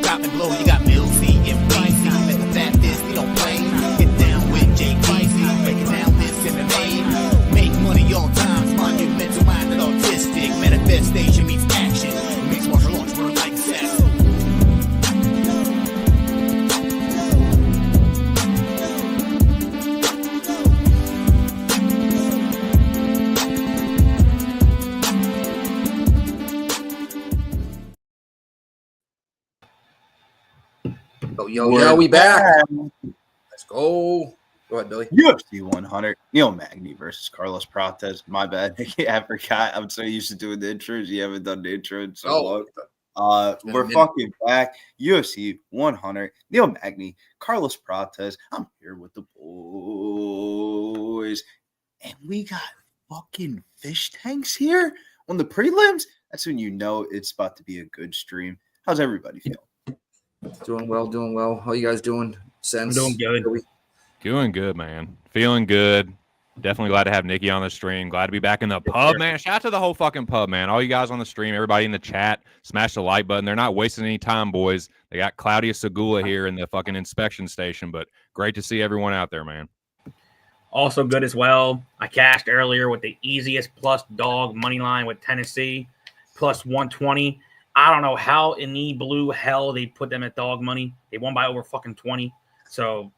drop and blow. You got Mill C and Pricey. Let the fat fist, we don't play. Get down with Jake Pricey. Break it down this in the name. Make money all time. Monumental minded autistic. Manifestation meets action. It meets martial arts for a life set. Yo, we back. Let's go. Go ahead, Billy. UFC 100. Neil Magny versus Carlos Prates. My bad. I forgot. I'm so used to doing the intros. You haven't done the intro in so long. We're fucking back. UFC 100. Neil Magny, Carlos Prates. I'm here with the boys. And we got fucking fish tanks here on the prelims. That's when you know it's about to be a good stream. How's everybody feeling? Doing well. How you guys doing? I'm doing good. Doing good, man. Feeling good. Definitely glad to have Nikki on the stream. Glad to be back in the pub, man. Shout out to the whole fucking pub, man. All you guys on the stream, everybody in the chat, smash the like button. They're not wasting any time, boys. They got Claudia Sygula here in the fucking inspection station, but great to see everyone out there, man. Also good as well. I cashed earlier with the easiest plus dog money line with Tennessee, plus 120. I don't know how in the blue hell they put them at dog money. They won by over fucking 20. So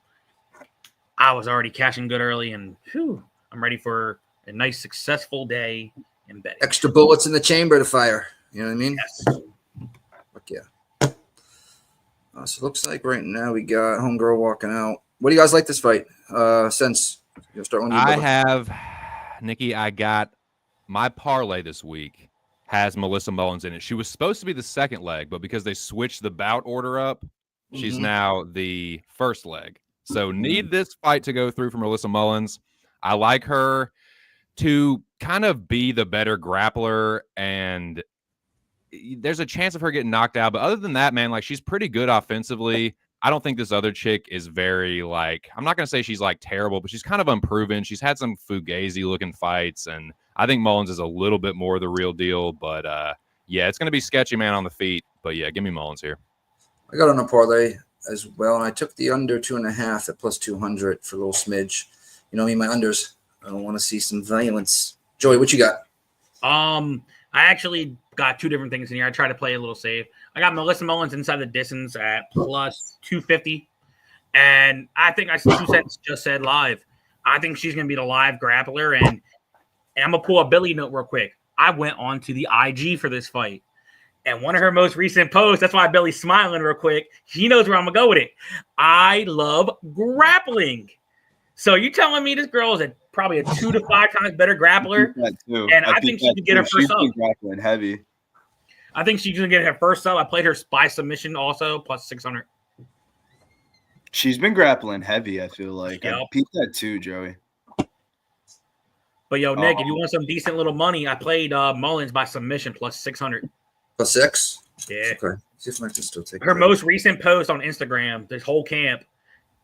I was already cashing good early, and I'm ready for a nice, successful day in betting. Extra bullets in the chamber to fire. You know what I mean? Yes. Fuck yeah. So it looks like right now we got homegirl walking out. What do you guys like this fight? Since you'll start with you, I have, Nikki, I got my parlay this week. Has Melissa Mullins in it. She was supposed to be the second leg, but because they switched the bout order up, she's now the first leg. So need this fight to go through for Melissa Mullins. I like her to kind of be the better grappler, and there's a chance of her getting knocked out. But other than that, man, like she's pretty good offensively. I don't think this other chick is very I'm not going to say she's like terrible, but she's kind of unproven. She's had some Fugazi looking fights, and I think Mullins is a little bit more the real deal. But yeah, it's going to be sketchy, man, on the feet. But yeah, give me Mullins here. I got on a parlay as well, and I took the under 2.5 at plus 200 for a little smidge. You know me, my unders. I don't want to see some violence. Joey, what you got? I actually got two different things in here. I tried to play a little safe. I got Melissa Mullins inside the distance at plus 250. And I think I just said live. I think she's going to be the live grappler. And I'm going to pull a Billy note real quick. I went on to the IG for this fight. And one of her most recent posts, that's why Billy's smiling real quick. He knows where I'm going to go with it. I love grappling. So you telling me this girl is probably a 2 to 5 times better grappler? And I think she can get her first up. Grappling heavy. I think she's going to get her first up. I played her by submission also, plus 600. She's been grappling heavy, I feel like. Yep. I peeped that too, Joey. But, yo, Nick, if you want some decent little money, I played Mullins by submission, plus 600. Plus 6? Yeah. Okay. See if I can still take her most recent post on Instagram, this whole camp,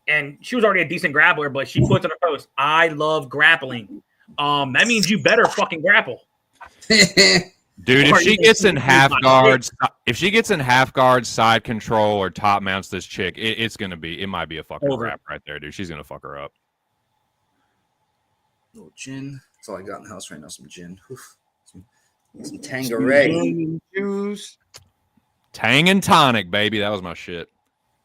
and she was already a decent grappler, but she puts on a post, I love grappling. That means you better fucking grapple. Dude, if she gets in half guards, side control, or top mounts this chick, it might be a fucking wrap right there, dude. She's gonna fuck her up. Little gin. That's all I got in the house right now. Some gin. Some Tanqueray. Juice. Tang and tonic, baby. That was my shit.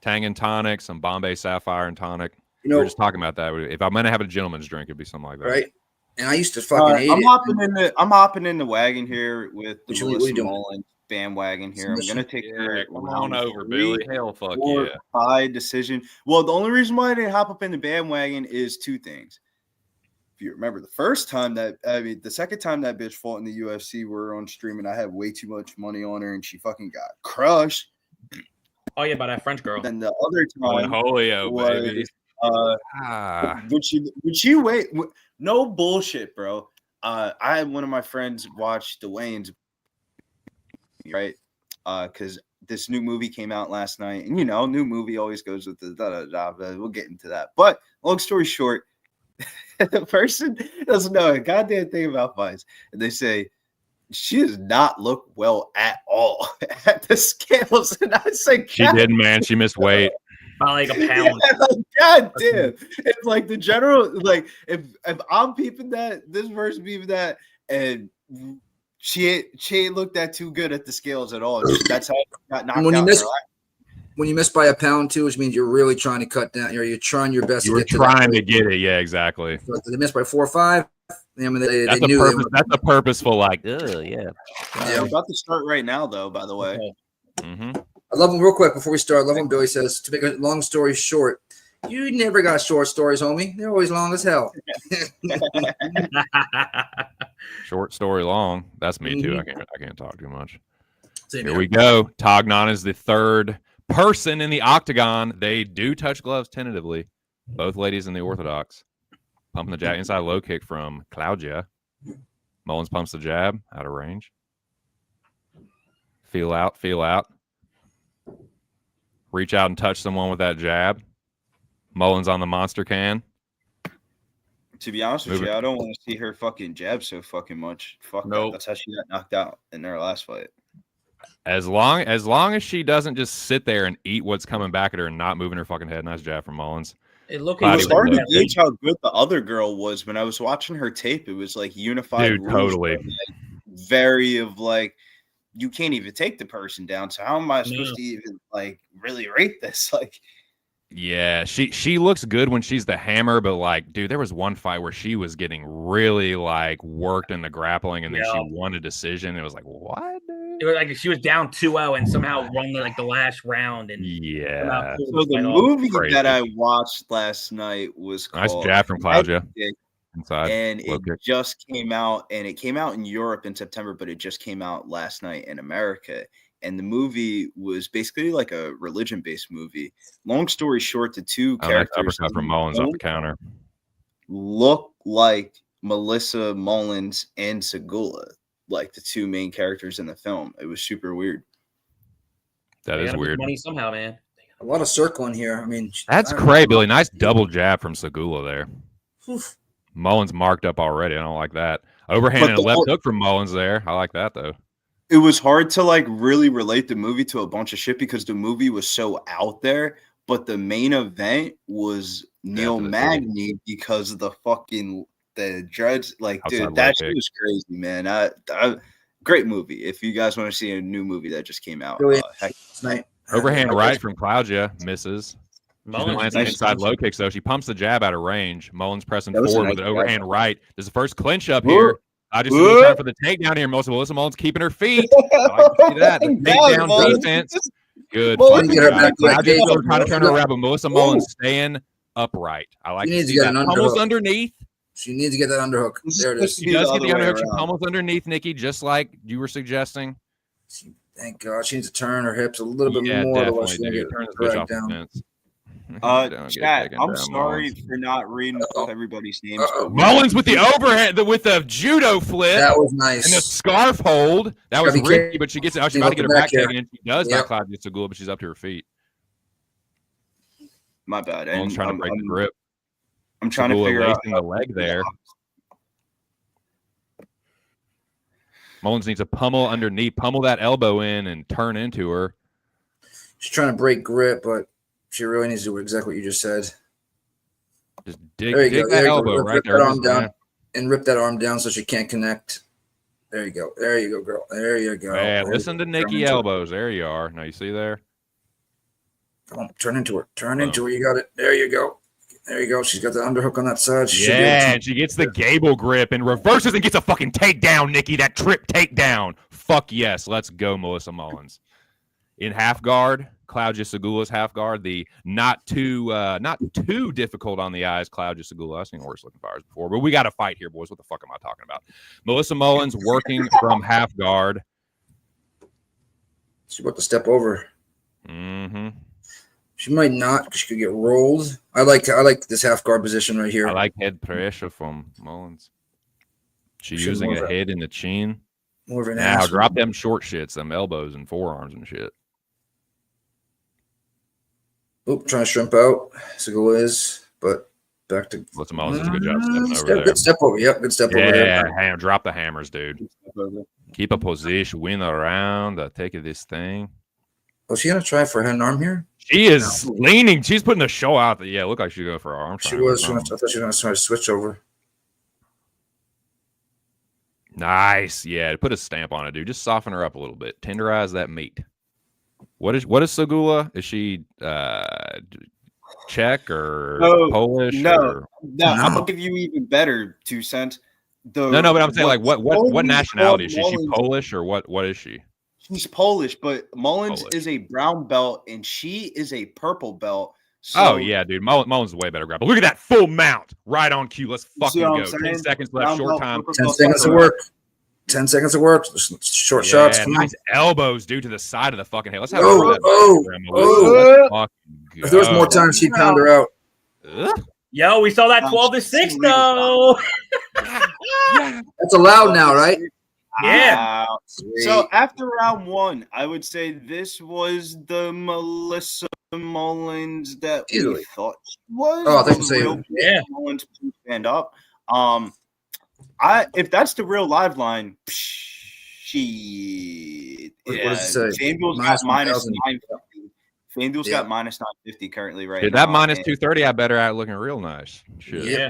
Tang and tonic, some Bombay Sapphire and tonic. We were just talking about that. If I'm gonna have a gentleman's drink, it'd be something like that. Right. And I used to fucking hate it. I'm hopping in the wagon here with the Melissa Mullins bandwagon here. I'm gonna take her. Come on over, Billy. Hell, fuck yeah. By decision. Well, the only reason why I didn't hop up in the bandwagon is two things. If you remember the second time that bitch fought in the UFC, we were on stream and I had way too much money on her and she fucking got crushed. Oh yeah, by that French girl. And the other time baby. Would she wait? No bullshit, bro. I had one of my friends watch the weigh-ins, right? Because this new movie came out last night, and new movie always goes with the da-da-da. We'll get into that. But long story short, the person doesn't know a goddamn thing about fights, and they say, she does not look well at all at the scales. And I said, She did, man. She missed weight. By like a pound. Yeah, like, God damn. It's like the general, like if I'm peeping that, this person peeping that, and she ain't looked that too good at the scales at all. That's how she got knocked out. When you miss by a pound too, which means you're really trying to cut down. You're trying your best. You're trying to get it. Yeah, exactly. So they missed by 4 or 5. I mean, That's a purposeful, like, yeah. We're about to start right now, though. By the way, Mm-hmm. I love them real quick before we start. I love when Billy says, to make a long story short, you never got short stories, homie. They're always long as hell. Short story long. That's me too. I can't talk too much. Same Here we go. Tognon is the third person in the octagon. They do touch gloves tentatively. Both ladies in the orthodox. Pumping the jab, inside low kick from Claudia. Mullins pumps the jab out of range. Feel out. Reach out and touch someone with that jab. Mullins on the monster can. To be honest with you, I don't want to see her fucking jab so fucking much. Fuck nope. That's how she got knocked out in their last fight. As long as she doesn't just sit there and eat what's coming back at her and not moving her fucking head. Nice jab from Mullins. It was hard to gauge how good the other girl was when I was watching her tape. It was like unified. Dude, totally. Very of like, you can't even take the person down. So how am I supposed to even like really rate this? Like, yeah, she looks good when she's the hammer, but like, dude, there was one fight where she was getting really like worked in the grappling, and then she won a decision. It was like, what? Dude? It was like she was down 2-0 and somehow won like the last round. And yeah. So the movie that I watched last night was called Nice jab from Claudia. Inside, and it just came out, and it came out in Europe in September, but it just came out last night in America. And the movie was basically like a religion-based movie. Long story short, the two characters uppercut from Mullins off the counter look like Melissa Mullins and Sygula, like the two main characters in the film. It was super weird. That is weird. Money somehow, man. A lot of circling here. I mean, that's crazy, Billy. Nice double jab from Sygula there. Oof. Mullins marked up already. I don't like that. Overhand and a left hook from Mullins there. I like that though. It was hard to like really relate the movie to a bunch of shit because the movie was so out there, but the main event was Neil Magny because of the judge. Like, dude, that shit was crazy, man. Great movie. If you guys want to see a new movie that just came out, overhand right from Claudia misses. Mullins lands inside low kicks though. She pumps the jab out of range. Mullins pressing forward with an overhand right. There's the first clinch up here. I just see time for the takedown here. Melissa Mullins keeping her feet. I like to see that. The takedown defense. Good. Trying to turn her around, but Melissa Mullins staying upright. I like to see that. Pummels underneath. She needs to get that underhook. There it is. She does get the underhook. She pummels underneath, Nikki, just like you were suggesting. Thank God. She needs to turn her hips a little bit more. Definitely. She get turn this bitch off the fence. Chat, I'm sorry for not reading everybody's names. Mullins with the overhead, with the judo flip. That was nice. And the scarf hold. That was risky, but she gets it. Oh, she's about to get her back taken, and she does not Claudia Sygula, but she's up to her feet. My bad. I'm trying to break the grip. I'm trying to figure out the leg there. Mullins needs to pummel underneath, pummel that elbow in, and turn into her. She's trying to break grip, but she really needs to do exactly what you just said. Just dig that elbow right there. Arm down and rip that arm down so she can't connect. There you go. There you go, girl. There you go. Yeah, listen to Nikki elbows. There you are. Now you see there? Come on, turn into her. Turn into her. You got it. There you go. There you go. She's got the underhook on that side. And she gets the gable grip and reverses and gets a fucking takedown, Nikki. That trip takedown. Fuck yes. Let's go, Melissa Mullins. In half guard, Claudia Sygula's half guard. The not too difficult on the eyes, Claudia Sygula. I've seen worse looking fires before, but we got to fight here, boys. What the fuck am I talking about? Melissa Mullins working from half guard. She's about to step over. Mm-hmm. She might not because she could get rolled. I like this half guard position right here. I like head pressure from Mullins. She's using a head in the chin. More of an now drop them short shits, them elbows and forearms and shit. Oop, trying to shrimp out. Sygula is, but Back to Melissa Mullins does a good job stepping over there. Good step over. Yep, good step over there. Yeah, drop the hammers, dude. Keep a position, win a round, take this thing. Was she gonna try for a head and arm here? She is leaning. She's putting the show out. Yeah, it looked like she'd go for her arm. She was. I thought she was gonna try to switch over. Nice. Yeah, put a stamp on it, dude. Just soften her up a little bit. Tenderize that meat. What is Sygula? Is she Czech or Polish? No, I'm gonna give you even better 2 cents. No, but I'm saying like what nationality is she? Is she Polish or what is she? She's Polish, but Mullins is a brown belt and she is a purple belt. So, yeah, dude. Mullins is way better grapple. Look at that full mount. Right on cue. Let's fucking go. 10 seconds left. Short time. 10 seconds to work. 10 seconds of work. Short shots. Nice elbows due to the side of the fucking head. Let's have If there was more time, she'd pound her out. Yo, we saw that 12-6 though. That's allowed now, right? Yeah. So after round 1, I would say this was the Melissa Mullins that we thought she was. Oh, I think so. Yeah. Mullins stand up. If that's the real live line, she. What does it say? FanDuel's got minus 950. FanDuel's got minus 950 currently right now. That minus 230, I better out looking real nice. Shit. Yeah.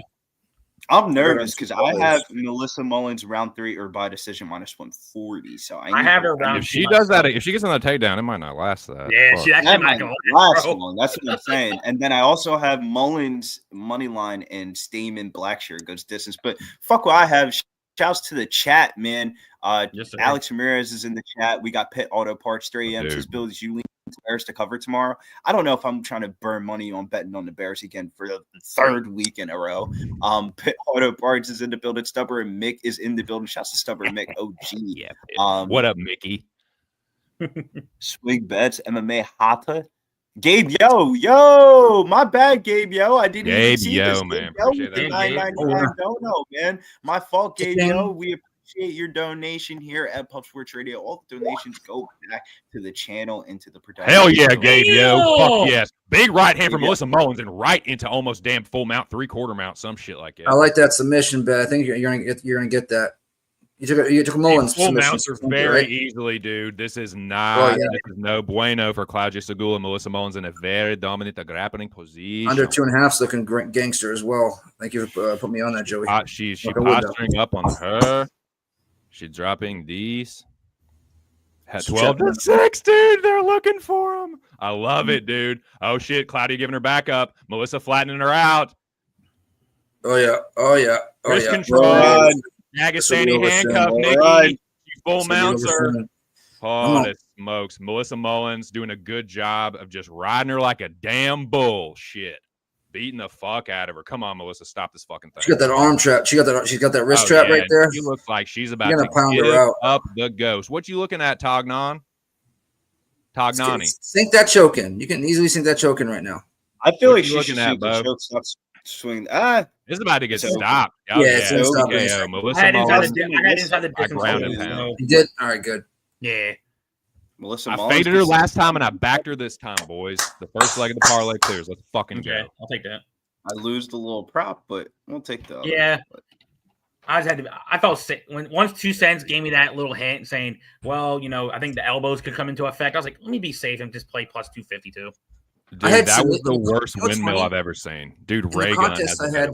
I'm nervous because I have Melissa Mullins round 3 or by decision minus 140. So I have her round. If she does that, if she gets on the takedown, it might not last that. Yeah, she actually might go last long. That's what I'm saying. And then I also have Mullins money line and Stamann Blackshear goes distance. But fuck what I have. Shouts to the chat, man. Alex Ramirez is in the chat. We got Pit Auto Parts 3M. His build is Julian Bears to cover tomorrow. I don't know if I'm trying to burn money on betting on the Bears again for the 3rd week in a row. Pit Auto Parts is in the building. Stubborn Mick is in the building. Shouts to Stubborn Mick. OG. Yeah. What up, Mickey? Swig Bets, MMA Hata. Gabe, yo, my bad, Gabe, yo. I didn't even see this. Man. Gabe, yo, $9.99 man. My fault, Gabe, yo. We appreciate your donation here at Pub Sports Radio. All the donations go back to the channel and to the production. Hell yeah, Gabe, yo. Fuck yes. Big right hand from Melissa Mullins and right into almost damn full mount, 3/4 mount, some shit like that. I like that submission bet. I think you're gonna get that. You took Mullins. Full mounts are very easily, dude. This is not. This is no bueno for Claudia Sygula and Melissa Mullins in a very dominant grappling position. Under 2.5's looking great gangster as well. Thank you for putting me on that, Joey. She's posturing up on her. She's dropping these. 12-6, dude. They're looking for him. I love it, dude. Oh shit, Claudia giving her back up. Melissa flattening her out. Oh yeah. Wrist control. Agastani handcuff, Nikki. She full mounts her. Holy smokes. Melissa Mullins doing a good job of just riding her like a damn bull. Shit. Beating the fuck out of her. Come on, Melissa. Stop this fucking thing. She got that arm trap. She's got that wrist trap right there. She looks like she's about to pound her out. Up the ghost. What you looking at, Tognani? Sink that choke in. You can easily sink that choke in right now. I feel like she's looking at the choke. Stop swinging. It's about to get stopped. It's stopped. Melissa Mullins. I grounded pound. You did? All right, good. Yeah. Melissa Mullins. I faded her last time and I backed her this time, boys. The first leg of the parlay clears. Let's fucking go. I'll take that. I lose the little prop, but we'll take the other. Yeah. I just had to. I felt sick when once 2 cents gave me that little hint saying, "Well, I think the elbows could come into effect." I was like, "Let me be safe and just play plus 252." Dude, that was the worst windmill I've ever seen. Dude, Ray Gun has I had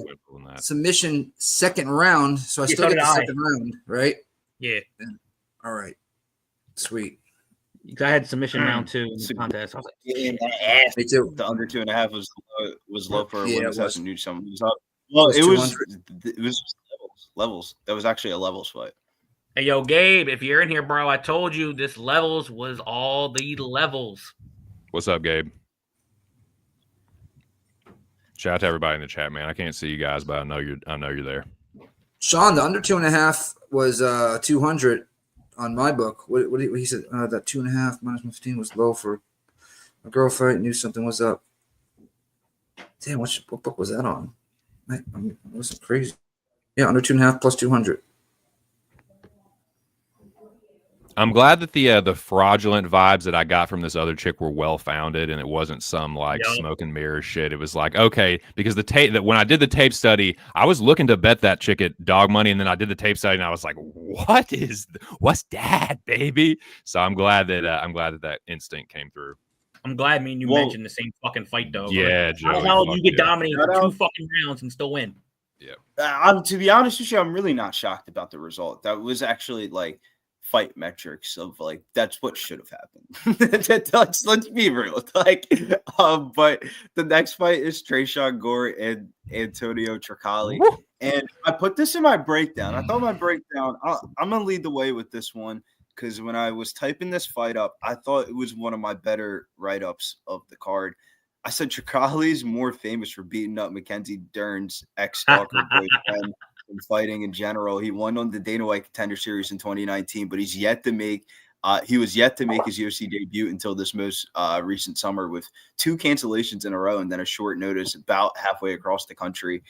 submission second round, so I still get the second round, right? Yeah. All right. Sweet. I had submission round 2 in the contest. I was like, me too. The under 2.5 was low for when it was new. Something was up. Well, it was levels. That was actually a levels fight. Hey, yo, Gabe, if you're in here, bro, I told you this levels was all the levels. What's up, Gabe? Shout out to everybody in the chat, man. I can't see you guys, but I know you're there. Sean, the under 2.5 was 200 on my book. What he said? That 2.5 minus 15 was low for a girl fight. Knew something was up. Damn, what book was that on? It was crazy. Yeah, under 2.5 plus 200. I'm glad that the fraudulent vibes that I got from this other chick were well founded, and it wasn't some like smoke and mirrors shit. It was like, okay, because the tape that when I did the tape study, I was looking to bet that chick at dog money, and then I did the tape study, and I was like, what's that, baby? So I'm glad that that instinct came through. I'm glad me and you mentioned the same fucking fight though. Yeah, like, how the hell you get dominated for 2 fucking rounds and still win? Yeah. To be honest with you, I'm really not shocked about the result. That was actually like fight metrics of like that's what should have happened. Let's be real. Like, but the next fight is Tresean Gore and Antonio Trocoli. And I put this in my breakdown. I thought my breakdown, I'm gonna lead the way with this one because when I was typing this fight up, I thought it was one of my better write-ups of the card. I said Trocoli's more famous for beating up Mackenzie Dern's ex-stalker boyfriend and fighting in general. He won on the Dana White Contender Series in 2019, but he was yet to make his UFC debut until this most recent summer with 2 cancellations in a row and then a short notice about halfway across the country.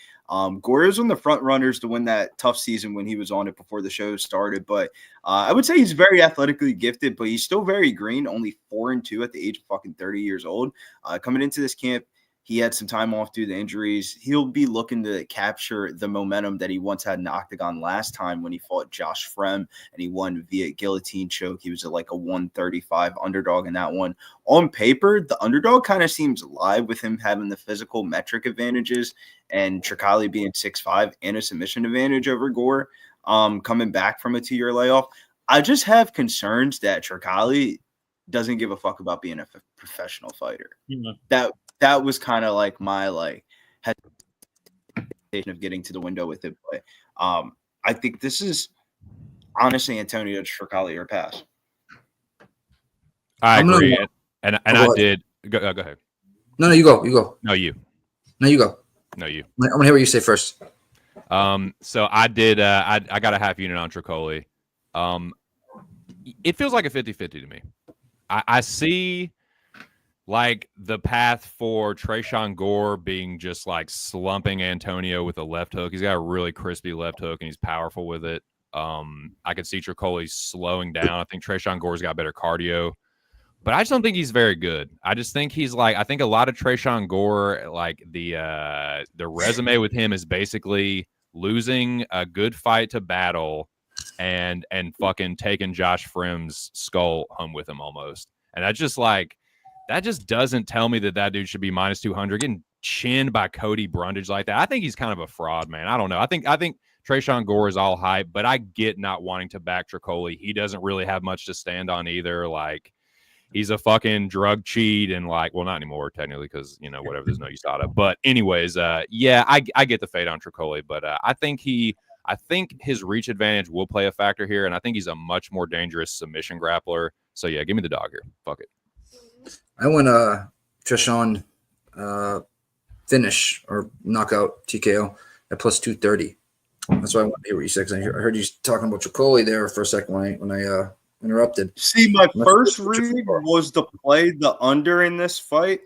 Gore was one of the front runners to win that tough season when he was on it before the show started. But I would say he's very athletically gifted, but he's still very green, only 4-2 at the age of fucking 30 years old. Coming into this camp, he had some time off due to injuries. He'll be looking to capture the momentum that he once had in the octagon last time when he fought Josh Frem and he won via guillotine choke. He was like a 135 underdog in that one. On paper, the underdog kind of seems live with him having the physical metric advantages and Trocoli being 6'5" and a submission advantage over Gore coming back from a 2-year layoff. I just have concerns that Trocoli doesn't give a fuck about being a professional fighter. That was kind of like my hesitation of getting to the window with it. But I think this is honestly Antonio Trocoli or pass. I agree. And I did. Go ahead. No, you go. No, you. No, you go. No, you. I'm going to hear what you say first. So I did. I got a half unit on Trocoli. It feels like a 50-50 to me. I see like the path for Tresean Gore being just like slumping Antonio with a left hook. He's got a really crispy left hook and he's powerful with it. I could see Trocoli slowing down. I think Tresean Gore's got better cardio, but I just don't think he's very good. I just think he's like, I think a lot of Tresean Gore, like the resume with him is basically losing a good fight to Battle and fucking taking Josh Frem's skull home with him almost. And that just doesn't tell me that dude should be minus 200 getting chinned by Cody Brundage like that. I think he's kind of a fraud, man. I don't know. I think Tresean Gore is all hype, but I get not wanting to back Trocoli. He doesn't really have much to stand on either. Like he's a fucking drug cheat and like, well, not anymore technically because whatever, there's no USADA. But anyways, yeah, I get the fade on Trocoli, but I think his reach advantage will play a factor here, and I think he's a much more dangerous submission grappler. So yeah, give me the dog here. Fuck it. I went Tresean finish or knockout TKO at plus 230. That's why I want to hear what you said. Because I heard you talking about Trocoli there for a second when I interrupted. See, my first read was to play the under in this fight.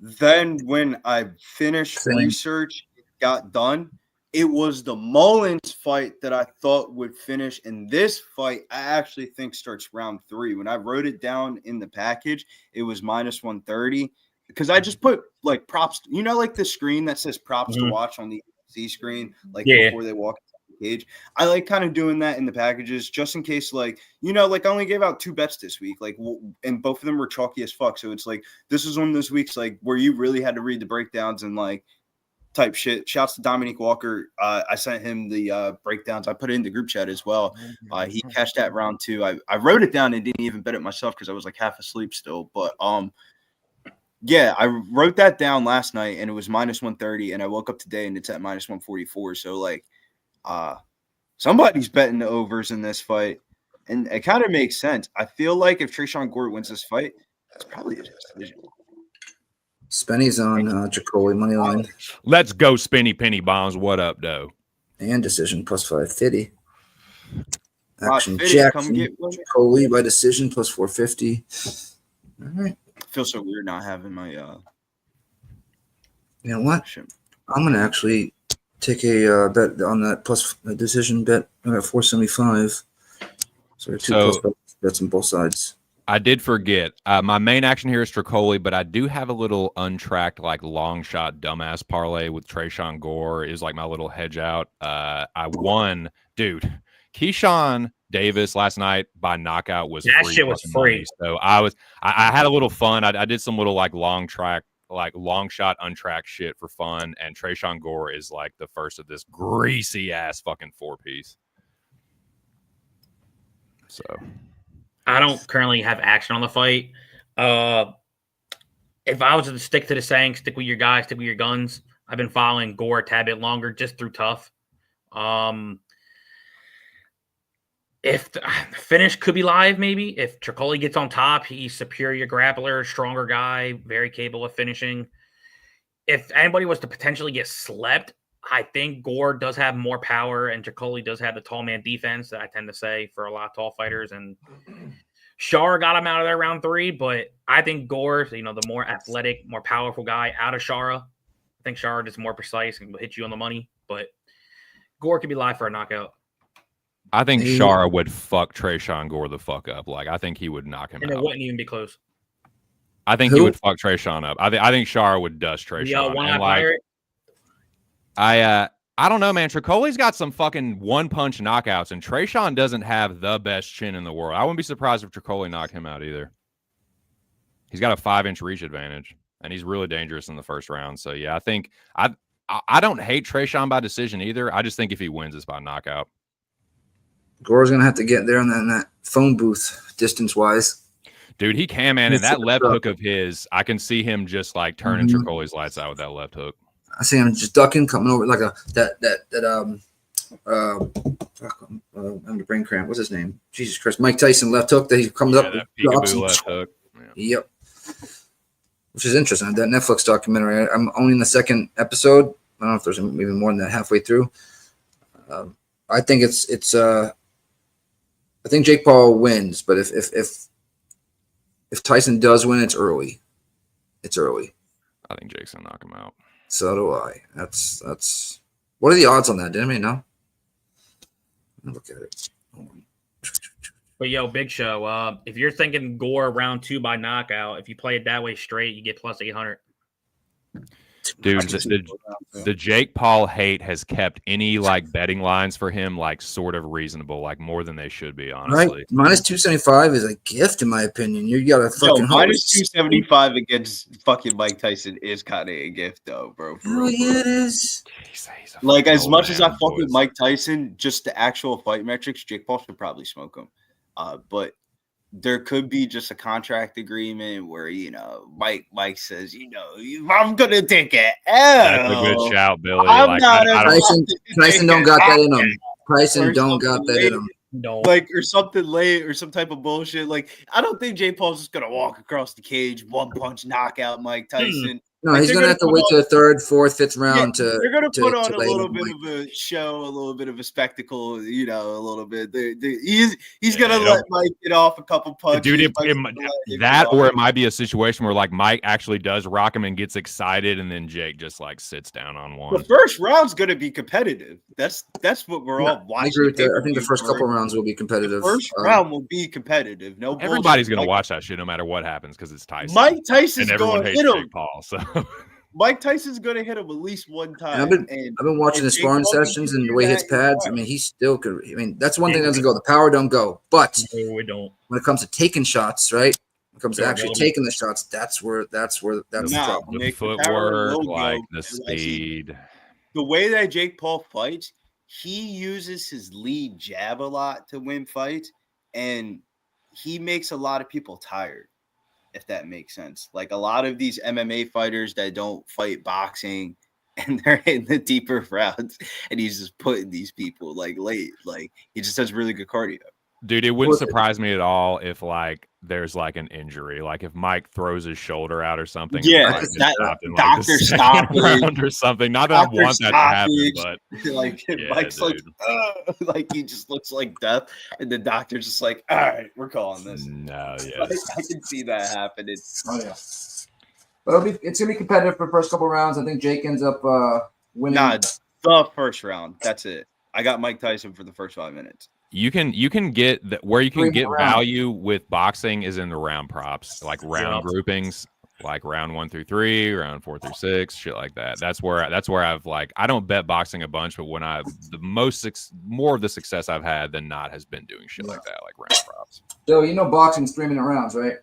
Then when I finished research, got done, it was the Mullins fight that I thought would finish. And this fight, I actually think starts round 3. When I wrote it down in the package, it was minus 130 because I just put like props, like the screen that says props to watch on the UFC screen, before they walk into the cage. I like kind of doing that in the packages just in case, I only gave out 2 bets this week, and both of them were chalky as fuck. So it's like, this is one of those weeks where you really had to read the breakdowns and type shit. Shouts to Dominique Walker. I sent him the breakdowns. I put it in the group chat as well. He cashed that round 2. I wrote it down and didn't even bet it myself because I was half asleep still. But yeah, I wrote that down last night and it was minus 130. And I woke up today and it's at minus 144. So somebody's betting the overs in this fight, and it kind of makes sense. I feel like if Tresean Gore wins this fight, it's probably a decision. Spenny's on Trocoli money line. Let's go, Spenny Penny Bombs. What up, though? And decision plus 550. Action 550, Jackson, Trocoli by decision plus 450. All right. I feel so weird not having my. You know what? I'm gonna actually take a bet on that plus decision bet. I got 475. So So 2+ bets on both sides. I did forget. My main action here is Trocoli, but I do have a little untracked, like long shot dumbass parlay with Tresean Gore is like my little hedge out. I won, dude. Keyshawn Davis last night by knockout was that free. shit was free. So I had a little fun. I did some little like long shot untracked shit for fun. And Tresean Gore is like the first of this greasy ass fucking 4-piece. So. I don't currently have action on the fight. If I was to stick to the saying, stick with your guys, stick with your guns, I've been following Gore a tad bit longer just through tough. If the finish could be live, maybe. If Trocoli gets on top, he's superior grappler, stronger guy, very capable of finishing. If anybody was to potentially get slept, I think Gore does have more power, and Trocoli does have the tall man defense that I tend to say for a lot of tall fighters. And Shar got him out of there round 3, but I think Gore, the more athletic, more powerful guy out of Shara. I think Shara is more precise and will hit you on the money, but Gore could be live for a knockout. I think Shara would fuck Tresean Gore the fuck up. Like, I think he would knock him out. And it wouldn't even be close. I think he would fuck Tresean up. I think Shara would dust Tresean. One-eye pirate. I don't know, man. Trocoli's got some fucking one-punch knockouts, and Tresean doesn't have the best chin in the world. I wouldn't be surprised if Trocoli knocked him out either. He's got a 5-inch reach advantage, and he's really dangerous in the first round. So, yeah, I think I don't hate Tresean by decision either. I just think if he wins, it's by knockout. Gore's going to have to get there in that phone booth distance-wise. Dude, he can, man. And that left hook of his, I can see him just, like, turning Trocoli's lights out with that left hook. I see him just ducking, coming over like I'm the brain cramp. What's his name? Jesus Christ, Mike Tyson left hook that he comes up, that peekaboo left hook. Yeah. Yep. Which is interesting. That Netflix documentary. I'm only in the second episode. I don't know if there's even more than that halfway through. I think I think Jake Paul wins, but if Tyson does win, it's early. It's early. I think Jake's gonna knock him out. So do I. That's. What are the odds on that? Did anybody know? Let me look at it. But Big Show. If you're thinking Gore round 2 by knockout, if you play it that way straight, you get plus 800. Dude, the Jake Paul hate has kept any like betting lines for him like sort of reasonable, like more than they should be, honestly. Right, minus 275 is a gift in my opinion. You got to fucking minus 275 against fucking Mike Tyson is kind of a gift, though, bro. Oh yeah, it is. Like as much as I fuck with Mike Tyson, just the actual fight metrics, Jake Paul should probably smoke him. But there could be just a contract agreement where, Mike says, I'm going to take it. That's a good shout, Billy. Tyson don't got that in him. Tyson don't got that in him. No. Like, or something late or some type of bullshit. Like, I don't think Jake Paul's just going to walk across the cage, one-punch knockout Mike Tyson. No, he's going to have to wait to the 3rd, 4th, 5th round they're going to put on a little bit of a show, a little bit of a spectacle, a little bit. He's going to let Mike get off a couple punches. Dude, or it might be a situation where like Mike actually does rock him and gets excited, and then Jake just like sits down on one. The first round's going to be competitive. That's what we're all watching. I agree with that. I think the first couple rounds will be competitive. The first round will be competitive. No, everybody's going to watch that shit no matter what happens because it's Tyson. Mike Tyson's going to hit him. Jake Paul, so. Mike Tyson's going to hit him at least one time. I've been watching his sparring sessions and the way he hits pads. I mean, he still could. I mean, that's one thing that doesn't go. The power don't go. But we don't. When it comes to taking shots, right? When it comes to actually taking the shots, that's the trouble. The footwork, like the speed. The way that Jake Paul fights, he uses his lead jab a lot to win fights, and he makes a lot of people tired. If that makes sense. Like a lot of these MMA fighters that don't fight boxing and they're in the deeper rounds and he's just putting these people like late. Like he just has really good cardio. Dude, it wouldn't surprise me at all if like there's like an injury, like if Mike throws his shoulder out or something. Yeah, doctor stoppage or something. Not that I want that to happen, but like Mike's dude. Like he just looks like death, and the doctor's just like, all right, we're calling this. No, yeah, I can see that happening. Oh yeah, well, it's gonna be competitive for the first couple rounds. I think Jake ends up winning. Nah, the first round. That's it. I got Mike Tyson for the first 5 minutes. You can get where you can 3 get round. value with boxing is in the round props, like round groupings, like round 1 through 3, round 4 through 6, shit like that. That's where I've like, I don't bet boxing a bunch, but when more of the success I've had than not has been doing shit like that, like round props. So you know boxing's 3-minute rounds, right?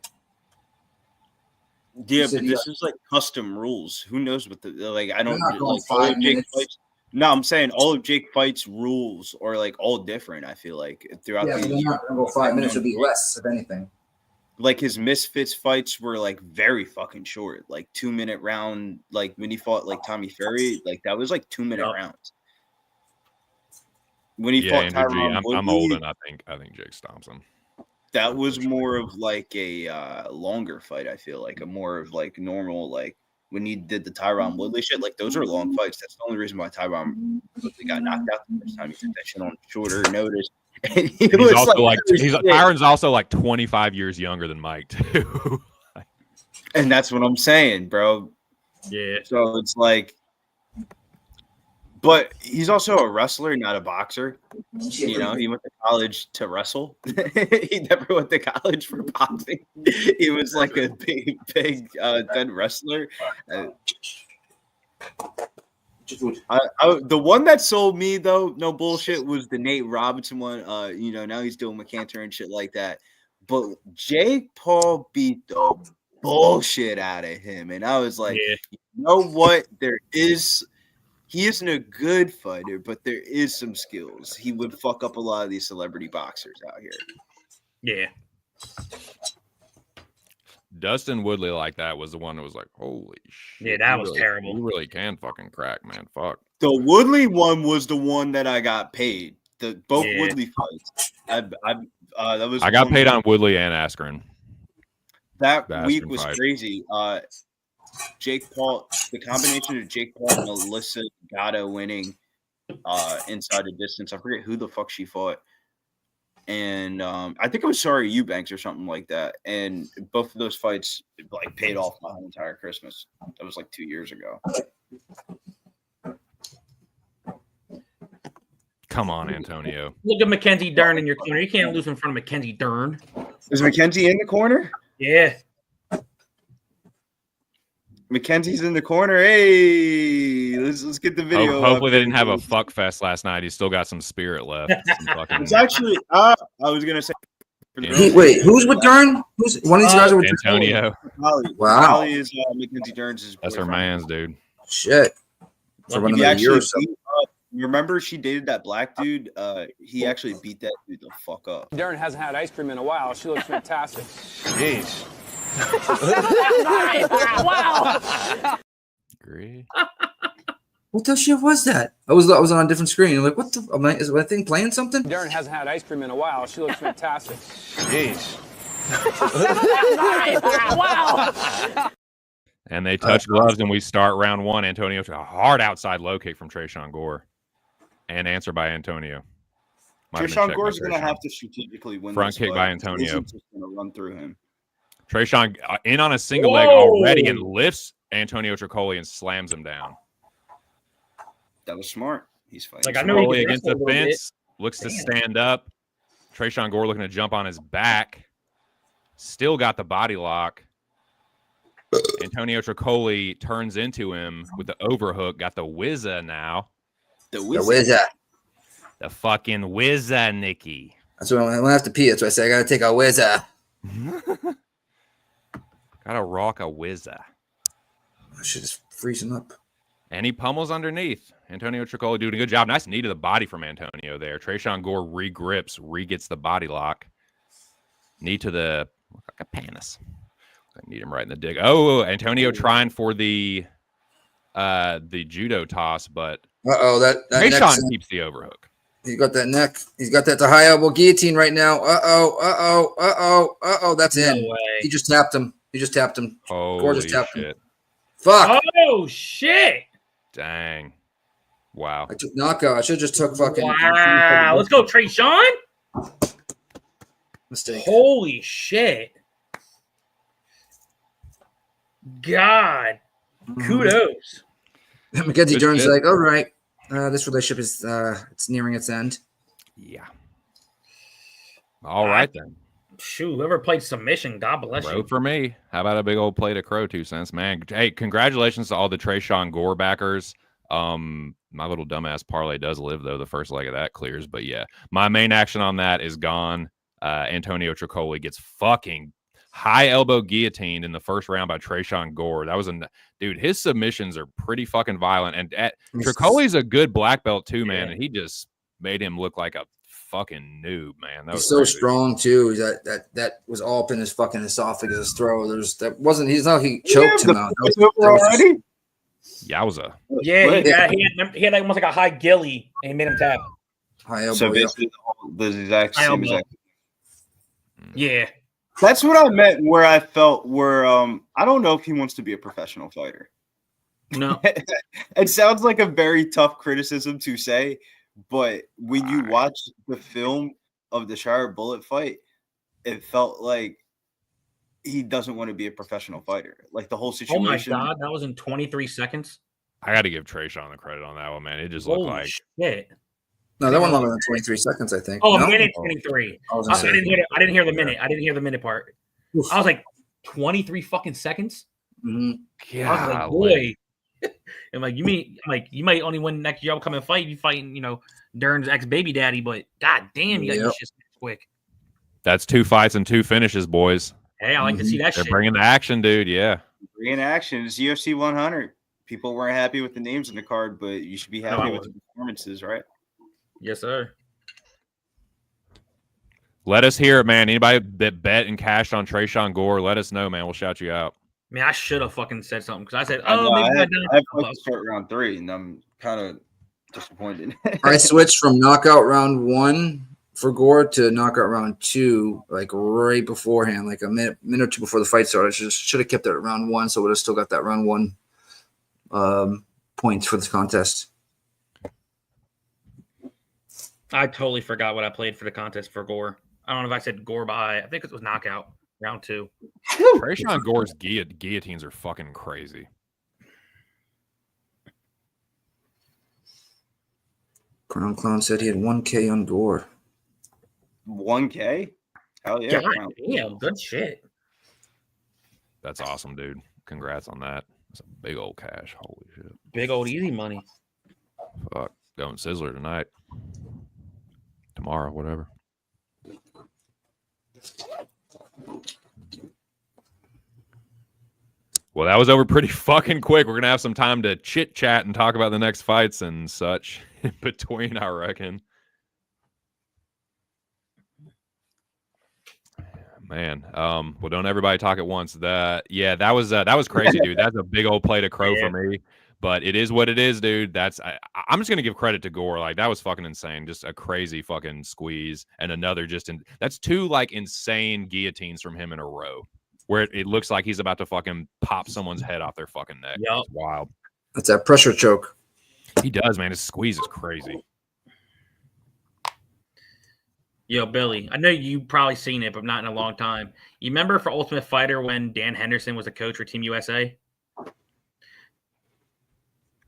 Yeah, but this is like custom rules. Who knows what I don't not going like all 5 of Jake minutes. fights. No, I'm saying all of Jake fights rules are like all different. I feel like throughout Yeah, but they're not going to go 5 minutes. It'll be less, if anything. like his Misfits fights were like very fucking short, like 2-minute round. Like when he fought like Tommy Fury, like that was like 2-minute rounds. When he fought Andrew G, Tyron I'm Woodley, old, and I think Jake stomps him. that was more of like a longer fight. I feel like a more of like normal, like when he did the Tyron Woodley shit, like those are long fights. That's the only reason why Tyron Woodley got knocked out the first time. He did that shit on shorter notice. And He's also like Tyron's also like 25 years younger than Mike too. And that's what I'm saying, bro. Yeah. So it's like, but he's also a wrestler, not a boxer. You know, he went to college to wrestle. He never went to college for boxing. He was like a big dead wrestler. The one that sold me though, no bullshit, was the Nate Robinson one. You know, now he's doing McCanter and shit like that. But Jake Paul beat the bullshit out of him, and I was like, you know what? He isn't a good fighter, but there is some skills. He would fuck up a lot of these celebrity boxers out here. Yeah. Dustin Woodley like that was the one that was like, holy shit. Yeah, that was terrible. You really can fucking crack, man. Fuck. The Woodley one was the one that I got paid. Both Woodley fights. I got paid on Woodley and Askren. That The week Askren was fight. crazy. Jake Paul, the combination of Jake Paul and Alyssa Gatto winning inside the distance. I forget who the fuck she fought. And I think it was Sorry Eubanks or something like that. And both of those fights like paid off my whole entire Christmas. That was like 2 years ago. Come on, Antonio. Look at Mackenzie Dern in your corner. You can't lose in front of Mackenzie Dern. Is Mackenzie in the corner? Yeah. Mackenzie's in the corner. Hey, let's get the video. Hopefully they didn't have a fuck fest last night. He's still got some spirit left. Some fucking, It's actually, I was gonna say. Wait, who's with Dern? Who's one of these guys are with Antonio. Wow. Holly is Mackenzie Dern's. That's her man's, dude. Shit. For He another year actually or so. remember she dated that black dude. He actually beat that dude the fuck up. Darren hasn't had ice cream in a while. She looks fantastic. Jeez. Wow. Agree. What the shit was that? I was on a different screen. I'm like, what the? Is my thing playing something? Darren hasn't had ice cream in a while. She looks fantastic. Jeez. Wow. And they touch gloves, and we start round one. Antonio, a hard outside low kick from Tresean Gore, and answer by Antonio. Tresean Gore's going to have to strategically win. Front this kick fight. by Antonio. He's just going to run through him. Tresean in on a single leg already and lifts Antonio Trocoli and slams him down. That was smart. He's fighting. Like, I know he Trocoli can against wrestle the a little fence, looks to stand up. Tresean Gore looking to jump on his back. Still got the body lock. Antonio Trocoli turns into him with the overhook. Got the whizza now. Where's that? The fucking whizza, Nikki. That's what I'm gonna have to pee. That's why I say I gotta take a whizzer. Gotta rock a whizza. Oh, shit is freezing up. And he pummels underneath. Antonio Trocoli doing a good job. Nice knee to the body from Antonio there. Tresean Gore re-grips, re-gets the body lock. Knee to the like a panis. I need him right in the dig. Oh, Antonio trying for the judo toss, but that Tresean keeps the overhook. He's got that neck. He's got that the high elbow guillotine right now. That's in. No way. He just tapped him. Holy just tapped him. shit. Fuck. Oh, shit. Dang. Wow. I took knockout. I should have just took fucking. Wow. Let's go, Tresean. Mistake. Holy shit. God. Kudos. Mackenzie Good Dern's shit. like, all right, this relationship is it's nearing its end. Yeah. All right then. Shoot, whoever played submission, God bless Crow you. for me. How about a big old plate of Crow 2 cents, man? Hey, congratulations to all the Tresean Gore backers. My little dumbass parlay does live though. The first leg of that clears, but yeah, my main action on that is gone. Antonio Trocoli gets fucking high elbow guillotined in the first round by Tresean Gore. That was dude. His submissions are pretty fucking violent, and Trocoli's a good black belt too, man. And he just made him look like a fucking noob, man. That was He's so crazy. strong too. That was all up in his fucking esophagus throw. He choked him out. already. Yowza. Yeah, he had like almost like a high gilly, and he made him tap. High elbow. So basically, the exact High same. elbow. Yeah. That's what I meant. Where I felt I don't know if he wants to be a professional fighter. No. It sounds like a very tough criticism to say, but when you watch the film of the Shire Bullet fight, it felt like he doesn't want to be a professional fighter. Like the whole Oh situation. my God, that was in 23 seconds. I got to give Tresean the credit on that one, man. It just looked Holy like shit. No, that one longer than 23 seconds, I think. Oh, no? a minute 23. I was I gonna say. didn't hear the minute. I didn't hear the minute part. Oof. I was like 23 fucking seconds. Mhm. I was like, golly. boy. I'm like, you might only win next year. I'll come and fight. You fighting, Dern's ex baby daddy, but god damn, you got your shit quick. That's 2 fights and 2 finishes, boys. Hey, I like to see that They're shit. bringing the action, dude. Yeah. In action is UFC 100. People weren't happy with the names in the card, but you should be happy with the performances, right? Yes, sir. Let us hear it, man. Anybody that bet and cashed on Tresean Gore, let us know, man. We'll shout you out. Man, I should have fucking said something because I said, I maybe have to start round 3, and I'm kind of disappointed. I switched from knockout round 1 for Gore to knockout round 2, like right beforehand, like a minute or two before the fight started. I should have kept it at round 1, so would have still got that round 1 points for this contest. I totally forgot what I played for the contest for Gore. I don't know if I said Gore by. I think it was knockout round 2. Tresean Gore's guillotines are fucking crazy. Crown Clown said he had 1K on Gore. 1K? Hell yeah. God damn, good shit. That's awesome, dude. Congrats on that. That's a big old cash. Holy shit. Big old easy money. Fuck. Going Sizzler tonight. Tomorrow, whatever. Well, that was over pretty fucking quick. We're going to have some time to chit-chat and talk about the next fights and such in between, I reckon. Man, well, don't everybody talk at once. That was crazy, dude. That's a big old plate of Crow for me. But it is what it is, dude. I'm just gonna give credit to Gore. Like that was fucking insane. Just a crazy fucking squeeze and another that's 2 like insane guillotines from him in a row, where it looks like he's about to fucking pop someone's head off their fucking neck. Yep. It's wild. That's that pressure choke. He does, man. His squeeze is crazy. Yo, Billy, I know you've probably seen it, but not in a long time. You remember for Ultimate Fighter when Dan Henderson was a coach for Team USA?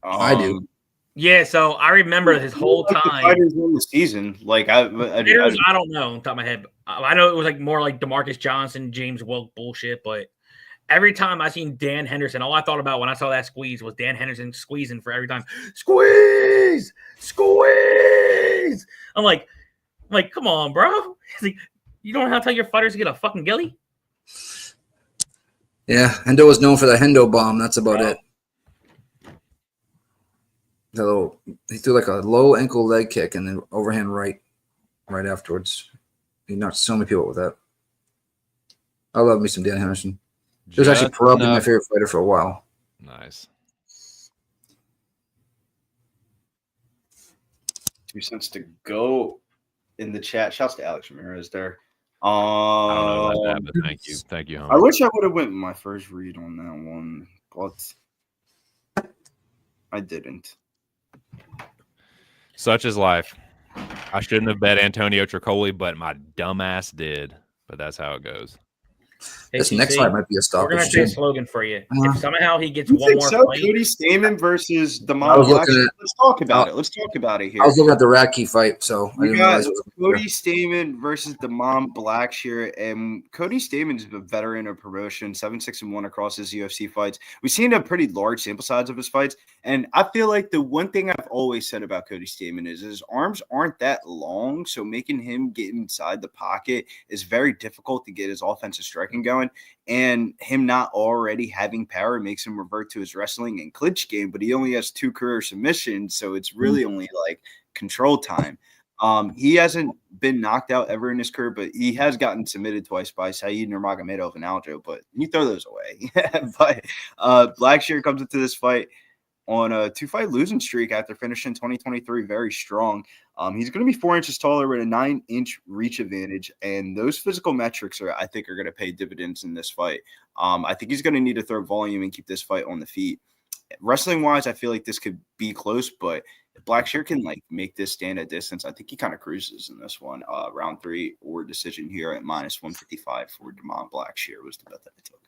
I do. Yeah, so I remember his whole time. Fighters in the season, like I don't know on top of my head. I know it was like more like DeMarcus Johnson, James Wilk bullshit, but every time I seen Dan Henderson, all I thought about when I saw that squeeze was Dan Henderson squeezing for every time. Squeeze! I'm like, come on, bro. Like, you don't know how to tell your fighters to get a fucking gilly? Yeah, Hendo was known for the Hendo bomb. That's about it. He threw like a low ankle leg kick and then overhand right afterwards. He knocked so many people with that. I love me some Dan Henderson. He was actually probably my favorite fighter for a while. Nice. 2 cents to go in the chat. Shouts to Alex Ramirez there. I don't know about that, but thank you. Homie. I wish I would have went with my first read on that one, but I didn't. Such is life. I shouldn't have bet Antonio Trocoli, but my dumbass did. But that's how it goes. Hey, This next CC, fight might be a we're gonna stoppage say a too. slogan for you. Uh-huh. If somehow he gets You one think more so? fight, Cody Stamann versus I Damon was looking Blackshear. at- Let's talk about it. Let's talk about it here. I was looking at the Radtke fight, so I We didn't got realize it was Cody Stamann versus Damon Blackshear, and Cody Stamann's a veteran of promotion, 7-6-1 across his UFC fights. We've seen a pretty large sample size of his fights, and I feel like the one thing I've always said about Cody Stamann is his arms aren't that long, so making him get inside the pocket is very difficult to get his offensive striking going, and him not already having power makes him revert to his wrestling and clinch game, but he only has 2 career submissions, so it's really only like control time. He hasn't been knocked out ever in his career, but he has gotten submitted twice by Saeed Nurmagomedov and Aljo, but you throw those away. But Blackshear comes into this fight on a 2-fight losing streak after finishing 2023 very strong. He's going to be 4 inches taller with a 9-inch reach advantage, and those physical metrics I think are going to pay dividends in this fight. I think he's going to need to throw volume and keep this fight on the feet. Wrestling wise, I feel like this could be close, but if Blackshear can like make this stand at distance, I think he kind of cruises in this one. Round 3 or decision here at -155 for Damon Blackshear was the bet that I took.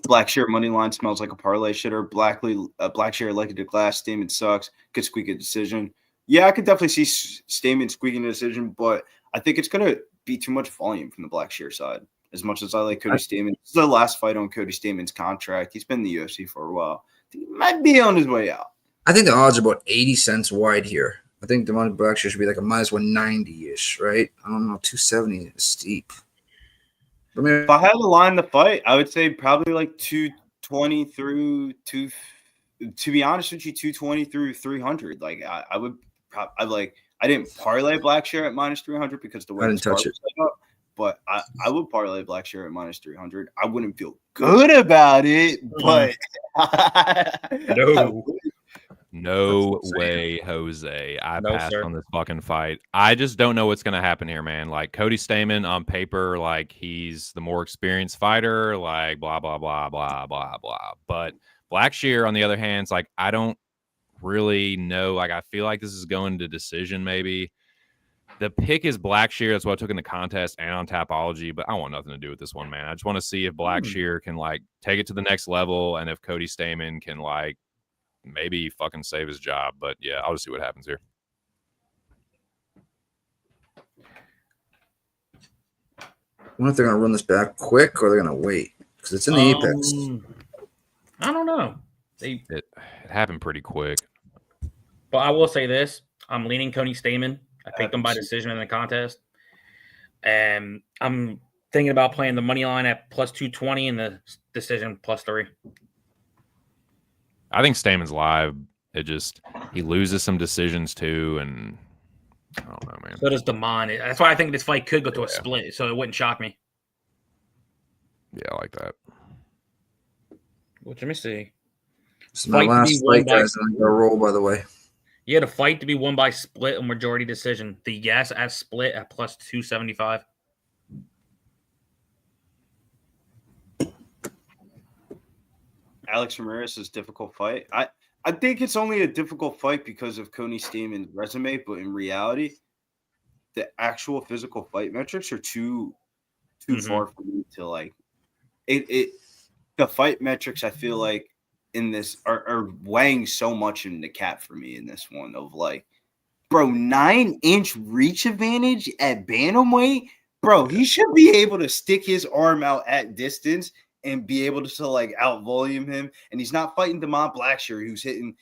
Blackshear money line smells like a parlay shitter. Blackshear like a glass. Stamann sucks. Could squeak a decision. Yeah, I could definitely see Stamann squeaking a decision, but I think it's going to be too much volume from the Blackshear side. As much as I like Cody Stamann, this is the last fight on Cody Stamann's contract. He's been in the UFC for a while. He might be on his way out. I think the odds are about 80 cents wide here. I think the money Blackshear should be like a -190-ish, right? I don't know. 270 is steep. I mean, If I had to line the fight, I would say probably like 220 through two. To be honest with you, 220 through 300. Like I would, I didn't parlay Blackshear at -300 because the way I didn't touch it. set up. But I would parlay Blackshear at -300. I wouldn't feel good about it, but No way, Jose. I No, passed sir. on this fucking fight. I just don't know what's going to happen here, man. Like Cody Stamann on paper, like he's the more experienced fighter, like blah, blah, blah, blah, blah, blah. But Blackshear, on the other hand, is like, I don't really know. Like, I feel like this is going to decision maybe. The pick is Blackshear. That's what I took in the contest and on Tapology, but I want nothing to do with this one, man. I just want to see if Blackshear can like take it to the next level and if Cody Stamann can like maybe fucking save his job. But yeah, I'll just see what happens here. I wonder if they're going to run this back quick or they're going to wait because it's in the apex. I don't know. It happened pretty quick. But I will say this: I'm leaning Cody Stamann. I picked him by decision in the contest, and I'm thinking about playing the money line at +220 and the decision +3. I think Stamann's live. He loses some decisions too, and I don't know, man. So does Damon. That's why I think this fight could go to a split, so it wouldn't shock me. Yeah, I like that. Let me see. This is my Fight to last be won fight, by- guys. I'm going to roll, by the way. You had a fight to be won by split or majority decision. The yes at split at +275. Alex Ramirez's difficult fight. I think it's only a difficult fight because of Cody Stamann's resume, but in reality, the actual physical fight metrics are too far for me to like. The fight metrics I feel like in this are weighing so much in the cap for me in this one of like, bro, 9-inch reach advantage at bantamweight, bro. He should be able to stick his arm out at distance and be able to like out volume him. And he's not fighting Damon Blackshear, who's hitting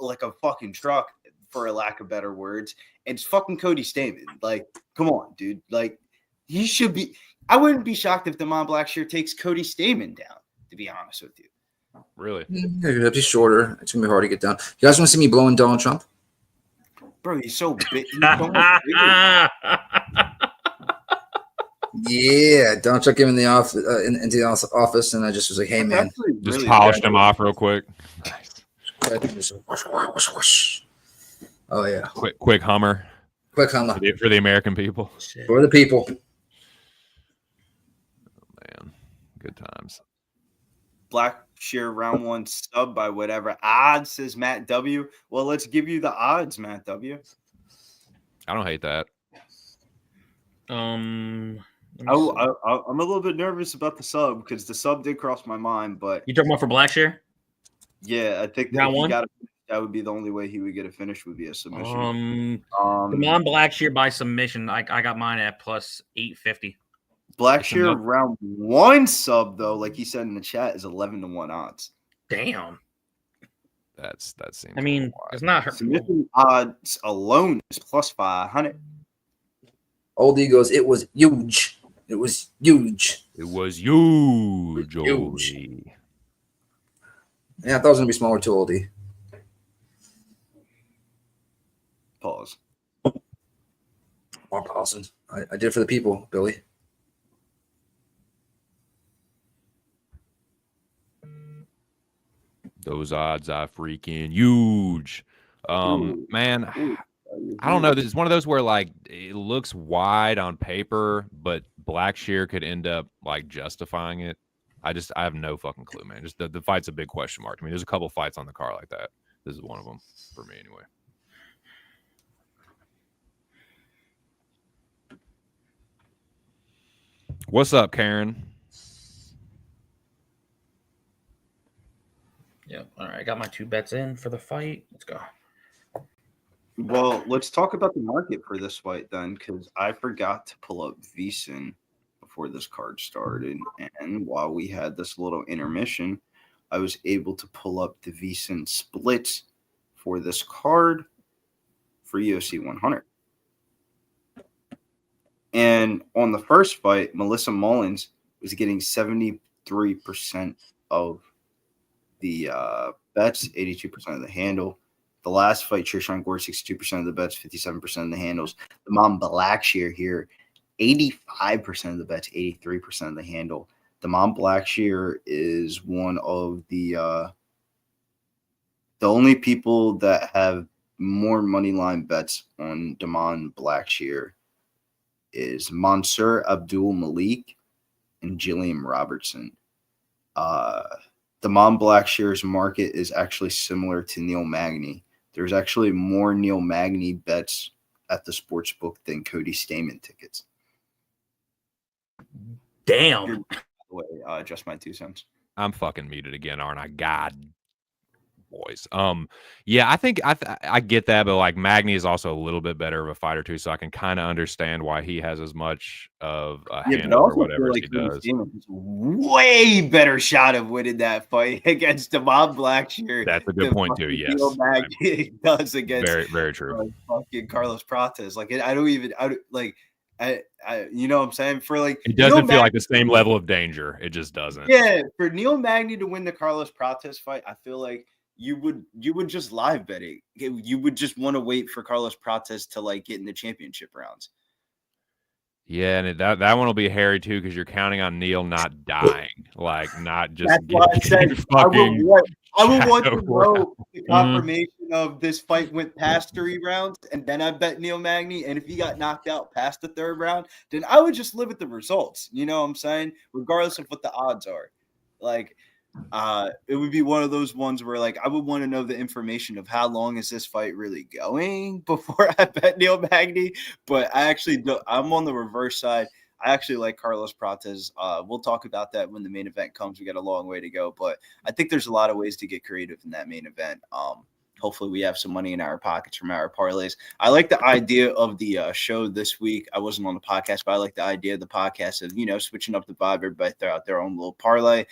like a fucking truck, for a lack of better words. And it's fucking Cody Stamann. Like, come on, dude. Like, he should be. I wouldn't be shocked if Damon Blackshear takes Cody Stamann down, to be honest with you. Really? Yeah, it'll be shorter. It's going to be hard to get down. You guys want to see me blowing Donald Trump? Bro, he's so big. He's so much bigger. Yeah, Donald Trump came in the office, into the office, and I just was like, "Hey, man." Actually, Just really polished good. him off real quick. Oh, yeah. Quick Hummer Quick Hummer. for the American people. For the people. Man, good times. Blackshear round 1 sub by whatever odds, says Matt W. Well, let's give you the odds, Matt W. I don't hate that. Let me see. I'm a little bit nervous about the sub because the sub did cross my mind, but You talking about for Blackshear? yeah, I think that Round if he one? got that would be the only way he would get a finish would be a submission. Damon Blackshear by submission. I got mine at plus 850. Blackshear round one sub though, like he said in the chat, is 11-1 odds. Damn. That seems. I mean, it's not her. Submission odds alone is plus 500. Old Egos, it was huge. It was huge. It was huge. Huge. Oldie. Yeah, I thought it was gonna be smaller too, Oldie. Pause. More Paulson. I did it for the people, Billy. Those odds are freaking huge. Man, I don't know. This is one of those where like it looks wide on paper, but Blackshear could end up like justifying it. I have no fucking clue, man. Just the fight's a big question mark. I mean, there's a couple fights on the card like that. This is one of them for me anyway. What's up, Karen? Yep. All right. I got my 2 bets in for the fight. Let's go. Well, let's talk about the market for this fight then, because I forgot to pull up VSiN before this card started. And while we had this little intermission, I was able to pull up the VSiN splits for this card for UFC 100. And on the first fight, Melissa Mullins was getting 73% of the bets, 82% of the handle. The last fight, Tresean Gore, 62% of the bets, 57% of the handles. The mom Blackshear here, 85% of the bets, 83% of the handle. The mom Blackshear is one of the only people that have more money line bets on Damon Blackshear is Mansour Abdul Malik and Jillian Robertson. Damon Blackshear's market is actually similar to Neil Magny. There's actually more Neil Magny bets at the sports book than Cody Stamann tickets. Damn. Just my 2 cents. I'm fucking muted again, aren't I? God, boys. Yeah, I think I get that, but like Magny is also a little bit better of a fighter too, so I can kind of understand why he has as much of a handle or whatever he does. Way better shot of winning that fight against Damon Blackshear. That's a good point too. Yes, Magny does against very, very true. Fucking Carlos Prates. Like I you know what I'm saying? For like it doesn't feel like the same level of danger. It just doesn't. Yeah, for Neil Magny to win the Carlos Prates fight, I feel like you would just live bet it. You would just want to wait for Carlos Prates to like get in the championship rounds. Yeah, and that one will be hairy too because you're counting on Neil not dying, like not just. That's why I said I would want to know the confirmation of this fight went past 3 rounds, and then I bet Neil Magny. And if he got knocked out past the 3rd round, then I would just live with the results. You know what I'm saying? Regardless of what the odds are, like. It would be one of those ones where like I would want to know the information of how long is this fight really going before I bet Neil Magny. But I'm on the reverse side. I actually like Carlos Prates. We'll talk about that when the main event comes. We got a long way to go, but I think there's a lot of ways to get creative in that main event. Hopefully we have some money in our pockets from our parlays. I like the idea of the show this week. I wasn't on the podcast, but I like the idea of the podcast of, switching up the vibe. Everybody throw out their own little parlay.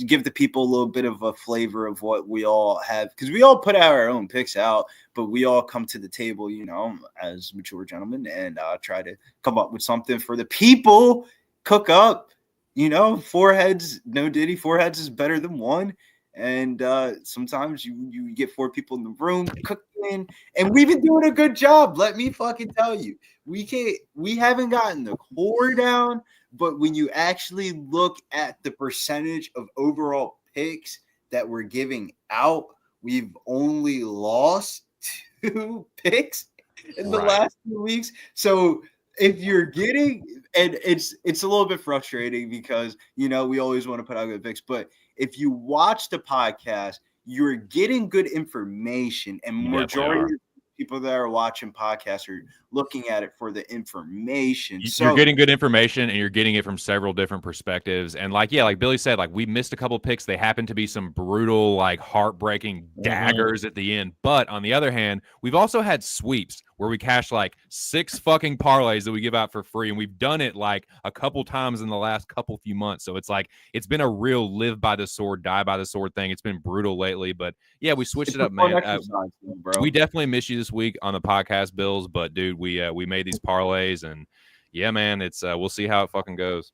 Give the people a little bit of a flavor of what we all have. Because we all put our own picks out, but we all come to the table, as mature gentlemen and try to come up with something for the people. Cook up, 4 heads, no Diddy. 4 heads is better than 1. And sometimes you get 4 people in the room cooking, and we've been doing a good job. Let me fucking tell you, we haven't gotten the core down, but when you actually look at the percentage of overall picks that we're giving out, we've only lost 2 picks in the last 2 weeks. So if you're getting, and it's a little bit frustrating because we always want to put out good picks, but if you watch the podcast, you're getting good information, and majority of people that are watching podcasts are looking at it for the information. You're getting good information, and you're getting it from several different perspectives. And like Billy said, like we missed a couple picks. They happen to be some brutal, like heartbreaking daggers at the end. But on the other hand, we've also had sweeps where we cash like 6 fucking parlays that we give out for free, and we've done it like a couple times in the last few months. So it's like it's been a real live by the sword, die by the sword thing. It's been brutal lately, but yeah, we switched it up, man. We definitely miss you this week on the podcast, Bills. But dude, we made these parlays, and yeah, man, it's we'll see how it fucking goes.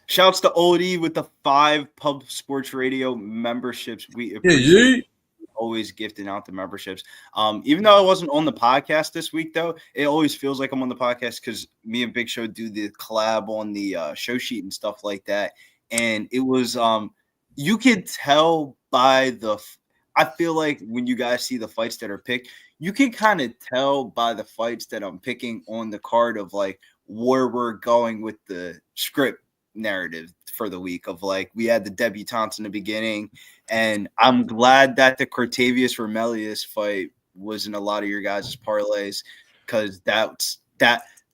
Shouts to Oldie with the 5 Pub Sports Radio memberships. We appreciate always gifting out the memberships. Even though I wasn't on the podcast this week, though, it always feels like I'm on the podcast because me and Big Show do the collab on the show sheet and stuff like that. And it was you could tell by I feel like when you guys see the fights that are picked, you can kind of tell by the fights that I'm picking on the card of like where we're going with the script narrative for the week of like we had the debutantes in the beginning, and I'm glad that the Cortavius Romelius fight was in a lot of your guys' parlays because that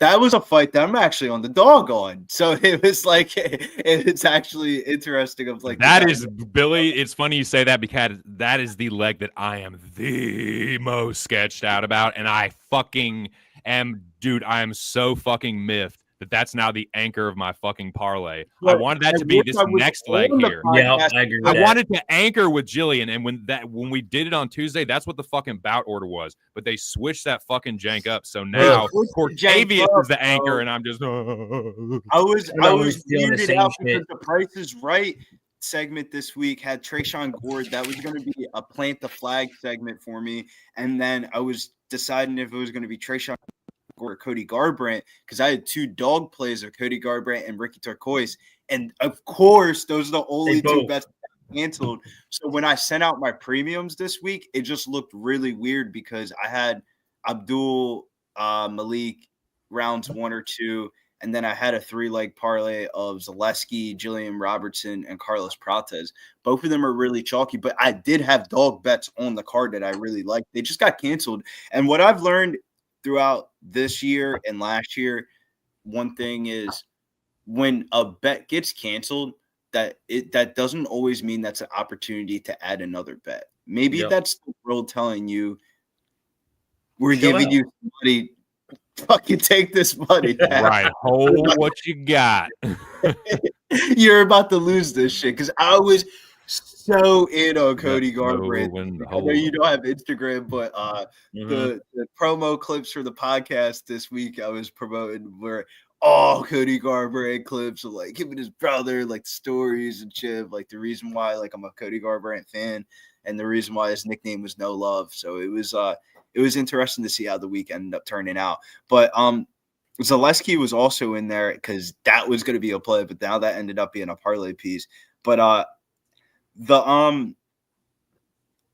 was a fight that I'm actually on the dog on. So it was like it's actually interesting of like that is Billy. It's funny you say that because that is the leg that I am the most sketched out about, and I fucking am, dude. I am so fucking miffed that that's now the anchor of my fucking parlay. I wanted that to be this next leg here. Yeah, I agree with I that. wanted to anchor with Jillian, and when we did it on Tuesday, that's what the fucking bout order was. But they switched that fucking jank up, so now Cortavius is the anchor, and I'm just. I was weirded out because the Price is Right segment this week had Tresean Gore. That was going to be a plant the flag segment for me, and then I was deciding if it was going to be Tresean or Cody Garbrandt because I had 2 dog plays of Cody Garbrandt and Ricky Turcios, and of course those are the only 2 bets canceled. So when I sent out my premiums this week, it just looked really weird because I had Abdul Malik rounds 1 or 2, and then I had a 3-leg parlay of Zeleski, Jillian Robertson, and Carlos Prates. Both of them are really chalky, but I did have dog bets on the card that I really liked. They just got canceled. And what I've learned throughout this year and last year, one thing is when a bet gets canceled, that doesn't always mean that's an opportunity to add another bet. Maybe that's the world telling you we're giving you money. Fucking take this money. Right. Hold what you got. You're about to lose this shit because I was so in on Cody Garbrandt. I know you don't have Instagram, but the promo clips for the podcast this week I was promoting were all Cody Garbrandt clips of like him and his brother, like the stories and shit, like the reason why like I'm a Cody Garbrandt fan and the reason why his nickname was No Love. So it was interesting to see how the week ended up turning out. But Zeleski was also in there because that was going to be a play, but now that ended up being a parlay piece. But the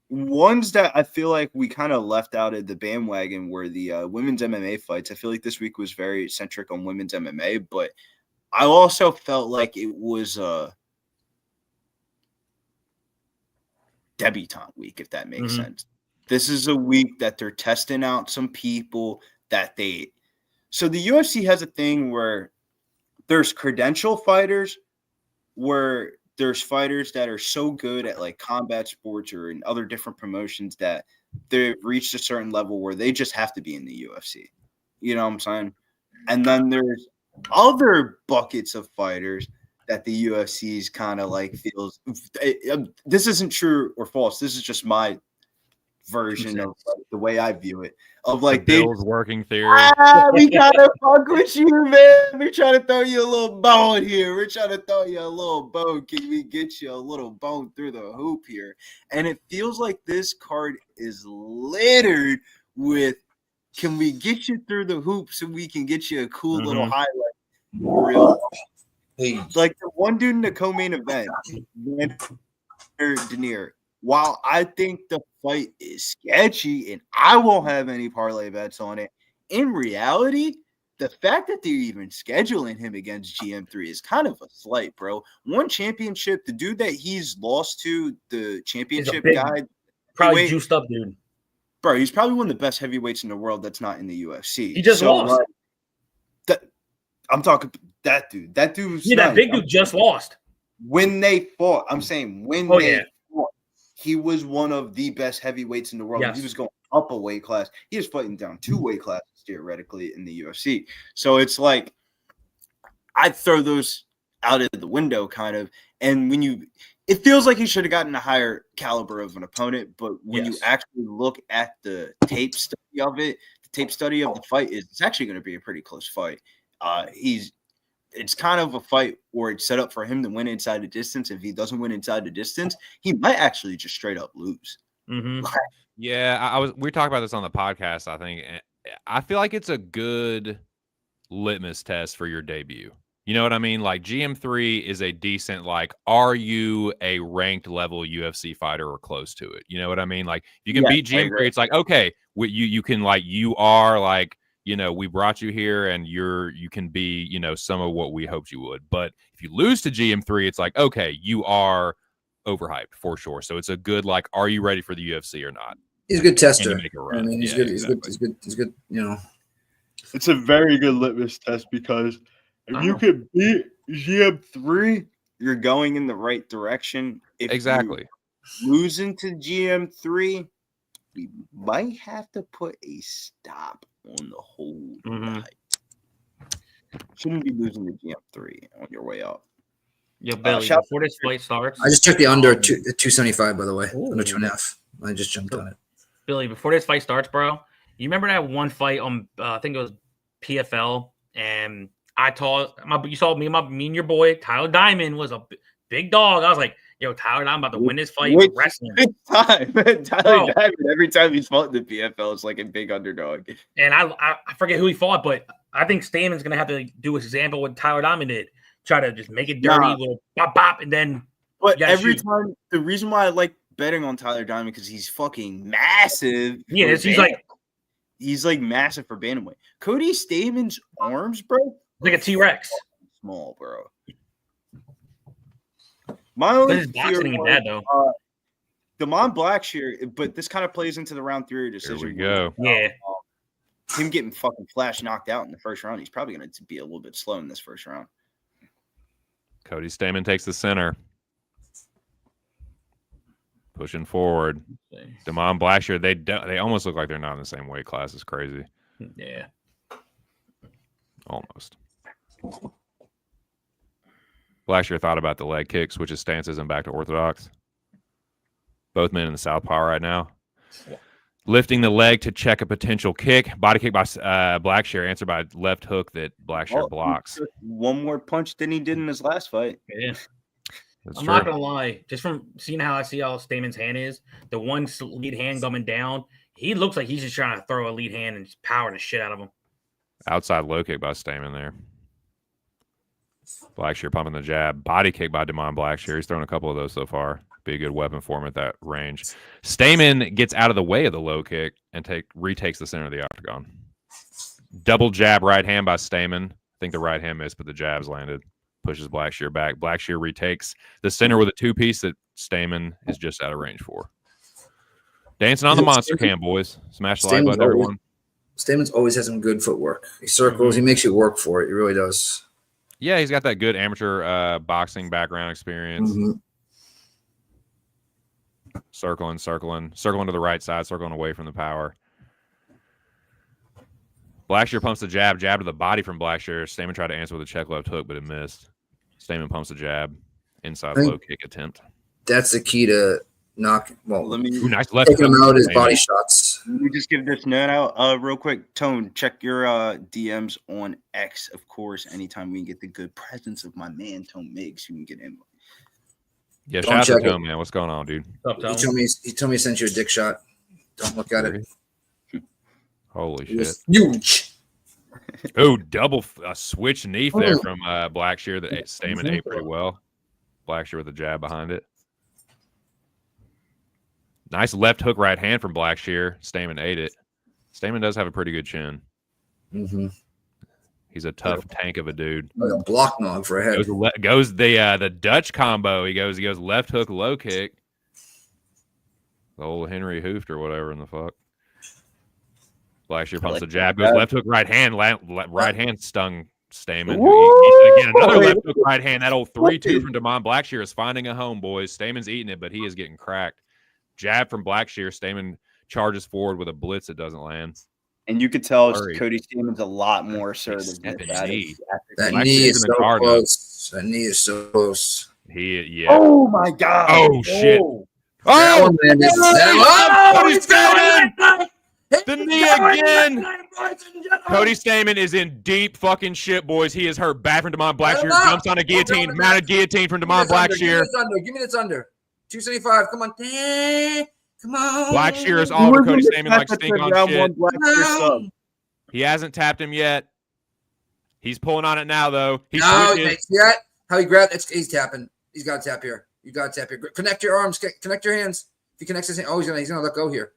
ones that I feel like we kind of left out of the bandwagon were the women's MMA fights. I feel like this week was very centric on women's MMA, but I also felt like it was a debutante week, if that makes sense. This is a week that they're testing out some people that they – so the UFC has a thing where there's credential fighters where – there's fighters that are so good at like combat sports or in other different promotions that they've reached a certain level where they just have to be in the UFC. You know what I'm saying? And then there's other buckets of fighters that the UFC's kind of like feels this isn't true or false. This is just my version of like, the way I view it. Of like Bill's working theory. We gotta fuck with you, man. We're trying to throw you a little bone here. We're trying to throw you a little bone. Can we get you a little bone through the hoop here? And it feels like this card is littered with can we get you through the hoop so we can get you a cool little highlight? Real like the one dude in the co-main event, Denier. While I think the fight is sketchy and I won't have any parlay bets on it, in reality, the fact that they're even scheduling him against GM3 is kind of a slight, bro. One championship, the dude that he's lost to, the championship guy, probably juiced up dude. bro, he's probably one of the best heavyweights in the world that's not in the UFC. He just lost. I'm talking that dude. That dude was that big dude just lost. When they fought, I'm saying fought, he was one of the best heavyweights in the world. Yes. He was going up a weight class. He was fighting down 2 weight classes theoretically in the UFC. So it's like I'd throw those out of the window kind of. And it feels like he should have gotten a higher caliber of an opponent, but when you actually look at the tape study of it, the tape study of the fight it's actually going to be a pretty close fight. It's kind of a fight where it's set up for him to win inside the distance. If he doesn't win inside the distance, he might actually just straight up lose. Mm-hmm. Yeah, we talked about this on the podcast, I think. I feel like it's a good litmus test for your debut. You know what I mean? Like GM3 is a decent, like, are you a ranked level UFC fighter or close to it? You know what I mean? Like, if you can beat GM3, it's like, okay, you can, like, you are, like, you know, we brought you here and you can be, you know, some of what we hoped you would. But if you lose to GM3, it's like, okay, you are overhyped for sure. So it's a good, like, are you ready for the UFC or not? He's a good tester. I mean, he's good. Exactly. He's good. You know, it's a very good litmus test because if you could beat GM3, you're going in the right direction. If exactly losing to GM3, we might have to put a stop on the whole night. Shouldn't be losing to GM3 on your way up. Yo, Billy, before this fight starts, I just checked the under 275, by the way. Under 2.5. I just jumped on it. Billy, before this fight starts, bro, you remember that one fight on I think it was PFL, and you saw me and your boy Tyler Diamond was a big dog. I was like, yo, Tyler Diamond about to win this fight wrestling. Tyler Diamond, every time he's fought in the PFL, it's like a big underdog. And I forget who he fought, but I think Stamann's gonna have to do his example what Tyler Diamond did. Try to just make it dirty, little bop bop, and then. But every time, the reason why I like betting on Tyler Diamond because he's fucking massive. Yeah, he's like massive for bantamweight. Cody Stamann's arms, bro, like a T-Rex. Small, bro. My only his boxing ain't bad though. Damon Blackshear, but this kind of plays into the round 3 decision. Here we go. Yeah. Him getting fucking flash knocked out in the first round. He's probably going to be a little bit slow in this first round. Cody Stamann takes the center. Pushing forward. Damon Blackshear, they almost look like they're not in the same weight class. It's crazy. Yeah. Almost. Blackshear thought about the leg kick, switches stances and back to orthodox. Both men in the southpaw right now. Lifting the leg to check a potential kick. Body kick by Blackshear, answered by left hook that Blackshear blocks. One more punch than he did in his last fight. Yeah. That's I'm true. not gonna lie. Just from seeing how Stamann's hand is, the one lead hand coming down, he looks like he's just trying to throw a lead hand and just power the shit out of him. Outside low kick by Stamann there. Blackshear pumping the jab. Body kick by Damon Blackshear. He's thrown a couple of those so far. Be a good weapon for him at that range. Stamann gets out of the way of the low kick and retakes the center of the octagon. Double jab right hand by Stamann. I think the right hand missed, but the jab's landed. Pushes Blackshear back. Blackshear retakes the center with a 2-piece that Stamann is just out of range for. Dancing on the monster cam, boys. Smash the like button, everyone. Stamann's always has some good footwork. He circles. He makes you work for it. He really does. Yeah, he's got that good amateur boxing background experience. Circling to the right side, circling away from the power. Blackshear pumps the jab to the body from Blackshear. Stamann tried to answer with a check left hook, but it missed. Stamann pumps the jab, inside low kick attempt. That's the key to knock. Well, nice left taking him out his body shots. Let me just give this note out real quick. Tone, check your DMs on X, of course. Anytime we get the good presence of my man Tone Miggs, you can get in. Yeah, shout out to Tone, man. What's going on, dude? He told me he sent you a dick shot. Don't look at it. Holy shit! Huge. Oh, double switch knee there from Blackshear that Stamann ate pretty well. Blackshear with a jab behind it. Nice left hook right hand from Blackshear. Stamann ate it. Stamann does have a pretty good chin. He's a tough tank of a dude. Like a block nog for a head. Goes the Dutch combo. He goes left hook low kick. The old Henry Hooft or whatever in the fuck. Blackshear pumps like the jab, that. goes left hook, right hand, right hand stung Stamann. Again, another left hook, right hand. That old 3-2 from Damon Blackshear is finding a home, boys. Stamann's eating it, but he is getting cracked. Jab from Blackshear. Stamann charges forward with a blitz that doesn't land. And you could tell Hurry. Cody Stamann's a lot more assertive. Stepping That knee. That Blackshear's knee in is the so card now. close. That knee is so close. Yeah. Oh my god! Oh, shit. That Oh, one landed. Cody Stamann! The knee again. Cody Stamann is in deep fucking shit, boys. He is hurt bad from Damon Blackshear. Jumps on a guillotine. Mounted guillotine from Damon Blackshear. Give me this under. 275. Come on. Come on. Blackshear is all over Cody Stamann like stink on shit. He hasn't tapped him yet. He's pulling on it now, though. He switches. See that? How he grabbed it? He's tapping. He's got to tap here. You got to tap here. Connect your arms. Connect your hands. If he connects his hand, he's gonna let go here.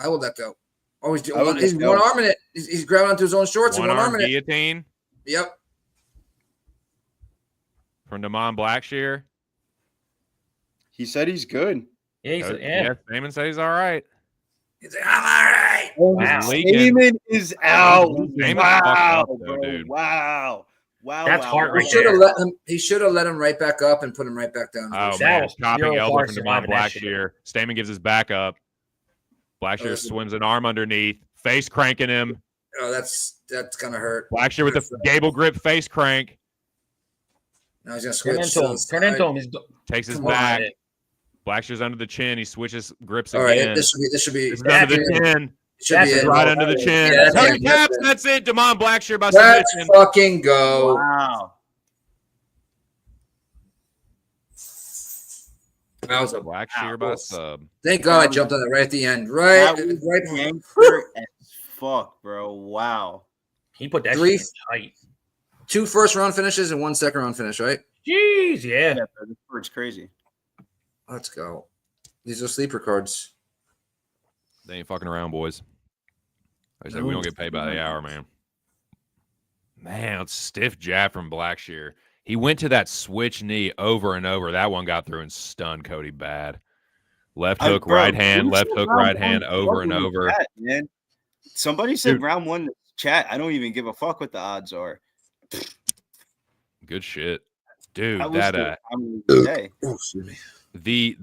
I will let go. Always do. He's one arm in it. He's grabbing onto his own shorts and one arm in it. Guillotine. Yep. From Damon Blackshear. He said he's good. Yeah. Stamann said he's all right. He's like, I'm all right. Wow. Stamann is out. Stamann's Wow, fucked up, though, bro. dude. Wow. That's heart He rate. should have let him right back up and put him right back down. Oh, That man. was Chopping pure elbow heart from Damon surviving that shit. Blackshear. Stamann gives his back up. Blackshear swims an arm underneath. Face cranking him. Oh, that's gonna hurt. Blackshear with the gable grip face crank. Now he's gonna Turn switch. into him. He's Takes his Come on. back. Blackshear's under the chin. He switches grips All right, again. this should be. This is under the chin. Should be it. Right under the chin. Yeah, Tony that's taps. it. That's it. Damon Blackshear by Let's submission. fucking go. Wow. That was a Blackshear by sub. Thank God I jumped on that right at the end. Right. That was gangster as fuck, bro. Wow. He put that Three- shit tight. 2 first-round finishes and 1 second-round finish, right? Jeez, yeah. Yeah, bro, this bird's crazy. Let's go. These are sleeper cards. They ain't fucking around, boys. I said we don't get paid by the hour, man. Man, it's stiff jab from Blackshear. He went to that switch knee over and over. That one got through and stunned Cody bad. Left hook, right hand, left hook, right hand, over and over. Chat, man. Somebody said Dude. round 1 chat. I don't even give a fuck what the odds are. Good shit. Dude, That was that the day. Oh, excuse me. the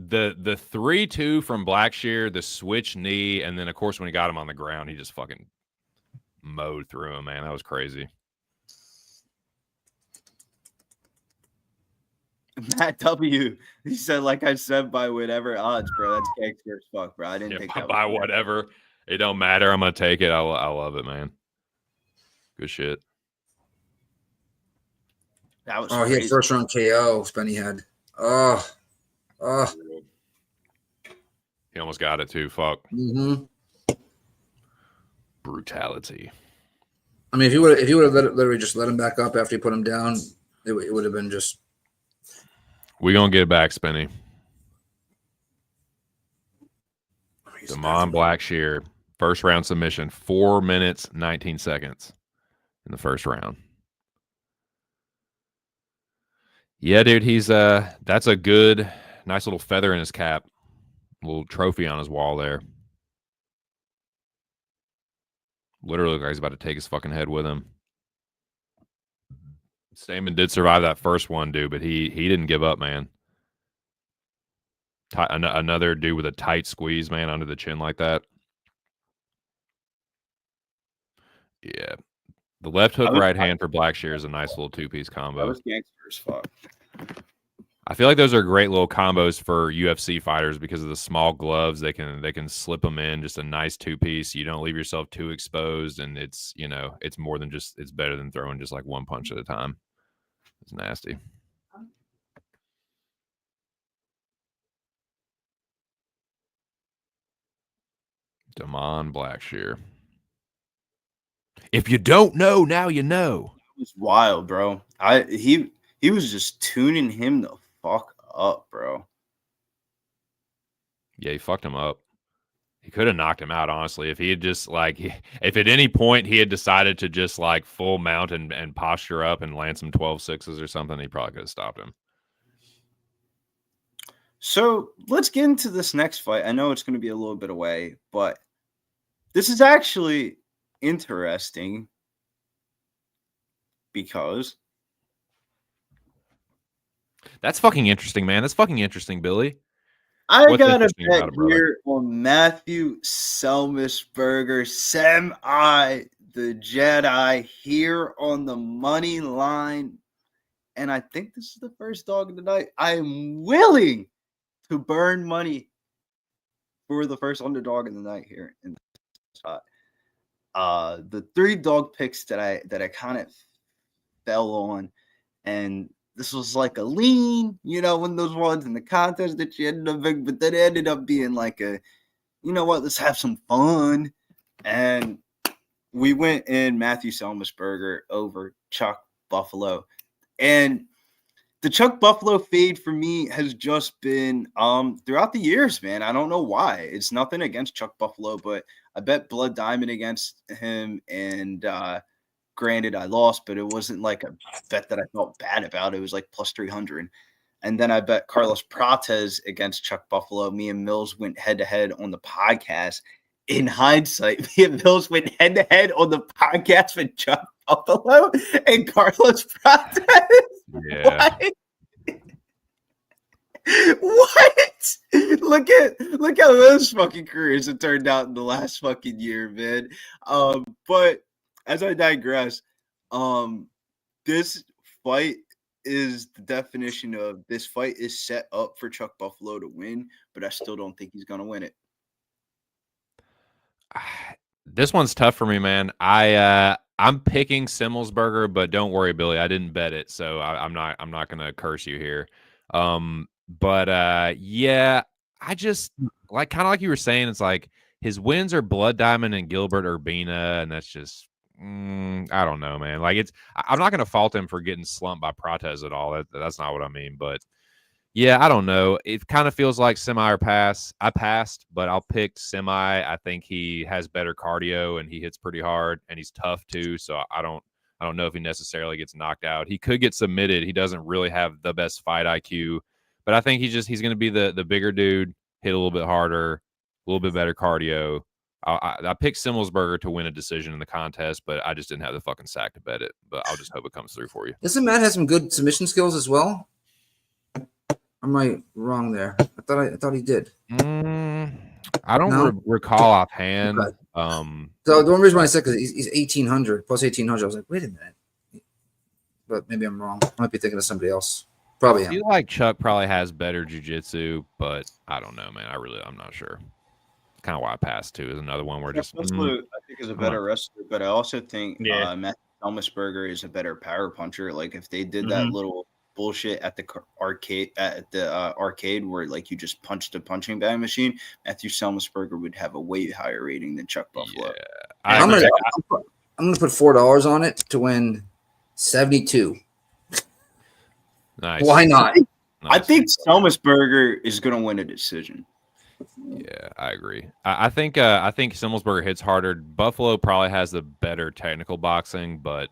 3-2 from Blackshear, the switch knee, and then of course when he got him on the ground, he just fucking mowed through him, man. That was crazy. Matt W. He said, like I said, by whatever odds, bro. That's gangster as fuck, bro. I didn't think that By was whatever. It don't matter. I'm gonna take it. I love it, man. Good shit. That was Oh, he had crazy. first-round KO. Spenny had. Oh. He almost got it too. Fuck. Mm-hmm. Brutality. I mean, if you would have literally just let him back up after you put him down, it would have been just. We gonna get it back, Spenny. Damon Blackshear, first round submission, 4 minutes 19 seconds in the first round. Yeah, dude, he's that's a good, nice little feather in his cap, little trophy on his wall there. Literally, looks like he's about to take his fucking head with him. Stamann did survive that first one, dude, but he didn't give up, man. Another dude with a tight squeeze, man, under the chin like that. Yeah. The left hook, right hand for Blackshear is a nice little two-piece That combo. was gangster as fuck. I feel like those are great little combos for UFC fighters because of the small gloves. They can slip them in, just a nice two-piece. You don't leave yourself too exposed, and it's, you know, it's more than just, it's better than throwing just like one punch at a time. It's nasty. Damon Blackshear. If you don't know, now you know. It was wild, bro. He was just tuning him the fuck up, bro. Yeah, he fucked him up. He could have knocked him out, honestly, if he had just like, if at any point he had decided to just like full mount and posture up and land some 12-6s or something, he probably could have stopped him. So let's get into this next fight. I know it's going to be a little bit away, but This is actually interesting because That's fucking interesting, man. That's fucking interesting, Billy. I What's got a interesting bet about it, brother? here on Matthew Selmisberger, Semi the Jedi, here on the money line. And I think this is the first dog of the night. I'm willing to burn money for the first underdog of the night here in this spot. The 3 dog picks that I kind of fell on, and this was like a lean, you know, one of those ones in the contest that you ended up big, but then it ended up being like a, you know what, let's have some fun. And we went in Matthew Selmisberger over Chuck Buffalo. And the Chuck Buffalo fade for me has just been throughout the years, man. I don't know why. It's nothing against Chuck Buffalo, but I bet Blood Diamond against him, and granted, I lost, but it wasn't like a bet that I felt bad about. It was like plus 300. And then I bet Carlos Prates against Chuck Buffalo. Me and Mills went head-to-head on the podcast. In hindsight, me and Mills went head-to-head on the podcast with Chuck Buffalo and Carlos Prates. Yeah. What? Look how those fucking careers have turned out in the last fucking year, man. But as I digress, this fight is the definition of this fight is set up for Chuck Buffalo to win, but I still don't think he's gonna win it. This one's tough for me, man. I'm picking Simmelsberger, but don't worry, Billy. I didn't bet it, so I'm not gonna curse you here. Yeah, I just like kind of like you were saying. It's like his wins are Blood Diamond and Gilbert Urbina, and that's just I don't know, man. Like I'm not gonna fault him for getting slumped by Prates at all. That's not what I mean, but yeah, I don't know. It kind of feels like semi or pass. I passed, but I'll pick semi. I think he has better cardio and he hits pretty hard and he's tough too. So I don't know if he necessarily gets knocked out. He could get submitted. He doesn't really have the best fight IQ, but I think he's going to be the bigger dude, hit a little bit harder, a little bit better cardio. I picked Simmelsberger to win a decision in the contest, but I just didn't have the fucking sack to bet it. But I'll just hope it comes through for you. Doesn't Matt have some good submission skills as well? Am I wrong there? I thought he did. I don't recall offhand. Okay. So the one reason why I said because he's 1,800 plus 1,800, I was like, wait a minute, but maybe I'm wrong. I might be thinking of somebody else. Probably I am. feel like Chuck probably has better jiu-jitsu, but I don't know, man. I'm not sure. Kind of why I passed too is another one where just I think is a better wrestler, but I also think Matt Selmisberger is a better power puncher. Like if they did that little bullshit at the arcade where like you just punched a punching bag machine, Matthew Selmisberger would have a way higher rating than Chuck Buffalo. Yeah, I'm gonna put $4 on it to win 72. nice. Why not? I think Selmisberger is going to win a decision. Yeah, I agree. I think Simmelsberger hits harder. Buffalo probably has the better technical boxing, but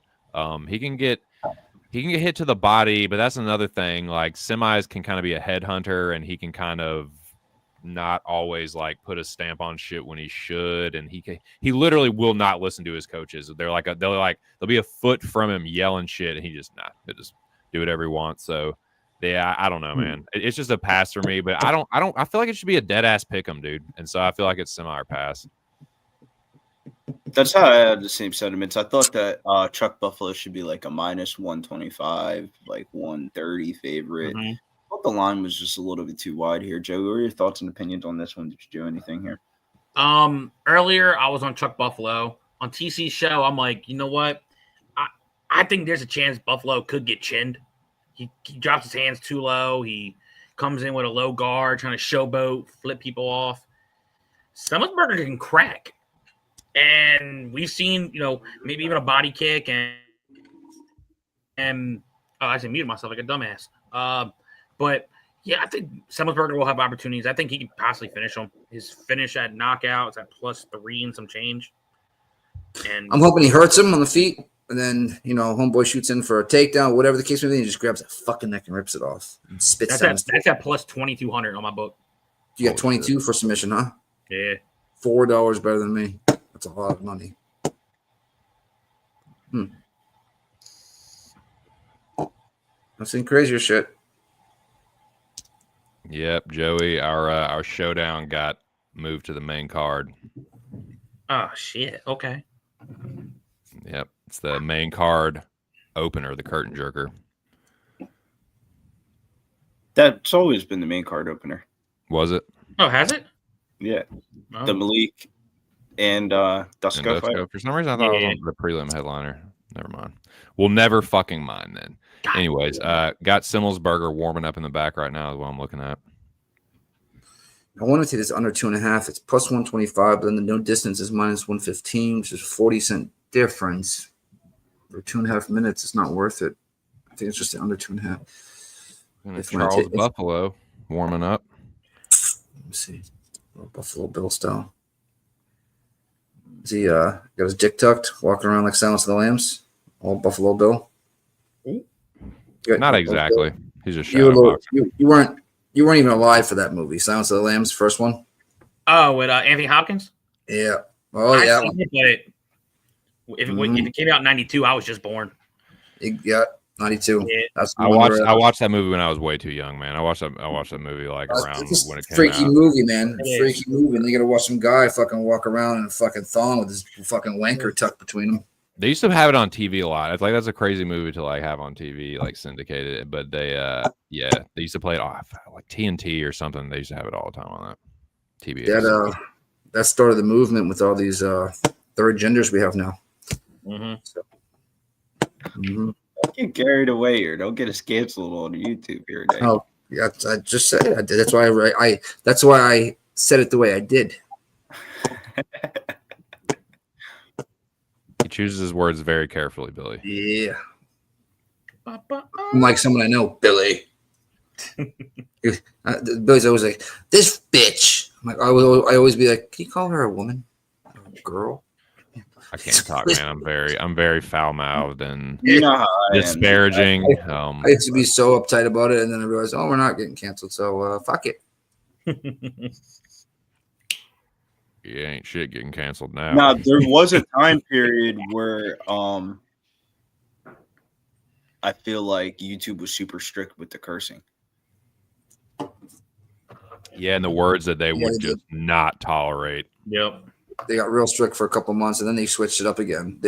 he can get hit to the body. But that's another thing. Like semis can kind of be a headhunter, and he can kind of not always like put a stamp on shit when he should. And he literally will not listen to his coaches. They'll be a foot from him yelling shit, and he'll just do whatever he wants. So. Yeah, I don't know, man. It's just a pass for me, but I feel like it should be a dead ass pick 'em, dude. And so I feel like it's semi or pass. That's how I had the same sentiments. I thought that Chuck Buffalo should be like a minus 125, like 130 favorite. I thought the line was just a little bit too wide here. Joe, what are your thoughts and opinions on this one? Did you do anything here? Earlier I was on Chuck Buffalo on TC's show. I'm like, you know what? I think there's a chance Buffalo could get chinned. He drops his hands too low. He comes in with a low guard, trying to showboat, flip people off. Simmelsberger can crack. And we've seen, maybe even a body kick and I just muted myself like a dumbass. But yeah, I think Simmelsberger will have opportunities. I think he can possibly finish him. His finish at knockout is at +3 and some change. And I'm hoping he hurts him on the feet. And then, homeboy shoots in for a takedown, whatever the case may be, and he just grabs that fucking neck and rips it off and spits down. That's at +2,200 on my book. You got 22 for submission, huh? Yeah. $4 better than me. I'll That's a lot of money. I've seen crazier shit. Yep, Joey, our showdown got moved to the main card. Oh shit. Okay. Yep, it's the main card opener, the curtain jerker. That's always been the main card opener. Was it? Oh, has it? Yeah. Oh. The Malik and Dusko fight. For some reason, I thought it was on the prelim headliner. Never mind. We'll never fucking mind then. Anyways, got Simburger warming up in the back right now is what I'm looking at. I want to say this under 2.5. It's plus 125, but then the no distance is minus 115, which is 40-cent difference. For 2.5 minutes, it's not worth it. I think it's just the under 2.5. And Charles Buffalo warming up. Let me see. Buffalo Bill style. Is he got his dick tucked, walking around like Silence of the Lambs? Old Buffalo Bill? Not exactly. He's just you shadow weren't even alive for that movie, Silence of the Lambs, first one. Oh, with Anthony Hopkins. Yeah. Oh I yeah. seen it, but if it came out in '92, I was just born. Yeah, 92. Yeah. That's I watched that movie when I was way too young, man. I watched that movie like around when it came freaky out. movie, man. Freaky movie. And they gotta watch some guy fucking walk around in a fucking thong with his fucking wanker tucked between them. They used to have it on TV a lot. It's like that's a crazy movie to like have on TV, like syndicated. But they used to play it off like TNT or something. They used to have it all the time on that TV. That started the movement with all these third genders we have now. Mm-hmm. So, Don't get carried away here. Don't get us canceled on YouTube here. Dave. Oh, yeah, I just said it. I did. That's why that's why I said it the way I did. He chooses his words very carefully, Billy. Yeah. I'm like someone I know, Billy. Billy's always like, this bitch. I'm like, I always be like, can you call her a woman? A girl? I can't talk, man. I'm very foul mouthed and You know how I am. disparaging. I used to be so uptight about it, and then I realized, oh, we're not getting canceled, so fuck it. You ain't shit getting canceled now. Now there was a time period where I feel like YouTube was super strict with the cursing. Yeah, and the words that they would just not tolerate. Yep. They got real strict for a couple months, and then they switched it up again.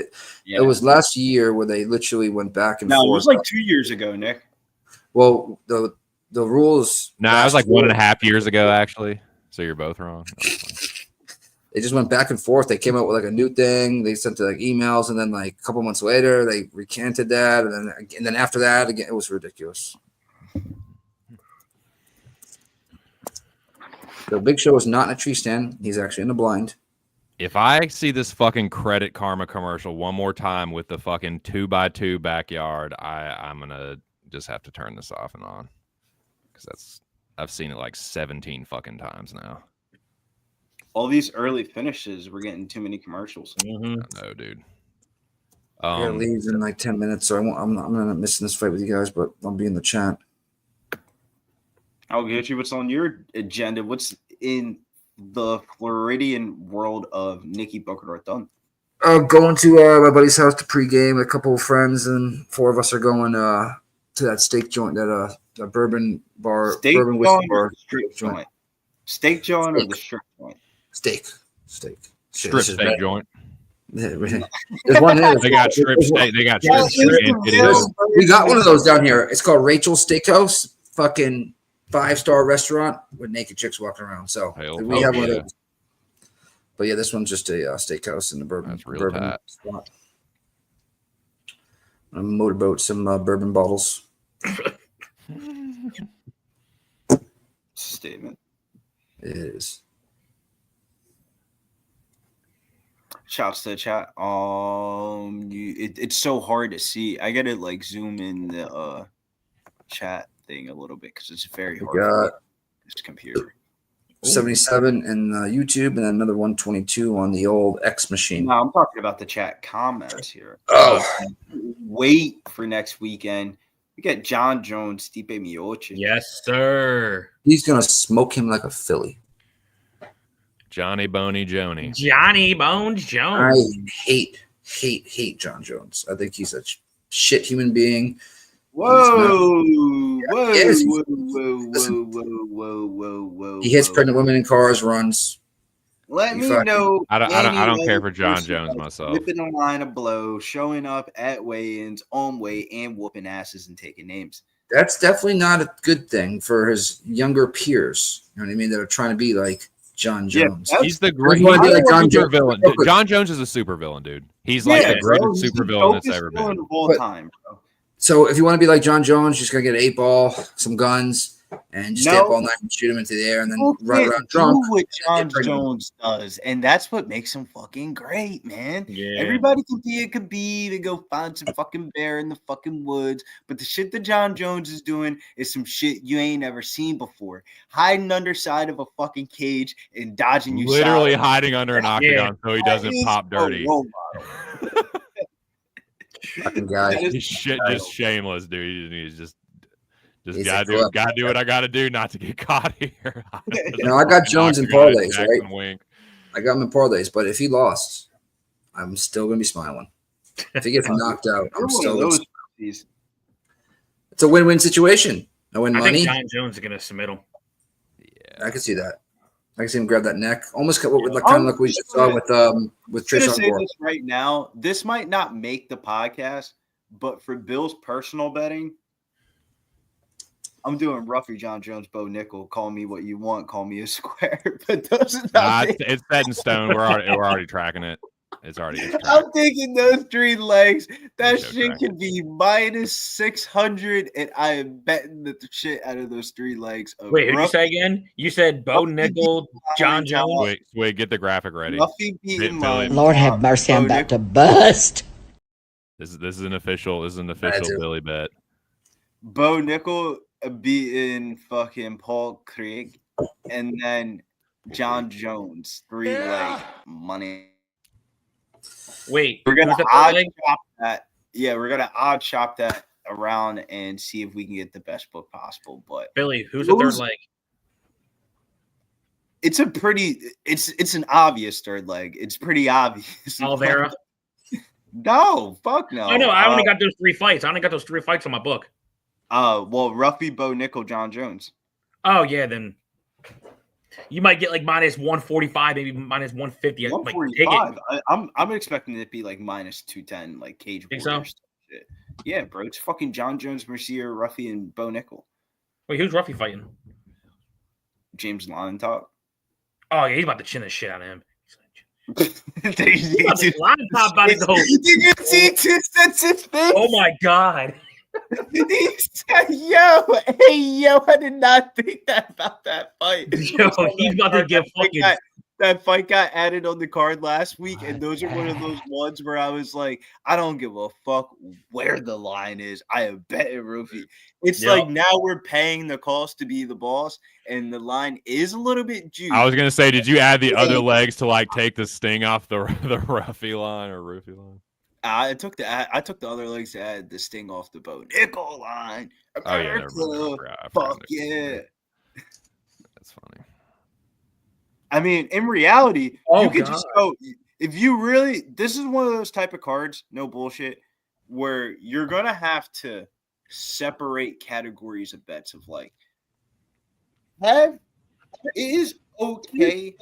Yeah. It was last year where they literally went back and No, forth. it was like 2 years ago, Nick. Well, the rules. Nah, it was like 1.5 years ago, actually. So you're both wrong. They just went back and forth. They came out with like a new thing. They sent like emails, and then like a couple months later, they recanted that, and then after that, again, it was ridiculous. The Big Show is not in a tree stand. He's actually in the blind. If I see this fucking Credit Karma commercial one more time with the fucking 2x2 backyard, I'm gonna just have to turn this off and on because I've seen it like 17 fucking times now. All these early finishes, we're getting too many commercials. Mm-hmm. I know, dude. Yeah, leaves in like 10 minutes, so I'm not missing this fight with you guys, but I'll be in the chat. I'll get you what's on your agenda. What's in the Floridian world of Nikki Booker done? Going to my buddy's house to pregame. A couple of friends and 4 of us are going to that steak joint, that bourbon bar, Steak bourbon whiskey joint bar. or strip joint? Steak joint or the strip joint? Steak. Strip steak joint. There's one there. They got strip steak. They got strip steak. We got one of those down here. It's called Rachel's Steakhouse. Fucking 5-star restaurant with naked chicks walking around. So we have one of those. But yeah, this one's just a steakhouse in the bourbon. That's real bourbon tight. spot. A motorboat, some bourbon bottles. Statement. It is. Shouts to the chat. It's so hard to see. I gotta like zoom in the chat thing a little bit because it's very hard. Got this computer. 77 in YouTube and then another 122 on the old X machine. No, I'm talking about the chat comments here. Oh, Wait for next weekend. We got John Jones, Stipe Miocic. Yes, sir. he's gonna smoke him like a Philly. Johnny Boney Joni. Johnny Bones I Jones. hate John Jones. I think he's a shit human being. Whoa, whoa, He is. whoa, whoa. He hits pregnant women in cars, runs. Let me fucking- know. I don't care for any John person Jones that's myself. Whipping a line of blow, showing up at weigh-ins on weight, and whooping asses and taking names. That's definitely not a good thing for his younger peers. You know what I mean? That are trying to be like John Yeah, Jones. He's the great. wanna be like John super Jones. villain. John Jones is a super villain, dude. He's like Yeah, the greatest bro, he's super the villain that's dopest ever villain been. of all But- time, bro. So if you want to be like John Jones, just gotta get an 8-ball, some guns, and just stay up No. all night and shoot him into the air, and then People run can't around drunk. do what John Pretty- Jones does, and that's what makes him fucking great, man. Yeah. Everybody can be a Khabib and go find some fucking bear in the fucking woods, but the shit that John Jones is doing is some shit you ain't ever seen before. Hiding underside of a fucking cage and dodging you. Literally sideways. hiding under an Yeah. octagon so he That doesn't is pop a dirty. role model. Fucking guy. That is He's shit, just shameless, dude. He's just He's gotta a do what I gotta do not to get caught here. No, I got Jones in Octagon, parlays, Jackson right? Wink. I got him in parlays, but if he lost, I'm still gonna be smiling. If he gets knocked out, You're I'm one still. of Gonna those smile. puppies. It's a win-win situation. I win I money. think John Jones is gonna submit him. I can see that. I can see him grab that neck, almost kind of like we just saw with I'm gonna Tresean say Gore. this right now. This might not make the podcast, but for Bill's personal betting, I'm doing Ruffy John Jones, Bo Nickel. Call me what you want. Call me a square. But those are Nah, not. it's set in stone. We're already tracking it. It's tracked. I'm thinking those 3 legs. That It's shit tracked. could be minus 600, and I am betting that the shit out of those 3 legs. Of Wait, who'd you Ruffy- say again? You said Bo Ruffy Nickel, John Jones. Wait, get the graphic ready. Ruffy beating Billy. Mullins, Lord have mercy, I'm Bo about Nickel- to bust. This is an official do. Billy bet. Bo Nickel beating fucking Paul Craig, and then John Jones 3 leg money. Wait, We're gonna who's the third odd leg? chop that. Yeah, we're gonna odd chop that around and see if we can get the best book possible. But Billy, who's the third Who's- leg? it's a pretty. It's an obvious third leg. It's pretty obvious. Oliveira. No, fuck no. Oh no, I only got those 3 fights. I only got those 3 fights on my book. Well, Ruffy, Bo Nickel, John Jones. Oh yeah, then you might get like minus 145, maybe minus 150. Like, take it. 145. I'm expecting it to be like minus 210, like Cage Think Warriors. so? Shit. Yeah, bro. It's fucking John Jones, Mercier, Ruffy, and Bo Nickel. Wait, who's Ruffy fighting? James Lonentop. Oh yeah, he's about to chin the shit out of him. Did you Lonentop about to go. see that's his face? Oh my god. Yo, I did not think that about that fight. Yo, he's about to get fucking. That fight got added on the card last week, and those are one of those ones where I was like, I don't give a fuck where the line is. I am betting Rufi. It's Yep. like now we're paying the cost to be the boss, and the line is a little bit juiced. I was gonna say, did you add the other legs to like take the sting off the Ruffy line or Roofy line? I took the other legs to add the sting off the Bo Nickel line. Oh yeah, never mind. I America. forgot Fuck Nick. yeah. That's funny. I mean, in reality, Oh, you could God. just go. If you really, this is one of those type of cards, no bullshit, where you're gonna have to separate categories of bets of like, it is okay.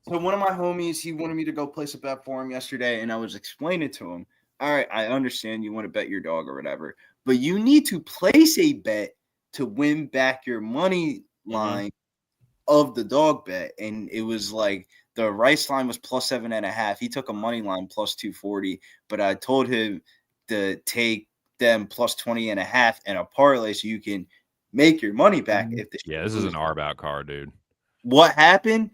So one of my homies, he wanted me to go place a bet for him yesterday, and I was explaining to him, all right, I understand you want to bet your dog or whatever, but you need to place a bet to win back your money line of the dog bet. And it was like the Rice line was plus 7.5. He took a money line plus 240, but I told him to take them plus 20.5 and a parlay so you can make your money back. If the Yeah, this is an RBOut card, dude. What happened?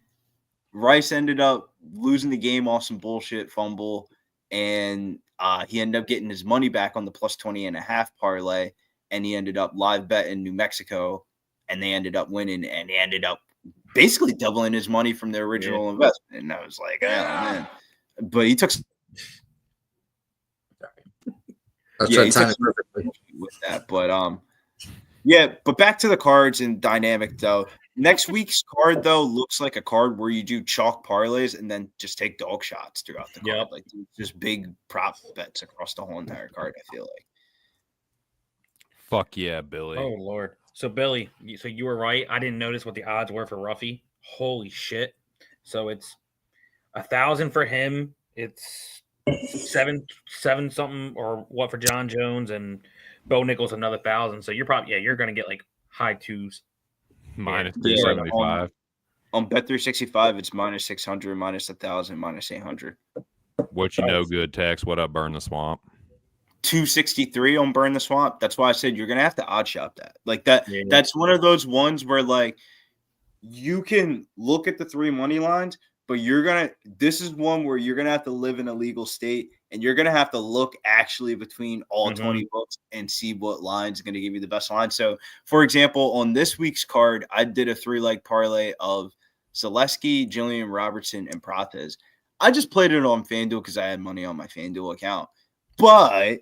Rice ended up losing the game off some bullshit fumble, and he ended up getting his money back on the plus 20.5 parlay, and he ended up live betting New Mexico, and they ended up winning, and he ended up basically doubling his money from their original investment. And I was like, oh, man. But he took That's Yeah, trying he to time took- it perfectly. with that. But yeah, but back to the cards and dynamic though. Next week's card, though, looks like a card where you do chalk parlays and then just take dog shots throughout the card. Yep. Like just big prop bets across the whole entire card, I feel like. Fuck yeah, Billy. Oh Lord. So Billy, so you were right. I didn't notice what the odds were for Ruffy. Holy shit. So it's 1,000 for him. It's seven something or what for John Jones, and Bo Nichols another 1,000. So you're probably you're gonna get like high twos. Minus Yeah. 375. On Bet365, it's minus 600, minus 1,000, minus 800. What you know, good Tex. What up, Burn the Swamp? 263 on Burn the Swamp. That's why I said you're gonna have to odd shop that. Like that. Yeah. That's one of those ones where like you can look at the three money lines, but this is one where you're gonna have to live in a legal state, and you're gonna have to look actually between all 20 books and see what line's gonna give you the best line. So, for example, on this week's card, I did a 3-leg parlay of Zeleski, Jillian Robertson, and Prates. I just played it on FanDuel because I had money on my FanDuel account, but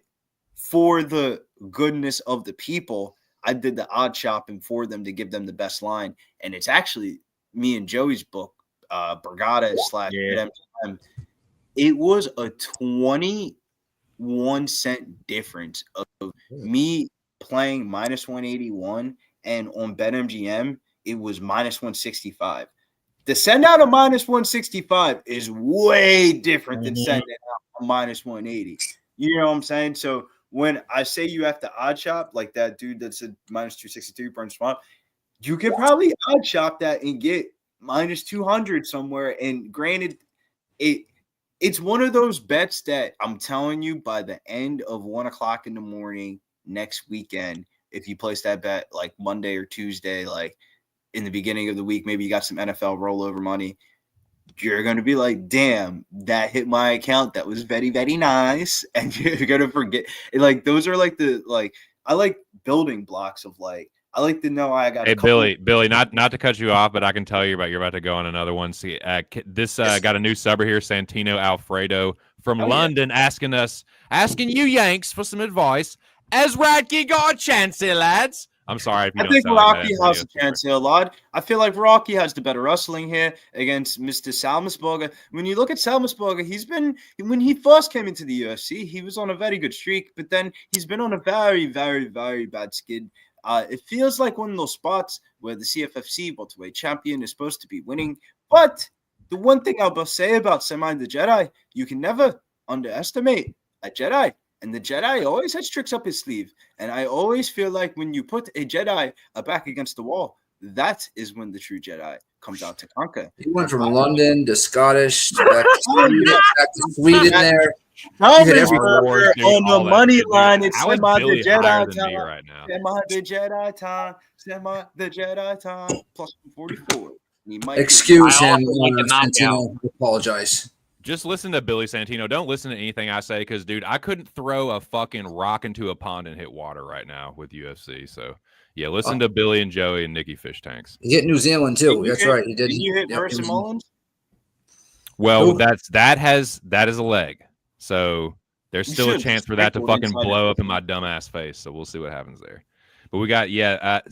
for the goodness of the people, I did the odd shopping for them to give them the best line. And it's actually me and Joey's book, Brigada / MGM. It was a 21 cent difference of me playing minus 181, and on BetMGM, it was minus 165. The send out of minus 165 is way different than sending out a minus 180. You know what I'm saying? So when I say you have to odd shop, like that dude that said minus 263 Burn Swamp, you could probably odd shop that and get minus 200 somewhere. And granted, it's one of those bets that I'm telling you, by the end of 1 o'clock in the morning next weekend, if you place that bet like Monday or Tuesday, like in the beginning of the week, maybe you got some NFL rollover money, you're going to be like, damn, that hit my account. That was very, very nice. And you're going to forget. Like, those are like I like building blocks of like, I like to know I got. Hey, Billy, not to cut you off, but I can tell you're about to go on another one. See, this got a new subber here, Santino Alfredo from London, asking you Yanks for some advice. Has Radtke got a chance here, lads? I'm sorry if you I think Rocky has a chance here, lad. I feel like Rocky has the better wrestling here against Mr. Salmasburger. When you look at Salmasburger, when he first came into the UFC, he was on a very good streak, but then he's been on a very, very, very bad skid. It feels like one of those spots where the CFFC welterweight champion is supposed to be winning. But the one thing I'll say about Semi the Jedi, you can never underestimate a Jedi. And the Jedi always has tricks up his sleeve. And I always feel like when you put a Jedi back against the wall, that is when the true Jedi comes out to conquer. He went from London to Scottish to back to Sweden there. On the money line, it's Semi the Jedi time. Right now. Semi the Jedi time. Semi the Jedi time. Plus 44. Excuse him. I apologize. Just listen to Billy Santino. Don't listen to anything I say because, dude, I couldn't throw a fucking rock into a pond and hit water right now with UFC. So, yeah, listen to Billy and Joey and Nikki Fish Tanks. He hit New Zealand, too. That's right. He did. Did you hit Versa Mullins? Well, that is a leg. So there's still a chance for that to fucking blow up in my dumbass face. So we'll see what happens there. But we got,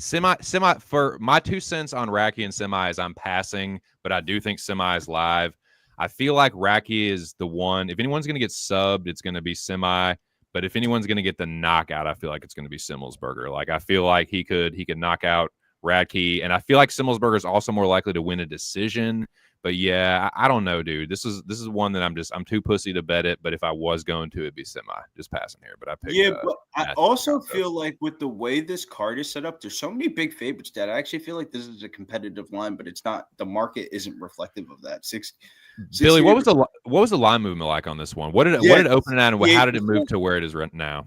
Semi for my 2 cents on Radtke and Semi is I'm passing, but I do think Semi is live. I feel like Radtke is the one. If anyone's going to get subbed, it's going to be Semi. But if anyone's going to get the knockout, I feel like it's going to be Simburger. Like, I feel like he could knock out Radtke, and I feel like Simburger is also more likely to win a decision. But yeah, I don't know, dude. This is one that I'm too pussy to bet it. But if I was going to, it'd be Semi. Just passing here. But I picked. But I also feel like with the way this card is set up, there's so many big favorites that I actually feel like this is a competitive line, but it's not. The market isn't reflective of that. Billy, what was the line movement like on this one? What did it open at, and how did it move to where it is right now?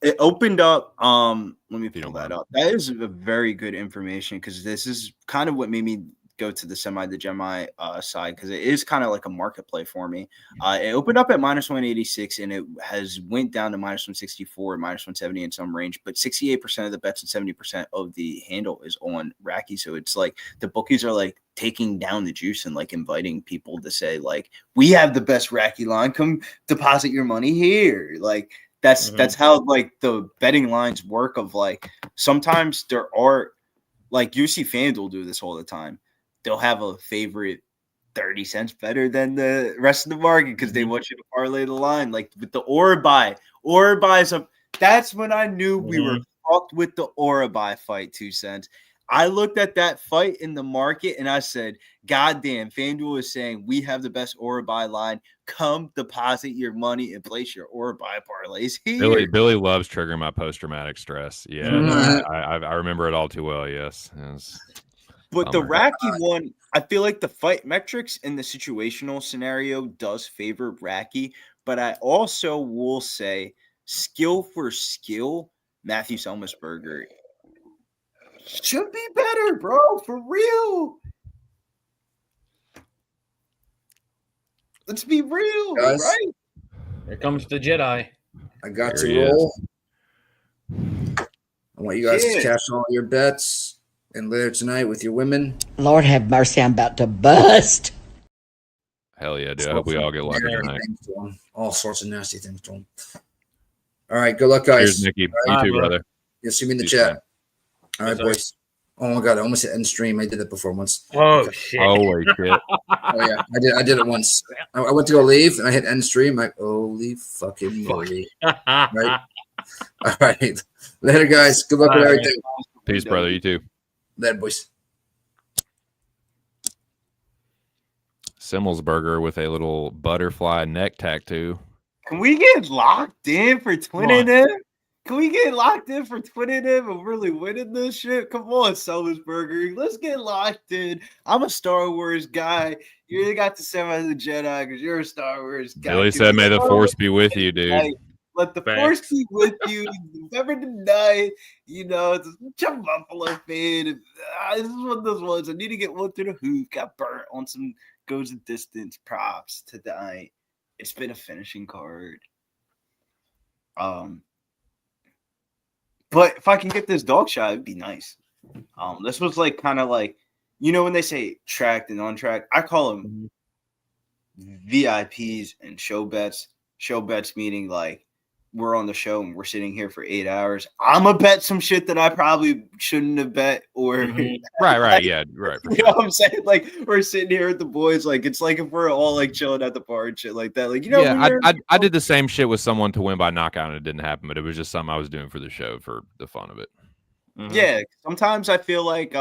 It opened up. Let me pull that up. That is a very good information because this is kind of what made me go to the Gemi side because it is kind of like a market play for me. It opened up at minus 186 and it has went down to minus 164, minus 170 in some range, but 68% of the bets and 70% of the handle is on Radtke. So it's like the bookies are like taking down the juice and like inviting people to say like, we have the best Radtke line, come deposit your money here. Like that's how like the betting lines work of like, sometimes there are like UFC fans will do this all the time. They'll have a favorite 30 cents better than the rest of the market because they want you to parlay the line. Like with the Orabai is a. That's when I knew we were fucked with the Orabai fight. 2 cents. I looked at that fight in the market and I said, God damn, FanDuel is saying we have the best Orabai line. Come deposit your money and place your Orabai parlays here. Billy loves triggering my post-traumatic stress. Yeah, I remember it all too well. Yes. But the Radtke one, I feel like the fight metrics in the situational scenario does favor Radtke. But I also will say, skill for skill, Matthew Selmisberger should be better, bro, for real. Let's be real, Guys, right? Here comes the Jedi. I got There to he roll. I want you guys to cash all your bets and later tonight with your women. Lord have mercy, I'm about to bust. Hell yeah, dude. I hope we all get lucky tonight. All sorts of nasty things to them. All right, good luck, guys. Cheers, Nikki. Right. You too, brother. You'll see me in the Peace, chat. man. All right, boys. Oh my god, I almost hit end stream. I did that before once. Oh shit! Holy shit! Oh yeah, I did it once. I went to go leave and I hit end stream. Like, holy fucking moly! Right. All right, later, guys. Good luck with everything. Peace, brother. You too. Later, boys. Simmelsberger with a little butterfly neck tattoo. Can we get locked in for twinning him? Can we get locked in for twinning him and really winning this shit? Come on, Selmisberger. Let's get locked in. I'm a Star Wars guy. You got to send me the Jedi because you're a Star Wars guy. Billy said, "May the Force be with you, dude." Let the Force be with you. Never deny, it's a Buffalo fan. This is one of those ones. I need to get one through the hoop. Got burnt on some goes the distance props tonight. It's been a finishing card. But if I can get this dog shot, it'd be nice. This was like kind of like, when they say tracked and untracked, I call them VIPs and show bets. Show bets meaning like we're on the show and we're sitting here for 8 hours. I'm gonna bet some shit that I probably shouldn't have bet or right. Yeah, right. You know what I'm saying? Like we're sitting here with the boys, like it's like if we're all like chilling at the bar and shit like that. Like I did the same shit with someone to win by knockout and it didn't happen, but it was just something I was doing for the show for the fun of it. Yeah, sometimes I feel like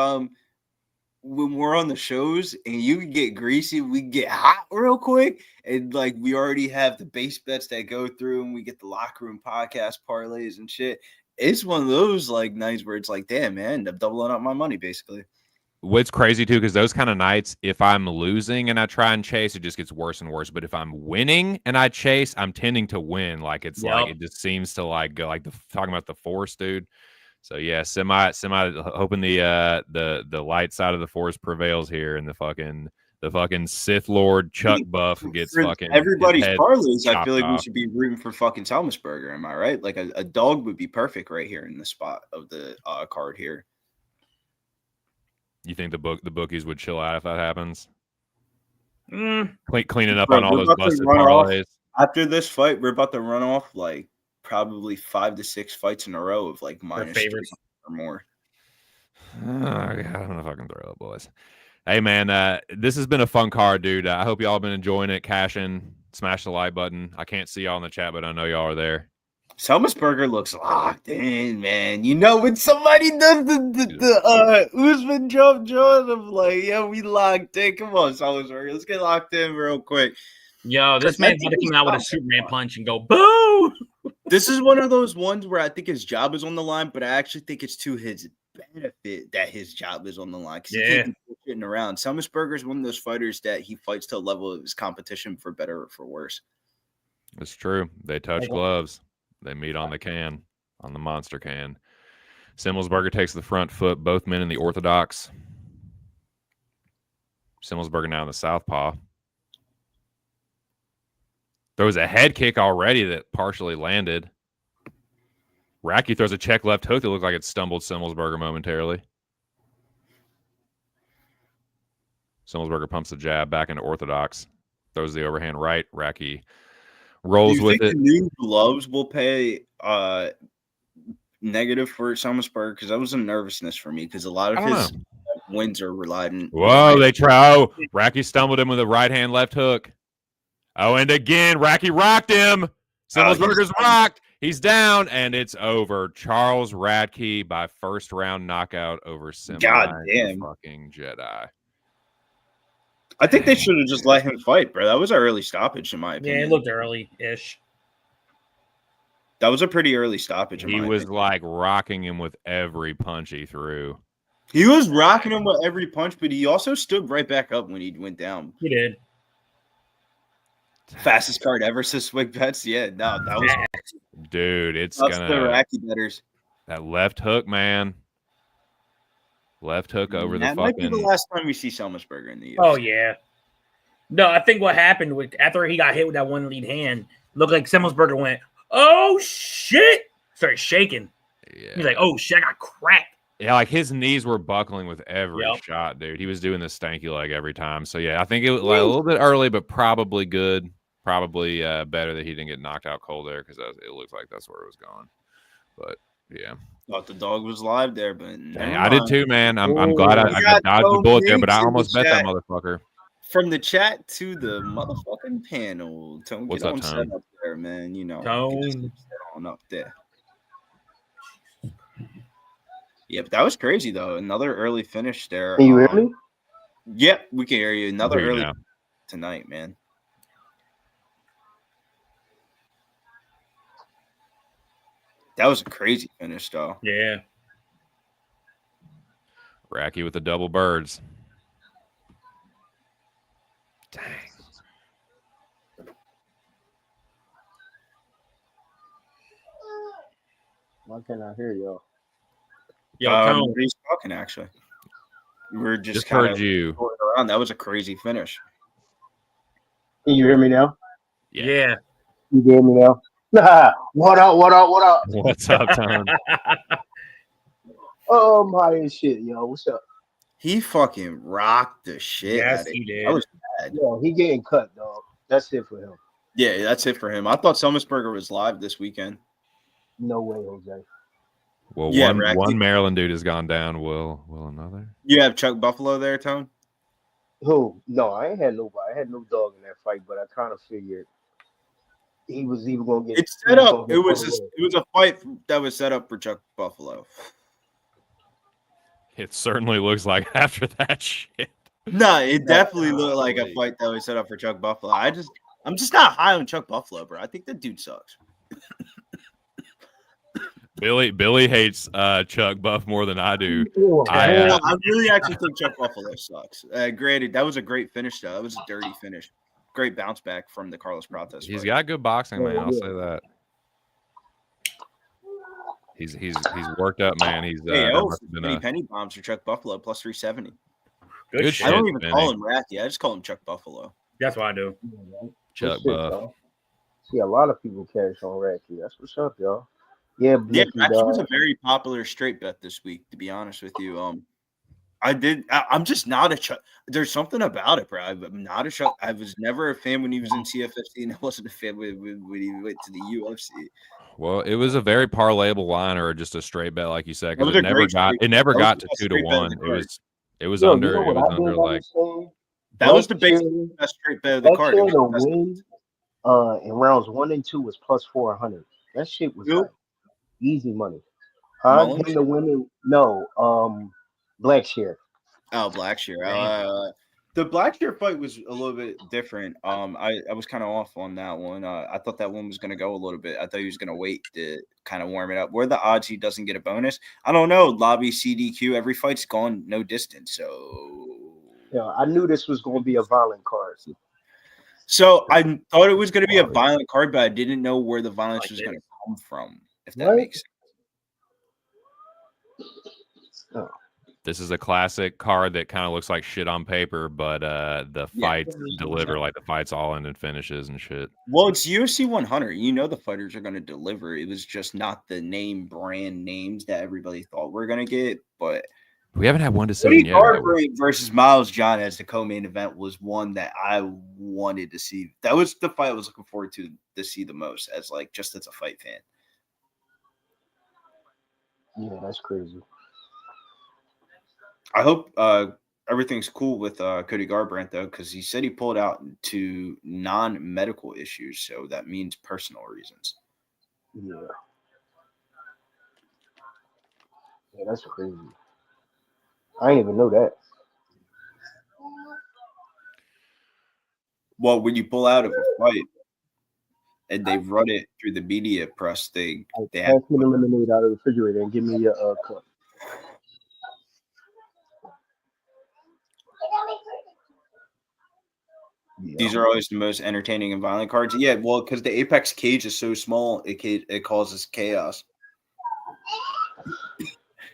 when we're on the shows and you can get greasy, we get hot real quick, and like we already have the base bets that go through, and we get the locker room podcast parlays and shit. It's one of those like nights where it's like, damn, man, I'm doubling up my money basically. What's crazy too, because those kind of nights, if I'm losing and I try and chase, it just gets worse and worse. But if I'm winning and I chase, I'm tending to win. Like it's like it just seems to like go like talking about the Force, dude. So yeah, semi hoping the light side of the Force prevails here, and the fucking Sith Lord Chuck Buff gets fucking everybody's parlays. I feel like off. we should be rooting for fucking Selmisberger. Am I right? Like a dog would be perfect right here in the spot of the card here. You think the bookies would chill out if that happens? Cleaning up on all those busted parlays. After this fight, we're about to run off like probably 5 to 6 fights in a row of like minus or more. I don't know if I can throw up, boys. Hey man, this has been a fun card, dude. I hope y'all been enjoying it. Cash in, smash the like button. I can't see y'all in the chat, but I know y'all are there. Selmisberger looks locked in, man. When somebody does the Usman jump joint, I'm like, yeah, we locked in. Come on, Selmisberger, let's get locked in real quick. Yo, this man's going to come out with a Superman punch and go, boo! This is one of those ones where I think his job is on the line, but I actually think it's to his benefit that his job is on the line. Because he can't be shitting around. Selmisberger is one of those fighters that he fights to a level of his competition for better or for worse. It's true. They touch gloves. They meet on the can, on the monster can. Simmelsberger takes the front foot, both men in the orthodox. Simmelsberger now in the southpaw. Throws a head kick already that partially landed. Radtke throws a check left hook that looked like it stumbled Simmelsberger momentarily. Simmelsberger pumps the jab back into orthodox. Throws the overhand right. Radtke rolls with it. The new gloves will pay negative for Simburger because that was a nervousness for me because a lot of I don't his know. wins are relied. Whoa, they try. Oh, Radtke stumbled him with a right hand left hook. Oh, and again, Radtke rocked him. Simburger's rocked. He's down, and it's over. Charles Radtke by first round knockout over Simburger. God damn. Fucking Jedi. I think they should have just let him fight, bro. That was an early stoppage, in my opinion. Yeah, it looked early-ish. That was a pretty early stoppage. He was like rocking him with every punch he threw. He was rocking him with every punch, but he also stood right back up when he went down. He did. Fastest card ever, says Swig Bets. Yeah, no, that was Dude, it's that's gonna the Iraqi betters. that left hook, man. Left hook over That the might be the fucking. last time we see Simburger in the UFC. Oh, yeah. No, I think what happened with after he got hit with that one lead hand, looked like Simburger went, oh, shit. Started shaking. Yeah. He's like, oh, shit, I got cracked. Yeah, like his knees were buckling with every Yep. shot, dude. He was doing the stanky leg every time. So yeah, I think it was like a little bit early, but probably good. Probably better that he didn't get knocked out cold there because it looks like that's where it was going. But yeah, Thought the dog was live there, but dang, I did too, man. I'm glad I got dodged the no bullet there, but I links in almost the bet that chat. motherfucker. From the chat to the motherfucking panel. Tone, What's get up, on Tone? set up there, man. You know, Tone. get set on up there. Yeah, but that was crazy though. Another early finish there. Can you hear me? Yep, we can hear you. Another Hear you early now. tonight, man. That was a crazy finish, though. Yeah. Radtke with the double birds. Dang. Why can't I hear y'all? Yo, Tone. He's talking actually. We're just heard kind of you. going around. That was a crazy finish. Can you hear me now? Yeah. You hear me now? What up? What up? What up? What's up, Tone? Oh, I'm high as shit, yo. What's up? He fucking rocked the shit. Yes, out of he it. did. That was bad. Yo, he getting cut, dog. That's it for him. Yeah, that's it for him. I thought Simburger was live this weekend. No way, Jose. Well, Yeah, one Radtke. Maryland dude has gone down. Will another? You have Chuck Buffalo there, Tone? Who? No, I ain't had nobody. I had no dog in that fight, but I kind of figured he was even gonna get. It's set up. It was a fight that was set up for Chuck Buffalo. It certainly looks like after that shit. No, it definitely looked like a fight that was set up for Chuck Buffalo. I'm just not high on Chuck Buffalo, bro. I think that dude sucks. Billy hates Chuck Buff more than I do. I really actually think Chuck Buffalo sucks. Granted, that was a great finish, though. That was a dirty finish. Great bounce back from the Carlos Prates. He's fight. got good boxing, man. I'll say that. He's worked up, man. He's Hey, that must have been penny a penny bombs for Chuck Buffalo plus 370. good I shit. don't even Benny. call him Radtke. I just call him Chuck Buffalo. That's what I do. Chuck Buff. See, a lot of people cash on Radtke. That's what's up, y'all. Yeah, Yeah, Blicky, Radtke was dog. a very popular straight bet this week. To be honest with you, I'm just not a Chuck. There's something about it, bro. I'm not a Chuck. I was never a fan when he was in CFFC, and I wasn't a fan when he went to the UFC. Well, it was a very parlayable line or just a straight bet, like you said, That was because a great straight it never bet. That got was to the best 2 to straight bet 1. in the card. It was Yo, under. you know It what was I under didn't like understand? That was the basic Blackshear- best straight bet of the card. It was Blackshear the to best. win in rounds 1 and 2 was plus 400. That shit was Who? like easy money. Huh? Mullins? Him to win? No, Blackshear. Oh, Blackshear. The Blackshear fight was a little bit different. I was kind of off on that one. I thought that one was going to go a little bit. I thought he was going to wait to kind of warm it up. Where are the odds he doesn't get a bonus? I don't know. Lobby CDQ. Every fight's gone no distance. Yeah, I knew this was going to be a violent card. So I thought it was going to be a violent card, but I didn't know where the violence was going to come from. If that Right. makes sense. Oh. this is a classic card that kind of looks like shit on paper, but the fights deliver. Like the fights all ended finishes and shit. Well, it's UFC 100. You know the fighters are going to deliver. It was just not the brand names that everybody thought we're going to get. But We haven't had 1 to 7 Cody yet. have we? Garbrandt versus Miles John as the co-main event was one that I wanted to see. That was the fight I was looking forward to see the most as a fight fan. Yeah, that's crazy. I hope everything's cool with Cody Garbrandt, though, because he said he pulled out to non-medical issues, so that means personal reasons. Yeah. Yeah, that's crazy. I didn't even know that. Well, when you pull out of a fight and they run it through the media press, they have Pass me the lemonade out of the refrigerator and give me your cup. these are always the most entertaining and violent cards. Yeah, well, because the Apex cage is so small, it causes chaos.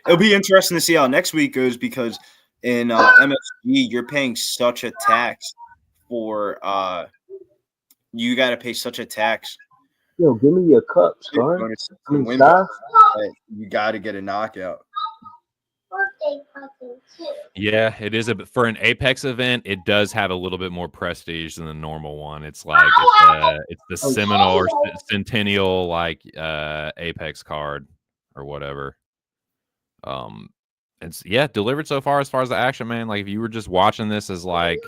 It'll be interesting to see how next week goes because in MSG you're paying such a tax for you got to pay such a tax. Yo, give me your cup, son. You got to get a knockout. Yeah, it is for an Apex event. It does have a little bit more prestige than the normal one. It's like it's the Seminole or Centennial like Apex card or whatever. It's delivered so far as the action, man. Like if you were just watching this as like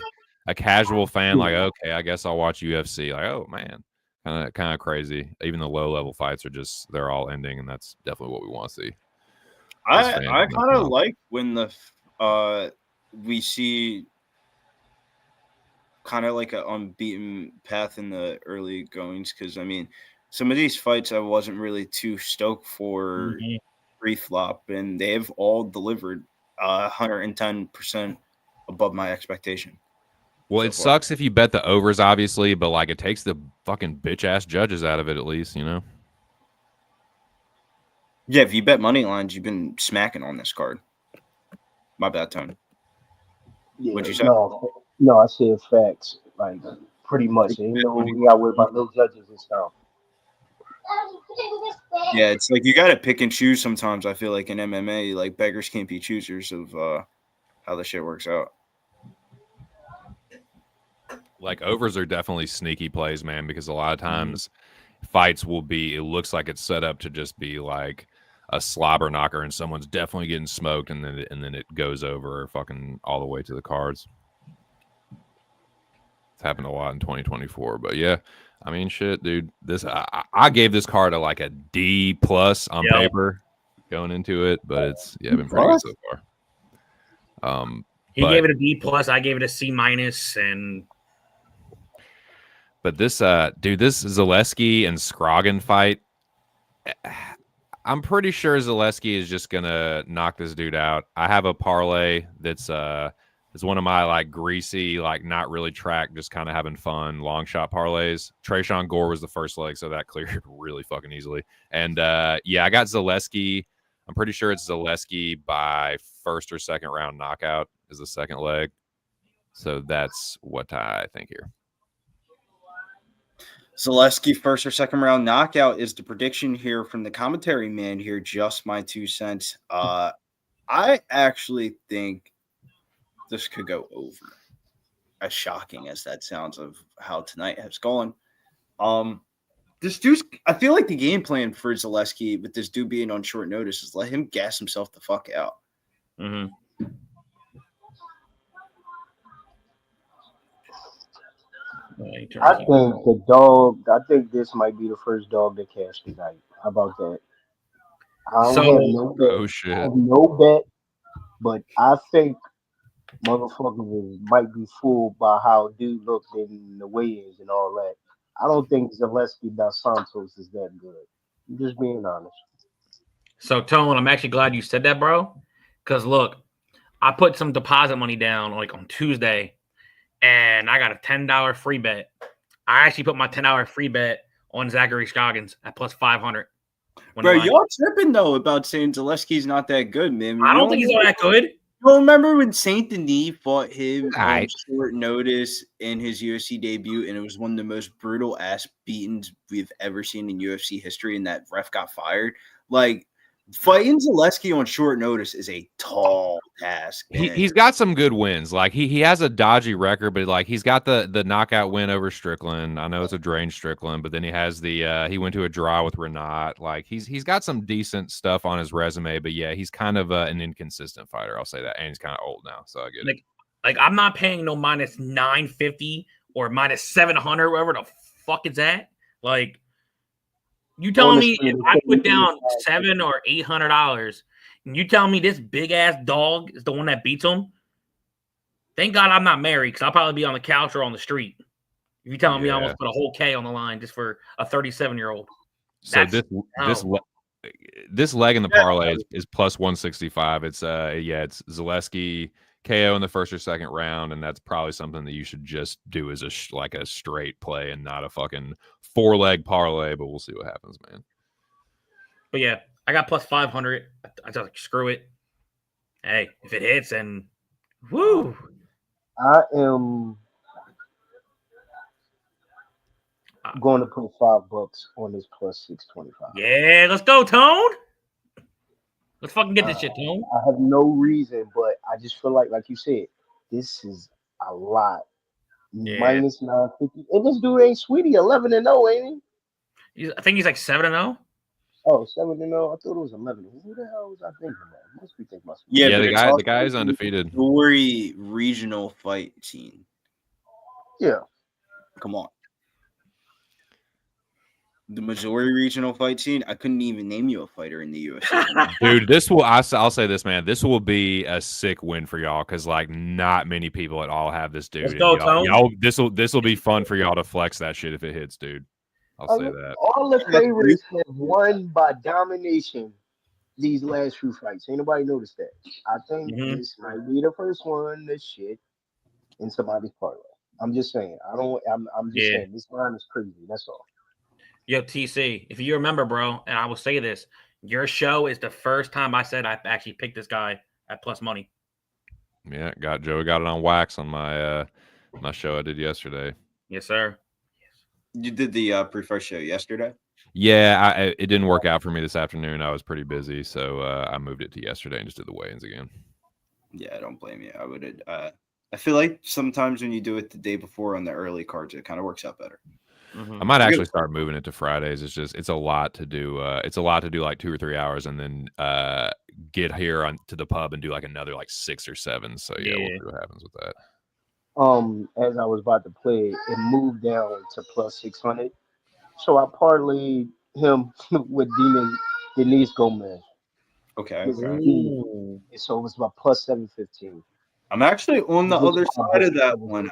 a casual fan, like okay, I guess I'll watch UFC. Like oh man, kind of crazy. Even the low level fights they're all ending, and that's definitely what we want to see. I kind of like when the we see kind of like an unbeaten path in the early goings because I mean some of these fights I wasn't really too stoked for pre-flop and they've all delivered 110% above my expectation. Well, it sucks if you bet the overs, obviously, but like it takes the fucking bitch ass judges out of it at least, you know. Yeah, if you bet money lines, you've been smacking on this card. My bad, Tony. Yeah, What'd you say? No, I said facts. Like pretty much. Ain't no we got worried about no judges and stuff. Yeah, it's like you got to pick and choose sometimes. I feel like in MMA, like beggars can't be choosers of how the shit works out. Like overs are definitely sneaky plays, man, because a lot of times fights will be, it looks like it's set up to just be like a slobber knocker and someone's definitely getting smoked and then it goes over fucking all the way to the cards. It's happened a lot in 2024, but yeah, I mean, shit, dude, this, I gave this card a like a D+ on paper going into it, but it's, been pretty good so far. He gave it a D+, I gave it a C-, and but this dude, this Zeleski and Scoggins fight, I'm pretty sure Zeleski is just gonna knock this dude out. I have a parlay that's it's one of my like greasy, like not really tracked, just kind of having fun long shot parlays. Tresean Gore was the first leg, so that cleared really fucking easily. And I got Zeleski. I'm pretty sure it's Zeleski by first or second round knockout is the second leg. So that's what I think here. Zeleski first or second round knockout is the prediction here from the commentary man here. Just my 2 cents. I actually think this could go over. As shocking as that sounds of how tonight has gone. This dude's, I feel like the game plan for Zeleski with this dude being on short notice is let him gas himself the fuck out. Mm-hmm. I think this might be the first dog that cashed tonight. How about that? I don't have no bet. Oh shit. I have no bet, but I think motherfuckers might be fooled by how dude looked in the weigh-ins and all that. I don't think Zeleski dos Santos is that good. I'm just being honest. So, Tone, I'm actually glad you said that, bro. Because, look, I put some deposit money down like on Tuesday, and I got a $10 free bet. I actually put my $10 free bet on Zachary Scoggins at plus 500. Bro, y'all tripping, though, about saying Zaleski's not that good, man. I don't think he's not that good. You remember when Saint Denis fought him on short notice in his UFC debut, and it was one of the most brutal ass beatings we've ever seen in UFC history, and that ref got fired? Like, Fighting Zeleski on short notice is a tall task. He's got some good wins. Like he has a dodgy record, but like he's got the knockout win over Strickland. I know it's a drained Strickland, but then he has he went to a draw with Renat. Like he's got some decent stuff on his resume, but yeah, he's kind of an inconsistent fighter. I'll say that, and he's kind of old now, so I get it. Like I'm not paying no minus 950 or minus 700, wherever the fuck is that. Like. You telling me if I put down $700 or $800 and you tell me this big ass dog is the one that beats him? Thank God I'm not married because I'll probably be on the couch or on the street. If you telling me I almost put a whole K on the line just for a 37-year-old. So this leg in the parlay is plus 165. It's it's Zeleski KO in the first or second round, and that's probably something that you should just do as a straight play and not a fucking 4-leg parlay. But we'll see what happens, man. But yeah, I got plus 500. I just like, screw it. Hey, if it hits, and woo. I am going to put $5 on this plus 625. Yeah, let's go, Tone. Let's fucking get this shit, Tone. I have no reason, but I just feel like you said, this is a lot. Yeah. Minus 950. And this dude ain't sweetie, 11-0, ain't he? I think he's like 7-0. Oh, 7-0. I thought it was 11. Who the hell was I thinking about? Must be thinking about. Yeah, the guy is undefeated. Missouri regional fight scene. Yeah. Come on. The Missouri regional fight scene, I couldn't even name you a fighter in the UFC. Dude, I'll say this, man. This will be a sick win for y'all because like not many people at all have this dude. Let's go, Tone. This will be fun for y'all to flex that shit if it hits, dude. I'll say that. All the favorites have won by domination these last few fights. Ain't nobody noticed that. I think this might be the first one that shit in somebody's parlay. I'm just saying. I'm just saying this line is crazy. That's all. Yo, TC, if you remember, bro, and I will say this, your show is the first time I said I actually picked this guy at plus money. Yeah, Joey got it on wax on my my show I did yesterday. Yes, sir. You did the pre-fight show yesterday? Yeah, it didn't work out for me this afternoon. I was pretty busy, so I moved it to yesterday and just did the weigh-ins again. Yeah, I don't blame you. I would. I feel like sometimes when you do it the day before on the early cards, it kind of works out better. I might actually start moving it to Fridays. It's a lot to do. It's a lot to do like 2 or 3 hours and then get here to the pub and do like another like 6 or 7. So yeah, we'll see what happens with that. As I was about to play, it moved down to plus 600. So I parlayed him with Denise Gomes. Okay. So it was about plus 715. I'm actually on the other side of that one.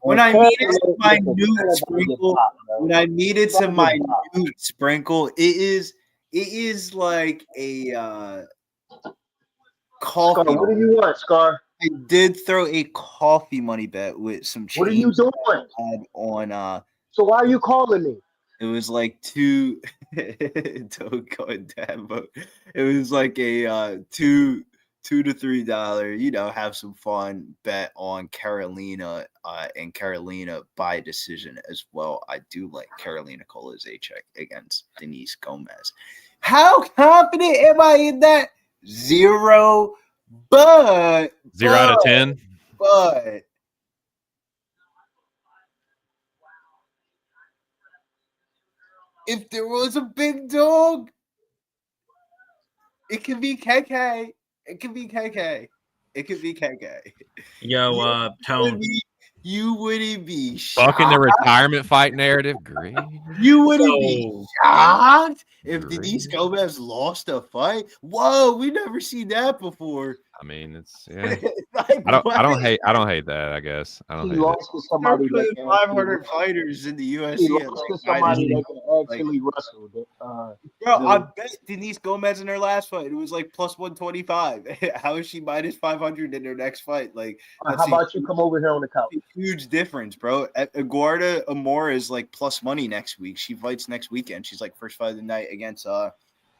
When I needed some minute sprinkle, it is like a coffee. Scar, what do you want, Scar? I did throw a coffee money bet with some change. What are you doing? On so why are you calling me? It was like two. Don't go in that, but it was like a $2 to $3, have some fun bet on Karolina and Karolina by decision as well. I do like Karolina Kowalkiewicz against Denise Gomes. How confident am I in that? 0, but 0 out of 10. But if there was a big dog, it could be KK. It could be KK. It could be KK. Yo, Tone. You wouldn't be shocked. Fucking the retirement fight narrative. Great. You wouldn't be shocked if Denise Gomes lost a fight. Whoa, we never seen that before. I mean, it's I don't hate that. I guess I don't. He lost to somebody that 500 fighters in the UFC. He lost to somebody that can actually wrestle. Bro, I bet Denise Gomes in her last fight, it was like plus 125. How is she minus 500 in her next fight? Like, how about you come over here on the couch? Huge difference, bro. Eduarda Amor is like plus money next week. She fights next weekend. She's like first fight of the night against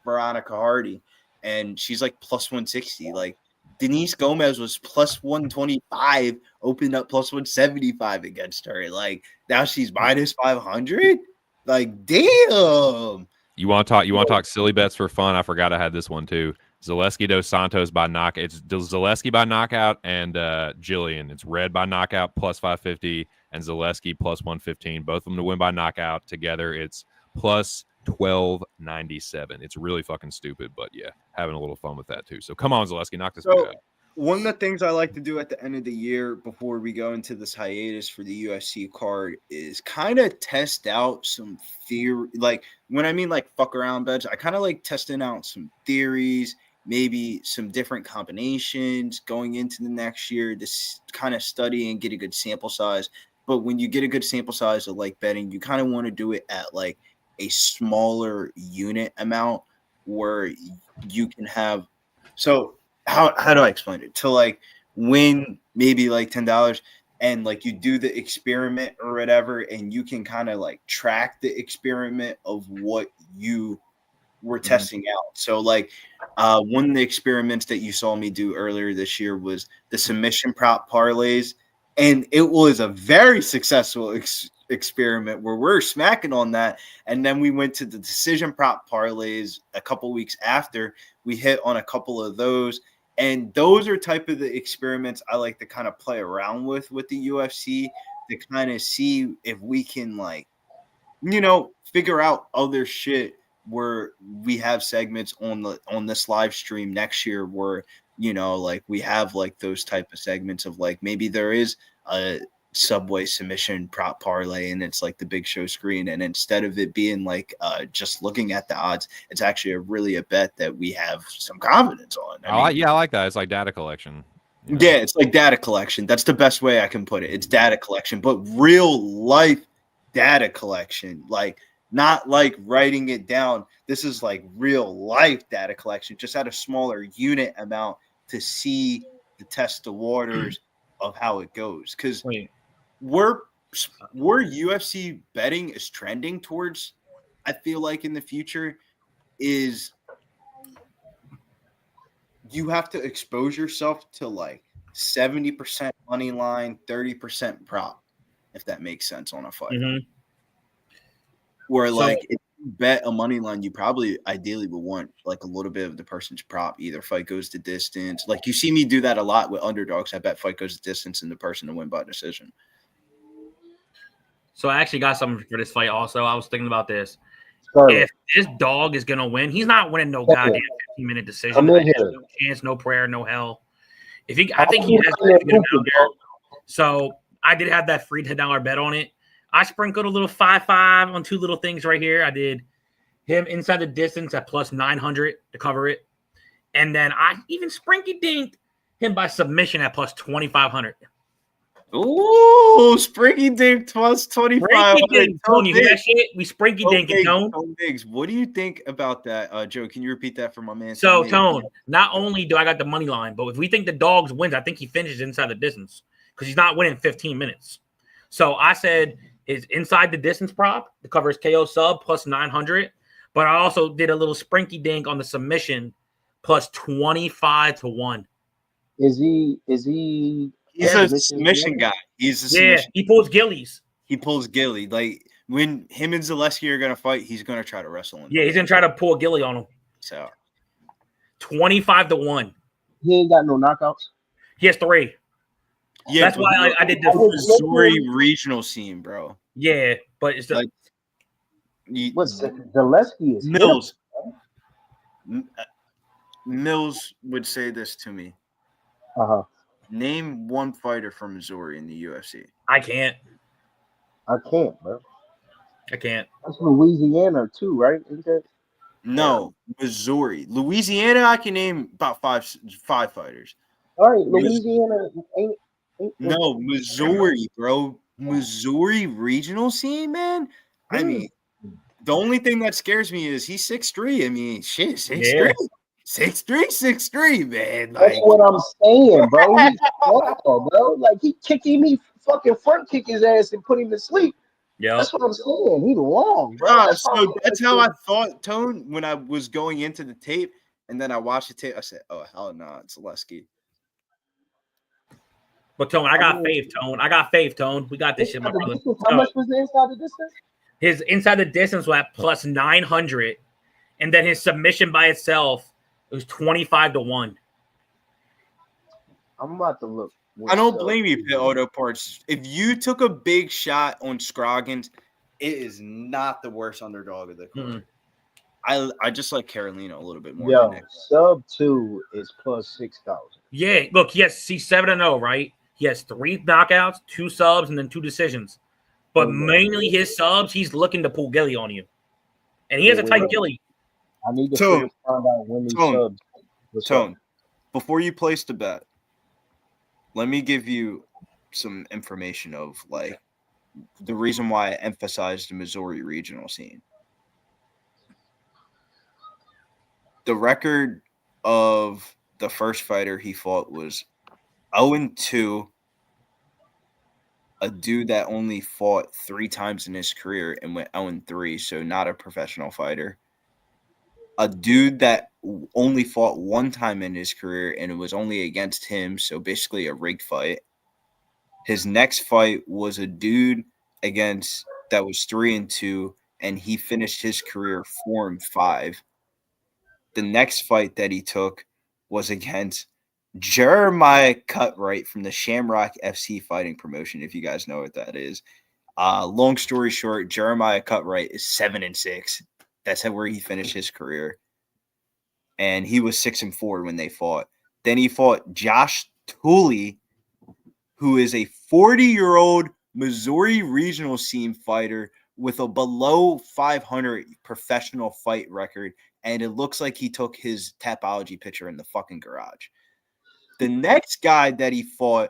Veronica Hardy, and she's like plus 160. Like, Denise Gomes was plus 125, opened up plus 175 against her. Like, now she's minus 500. Like, damn. You want to talk silly bets for fun? I forgot I had this one too. Zeleski dos Santos by knockout. It's Zeleski by knockout and Jillian. It's red by knockout plus 550 and Zeleski plus 115. Both of them to win by knockout together. It's plus 1297. It's really fucking stupid, but yeah, having a little fun with that too. So come on, Zeleski, knock this out. One of the things I like to do at the end of the year before we go into this hiatus for the UFC card is kind of test out some theory. Like when I mean like fuck around bets, I kind of like testing out some theories, maybe some different combinations going into the next year to kind of study and get a good sample size. But when you get a good sample size of like betting, you kind of want to do it at like a smaller unit amount where you can have. So how do I explain it? To like win maybe like $10 and like you do the experiment or whatever, and you can kind of like track the experiment of what you were testing out. So like one of the experiments that you saw me do earlier this year was the submission prop parlays, and it was a very successful experiment where we're smacking on that. And then we went to the decision prop parlays a couple weeks after. We hit on a couple of those. And those are type of the experiments I like to kind of play around with the UFC to kind of see if we can like, you know, figure out other shit where we have segments on this live stream next year where, you know, like we have like those type of segments of like maybe there is a Subway submission prop parlay and it's like the big show screen, and instead of it being like just looking at the odds, it's actually a bet that we have some confidence on. I like that. It's like data collection. You know? Yeah, it's like data collection. That's the best way I can put it. It's data collection, but real life data collection, like not like writing it down. This is like real life data collection, just at a smaller unit amount to see the test the waters of how it goes. Because where UFC betting is trending towards, I feel like in the future, is you have to expose yourself to like 70% money line, 30% prop, if that makes sense on a fight. Mm-hmm. Where like if you bet a money line, you probably ideally would want like a little bit of the person's prop, either fight goes the distance. Like you see me do that a lot with underdogs. I bet fight goes the distance and the person to win by decision. So I actually got something for this fight also. I was thinking about this. Sorry. If this dog is going to win, he's not winning no goddamn 15-minute decision. I'm in here. No chance, no prayer, no hell. I think he has to get him out there. So I did have that free $10 bet on it. I sprinkled a little 5-5 on two little things right here. I did him inside the distance at plus 900 to cover it. And then I even sprinky-dinked him by submission at plus 2,500. Ooh, Sprinky Dink plus 25. Tone, you hear that shit? We Sprinky Dink it, Tone. What do you think about that, Joe? Can you repeat that for my man? So, Tone, not only do I got the money line, but if we think the dogs wins, I think he finishes inside the distance because he's not winning 15 minutes. So I said is inside the distance prop to cover his KO sub plus 900, but I also did a little Sprinky Dink on the submission plus 25-1. Is he? He's a submission guy. He's a submission. He pulls gillies. He pulls gilly. Like when him and Zeleski are gonna fight, he's gonna try to wrestle him. Yeah, he's gonna try to pull a gilly on him. So 25-1. He ain't got no knockouts. He has 3. Yeah, that's why I did the Missouri regional scene, bro. Yeah, but it's like what's Zeleski is Mills. Mills would say this to me. Name one fighter from Missouri in the UFC. I can't, bro. I can't. That's Louisiana too, right? No, Missouri. Louisiana, I can name about five fighters. All right, Louisiana ain't no, Missouri, bro. Missouri regional scene, man. I mean, the only thing that scares me is he's 6'3". I mean, shit, 6'3". 6'3", man. Like, that's what I'm saying, bro. He's bro. Like he fucking front kick his ass and put him to sleep. Yeah, that's what I'm saying. He's long, bro. That's how I thought, Tone, when I was going into the tape, and then I watched the tape. I said, "Oh hell no, it's Zeleski." But Tone, I got faith, Tone. We got this shit, my brother. How much was the inside the distance? His inside the distance was at plus 900 and then his submission by itself was 25-1. I'm about to look. I don't blame you, Pit Auto Parts. If you took a big shot on Scoggins, it is not the worst underdog of the card. I just like Karolina a little bit more. Yo, sub 2 is plus 6,000. Yeah, look, he's 7-0, right? He has 3 knockouts, 2 subs, and then 2 decisions. But mainly his subs, he's looking to pull Gilly on you. And he has a tight Gilly. I need to Tone, find out when these subs. Tone, before you place the bet, let me give you some information of like the reason why I emphasized the Missouri regional scene. The record of the first fighter he fought was 0-2, a dude that only fought 3 times in his career and went 0-3, so not a professional fighter. A dude that only fought 1 time in his career and it was only against him, so basically a rigged fight. His next fight was a dude against that was 3-2, and he finished his career 4-5. The next fight that he took was against Jeremiah Cutright from the Shamrock FC fighting promotion, if you guys know what that is. Long story short, Jeremiah Cutright is 7-6. That's where he finished his career. And he was 6-4 when they fought. Then he fought Josh Tooley, who is a 40-year-old Missouri regional scene fighter with a below 500 professional fight record. And it looks like he took his Tapology picture in the fucking garage. The next guy that he fought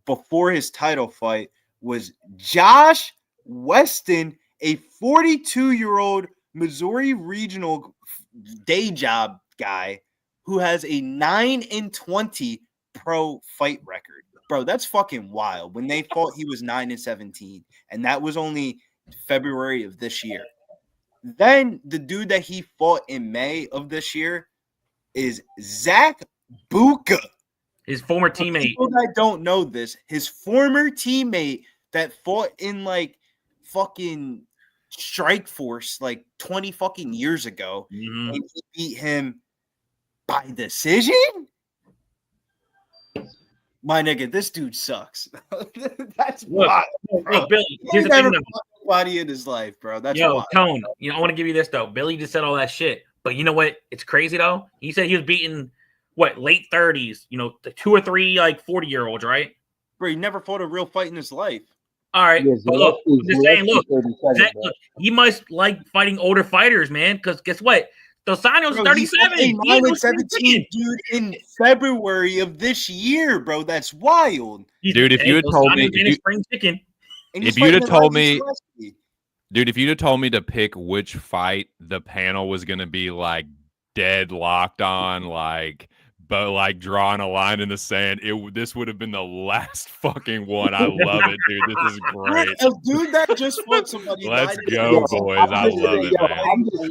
before his title fight was Josh Weston, a 42-year-old Missouri regional day job guy who has a 9-20 pro fight record. Bro, that's fucking wild. When they fought, he was 9-17, and that was only February of this year. Then the dude that he fought in May of this year is Zach Buka. His former teammate. People that don't know this, his former teammate that fought in like fucking Strike Force like 20 fucking years ago, and he beat him by decision? My nigga, this dude sucks. That's wild. Look, Billy, He's never fought nobody in his life, bro. That's wild. Tone. You know, I want to give you this though. Billy just said all that shit, but you know what? It's crazy though. He said he was beating late 30s. You know, the 2 or 3 like 40-year-olds, right? Bro, he never fought a real fight in his life. All right, Yes, but look, I'm just saying, look, 37, look, he must like fighting older fighters, man. Because guess what? Dosano's 37. He's 9-17, dude, in February of this year, bro. That's wild. Dude, if you had told me, if you'd have told me, dude, if you'd have told me to pick which fight the panel was gonna be like dead locked on, but like drawing a line in the sand, this would have been the last fucking one. I love it, dude. This is great. A dude that just fought somebody. Let's go, boys. I love it, man.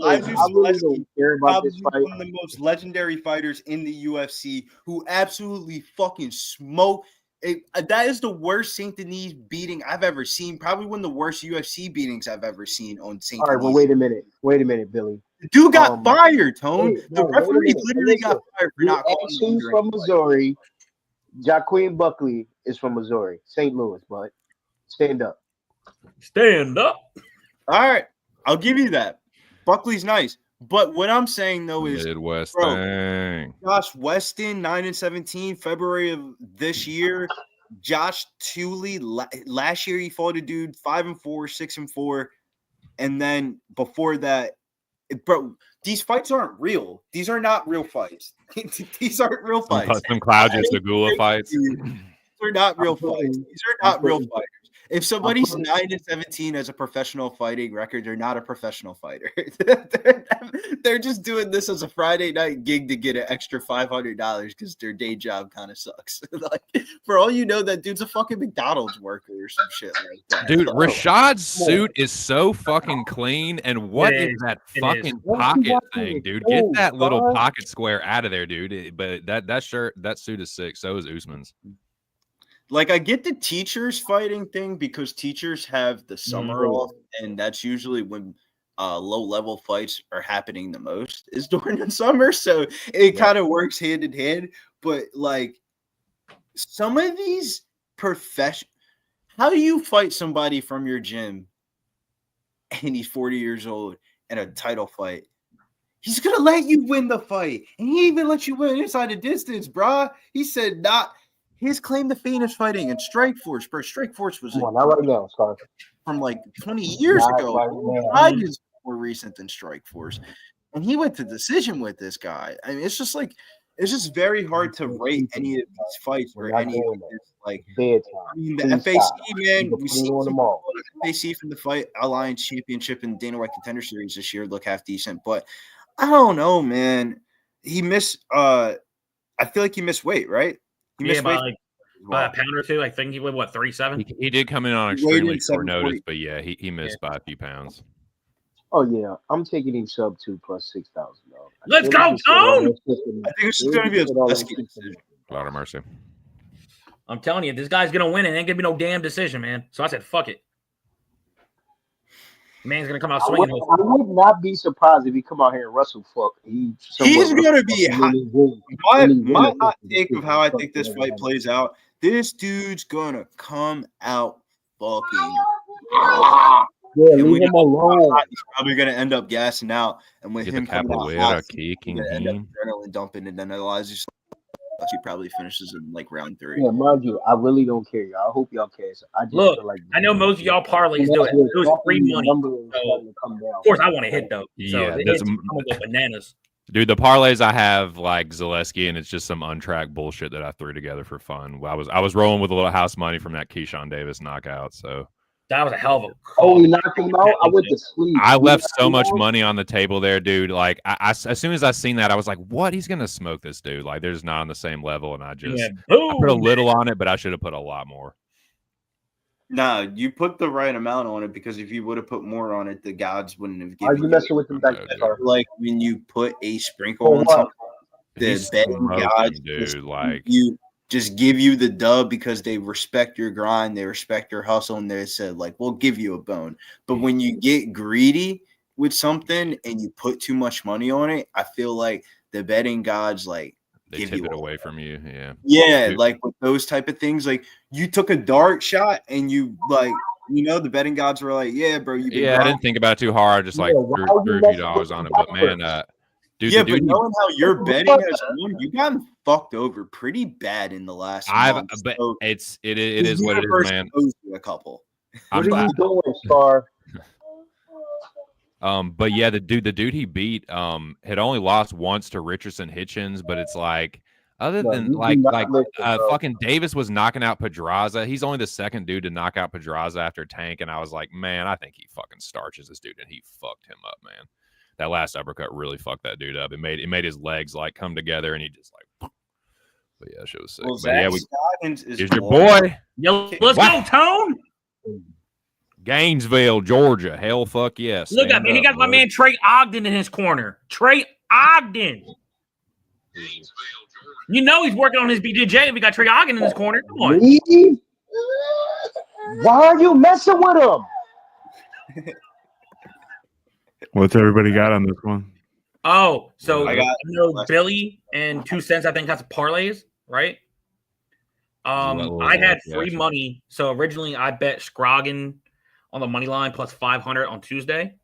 I really don't care about this fight. One of the most legendary fighters in the UFC who absolutely fucking smoked. That is the worst St. Denis beating I've ever seen. Probably one of the worst UFC beatings I've ever seen on St. Denis. All right, well, wait a minute, Billy. The dude got fired, Tone. The referee literally got fired for not calling him. She's from Missouri. Jaqueen Buckley is from Missouri, St. Louis, bud. Stand up. Stand up. All right, I'll give you that. Buckley's nice. But what I'm saying, though, is Midwest bro, thing. Josh Weston, 9-17, February of this year. Josh Tooley, last year he fought a dude 5-4, 6-4. And then before that, bro, these fights aren't real. These are not real fights. These aren't real fights. Some Claudio Sygula fights. They're not real fights. These are not real fighters. If somebody's 9-17 as a professional fighting record, they're not a professional fighter. They're just doing this as a Friday night gig to get an extra $500 because their day job kind of sucks. Like, for all you know, that dude's a fucking McDonald's worker or some shit like that. Dude, Rashad's suit is so fucking clean. And what is that fucking pocket thing, dude? Get that little pocket square out of there, dude. But that suit is sick. So is Usman's. Like, I get the teachers fighting thing because teachers have the summer off, and that's usually when low-level fights are happening the most is during the summer. So it kind of works hand in hand. But, like, some of these how do you fight somebody from your gym and he's 40 years old in a title fight? He's going to let you win the fight. And he even let you win inside the distance, brah. He said his claim to fame is fighting in Strikeforce. Bro, Strikeforce was Come on, not right now, Scar. from like 20 years Not ago. right now. Pride is more recent than Strikeforce. And he went to decision with this guy. I mean, it's just very hard to rate any of these fights or any of this, like, Dead I time. mean, the Please FAC, stop. man, You can we put see it on some them all. FAC from the Fight Alliance Championship and Dana White Contender Series this year look half decent, but I don't know, man. He missed I feel like he missed weight, right? He missed weight by a pound or two. I think he weighed, what, 37? He did come in on He weighed extremely in short notice, 740. but yeah, he missed by a few pounds. Oh yeah, I'm taking him sub 2 plus 6,000. Let's go, Tone! I think it's just going to be a Zeleski decision. Lord of mercy. I'm telling you, if this guy's gonna win, it ain't gonna be no damn decision, man. So I said, fuck it. Man's gonna come out I swinging. would not be surprised if he come out here and wrestle fuck. He's going to be hot. My hot take of how I think this fight plays out, this dude's going to come out fucking. Yeah, And leave him alone. He's probably going to end up gassing out. And with Get him the coming out capoeira hot, kicking he's going to end up him. adrenaline dumping, and then otherwise he probably finishes in like round 3. Yeah, mind you, I really don't care, y'all. I hope y'all care. I just Look, feel like I know most of y'all parlays do it. It was free money. So, of course, I want to hit though. So Yeah, it's bananas. Dude, the parlays I have like Zeleski, and it's just some untracked bullshit that I threw together for fun. I was rolling with a little house money from that Keyshawn Davis knockout, so that was a hell of a call. Oh, he knocked him out. I went to sleep. I left so much money on the table there, dude. Like, I as soon as I seen that, I was like, "What? He's gonna smoke this dude!" Like, they're just not on the same level, and I put a little on it, but I should have put a lot more. Nah, you put the right amount on it, because if you would have put more on it, the gods wouldn't have given Are you messing with them back there? Like when you put a sprinkle on something, the betting gods dude, like you just give you the dub because they respect your grind, they respect your hustle, and they said, like, we'll give you a bone. But when you get greedy with something and you put too much money on it, I feel like the betting gods, like, they tip it away from you. Yeah, like with those type of things, like you took a dart shot and you, like, you know, the betting gods were like, yeah, bro, you I didn't think about it too hard. Just like threw a few dollars on it. But man, dude, yeah, but knowing how your betting has won, you got fucked over pretty bad in the last month. But so it is what it is, man. A couple. What are you doing, Star? But yeah, the dude he beat had only lost once to Richardson Hitchens, but it's like other than fucking Davis was knocking out Pedraza. He's only the second dude to knock out Pedraza after Tank, and I was like, man, I think he fucking starches this dude, and he fucked him up, man. That last uppercut really fucked that dude up. It made his legs like come together, and he just like. But yeah, shit was sick. Well, but yeah, Scoggins is here's your boy. Yo, let's go, Tone. Gainesville, Georgia. Hell, fuck yes. Look at me. He got my man Trey Ogden in his corner. Trey Ogden. You know he's working on his BJJ if he got Trey Ogden in his corner. Come on. Me? Why are you messing with him? What's everybody got on this one? Oh, so I know Billy and 2 cents, I think, has parlays, right? I had free money. So originally I bet Scoggins on the money line plus 500 on Tuesday.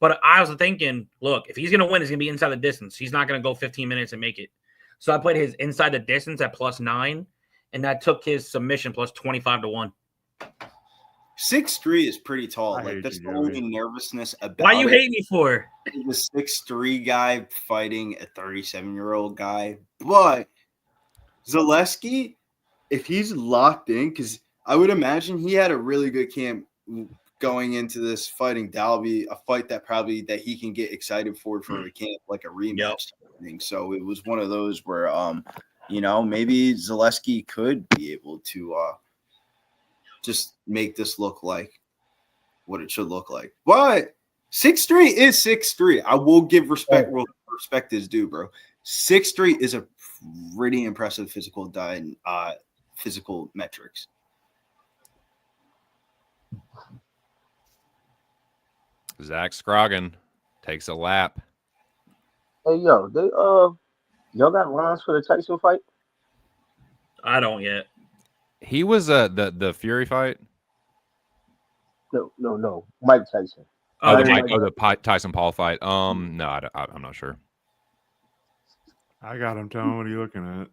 But I was thinking, look, if he's going to win, it's going to be inside the distance. He's not going to go 15 minutes and make it. So I played his inside the distance at plus 9, and that took his submission plus 25-1. 6'3" is pretty tall. Like, that's the only nervousness about Why you hate me for? He's a 6'3" guy fighting a 37-year-old guy. But Zeleski, if he's locked in, because I would imagine he had a really good camp going into this fighting Dalby, a fight that he can get excited for the camp, like a rematch thing. So it was one of those where, you know, maybe Zeleski could be able to just make this look like what it should look like. But 6'3" is 6'3". I will give respect where respect is due, bro. 6'3" is a pretty impressive physical metrics. Zach Scoggins takes a lap. Hey, yo, y'all got lines for the Tyson fight? I don't yet. He was the Fury fight. No. Mike Tyson. Oh, Jake the Tyson Paul fight. No, I'm not sure. I got him, Tone. What are you looking at?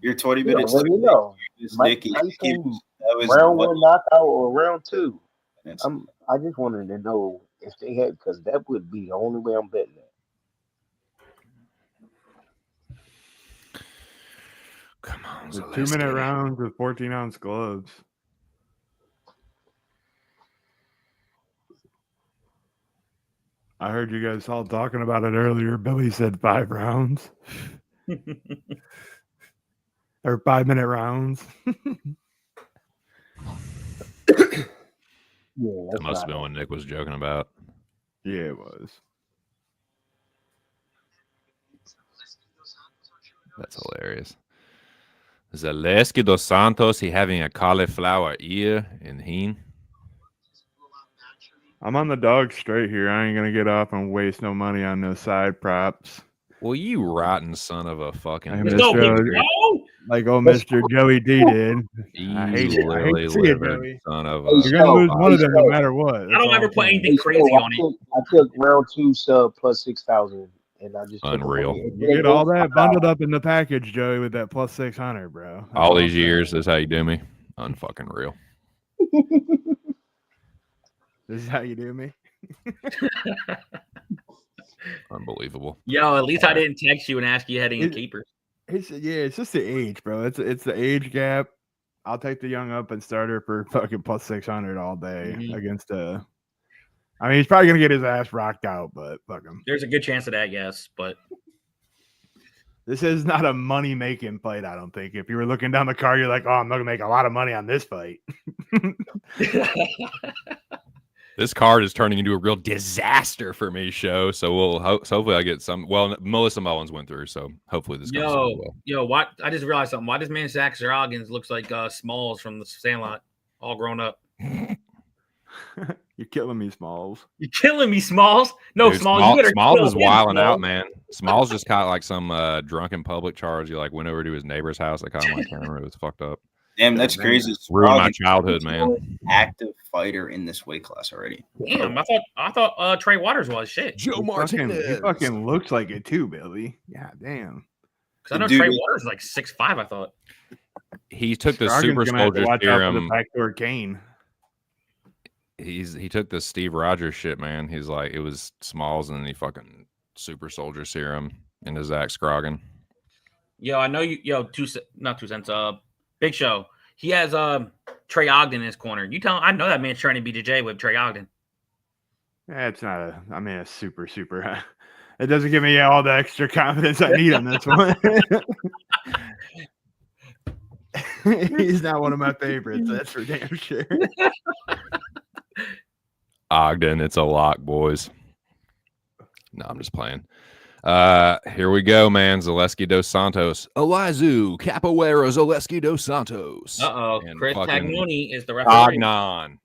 You're 20 minutes. Let me know. Mike Nikki. Tyson, That was round what- one knockout or round two? It's- I just wanted to know if they had, because that would be the only way I'm betting that. Come on, The Zeleski. 2-minute rounds with 14-ounce gloves. I heard you guys all talking about it earlier. Billy said 5 rounds. Or 5-minute rounds. Yeah, That must have been what Nick was joking about. Yeah, it was. That's hilarious. Zeleski dos Santos, he having a cauliflower ear in him. I'm on the dog straight here. I ain't gonna get off and waste no money on no side props. Well, you rotten son of a fucking. Hey, Let's go, big Mr. bro. Like old Mr. Joey D did. You I hate lily to see it, livered Joey. son of Hey, a. You're gonna lose one of them no matter what. I don't ever put anything Hey, crazy on it. I took round two sub plus 6,000, and I just took Unreal. You get all that bundled up in the package, Joey, with that plus 600, bro. That's All I'm these saying. years, this is how you do me. Unfucking real. This is how you do me. Unbelievable. Yo, at least I didn't text you and ask you heading in It- keepers. It's just the age, bro. It's the age gap. I'll take the young up and starter for fucking plus 600 all day Mhm. against I mean, he's probably gonna get his ass rocked out, but fuck him. There's a good chance of that, yes, but This is not a money making fight. I don't think. If you were looking down the card, you're like, oh, I'm not gonna make a lot of money on this fight. This card is turning into a real disaster for me, show. So we'll hopefully I get some. Well, Melissa Mullins went through, so hopefully this goes well. yo, what? I just realized something. Why does man Zach Scoggins looks like Smalls from the Sandlot, all grown up? You're killing me, Smalls. You're killing me, Smalls. No, Dude, Smalls, you better Smalls kill is him, wilding out, Smalls. man. Smalls just caught like some drunken public charge. He like went over to his neighbor's house. I caught him on camera. It was fucked up. Damn, that's crazy. Ruined my Scoggins childhood, is man. an active fighter in this weight class already. Damn, I thought Trey Waters was shit. Joe He fucking looks like it too, Billy. Yeah, damn. Because I know Dude, Trey Waters is like 6'5", I thought. He took the Scoggins super gonna have to soldier watch out for serum. the backdoor cane. He took the Steve Rogers shit, man. He's like, it was Smalls and then he fucking super soldier serum into Zach Scoggins. Yo, I know you. Yo, not 2 cents. Big Show. He has Trey Ogden in his corner. You tell him, I know that man's trying to beat BJJ with Trey Ogden. Yeah, it's not a super. It doesn't give me all the extra confidence I need on this one. He's not one of my favorites. That's for damn sure. Ogden, it's a lock, boys. No, I'm just playing. Here we go, man. Zeleski dos Santos. Elizu Capoeira Zeleski dos Santos. Uh-oh. And Chris fucking Tagnoni is the referee. Ognon.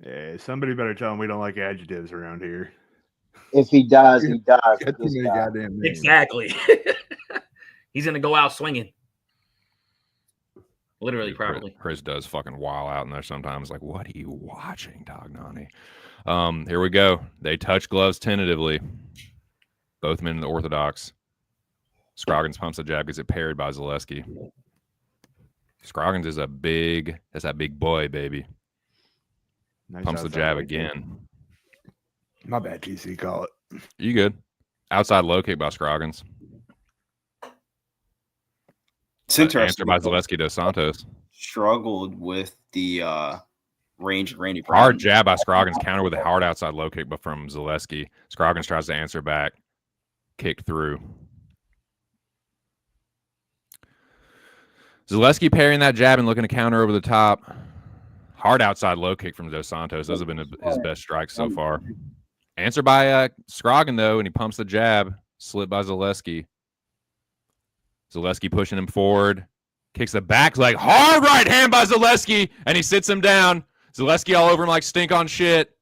Yeah, somebody better tell him we don't like adjectives around here. If he dies, he dies. Got too This many guy. goddamn names. Exactly. He's going to go out swinging. Literally, probably. Chris does fucking wild out in there sometimes. Like, what are you watching, Tagnani? Here we go. They touch gloves tentatively. Both men in the orthodox. Scoggins pumps the jab, gets it parried by Zeleski. Scoggins is that's that big boy, baby. Nice Pumps the outside jab low kick. again. My bad, GC. Call it. You good? Outside low kick by Scoggins. It's interesting. Answer by Zeleski dos Santos. Struggled with the range of Randy Brown. Hard jab by Scoggins, counter with a hard outside low kick, but from Zeleski. Scoggins tries to answer back. Kick through. Zeleski parrying that jab and looking to counter over the top. Hard outside low kick from Dos Santos. Those have been his best strikes so far. Answer by Scoggins, though, and he pumps the jab. Slip by Zeleski. Zeleski pushing him forward. Kicks the back leg. Hard right hand by Zeleski, and he sits him down. Zeleski all over him like stink on shit.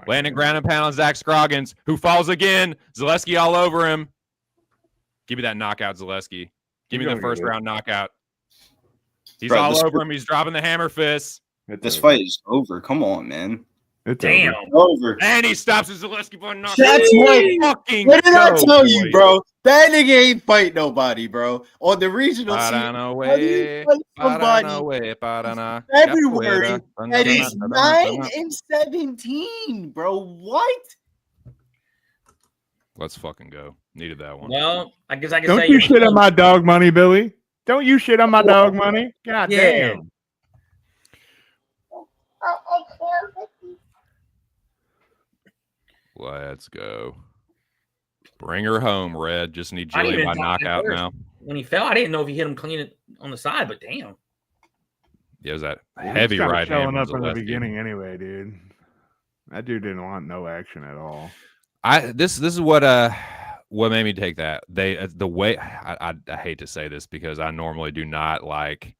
Landing ground and pound on Zach Scoggins, who falls again. Zeleski all over him. Give me that knockout, Zeleski. Give me the first round knockout. He's all over him. He's dropping the hammer fist. This fight is over. Come on, man. Damn. Over. And he stops his Zeleski for a knockout. That's what did I tell you, boy. bro? That nigga ain't fight nobody, bro. On the regional February, and he's 9-17, bro. What? Let's fucking go. Needed that one. Well, I guess I can Don't say you shit on my dog money, Billy. Don't you shit on my dog money. God damn. Let's go. Bring her home, Red. Just need I didn't Jilly by even knockout first. now. When he fell, I didn't know if he hit him clean on the side, but damn. Yeah, it was that He's heavy kinda right hand. showing up from in the Zeleski. beginning anyway, dude. That dude didn't want no action at all. This is what made me take that. The way I hate to say this because I normally do not like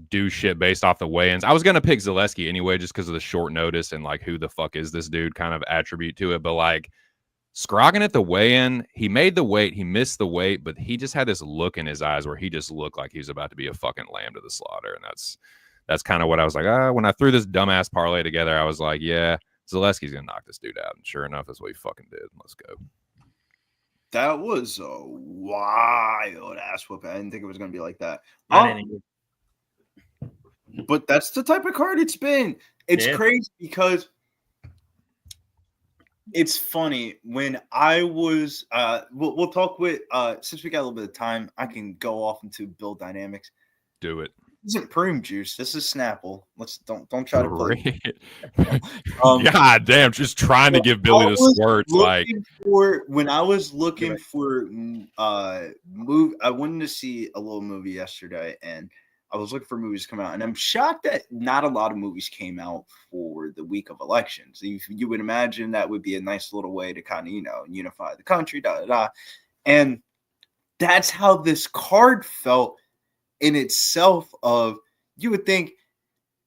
do shit based off the weigh-ins. I was gonna pick Zeleski anyway just because of the short notice and like who the fuck is this dude kind of attribute to it. But like Scoggins at the weigh-in, he made the weight, he missed the weight, but he just had this look in his eyes where he just looked like he was about to be a fucking lamb to the slaughter. And that's kind of what I was like, when I threw this dumbass parlay together, I was like, yeah, Zeleski's gonna knock this dude out. And sure enough, that's what he fucking did. Let's go. That was a wild ass whooping. I didn't think it was gonna be like that. But that's the type of card it's been. It's crazy because it's funny when I was we'll talk with since we got a little bit of time, I can go off into build dynamics. Do it. This isn't prune juice. This is Snapple. Let's don't try to play. God damn, just trying to give Billy the squirts. Like when I was looking for move, I wanted to see a little movie yesterday, and I was looking for movies to come out, and I'm shocked that not a lot of movies came out for the week of elections. You would imagine that would be a nice little way to kind of, unify the country, And that's how this card felt in itself of, you would think,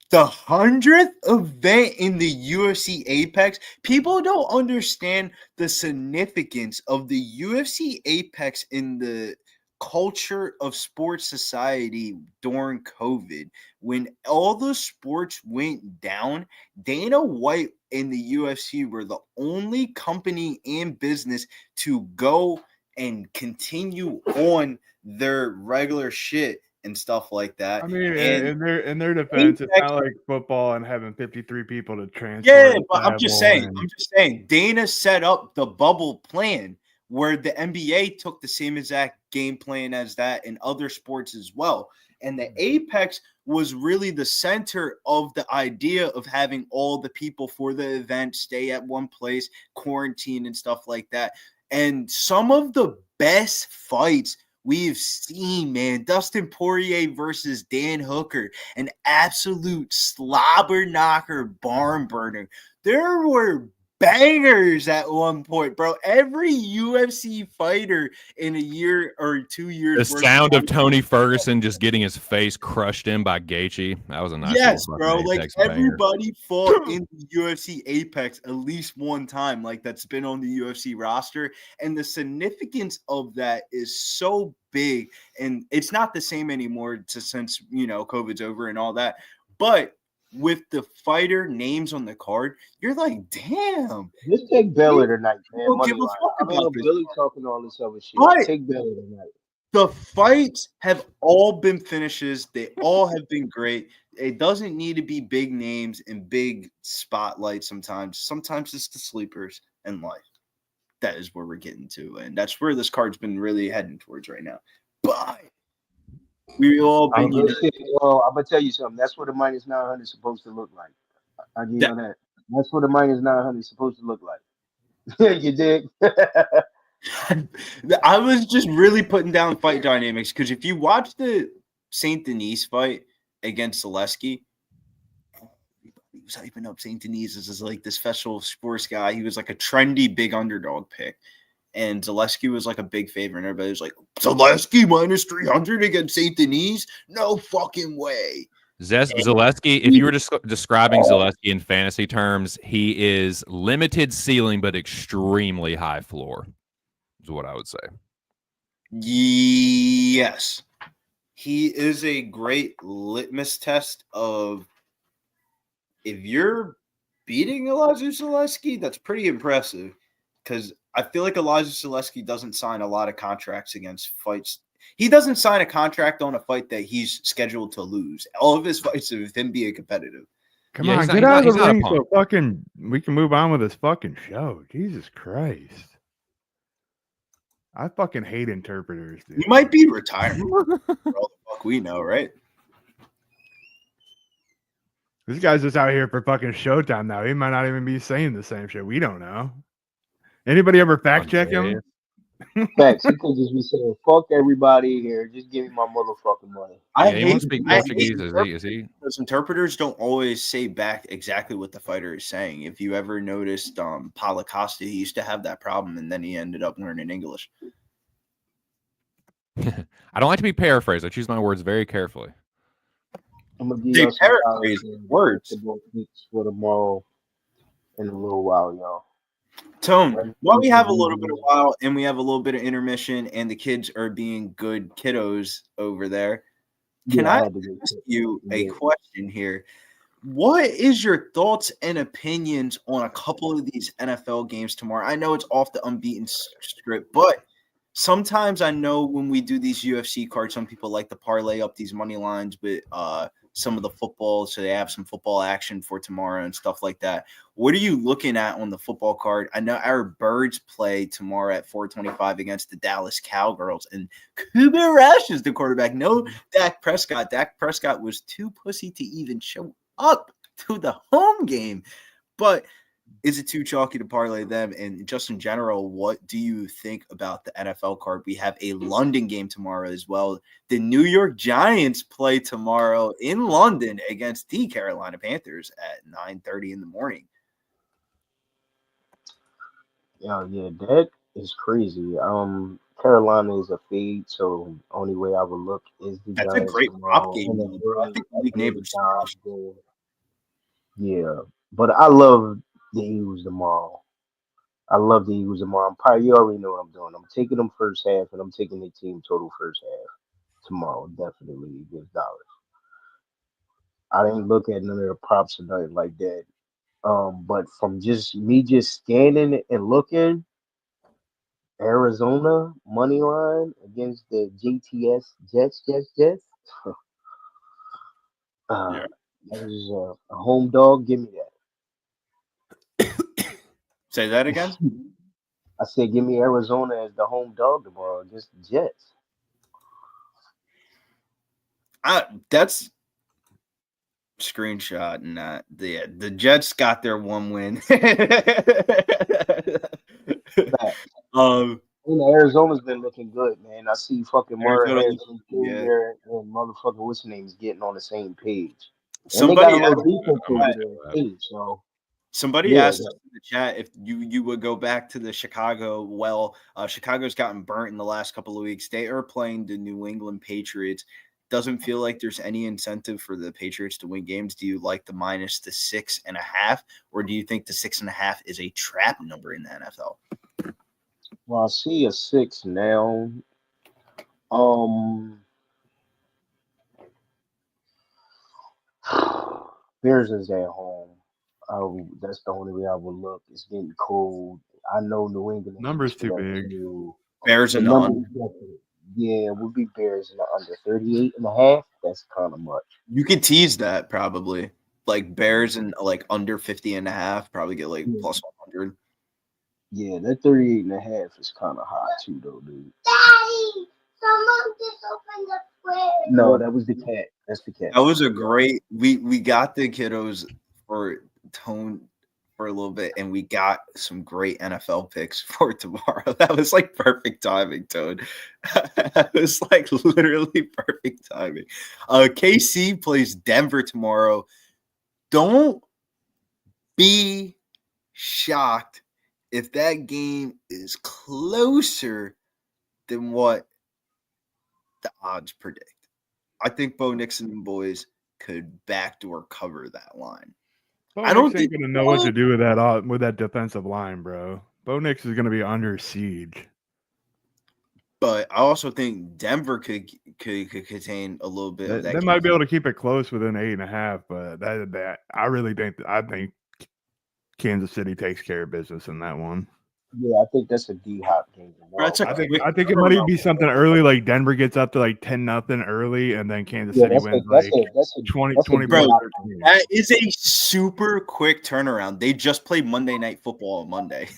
the 100th event in the UFC Apex. People don't understand the significance of the UFC Apex in the culture of sports society during COVID. When all the sports went down, Dana White and the UFC were the only company and business to go and continue on their regular shit and stuff like that. I mean, in their defense, it's not like football and having 53 people to transfer. Yeah, but I'm just saying, Dana set up the bubble plan where the NBA took the same exact game plan as that in other sports as well. And the Apex was really the center of the idea of having all the people for the event stay at one place, quarantine and stuff like that. And some of the best fights we've seen, man, Dustin Poirier versus Dan Hooker, an absolute slobber knocker, barn burner. There were bangers at one point, bro. Every UFC fighter in a year or 2 years. The sound of Tony Ferguson just getting his face crushed in by Gaethje. That was a nice. Yes, bro. Like everybody fought banger. in the UFC Apex at least one time, like that's been on the UFC roster. And the significance of that is so big. And it's not the same anymore since, COVID's over and all that. But with the fighter names on the card, you're like, damn. Just take Baylor tonight, man. Don't give a fuck about this. Billy talking all this other shit. But take Baylor tonight. the fights have all been finishes. They all have been great. It doesn't need to be big names and big spotlights sometimes. Sometimes it's the sleepers in life. That is where we're getting to. And that's where this card's been really heading towards right now. But we all been. Well, I'm gonna tell you something. That's what a minus 900 is supposed to look like. I give you that. That's what a minus 900 is supposed to look like. You dig? I was just really putting down fight dynamics because if you watch the St. Denise fight against Zeleski, he was hyping up St. Denise as like this special sports guy. He was like a trendy big underdog pick. And Zeleski was like a big favorite. And everybody was like, Zeleski minus 300 against St. Denise? No fucking way. Zeleski, if you were describing Zeleski in fantasy terms, he is limited ceiling but extremely high floor, is what I would say. Yes. He is a great litmus test of if you're beating Elijah Zeleski, that's pretty impressive because I feel like Elijah Zeleski doesn't sign a lot of contracts against fights. He doesn't sign a contract on a fight that he's scheduled to lose. All of his fights are with him being competitive. Come on, get out of the ring so fucking we can move on with this fucking show. Jesus Christ. I fucking hate interpreters, dude. He might be retiring. For all the fuck we know, right? This guy's just out here for fucking showtime now. He might not even be saying the same shit. We don't know. Anybody ever fact check him? Facts. He could just be saying, fuck everybody here. Just give me my motherfucking money. He wants to speak Portuguese, is he? Because interpreters don't always say back exactly what the fighter is saying. If you ever noticed Paulo Costa, he used to have that problem, and then he ended up learning English. I don't like to be paraphrased. I choose my words very carefully. I'm going to give you paraphrase words for tomorrow in a little while, y'all. Tone, while we have a little bit of while and we have a little bit of intermission and the kids are being good kiddos over there, can I ask you a question here? What is your thoughts and opinions on a couple of these NFL games tomorrow? I know it's off the unbeaten script, but sometimes I know when we do these UFC cards, some people like to parlay up these money lines with some of the football, so they have some football action for tomorrow and stuff like that. What are you looking at on the football card? I know our Birds play tomorrow at 4:25 against the Dallas Cowgirls, and Cooper Rush is the quarterback. No Dak Prescott. Dak Prescott was too pussy to even show up to the home game. But is it too chalky to parlay them? And just in general, what do you think about the NFL card? We have a London game tomorrow as well. The New York Giants play tomorrow in London against the Carolina Panthers at 9:30 in the morning. Yeah, that is crazy. Carolina is a fade, so only way I would look is the That's Giants a great tomorrow. prop game. I think the league neighbors. Yeah, but I love the Eagles tomorrow. You already know what I'm doing. I'm taking them first half, and I'm taking the team total first half tomorrow. Definitely against Dallas. I didn't look at none of the props or nothing like that. But from just scanning and looking, Arizona money line against the JTS Jets. That is a home dog. Give me that. Say that again. I said, give me Arizona as the home dog tomorrow against the Jets. That's screenshot and that. The Jets got their one win. Arizona's been looking good, man. I see fucking Murray Harrison Jr. and motherfucking what's his name is getting on the same page. Somebody asked us in the chat if you would go back to the Chicago. Well, Chicago's gotten burnt in the last couple of weeks. They are playing the New England Patriots. Doesn't feel like there's any incentive for the Patriots to win games. Do you like the minus the 6.5, or do you think the 6.5 is a trap number in the NFL? Well, I see a 6 now. Bears is at home. That's the only way I would look. It's getting cold. I know New England numbers too big. Bears in the under. Yeah, it would be Bears in the under 38.5. That's kind of much. You could tease that probably. Like Bears and like under 50.5, probably get like plus 100. Yeah, that 38.5 is kind of high too, though, dude. Daddy, someone just opened the fridge. No, that was the cat. That's the cat. That was a great. We got the kiddos for Tone for a little bit, and we got some great NFL picks for tomorrow. That was like perfect timing, Tone. It was like literally perfect timing. KC plays Denver tomorrow. Don't be shocked if that game is closer than what the odds predict. I think Bo Nixon and boys could backdoor cover that line. I don't think gonna know what to do with that defensive line, bro. Bo Nix is gonna be under siege. But I also think Denver could contain a little bit of that. They might be able to keep it close within 8.5, but that I think Kansas City takes care of business in that one. Yeah, I think that's a D-Hop game. I think it might be something early, like Denver gets up to like 10-0 early, and then Kansas City wins like 20 bro, points. That is a super quick turnaround. They just played Monday Night Football on Monday.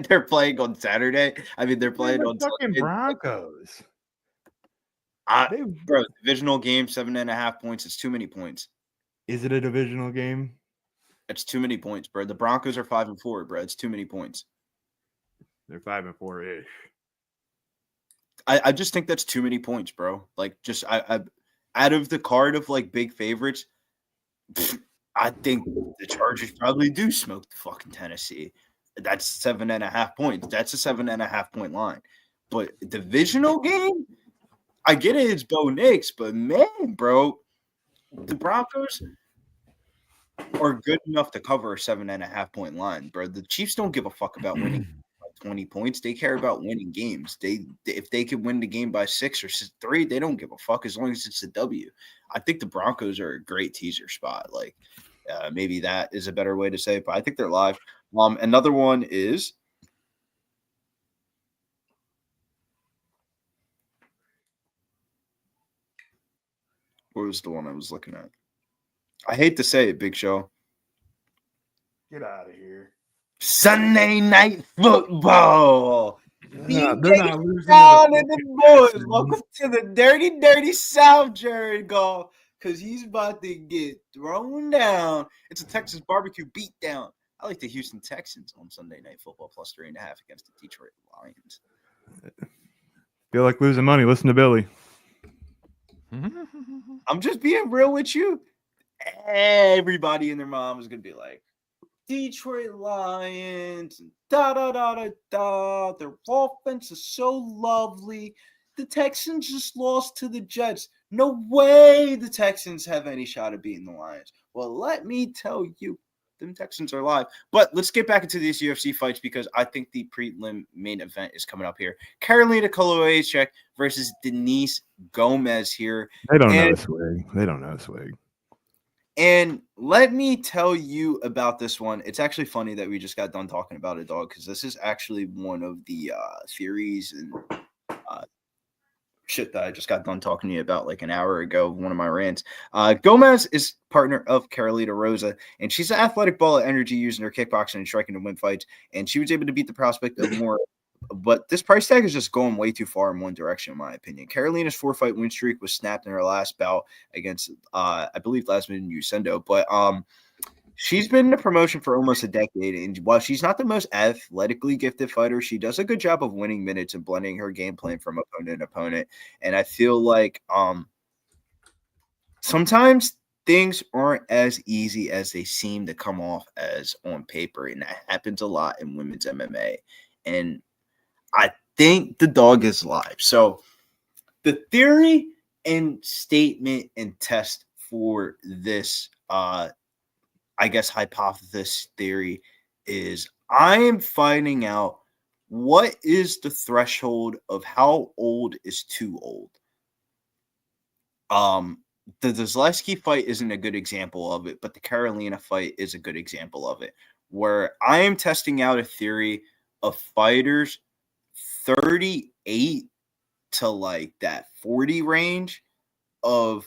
They're playing on Saturday. I mean, they're playing on fucking Sunday. Broncos. Bro, divisional game, 7.5 points. It's too many points. Is it a divisional game? It's too many points, bro. The Broncos are 5-4, bro. It's too many points. They're 5-4 ish. I just think that's too many points, bro. Like, just I out of the card of like big favorites, I think the Chargers probably do smoke the fucking Tennessee. That's 7.5 points. That's a 7.5 point line. But divisional game, I get it. It's Bo Nix, but man, bro, the Broncos are good enough to cover a 7.5 point line, bro. The Chiefs don't give a fuck about winning 20 points. They care about winning games. If they could win the game by 6 or 3, they don't give a fuck as long as it's a W. I think the Broncos are a great teaser spot. Like maybe that is a better way to say it, but I think they're live. Another one is what was the one I was looking at? I hate to say it, Big Show. Get out of here. Sunday Night Football. They're not losing down in the boys. Welcome to the dirty, dirty South, Jared Goff, because he's about to get thrown down. It's a Texas barbecue beatdown. I like the Houston Texans on Sunday Night Football plus 3.5 against the Detroit Lions. Feel like losing money. Listen to Billy. I'm just being real with you. Everybody and their mom is going to be like, Detroit Lions, da-da-da-da-da. Their offense is so lovely. The Texans just lost to the Jets. No way the Texans have any shot at beating the Lions. Well, let me tell you, them Texans are live. But let's get back into these UFC fights because I think the prelim main event is coming up here. Karolina Kowalkiewicz versus Denise Gomes here. They don't know swig. They don't know swig. And let me tell you about this one. It's actually funny that we just got done talking about it, dog, because this is actually one of the theories and shit that I just got done talking to you about like an hour ago, one of my rants. Gomes is partner of Carolina Rosa, and she's an athletic ball of energy using her kickboxing and striking to win fights, and she was able to beat the prospect of more. But this price tag is just going way too far in one direction, in my opinion. Carolina's 4-fight win streak was snapped in her last bout against, I believe, last minute Usendo. But she's been in the promotion for almost a decade, and while she's not the most athletically gifted fighter, she does a good job of winning minutes and blending her game plan from opponent to opponent. And I feel like sometimes things aren't as easy as they seem to come off as on paper, and that happens a lot in women's MMA. And I think the dog is live. So the theory and statement and test for this, I guess, hypothesis theory is I am finding out what is the threshold of how old is too old. The Zeleski fight isn't a good example of it, but the Karolina fight is a good example of it, where I am testing out a theory of fighters 38 to like that 40 range of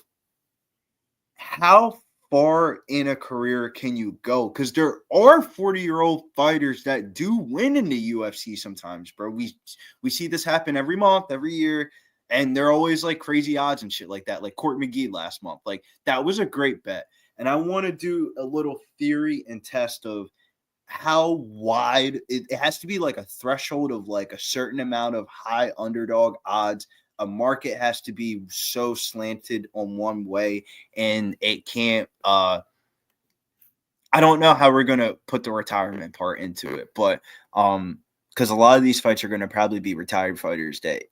how far in a career can you go? Because there are 40-year-old fighters that do win in the UFC sometimes, bro. We see this happen every month, every year, and they're always like crazy odds and shit like that. Like Court McGee last month. Like that was a great bet. And I want to do a little theory and test of how wide it has to be, like a threshold of like a certain amount of high underdog odds. A market has to be so slanted on one way, and it can't I don't know how we're gonna put the retirement part into it, but because a lot of these fights are going to probably be retired fighters that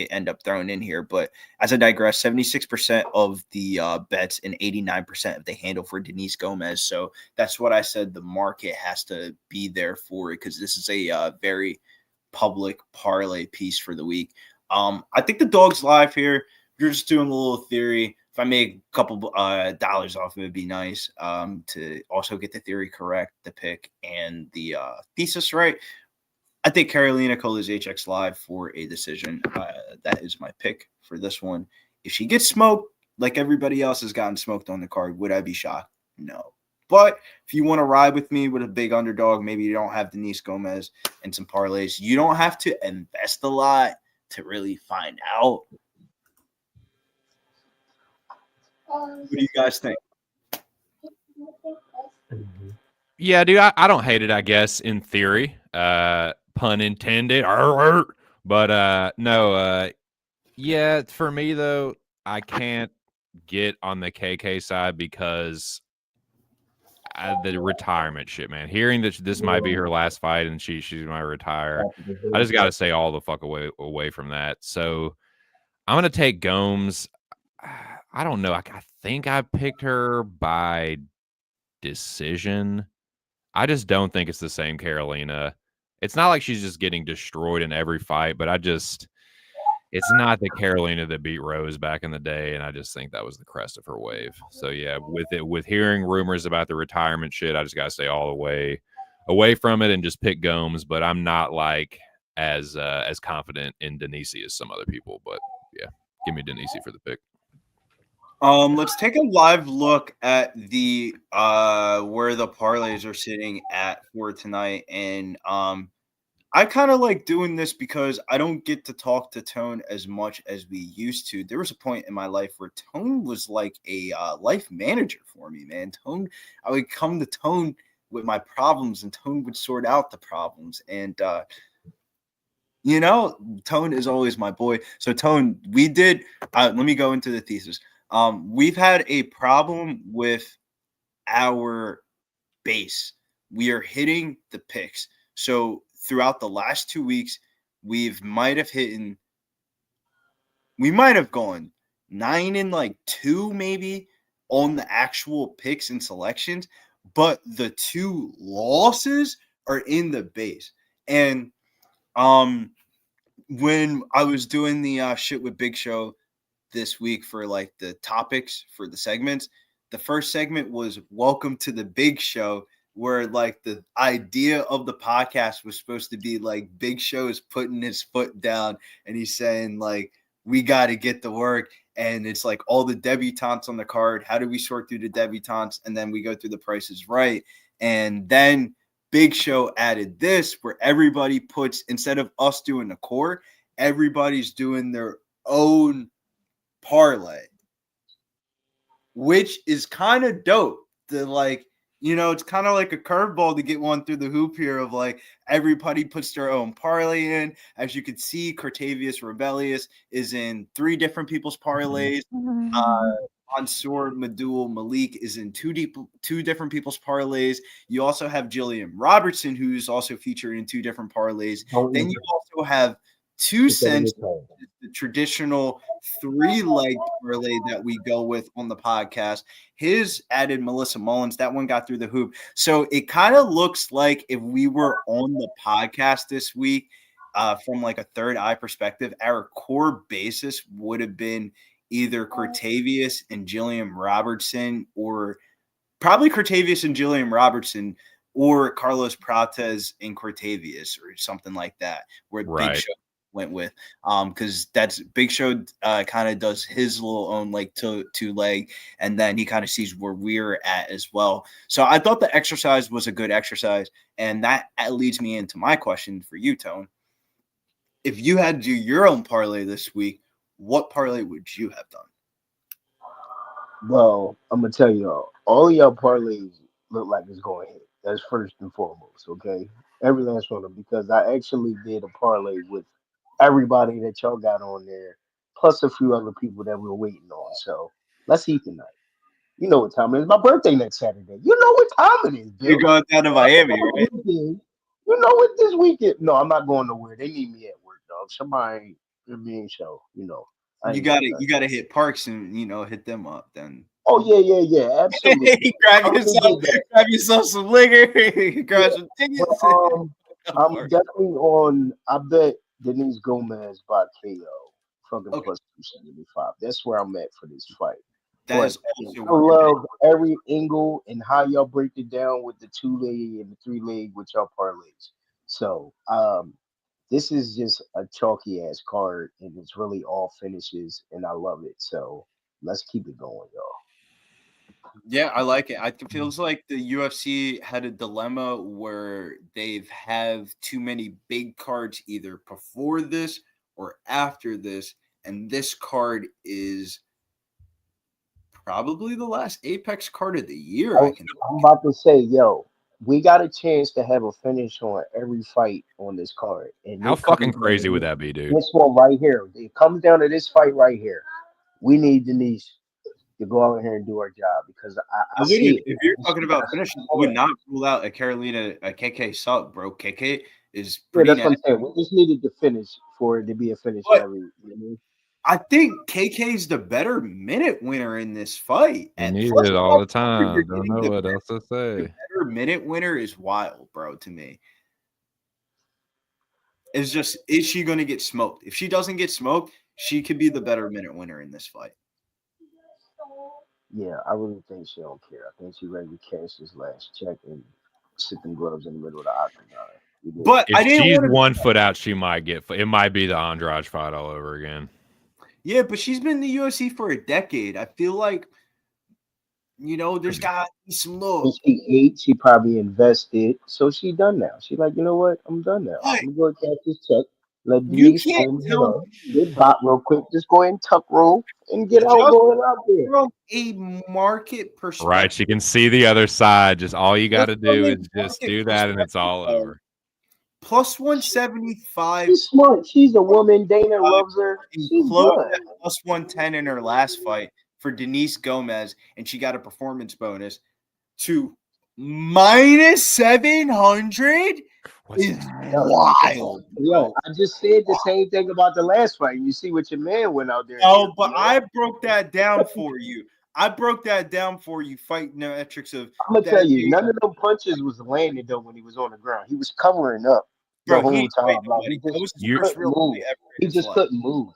end up thrown in here. But as I digress, 76% of the bets and 89% of the handle for Denise Gomes. So that's what I said. The market has to be there for it because this is a very public parlay piece for the week. I think the dog's live here. You're just doing a little theory. If I make a couple dollars off of it, it'd be nice to also get the theory correct, the pick, and the thesis right. I think Karolina calls HX live for a decision. That is my pick for this one. If she gets smoked, like everybody else has gotten smoked on the card, would I be shocked? No. But if you want to ride with me with a big underdog, maybe you don't have Denise Gomes and some parlays, you don't have to invest a lot to really find out. What do you guys think? Yeah, dude, I don't hate it, I guess, in theory. Pun intended. But no, yeah, for me, though, I can't get on the KK side because the retirement shit, man. Hearing that this might be her last fight and she might retire, I just got to stay all the fuck away from that. So I'm going to take Gomes. I don't know. I think I picked her by decision. I just don't think it's the same Karolina. It's not like she's just getting destroyed in every fight, but it's not the Karolina that beat Rose back in the day, and I just think that was the crest of her wave. So yeah, with hearing rumors about the retirement shit, I just gotta stay all the way away from it and just pick Gomes. But I'm not like as confident in Denise as some other people. But yeah, give me Denise for the pick. Let's take a live look at the where the parlays are sitting at for tonight. And I kind of like doing this because I don't get to talk to Tone as much as we used to. There was a point in my life where Tone was like a life manager for me, man. Tone, I would come to Tone with my problems and Tone would sort out the problems. And Tone is always my boy. So Tone, we did let me go into the thesis. We've had a problem with our base. We are hitting the picks. So throughout the last 2 weeks, we might have gone 9-2 maybe on the actual picks and selections, but the 2 losses are in the base. And when I was doing the shit with Big Show this week for like the topics for the segments, the first segment was Welcome to the Big Show, where like the idea of the podcast was supposed to be like Big Show is putting his foot down and he's saying like, we got to get the work. And it's like all the debutantes on the card. How do we sort through the debutantes? And then we go through the prices right. And then Big Show added this where everybody puts, instead of us doing the core, everybody's doing their own parlay, which is kind of dope. It's kind of like a curveball to get one through the hoop here of like everybody puts their own parlay in. As you can see, Cortavius Rebellious is in 3 different people's parlays. Mansour Madul Malik is in 2 different people's parlays. You also have Jillian Robertson, who's also featured in 2 different parlays. Then you also have 2 cents, the traditional 3-leg parlay that we go with on the podcast. His added Melissa Mullins. That one got through the hoop. So it kind of looks like if we were on the podcast this week from like a third eye perspective, our core basis would have been either Cortavius and Jillian Robertson, or probably Cortavius and Jillian Robertson, or Carlos Prates and Cortavius, or something like that, where Right. Big Show went with, because that's Big Show kind of does his little own like two leg, and then he kind of sees where we're at as well. So I thought the exercise was a good exercise, and that leads me into my question for you, Tone. If you had to do your own parlay this week, what parlay would you have done? Well, I'm gonna tell y'all, all of y'all parlays look like it's going to hit. That's first and foremost, okay? Every last one of them, because I actually did a parlay with everybody that y'all got on there, plus a few other people that we're waiting on. So let's eat tonight. You know what time it is. My birthday next Saturday. You know what time it is, Bill. You're going down to Miami, right? You You know what? This weekend, no, I'm not going nowhere. They need me at work, dog. Somebody being show, you know. You gotta hit Parks and hit them up then. Oh yeah, absolutely. grab yourself some liquor, grab some tickets. But, I'm definitely on. I bet Denise Gomes by KO. Fucking plus 275. That's where I'm at for this fight. That is I love every angle and how y'all break it down with the 2-leg and the 3-leg with y'all parlays. So this is just a chalky ass card, and it's really all finishes, and I love it. So let's keep it going, y'all. Yeah, I like it. It feels like the UFC had a dilemma where they've have too many big cards either before this or after this, and this card is probably the last Apex card of the year. I'm about to say, yo, we got a chance to have a finish on every fight on this card. And how fucking crazy would that be, dude? This one right here. It comes down to this fight right here. We need Denise to go out here and do our job because I see if you're talking about finishing, I would not rule out a Karolina, a KK sub, bro. KK is pretty. Yeah, that's what I'm saying. We just needed to finish for it to be a finish. I think KK is the better minute winner in this fight. And need it all the time. Don't know what else to say. The better minute winner is wild, bro, to me. It's just, is she going to get smoked? If she doesn't get smoked, she could be the better minute winner in this fight. Yeah, I really think she don't care. I think she ready to cash this last check and sit in gloves in the middle of the octagon. But if she's 1 foot out, she might get. It might be the Andrade fight all over again. Yeah, but she's been in the UFC for a decade. I feel like, there's got to be some love. She probably invested, so she done now. She like, you know what? I'm done now. I'm going to cash this check. Let you can't tell get bot real quick. Just go ahead and tuck roll and get going out there. From a market perspective, right? She can see the other side. Just all you got to do is just do that, and it's all over. Plus 175. She's smart. She's a woman. Dana loves her. She's close at plus 110 in her last fight for Denise Gomes, and she got a performance bonus to minus 700. It's wild. Yo, I just said the same thing about the last fight. You see what your man went out there. Oh, but I broke that down for you. Fight metrics of. I'm gonna tell you, none of them punches was landing though when he was on the ground. He was covering up the whole time. He just couldn't move.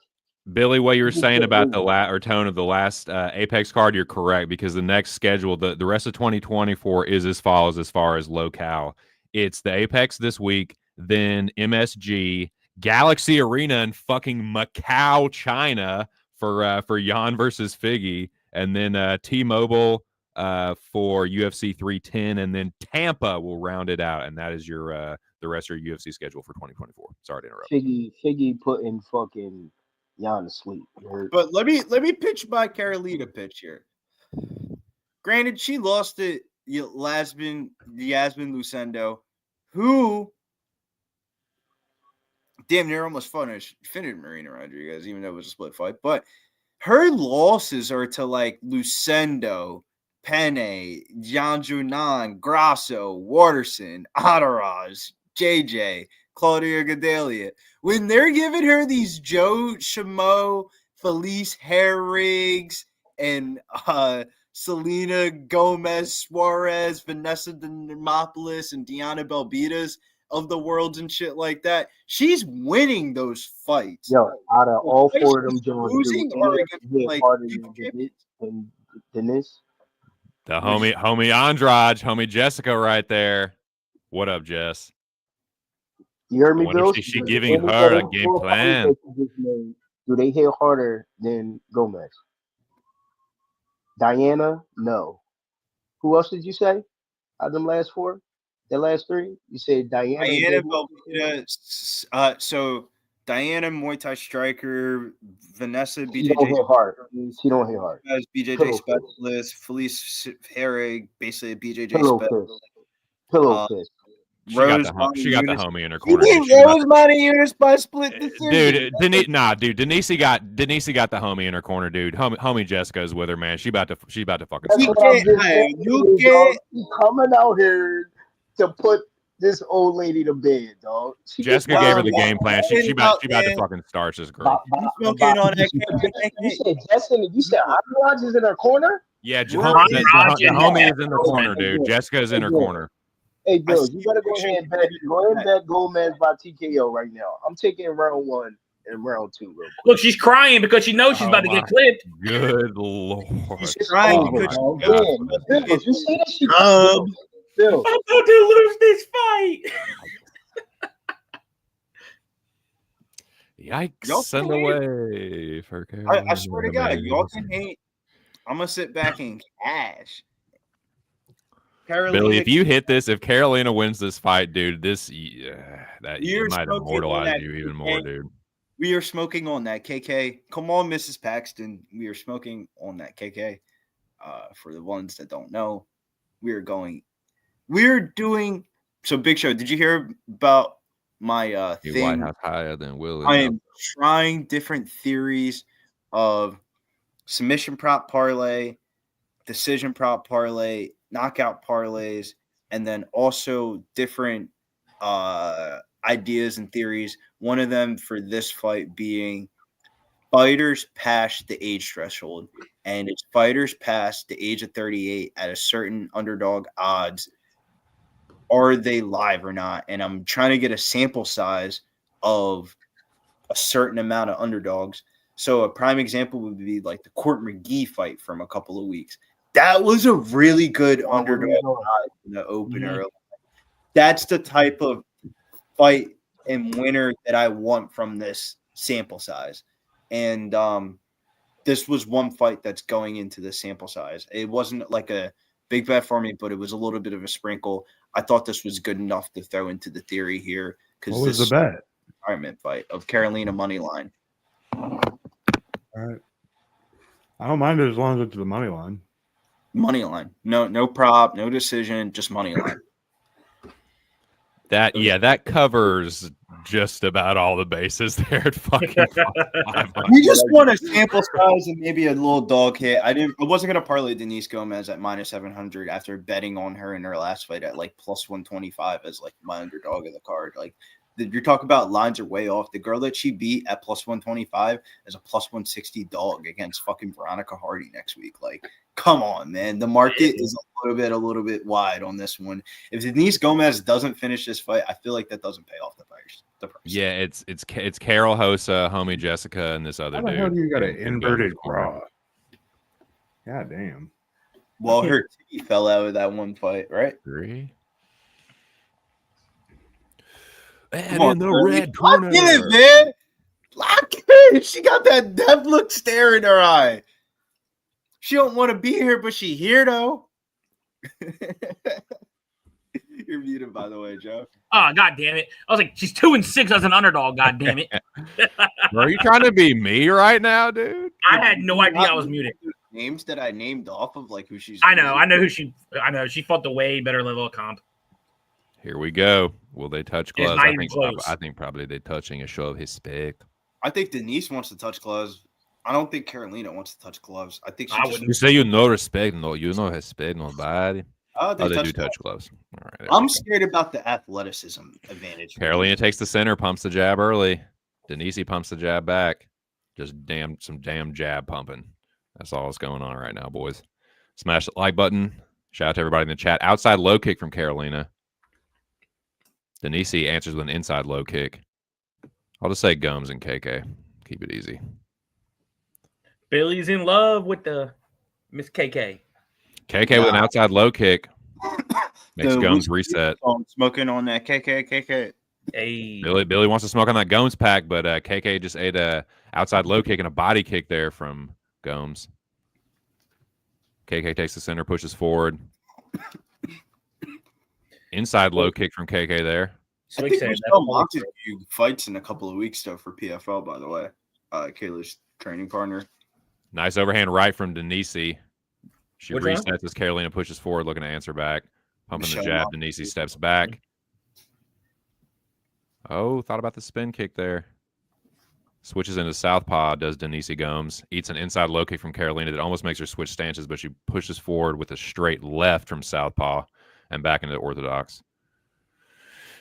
Billy, what you were saying about the tone of the last Apex card, you're correct because the next schedule, the rest of 2024 is as follows as far as locale. It's the Apex this week, then MSG, Galaxy Arena in fucking Macau, China for Jan versus Figgy. And then T-Mobile for UFC 310, and then Tampa will round it out, and that is your the rest of your UFC schedule for 2024. Sorry to interrupt. Figgy putting fucking Jan to sleep. But let me pitch my Karolina pitch here. Granted, she lost to Yasmin Lucendo, who damn near almost finished Marina Rodriguez, even though it was a split fight, but. Her losses are to like Lucendo, Penne, Janjunan, Grasso, Waterson, Ataraz, JJ, Claudia Gadelia. When they're giving her these Joe Schmo, Felice Herrigs, and Selena Gomez Suarez, Vanessa Demopoulos, and Diana Belbidas of the worlds and shit like that, she's winning those fights. Yo, out of all four of them Jones, and Denise, the homie Andrade, homie Jessica, right there. What up, Jess? You heard me, Bill? She giving her a game plan. Do they hit harder than Gomez? Diana, no. Who else did you say? Out of them last four? The last three? You said Diana. So Diana, Muay Thai striker, Vanessa, BJJ. She don't hit hard. She don't hit hard. BJJ specialist, Felice Herrig, basically a BJJ specialist. Pillow fist. She got the homie in her corner. Rose Money Unis by split decision. Dude, Denise got the homie in her corner, dude. Homie Jessica's with her, man. She about to fucking. You can't coming out here to put this old lady to bed, dog. She Jessica just- gave her the game plan. She about to man. fucking starch this girl. Smoking on that You said Justin. You said Entourage is in her corner. Yeah, the Roger, homie is in the corner, dude. Jessica is in her corner. Hey, Bill, you better go ahead and bet. Go ahead and bet Gomes by TKO right now. I'm taking round 1 and round 2 real quick. Look, she's crying because she knows she's about to get clipped. Good lord. She's crying Oh because my Bill, God. Bill, you see that she Bill, I'm about to lose this fight. Y'all Yikes! Send can away for I swear to God, y'all can hate. I'm gonna sit back and cash. Karolina, Billy, if you hit this, if Karolina wins this fight, dude, that You're it might smoking on immortalize that you even KK. more, dude. we are smoking on that KK. Come on, Mrs. Paxton. We are smoking on that KK. For the ones that don't know, we're doing. So Big Show, did you hear about my Your thing? White House higher than Willie. I am trying different theories of submission prop parlay, decision prop parlay, knockout parlays, and then also different ideas and theories. One of them for this fight being fighters past the age threshold, and it's fighters past the age of 38 at a certain underdog odds. Are they live or not? And I'm trying to get a sample size of a certain amount of underdogs. So a prime example would be like the Court McGee fight from a couple of weeks. That was a really good underdog in the opener. That's the type of fight and winner that I want from this sample size. And this was one fight that's going into the sample size. It wasn't like a big bet for me, but it was a little bit of a sprinkle. I thought this was good enough to throw into the theory here. What was the bet? Retirement fight of Karolina money line. All right. I don't mind it as long as it's the money line. Money line. No prop, no decision, just money line. That covers just about all the bases there at fucking 500. We just want a sample size and maybe a little dog hit. I wasn't gonna parlay Denise Gomes at -700 after betting on her in her last fight at like +125 as like my underdog of the card. Like you're talking about lines are way off. The girl that she beat at +125 is a +160 dog against fucking Veronica Hardy next week. Like, come on, man. The market is a little bit wide on this one. If Denise Gomes doesn't finish this fight, I feel like that doesn't pay off the price. Yeah, it's Carol Hosa, homie Jessica, and this other How the dude. hell do you got an And inverted Gomes. cross? God damn. Well, her titty fell out of that one fight, right? Three. Come on, in the Curly. red corner. Lock in, man. Lock in. She got that death look stare in her eye. She don't want to be here, but she here though. You're muted, by the way, Joe. Oh, god damn it. I was like, she's 2-6 as an underdog, god damn it. Are you trying to be me right now, dude? I had no idea I was muted. Names that I named off of like who she's. I know who she she fought the way better level of comp. Here we go. Will they touch It's gloves? not even close. I think probably they're touching a show of respect. I think Denise wants to touch gloves. I don't think Karolina wants to touch gloves. I think she I just, wouldn't. You say you no respect, no, you no respect nobody. Oh, They touch do gloves. touch gloves. All right. there I'm we go. scared about the athleticism advantage. Carolina takes the center, pumps the jab early. Denise pumps the jab back. Just some damn jab pumping. That's all that's going on right now, boys. Smash the like button. Shout out to everybody in the chat. Outside low kick from Karolina. Denise answers with an inside low kick. I'll just say Gomes and KK. Keep it easy. Billy's in love with the Miss KK. KK with an outside low kick. Makes Dude, Gomes reset. Smoking on that KK. Hey. Billy wants to smoke on that Gomes pack, but KK just ate a outside low kick and a body kick there from Gomes. KK takes the center, pushes forward. Inside low kick from KK there. I think Michelle Montague fights in a couple of weeks though for PFL, by the way. Kayla's training partner. Nice overhand right from Denise. She Which one? resets as Karolina pushes forward, looking to answer back. Pumping Michelle the jab. Montague. Denise steps back. Oh, thought about the spin kick there. Switches into southpaw, does Denise Gomes. Eats an inside low kick from Karolina that almost makes her switch stances, but she pushes forward with a straight left from southpaw and back into orthodox.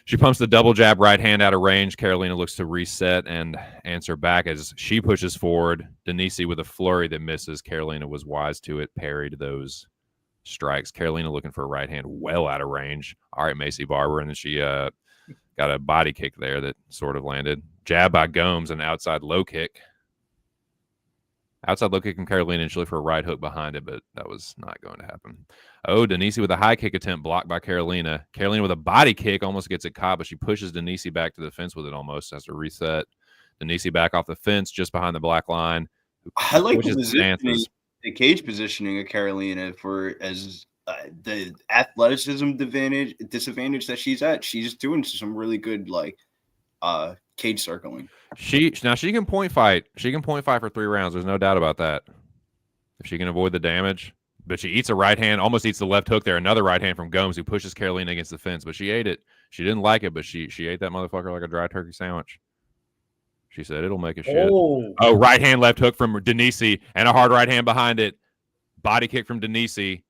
She pumps the double jab right hand out of range. Karolina looks to reset and answer back as she pushes forward. Denise with a flurry that misses. Karolina was wise to it, parried those strikes. Karolina looking for a right hand well out of range. All right, Macy Barber. And then she got a body kick there that sort of landed. Jab by Gomes, an outside low kick. Outside low kick from Karolina, and she looked for a right hook behind it, but that was not going to happen. Oh, Denise with a high kick attempt blocked by Karolina. Karolina with a body kick almost gets it caught, but she pushes Denise back to the fence with it almost. Has to reset. Denise back off the fence just behind the black line. I like the cage positioning of Karolina for as the athleticism disadvantage that she's at. She's doing some really good cage circling. She can point fight. She can point fight for 3 rounds. There's no doubt about that. If she can avoid the damage. But she eats a right hand, almost eats the left hook there. Another right hand from Gomes who pushes Karolina against the fence. But she ate it. She didn't like it, but she ate that motherfucker like a dry turkey sandwich. She said it'll make a shit. Oh, right hand, left hook from Denise, and a hard right hand behind it. Body kick from Denise.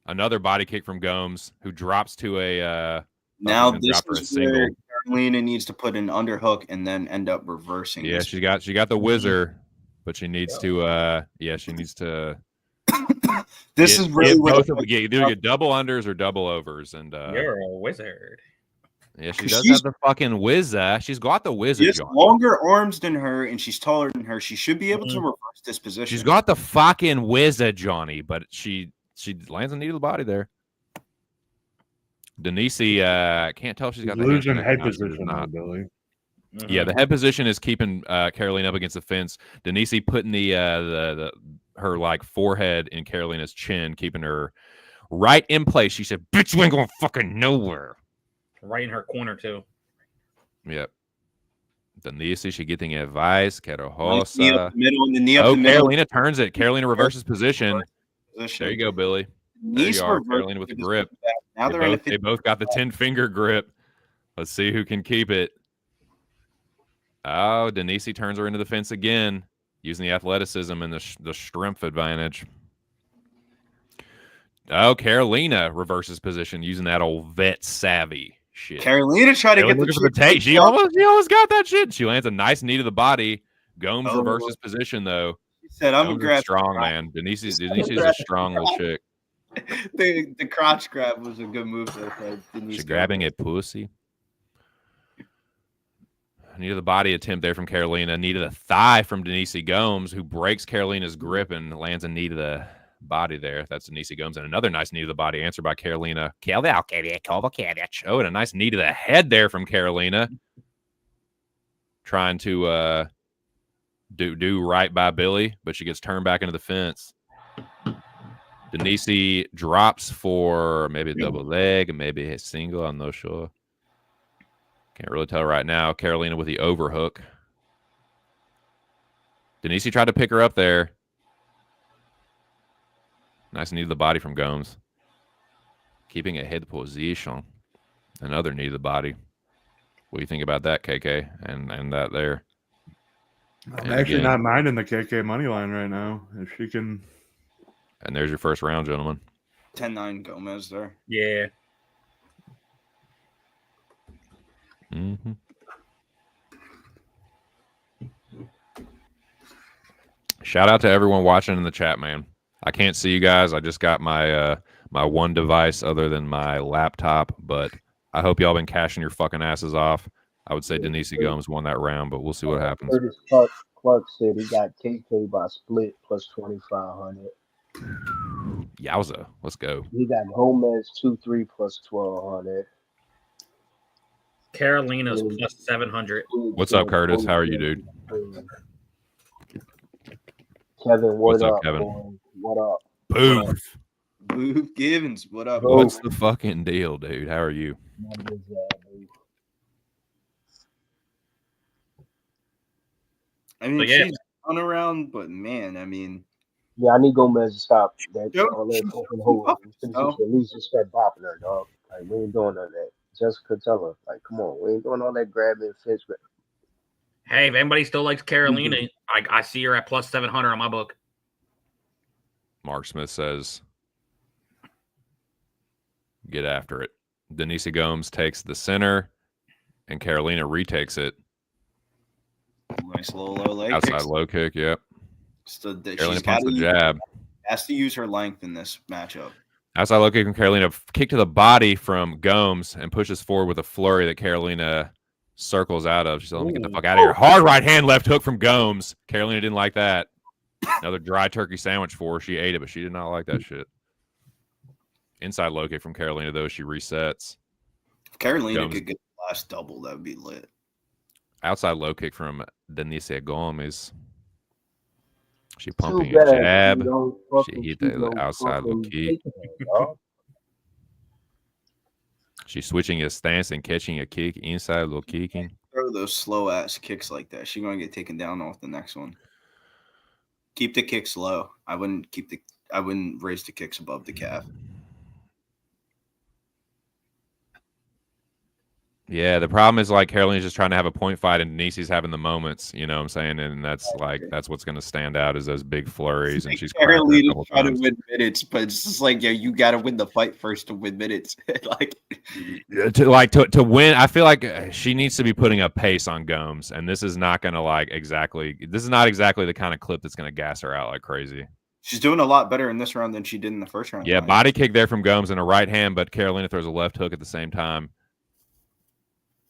Another body kick from Gomes, who drops to a now this is where Karolina needs to put an underhook and then end up reversing. Yeah, she got the whizzer, but she needs to this is really both of either get double unders or double overs, and you're a wizard. Yeah, she does have the fucking whizzer. She's got the whizzer. She has longer arms than her, and she's taller than her. She should be able to reverse this position. She's got the fucking whizzer, Johnny, but she lands a knee to the body there. Denise, can't tell if she's got the losing head position, Billy. Yeah, the head position is keeping Karolina up against the fence. Denise putting her like forehead in Karolina's chin, keeping her right in place. She said, "Bitch, you ain't going fucking nowhere." Right in her corner too. Yep. Denise, she getting advice. Carolina. Karolina turns it. Karolina reverses position. There you go, Billy. There you are. Karolina with the grip. Now they both got the 10-finger grip. Let's see who can keep it. Oh, Denise turns her into the fence again, using the athleticism and the strength advantage. Oh, Karolina reverses position using that old vet savvy shit. Karolina tried to get the take. She almost got that shit. She lands a nice knee to the body. Gomes reverses position though. She said, "I'm a strong man." Denise is a strong little chick. The crotch grab was a good move there. She's grabbing a pussy. Knee to the body attempt there from Karolina. Knee to the thigh from Denise Gomes, who breaks Karolina's grip and lands a knee to the body there. That's Denise Gomes. And another nice knee to the body answered by Karolina. Kowalkiewicz. Oh, and a nice knee to the head there from Karolina. Trying to do right by Billy, but she gets turned back into the fence. Denise drops for maybe a double leg, maybe a single. I'm not sure. Can't really tell right now. Karolina with the overhook. Denise tried to pick her up there. Nice knee to the body from Gomes. Keeping a head position. Another knee to the body. What do you think about that, KK? And that there? I'm actually not minding the KK money line right now. If she can. And there's your first round, gentlemen. 10-9 Gomes there. Yeah. Mm-hmm. Shout out to everyone watching in the chat, man. I can't see you guys. I just got my my one device other than my laptop, but I hope y'all been cashing your fucking asses off. I would say Denise Gomes won that round, but we'll see what happens. Curtis Clark said he got KK by split plus 2,500. Yowza, let's go. He got Gomez 2-3 plus 1,200. Karolina's plus 700. What's up, Curtis? How are you, dude? Kevin, what's up, Kevin? Kevin? What up? Boof. Boof Givens, what up? What's the fucking deal, dude? How are you? I mean, she's on around, but man, I mean. Yeah, I need Gomez to stop that. All that fucking hold. At least just start bopping her, dog. Like, we ain't doing none of that. Jessica, tell her, like, come on, we ain't doing all that grabbing fence. Hey, if anybody still likes Karolina, I see her at plus 700 on my book. Mark Smith says, "Get after it." Denise Gomes takes the center, and Karolina retakes it. Nice little low leg Outside kicks. low kick, yep. So Karolina pumps the jab. Has to use her length in this matchup. Outside low kick from Karolina. Kick to the body from Gomes and pushes forward with a flurry that Karolina circles out of. She's like, let me get the fuck out of here. Hard right hand, left hook from Gomes. Karolina didn't like that. Another dry turkey sandwich for her. She ate it, but she did not like that shit. Inside low kick from Karolina, though, she resets. If Karolina Gomes. could get the last double, that would be lit. Outside low kick from Denise Gomes. She Too pumping a bad jab. you don't She fucking hit keep the no outside low fucking kick. takedown, dog. She's switching his stance and catching a kick. Inside low kicking. Throw those slow ass kicks like that. She's gonna get taken down off the next one. Keep the kicks low. I wouldn't raise the kicks above the calf. Yeah, the problem is like Karolina's just trying to have a point fight and Denise's having the moments, you know what I'm saying? And that's what's going to stand out is those big flurries. And she's Karolina's trying to win minutes, but it's just like, you got to win the fight first to win minutes. to win, I feel like she needs to be putting a pace on Gomes, and this is not going to this is not exactly the kind of clip that's going to gas her out like crazy. She's doing a lot better in this round than she did in the first round. Yeah, body kick there from Gomes and a right hand, but Karolina throws a left hook at the same time.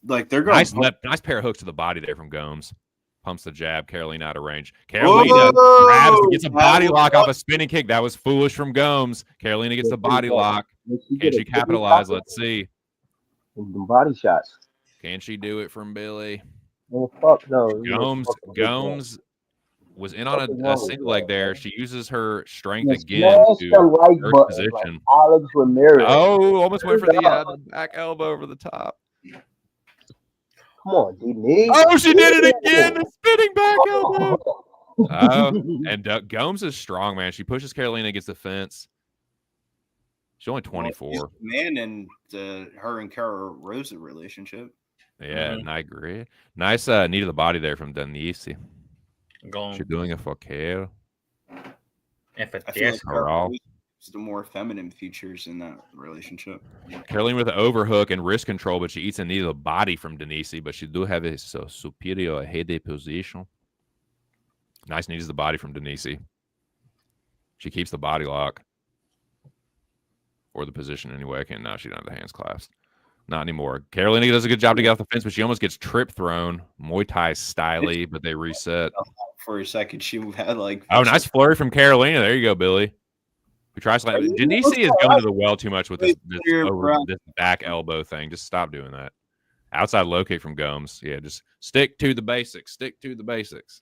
Like they're going nice pair of hooks to the body there from Gomes. Pumps the jab. Karolina out of range. Karolina grabs, gets a body lock off a spinning kick. That was foolish from Gomes. Karolina gets the body lock. Can she capitalize? Let's see. The body shots. Can she do it from Billy? Oh, fuck no. Gomes was in on a single leg there. She uses her strength Yes, again smash to the right first button, position. like Alex Ramirez. Oh, almost went for the back elbow over the top. Come on, Denise. Oh, she did it again. The spinning back elbow. And Gomes is strong, man. She pushes Karolina against the fence. She's only 24. Man, and her and Cara Rosa relationship. Yeah, I agree. Nice knee to the body there from Denise. She's doing it for Kale. I feel like Cara is the more feminine features in that relationship. Karolina with an overhook and wrist control, but she eats a knee to the body from Denise, but she do have a superior head position. Nice knee to the body from Denise. She keeps the body lock. Or the position anyway. She doesn't have the hands clasped. Not anymore. Karolina does a good job to get off the fence, but she almost gets trip thrown. Muay Thai styly, but they reset. For a second, she had like... Oh, nice flurry from Karolina. There you go, Billy. We try slapping. Denise is going to the well too much with this back elbow thing. Just stop doing that. Outside low kick from Gomes. Yeah, just stick to the basics. Stick to the basics.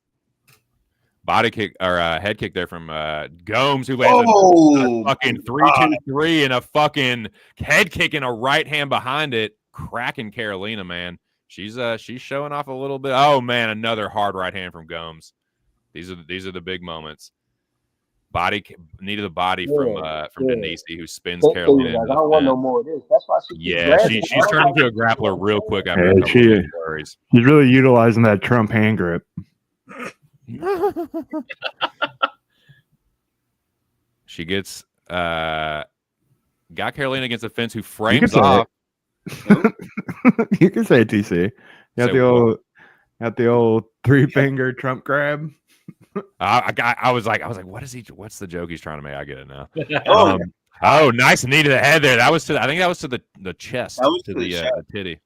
Body kick or head kick there from Gomes, who lands a fucking 3-2-3 and a fucking head kick and a right hand behind it, cracking Karolina, man. She's showing off a little bit. Oh man, another hard right hand from Gomes. These are the big moments. Knee to the body from Denise, who spins Karolina. I don't want no more of this. That's why she's turning into a grappler real quick after she's really utilizing that Trump hand grip. She gets got Karolina against the fence, who frames off. You can say it, TC. You got the old 3-finger Trump grab. I was like, what's the joke he's trying to make? I get it now. Nice knee to the head there. I think that was to the chest. That was to the titty.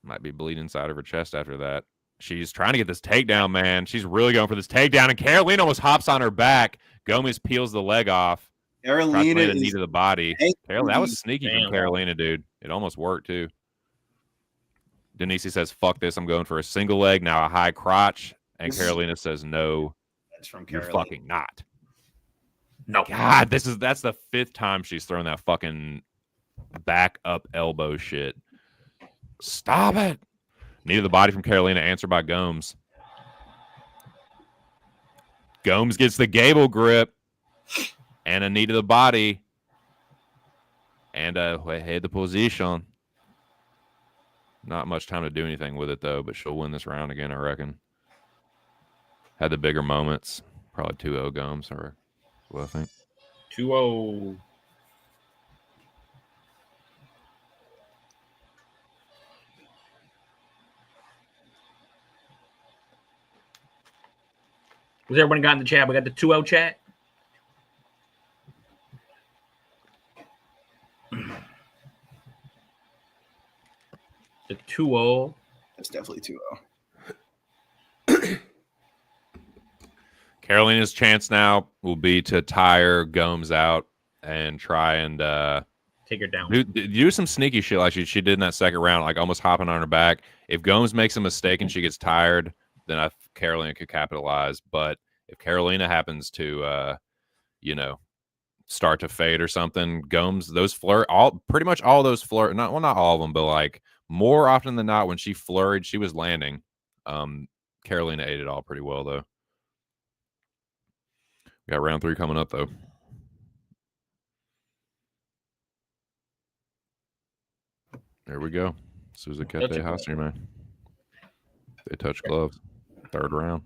Might be bleeding inside of her chest after that. She's trying to get this takedown, man. She's really going for this takedown, and Karolina almost hops on her back. Gomes peels the leg off. Karolina knee to the body. That was sneaky from Karolina, dude. It almost worked too. Denise says, "Fuck this! I'm going for a single leg now, a high crotch." And Karolina says, "No, that's from Karolina. You're fucking not." No, God, that's the 5th time she's thrown that fucking back up elbow shit. Stop it. Knee to the body from Karolina, answered by Gomes. Gomes gets the gable grip and a knee to the body and head the position. Not much time to do anything with it, though, but she'll win this round again, I reckon. Had the bigger moments. Probably 2-0 Gomes, or what I think. 2-0. Was everyone got in the chat? We got the 2-0 chat. The 2-0. That's definitely 2-0. Karolina's chance now will be to tire Gomes out and try and take her down. Do some sneaky shit like she did in that second round, like almost hopping on her back. If Gomes makes a mistake and she gets tired, then Karolina could capitalize. But if Karolina happens to, start to fade or something, Gomes, pretty much all those not all of them, but like more often than not, when she flurried, she was landing. Karolina ate it all pretty well, though. We got round 3 coming up, though. There we go. Suzukete Hosser, man. They touch gloves. 3rd round.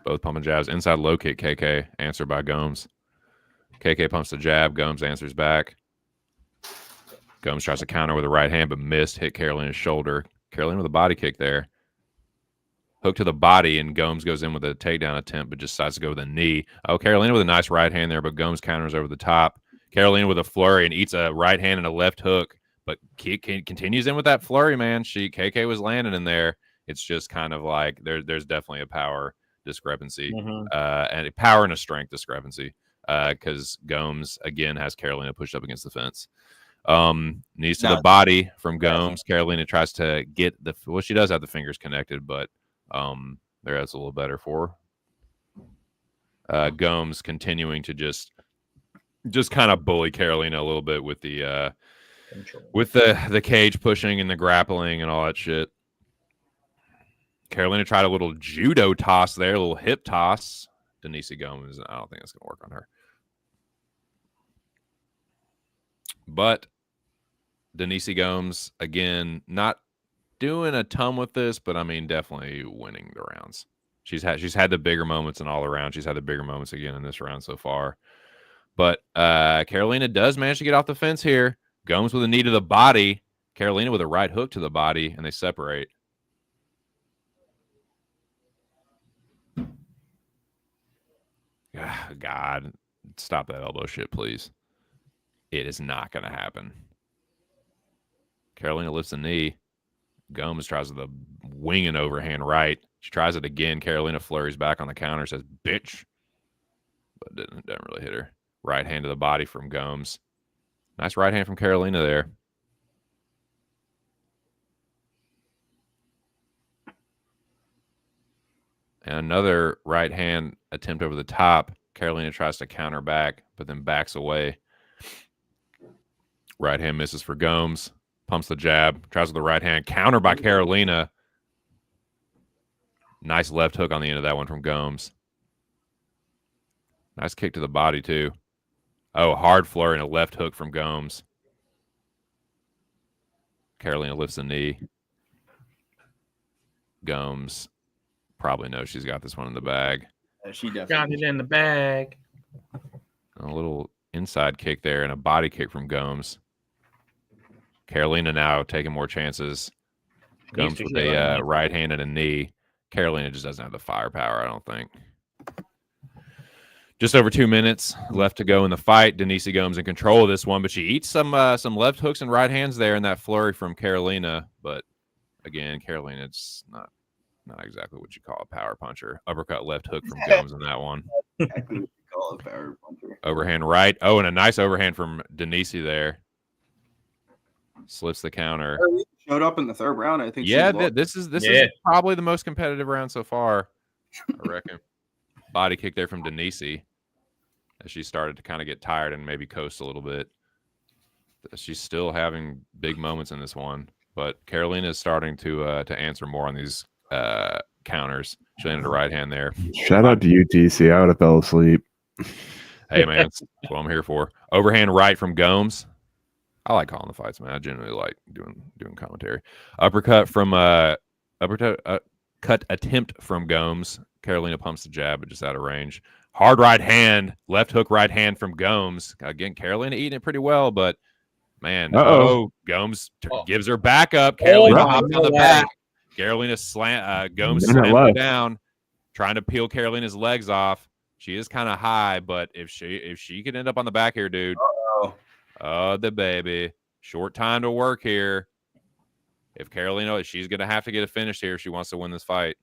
Both pumping jabs. Inside low kick, KK. Answered by Gomes. KK pumps the jab. Gomes answers back. Gomes tries to counter with a right hand, but missed. Hit Karolina's shoulder. Karolina with a body kick there. Hook to the body, and Gomes goes in with a takedown attempt, but just decides to go with a knee. Oh, Karolina with a nice right hand there, but Gomes counters over the top. Karolina with a flurry and eats a right hand and a left hook, but continues in with that flurry, man. KK was landing in there. It's just kind of like there's definitely a power discrepancy, and a power and a strength discrepancy, because Gomes, again, has Karolina pushed up against the fence. Knees to the body from Gomes. Karolina tries to get she does have the fingers connected, but that's a little better for her. Gomes continuing to just kind of bully Karolina a little bit with the cage pushing and the grappling and all that shit. Karolina tried a little judo toss there, a little hip toss. Denise Gomes, I don't think that's gonna work on her. But Denise Gomes, again, not doing a ton with this, but I mean, definitely winning the rounds. She's had the bigger moments in all the rounds. She's had the bigger moments again in this round so far. But Karolina does manage to get off the fence here. Gomes with a knee to the body. Karolina with a right hook to the body, and they separate. God, stop that elbow shit, please. It is not going to happen. Karolina lifts the knee. Gomes tries the wing and overhand right. She tries it again. Karolina flurries back on the counter, says, bitch. But didn't really hit her. Right hand to the body from Gomes. Nice right hand from Karolina there. And another right hand attempt over the top. Karolina tries to counter back, but then backs away. Right hand misses for Gomes. Pumps the jab. Tries with the right hand. Counter by Karolina. Nice left hook on the end of that one from Gomes. Nice kick to the body, too. Oh, hard flurry and a left hook from Gomes. Karolina lifts the knee. Gomes probably knows she's got this one in the bag. She definitely got it in the bag. A little inside kick there and a body kick from Gomes. Karolina now taking more chances. Gomes with a right hand and a knee. Karolina just doesn't have the firepower, I don't think. Just over 2 minutes left to go in the fight. Denise Gomes in control of this one, but she eats some left hooks and right hands there in that flurry from Karolina. But again, Karolina, it's not exactly what you call a power puncher. Uppercut left hook from Gomes in that one. exactly what you call a power puncher. Overhand right. Oh, and a nice overhand from Denise there. Slips the counter. Showed up in the 3rd round. I think. Yeah, this is probably the most competitive round so far, I reckon. Body kick there from Denise as she started to kind of get tired and maybe coast a little bit. She's still having big moments in this one, but Karolina is starting to answer more on these counters. She landed a right hand there. Shout out to UTC. I would have fell asleep. Hey, man, that's what I'm here for. Overhand right from Gomes. I like calling the fights, man. I generally like doing commentary. Uppercut from cut attempt from Gomes. Karolina pumps the jab, but just out of range. Hard right hand, left hook right hand from Gomes. Again, Karolina eating it pretty well, but man, Gomes gives her back up. Karolina hops on the back. Karolina Gomes slams her down. trying to peel Karolina's legs off. She is kind of high, but if she could end up on the back here, dude. Oh, the baby. Short time to work here. If Karolina, she's going to have to get a finish here if she wants to win this fight.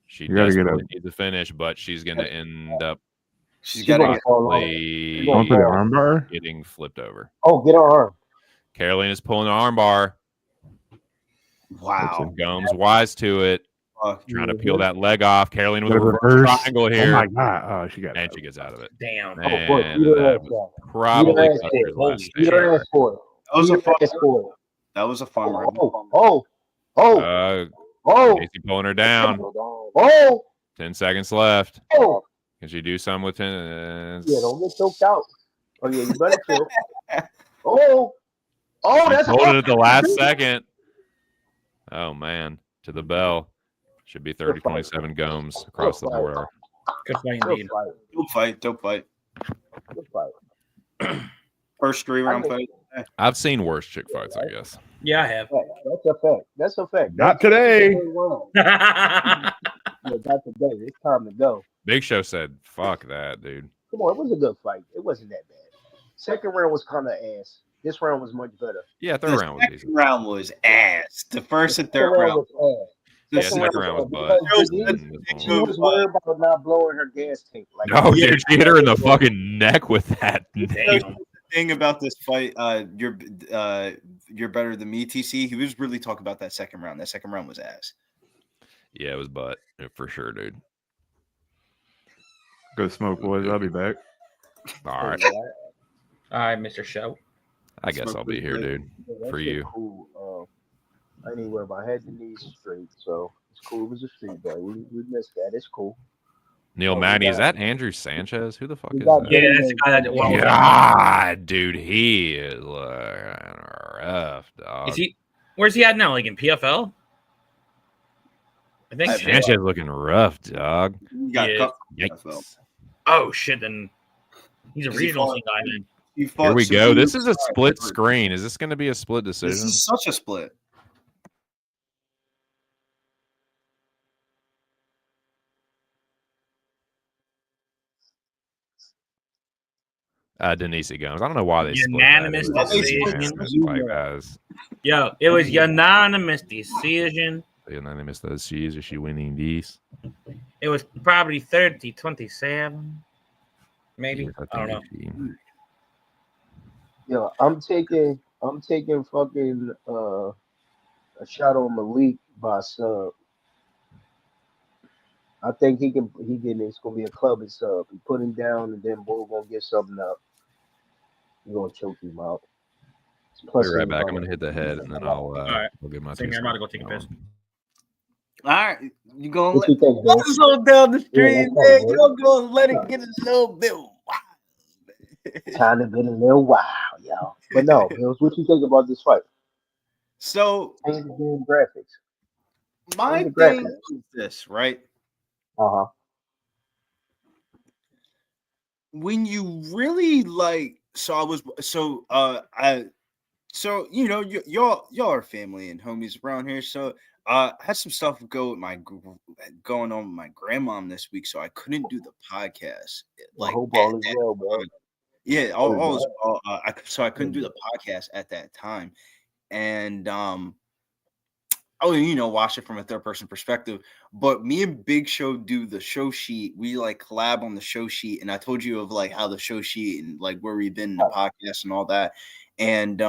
She desperately needs a finish, but she's going to end up She's going to fall off. Going for the armbar? Getting flipped over. Oh, get her arm. Karolina's pulling an armbar. Wow. Gomes wise to it. Trying to peel that leg off. Karolina with a reverse triangle here. Oh my god! Oh, she got. And she gets out of it. Damn. And boy, probably Beat her ass for it. That was a fun one. Casey pulling her down. 10 seconds left. Can she do something with 10? Yeah, don't get choked out. Oh yeah, you better chill. That's pulled it at the last second. Oh man, to the bell. Should be 30-27 Gomes across the border. Good fight indeed. Dope fight. First 3-round fight. I've seen worse chick fights, I guess. Yeah, I have. That's a fact. Not today. Not today. It's time to go. Big Show said, "Fuck that, dude." Come on, it was a good fight. It wasn't that bad. Second round was kind of ass. This round was much better. Yeah, third round was decent. Second round was ass. The first and third round was ass. Yeah, second round was butt. She was worried about not blowing her gas tank. Like, No, dude, she hit her in the fucking neck with that. The thing about this fight, you're better than me, TC. He was really talking about that second round. That second round was ass. Yeah, it was butt for sure, dude. Go smoke, boys. I'll be back. All right. All right, Mr. Show. I guess I'll be here, dude, for you. Cool. I ain't worried about head and knees straight, so it's cool. It was a street fight. We missed that. It's cool. Neil Magny, is that Andrew Sanchez? Who the fuck is got that? Yeah, that's the guy that won. God, dude, he is rough, dog. Is he? Where's he at now? Like in PFL? I think Sanchez looking rough, dog. You got Yikes. Oh shit! Then he's a regional guy, man. Here we go. This is a split screen. Is this going to be a split decision? This is such a split. Denise Gomes. I don't know why they unanimous decision. Yo, it was unanimous decision. Unanimous decision. Is she winning these? It was probably 30-27. Maybe. I don't know. Yo, I'm taking fucking a shot on Malik by sub. I think it's gonna be a club and sub. He put him down and then Bull gonna get something up. You're gonna choke him out. I'll be right back. I'm gonna hit the head and then I'll get my Same here. I'm about to go take a piss. All right, you gonna What you think, let it slow down the street, man. You're gonna let it get a little bit wild. Time to get a little wild, y'all. But no, what you think about this fight? So, change the game graphics. My thing is this, right? When you really like, you know, y'all are family and homies around here. So I had some stuff going on with my grandmom this week, so I couldn't do the podcast. Like, I hope all is well, bro. Yeah, so I couldn't do the podcast at that time, and watch it from a third person perspective. But me and Big Show do the show sheet. We like collab on the show sheet, and I told you of like how the show sheet and like where we've been in the podcast and all that. And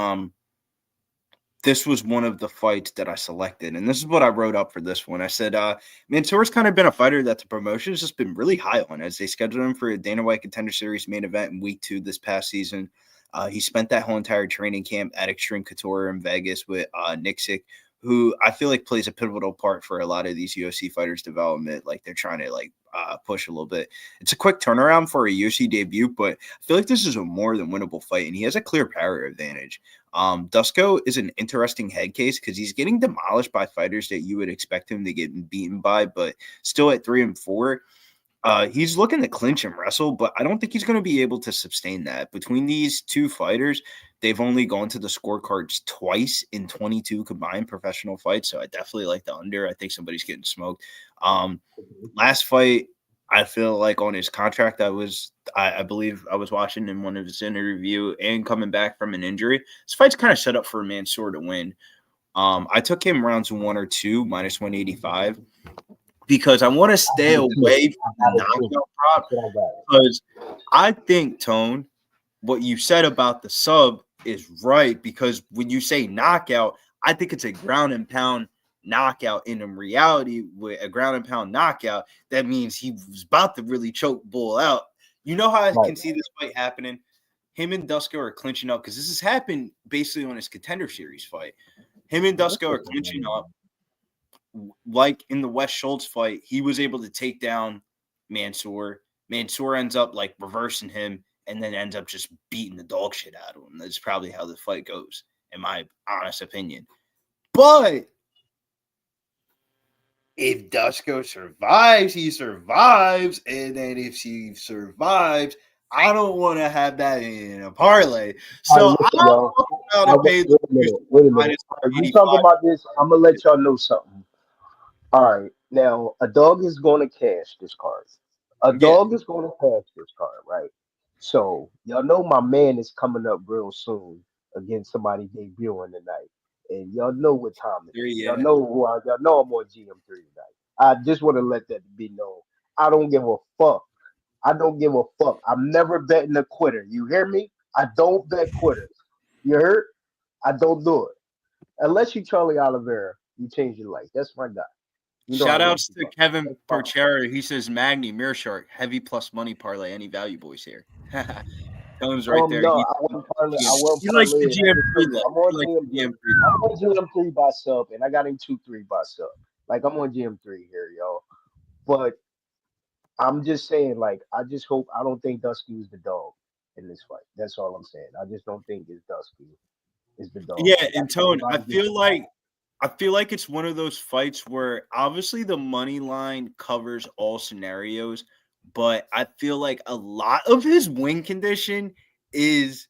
this was one of the fights that I selected, and this is what I wrote up for this one. I said, Mansour's kind of been a fighter that the promotion has just been really high on as they scheduled him for a Dana White Contender Series main event in week 2 this past season. He spent that whole entire training camp at Extreme Couture in Vegas with Nixick, who I feel like plays a pivotal part for a lot of these UFC fighters' development. Like they're trying to push a little bit. It's a quick turnaround for a UFC debut, but I feel like this is a more than winnable fight, and he has a clear power advantage. Dusko is an interesting head case because he's getting demolished by fighters that you would expect him to get beaten by, but still at 3-4. He's looking to clinch and wrestle, but I don't think he's going to be able to sustain that. Between these two fighters, they've only gone to the scorecards twice in 22 combined professional fights, so I definitely like the under. I think somebody's getting smoked. Last fight, I feel like on his contract, I believe I was watching in one of his interview and coming back from an injury. This fight's kind of set up for Mansour to win. I took him rounds 1 or 2, minus 185. Because I want to stay away from the knockout prop. Because I think, Tone, what you said about the sub is right. Because when you say knockout, I think it's a ground and pound knockout. And in reality, with a ground and pound knockout, that means he was about to really choke Bull out. You know how I can see this fight happening? Him and Dusko are clinching up because this has happened basically on his Contender Series fight. Him and Dusko are clinching up. Like in the Wes Schultz fight, he was able to take down Mansour. Mansour ends up like reversing him and then ends up just beating the dog shit out of him. That's probably how the fight goes, in my honest opinion. But if Dusko survives, he survives. And then if he survives, I don't want to have that in a parlay. So I'm about to pay the wait a minute. Are you talking about this? I'm going to let y'all know something. All right, now a dog is going to cash this card. A dog is going to cash this card, right? So y'all know my man is coming up real soon against somebody debuting tonight, and y'all know what time it is. Y'all know y'all know I'm on GM3 tonight. I just want to let that be known. I don't give a fuck. I don't give a fuck. I'm never betting a quitter. You hear me? I don't bet quitters. You heard? I don't do it unless you Charlie Oliveira. You change your life. That's my guy. Shout outs to Kevin Porchera. He says Magny, Mirror Shark, heavy plus money parlay. Any value boys here? Comes right there. No, I won't parlay. He likes the GM3. I'm on GM3 by sub, and I got him 2-3 by sub. Like I'm on GM3 here, y'all. But I'm just saying, like, I don't think Dusky is the dog in this fight. That's all I'm saying. I just don't think it's Dusky is the dog. Yeah, and Tone, I feel like it's one of those fights where obviously the money line covers all scenarios, but I feel like a lot of his win condition is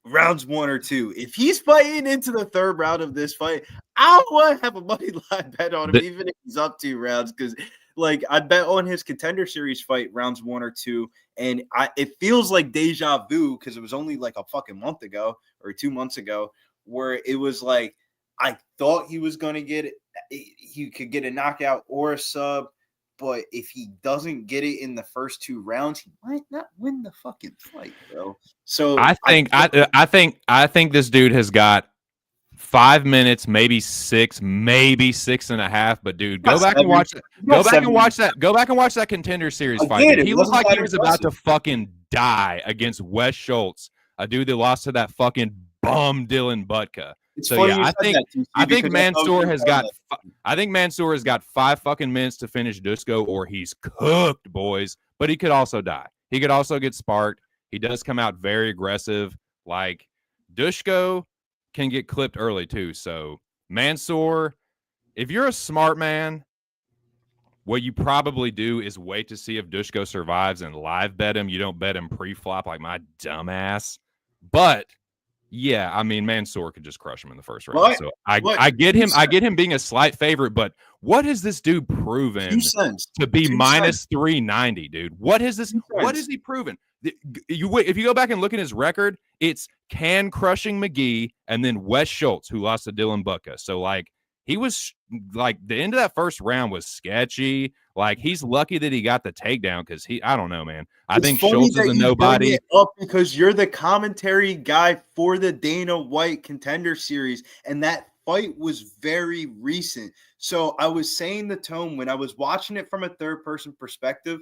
rounds 1 or 2. If he's fighting into the third round of this fight, I don't want to have a money line bet on him, even if he's up 2 rounds, because like I bet on his Contender Series fight rounds 1 or 2, and it feels like deja vu because it was only like a fucking month ago or 2 months ago where it was like I thought he was going to get it. He could get a knockout or a sub, but if he doesn't get it in the first 2 rounds, he might not win the fucking fight, bro. So I think this dude has got 5 minutes, maybe 6, maybe 6.5. But dude, go back and watch that. Go back and watch that Contender Series fight. He looked like he was about to fucking die against Wes Schultz, a dude that lost to that fucking bum Dylan Butka. So yeah, I think Mansour has got 5 fucking minutes to finish Dusko, or he's cooked, boys. But he could also die. He could also get sparked. He does come out very aggressive. Like Dusko can get clipped early too. So Mansour, if you're a smart man, what you probably do is wait to see if Dusko survives and live bet him. You don't bet him pre-flop like my dumbass. But yeah, I mean, Mansour could just crush him in the first round. So I get him being a slight favorite, but what has this dude proven to be minus 390, dude? What has he proven? If you go back and look at his record, it's Can crushing McGee and then Wes Schultz, who lost to Dylan Butka. So like he was like the end of that first round was sketchy. Like he's lucky that he got the takedown because I don't know, man. I think Schultz is a nobody. Up because you're the commentary guy for the Dana White Contender Series, and that fight was very recent. So I was saying the tone when I was watching it from a third person perspective.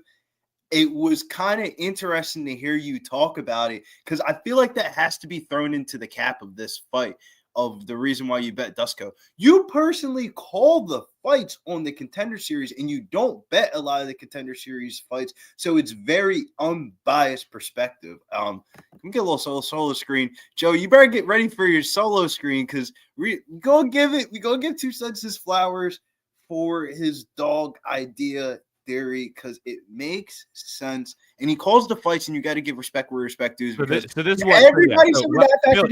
It was kind of interesting to hear you talk about it because I feel like that has to be thrown into the cap of this fight of the reason why you bet Dusko. You personally call the fights on the Contender Series and you don't bet a lot of the Contender Series fights. So it's very unbiased perspective. Let me get a little solo screen. Joe, you better get ready for your solo screen because we gonna give 2 cents his flowers for his dog idea theory because it makes sense. And he calls the fights, and you got to give respect where respect due. So this is everybody what. said that after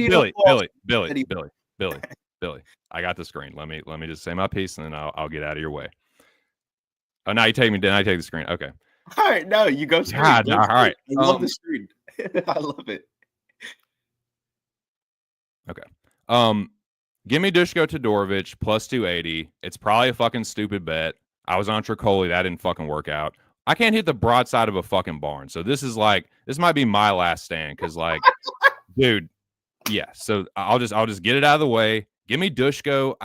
Billy. I got the screen. Let me just say my piece, and then I'll get out of your way. Oh, now you take me. Then I take the screen. Okay. All right, no, you go. God, all right. I love the screen. I love it. Okay. Give me Dushko Todorovic plus 280. It's probably a fucking stupid bet. I was on Trocoli. That didn't fucking work out. I can't hit the broadside of a fucking barn. So this might be my last stand because, like, dude, yeah. So I'll just get it out of the way. Give me Dushko.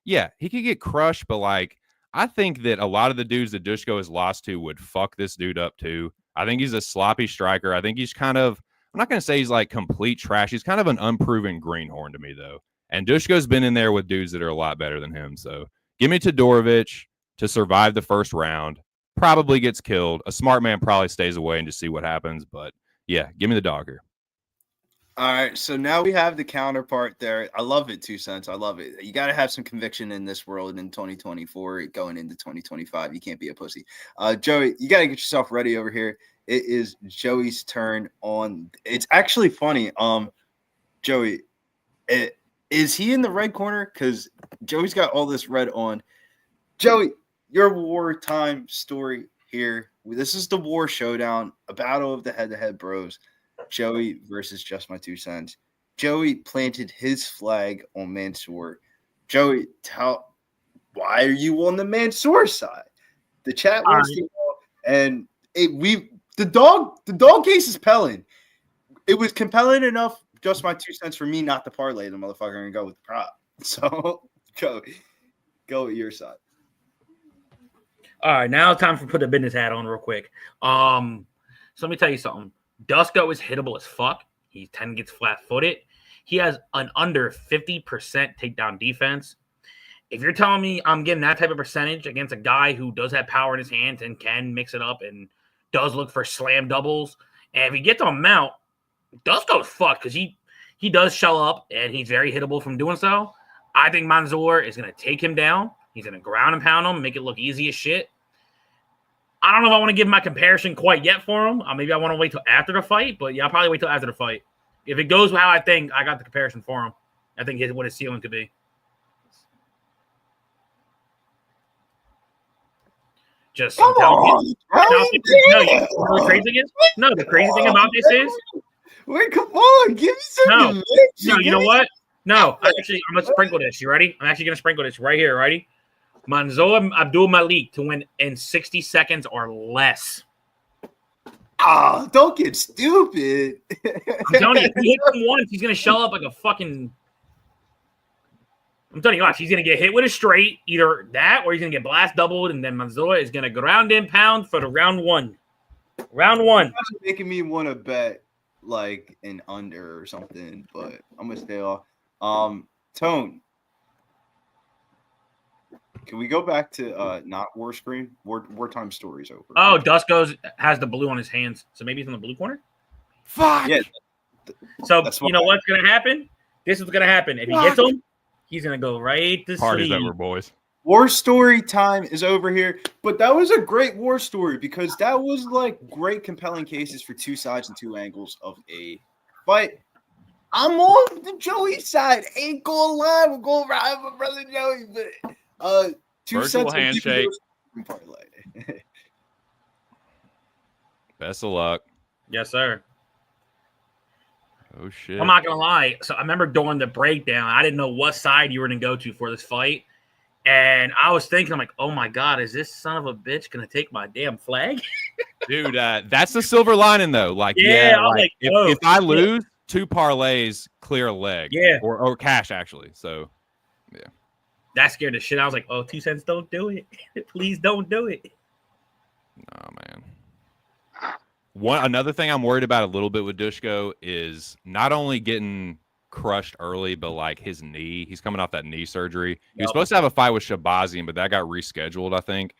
Yeah, he could get crushed, but like, I think that a lot of the dudes that Dushko has lost to would fuck this dude up too. I think he's a sloppy striker. I think he's kind of, I'm not going to say he's like complete trash. He's kind of an unproven greenhorn to me though. And Dushko's been in there with dudes that are a lot better than him. So give me Todorovic to survive the first round. Probably gets killed. A smart man probably stays away and just see what happens. But yeah, give me the dog here. All right, so now we have the counterpart there. I love it, 2 cents. I love it. You got to have some conviction in this world in 2024, going into 2025. You can't be a pussy. Joey, you got to get yourself ready over here. It is Joey's turn on. It's actually funny. Joey, is he in the red corner? Because Joey's got all this red on. Joey, your wartime story here. This is the war showdown, a battle of the head-to-head bros. Joey versus Just My 2 Cents. Joey planted his flag on Mansoor. Joey, why are you on the Mansoor side? The chat wants to know, and the dog case is compelling. It was compelling enough, Just My 2 Cents, for me not to parlay the motherfucker and go with the prop. So go with your side. All right, now it's time for put a business hat on real quick. So let me tell you something. Dusko is hittable as fuck. He gets flat-footed. He has an under 50% takedown defense. If you're telling me I'm getting that type of percentage against a guy who does have power in his hands and can mix it up and does look for slam doubles, and if he gets on mount, Dusko's fucked because he does shell up and he's very hittable from doing so. I think Mansoor is going to take him down. He's going to ground and pound him, make it look easy as shit. I don't know if I want to give my comparison quite yet for him. Maybe I want to wait till after the fight, but yeah, I'll probably wait till after the fight. If it goes how I think, I got the comparison for him. I think what his ceiling could be. Just Come on, you know the crazy thing is? No, the crazy thing about this is. Wait, come on, give me some. No, you know what? No, I'm going to sprinkle this. You ready? I'm actually going to sprinkle this right here. Ready? Mansoor Abdul Malik to win in 60 seconds or less. Oh, don't get stupid. I'm telling you, if he hits him once, he's going to shell up like a fucking. I'm telling you, watch, he's going to get hit with a straight, either that or he's going to get blast doubled, and then Mansoor is going to ground and pound for the round one. Round one. That's making me want to bet like an under or something, but I'm going to stay off. Tone. Can we go back to not war screen? Wartime stories over. Oh, Dusko has the blue on his hands, so maybe he's in the blue corner. Fuck. Yeah. So you know what's gonna happen? This is gonna happen. If he gets him, he's gonna go right to Party's sleep. over, boys. War story time is over here, but that was a great war story because that was like great, compelling cases for two sides and two angles of a fight. I'm on the Joey side. Ain't gonna lie, we're gonna ride my brother Joey, but. Two Virtual sets handshake. Of Best of luck. Yes, sir. Oh shit. I'm not gonna lie. So I remember during the breakdown, I didn't know what side you were gonna go to for this fight, and I was thinking, I'm like, oh my god, is this son of a bitch gonna take my damn flag? Dude, that's the silver lining though. Like, if I lose, 2 parlays clear a leg. Yeah. Or cash actually. So yeah. That scared the shit. I was like, oh, 2 cents, don't do it. Please don't do it. Oh man. Another thing I'm worried about a little bit with Dushko is not only getting crushed early, but like his knee. He's coming off that knee surgery. He was supposed to have a fight with Shabazian, but that got rescheduled, I think.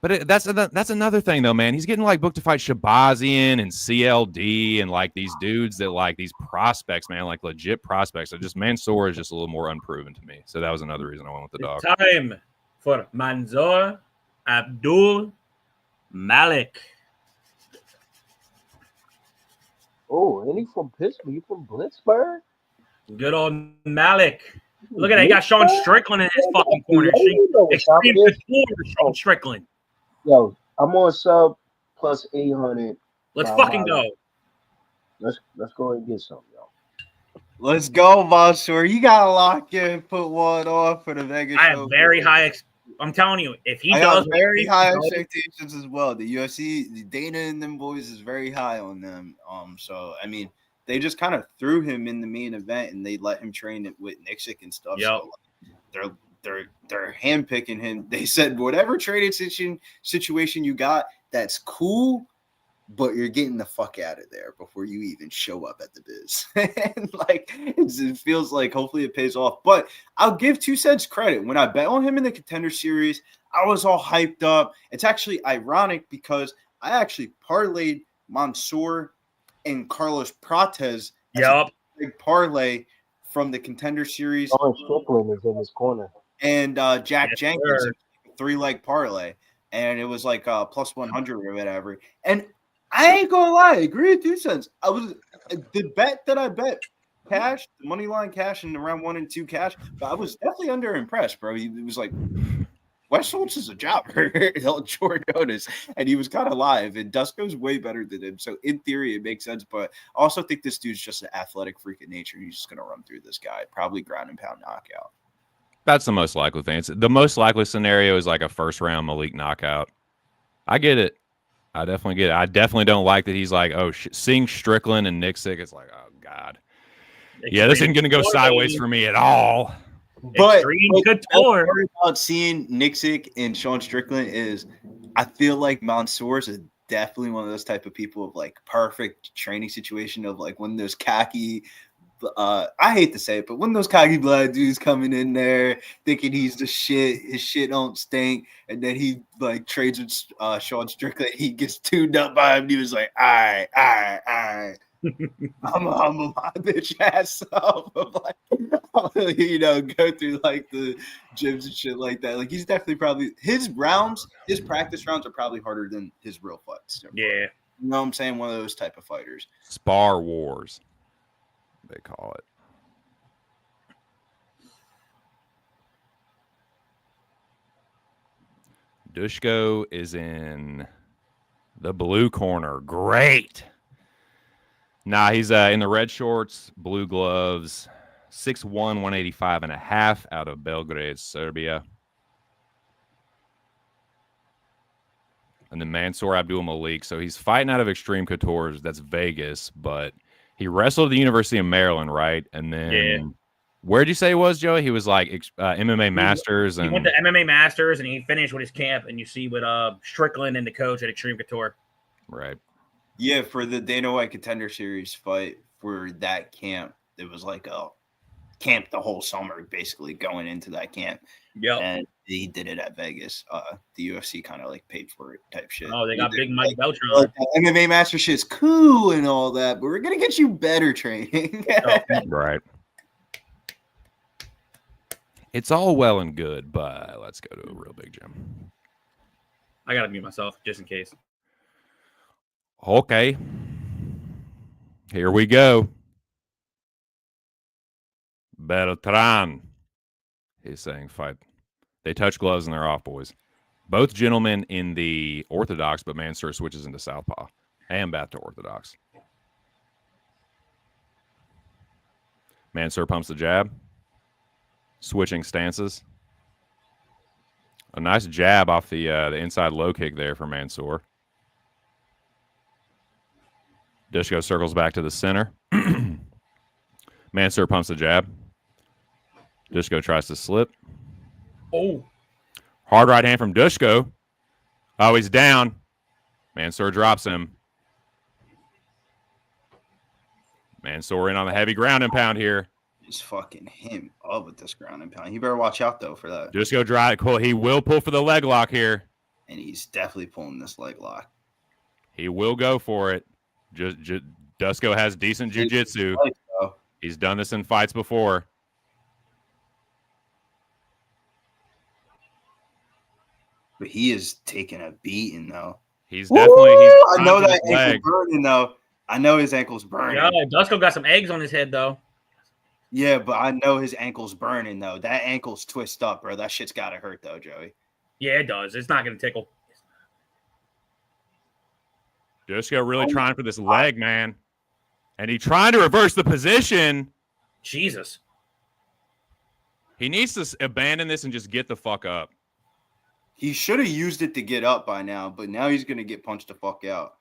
But that's another thing though, man. He's getting like booked to fight Shabazian and CLD and like these dudes that like these prospects, man, like legit prospects. So just Mansoor is just a little more unproven to me. So that was another reason I went with the dog. Time for Mansoor Abdul Malik. Oh, and he from Pittsburgh? You from Blitzburg? Good old Malik. Look at that. He got Sean Strickland in his fucking corner. Extreme Couture, Sean Strickland. Yo, I'm on sub plus 800. Let's fucking go. Let's go and get some, yo. Let's go, Monsieur. You gotta lock in, put one on for the Vegas I show. have very high. I'm telling you, if he I does got very high expectations as well. The UFC, the Dana and them boys is very high on them. So I mean, they just kind of threw him in the main event and they let him train it with Nixick and stuff. Yep. So they're handpicking him. They said whatever training situation you got, that's cool. But you're getting the fuck out of there before you even show up at the biz. And like, it feels like hopefully it pays off. But I'll give 2 cents credit. When I bet on him in the Contender Series, I was all hyped up. It's actually ironic because I actually parlayed Mansoor and Carlos Prates. Yep. Big parlay from the Contender Series. Oh, Strickland is in his corner. And Jack Jenkins, 3-leg parlay. And it was like plus 100 or whatever. And I ain't gonna lie, I agree with 2 cents. I was the bet that I bet cash, the money line cash, and around 1 and 2 cash, but I was definitely under impressed, bro. It was like West Schultz is a jobber, short notice, and he was kind of live. And Dusko's way better than him, so in theory it makes sense. But I also think this dude's just an athletic freak of nature. He's just gonna run through this guy, probably ground and pound knockout. That's the most likely thing. The most likely scenario is like a first round Malik knockout. I get it. I definitely get it. I definitely don't like that he's like, seeing Strickland and Nixick, it's like, oh, God. Yeah, this isn't going to go sideways for me at all. But the part about seeing Nixick and Sean Strickland is I feel like Mansoor is definitely one of those type of people of like perfect training situation of like when there's khaki I hate to say it, but when those cocky blood dudes coming in there thinking he's the shit, his shit don't stink, and then he like trades with Sean Strickland, he gets tuned up by him. And he was like, all right. I'm gonna humble my bitch ass up. Like, go through like the gyms and shit like that. Like he's definitely probably his practice rounds are probably harder than his real fights. Yeah. You know what I'm saying? One of those type of fighters. Spar wars, they call it. Dushko is in the blue corner. Great. Nah, he's in the red shorts, blue gloves, 6'1", 185 and a half out of Belgrade, Serbia. And then Mansoor Abdul Malik. So he's fighting out of Extreme Couture. That's Vegas, but he wrestled at the University of Maryland, right? And then where'd you say he was, Joey? He was like MMA Masters. He went to MMA Masters, and he finished with his camp. And you see with Strickland and the coach at Extreme Couture. Right. Yeah, for the Dana White Contender Series fight for that camp, it was like a camp the whole summer, basically going into that camp. Yeah, and he did it at Vegas. The UFC kind of like paid for it type shit. Oh, they got big Mike Belcher. Like, MMA Master shit's cool and all that, but we're gonna get you better training. Right. It's all well and good, but let's go to a real big gym. I gotta mute myself just in case. Okay. Here we go. Beltran. He's saying fight. They touch gloves and they're off, boys. Both gentlemen in the orthodox, but Mansoor switches into southpaw and back to orthodox. Mansoor pumps the jab. Switching stances. A nice jab off the inside low kick there for Mansoor. Dushko circles back to the center. Mansoor pumps the jab. Dushko tries to slip. Oh. Hard right hand from Dushko. Oh, he's down. Mansoor drops him. Mansoor in on the heavy ground and pound here. He's fucking him up with this ground and pound. He better watch out, though, for that. Dushko drive. Cool. He will pull for the leg lock here. And he's definitely pulling this leg lock. He will go for it. Dushko has decent jiu-jitsu. He's done this in fights before. But he is taking a beating, though. He's definitely. I He's know onto that this ankle leg. burning though. I know his ankle's burning. Yeah, Dusko got some eggs on his head though. Yeah, but I know his ankle's burning though. That ankle's twist up, bro. That shit's gotta hurt though, Joey. Yeah, it does. It's not gonna tickle. Dusko really trying for this leg, man. And he trying to reverse the position. Jesus. He needs to abandon this and just get the fuck up. He should have used it to get up by now, but now he's gonna get punched the fuck out.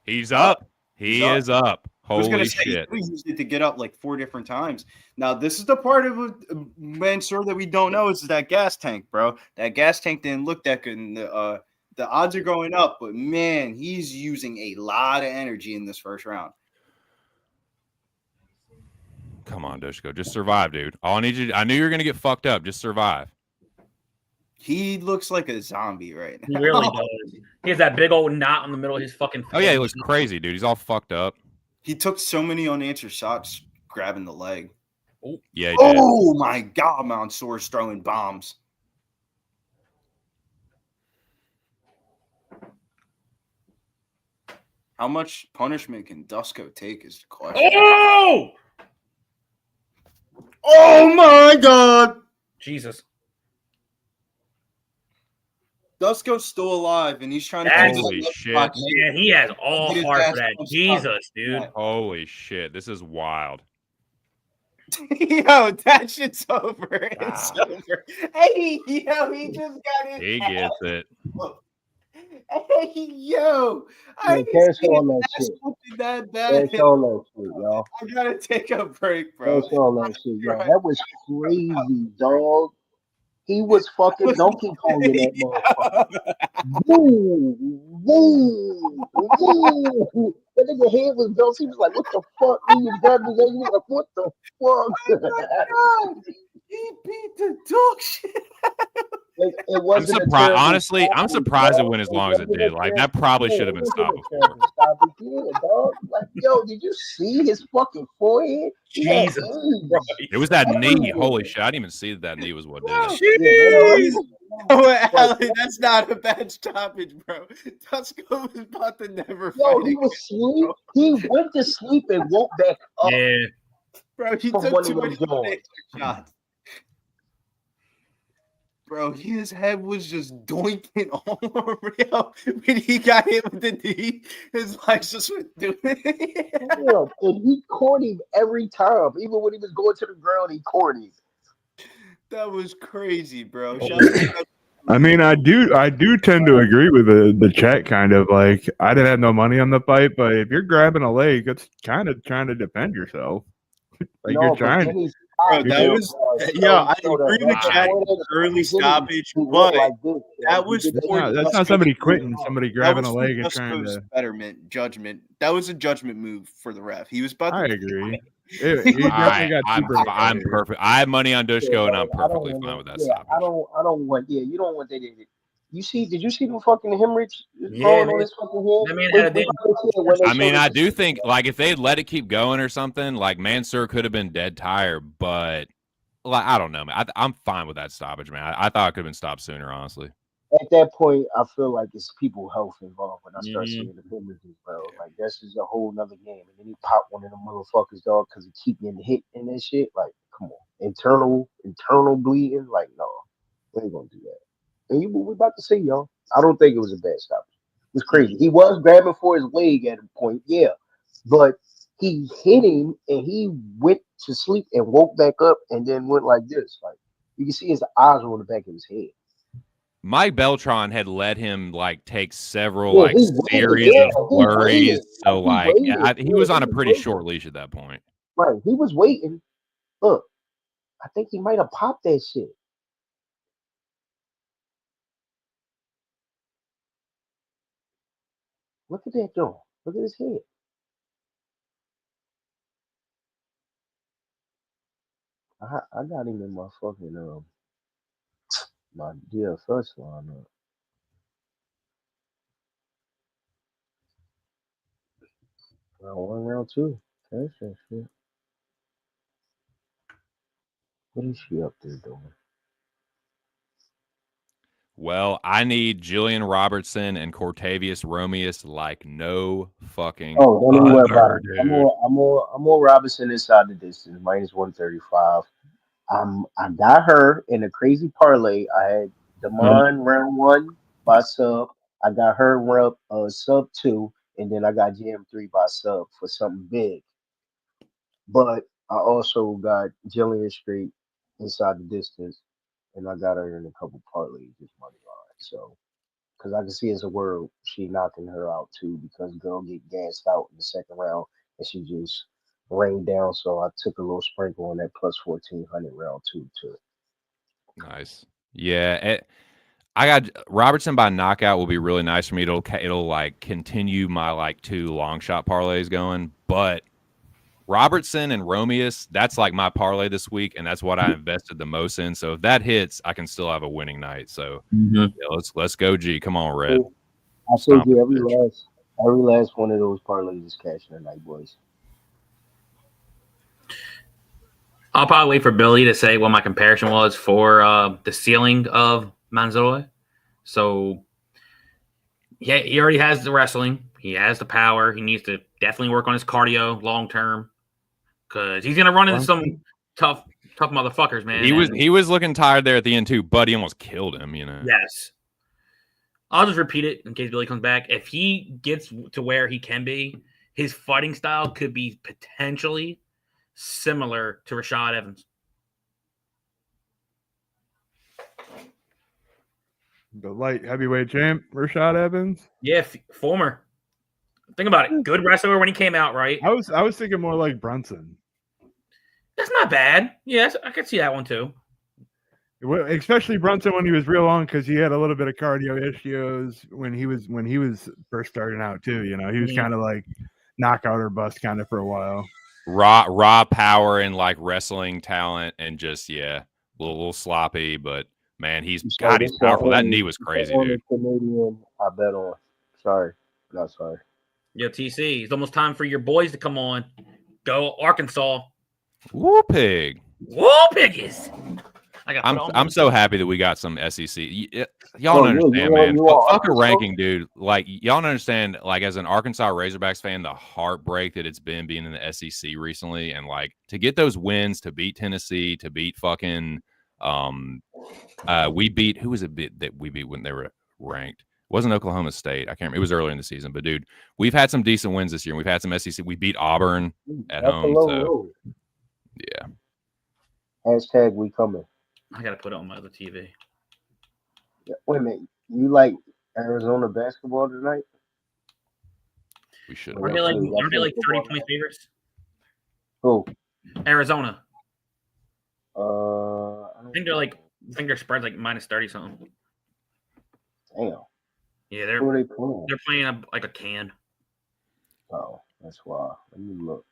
He's up. He is up. Holy shit. He used it to get up like 4 different times. Now, this is the part of Mansour that we don't know is that gas tank, bro. That gas tank didn't look that good. And the odds are going up, but man, he's using a lot of energy in this first round. Come on, Dusko. Just survive, dude. All I need you. I knew you were gonna get fucked up. Just survive. He looks like a zombie right now. He really does. He has that big old knot in the middle of his fucking face. Oh yeah, he looks crazy, dude. He's all fucked up. He took so many unanswered shots grabbing the leg. Yeah, he did. Oh my God, Mansour's throwing bombs. How much punishment can Dusko take is the question. Oh! Oh my God! Jesus. Dusko's still alive, and he's trying to. Holy shit! Yeah, he has all heart for that. Jesus, dude. Holy shit! This is wild. Yo, that shit's over. It's over. Hey, yo, he just got his. He gets it. Hey, yo, I cancel all that shit. That bad. Cancel all that shit, y'all. I gotta take a break, bro. Cancel all that shit, y'all. That was crazy, dog. He was fucking Donkey Kong in that motherfucker. Woo, woo, woo. That nigga head was built. He was like, "What the fuck?" He was grabbing his head. He was like, "What the fuck?" He beat the dog shit. It wasn't. I'm surprised. Honestly, I'm surprised it went as long as it did. Like that probably should have been stopped before. Dog. Like, yo, did you see his fucking forehead? Jesus. It was that knee. Holy shit! I didn't even see that knee was what did it. Oh, Ali, that's not a bad stoppage, bro. Dusko was about to never fight. Yo, he was asleep. He went to sleep and woke back up. Yeah. Bro, he took too many shots. Bro, his head was just doinking all over him. When he got hit with the knee, his legs just went doing it. Yeah, and he caught him every time. Even when he was going to the ground, he caught him. That was crazy, bro. I mean, I do tend to agree with the chat. Kind of like I didn't have no money on the fight, but if you're grabbing a leg, it's kind of trying to defend yourself. Like No, you're but trying. then he Bro, stopped. that was I agree with Jack. Early stoppage, but that was for That's not somebody quitting, somebody grabbing a leg and trying Dusko's to. betterment judgment. That was a judgment move for the ref. He was about. I agree. I'm perfect. I have money on Dusko, and I'm perfectly fine with that stoppage. I don't want. Yeah, you don't want that. You see? Did you see the fucking hemorrhage Yeah, falling on his fucking head? I mean, I do think like if they let it keep going or something, like Mansour could have been dead tired, but like I don't know, man. I'm fine with that stoppage, man. I thought it could have been stopped sooner, honestly. At that point, I feel like it's people health involved when I start seeing the hemorrhages, bro. Like that's just a whole nother game. And then he popped one of them motherfuckers, dog, because he keep getting hit in that shit. Like, come on, internal bleeding. Like, no, we ain't gonna do that. And we about to see, y'all. I don't think it was a bad stoppage. It was crazy. He was grabbing for his leg at a point, yeah, but he hit him and he went to sleep and woke back up and then went like this. Like you can see his eyes were on the back of his head. Mike Beltran had let him like take several series of flurries, so like he was on a pretty short leash at that point. Right, he was waiting. Look, I think he might have popped that shit. Look at that though. Look at his head. I got him in my fucking my DFS lineup. Round 1, round 2. That's that shit. What is she up there doing? Well, I need Jillian Robertson and Cortavius Romeus like no fucking Oh, don't even worry about other, it. dude. I'm more Robinson inside the distance, minus 135. I got her in a crazy parlay. I had Damon round one by sub. I got her round sub two, and then I got GM3 by sub for something big. But I also got Jillian Street inside the distance, and I got her in a couple parlays, just money line. So, because I can see as a world, she knocking her out too, because girl get gassed out in the second round, and she just rained down. So I took a little sprinkle on that plus 1400 round two too. Nice. Yeah. I got Robertson by knockout will be really nice for me. It'll like continue my like 2 long shot parlays going, but Robertson and Romeus, that's like my parlay this week, and that's what I invested the most in. So if that hits, I can still have a winning night. So yeah, let's go, G. Come on, Red. I told you every last one of those parlays is cashing tonight, boys. I'll probably wait for Billy to say what my comparison was for the ceiling of Manzoi. So, yeah, he already has the wrestling. He has the power. He needs to definitely work on his cardio long term because he's gonna run into some tough motherfuckers, man. He was looking tired there at the end too, but he almost killed him. Yes. I'll just repeat it in case Billy comes back. If he gets to where he can be, his fighting style could be potentially similar to Rashad Evans. The light heavyweight champ, Rashad Evans. Yeah, former. Think about it. Good wrestler when he came out, right? I was thinking more like Brunson. That's not bad. Yes, I could see that one too. Especially Brunson when he was real long, because he had a little bit of cardio issues when he was first starting out too. He was kind of like knockout or bust kind of for a while. Raw power and like wrestling talent, and just a little sloppy, but man, he's powerful. That knee was crazy, dude. Canadian, I bet on. Sorry, not sorry. Yo, TC, it's almost time for your boys to come on. Go Arkansas. Woo pig. Woo piggies. I'm so happy that we got some SEC. Y'all don't understand, man. Fuck a ranking, dude. Like, y'all don't understand, like, as an Arkansas Razorbacks fan, the heartbreak that it's been being in the SEC recently. And, like, to get those wins, to beat Tennessee, to beat fucking we beat, who was it that we beat when they were ranked? It wasn't Oklahoma State. I can't remember. It was earlier in the season. But, dude, we've had some decent wins this year. We've had some SEC. We beat Auburn at home. So, yeah. Hashtag we coming. I got to put it on my other TV. Yeah, wait a minute. You like Arizona basketball tonight? We should. Aren't they like 30-point favorites? Who? Arizona. I think their spread's like minus 30 something. Damn. Yeah, Who are they playing? They're playing like a can. Oh, that's why. Let me look.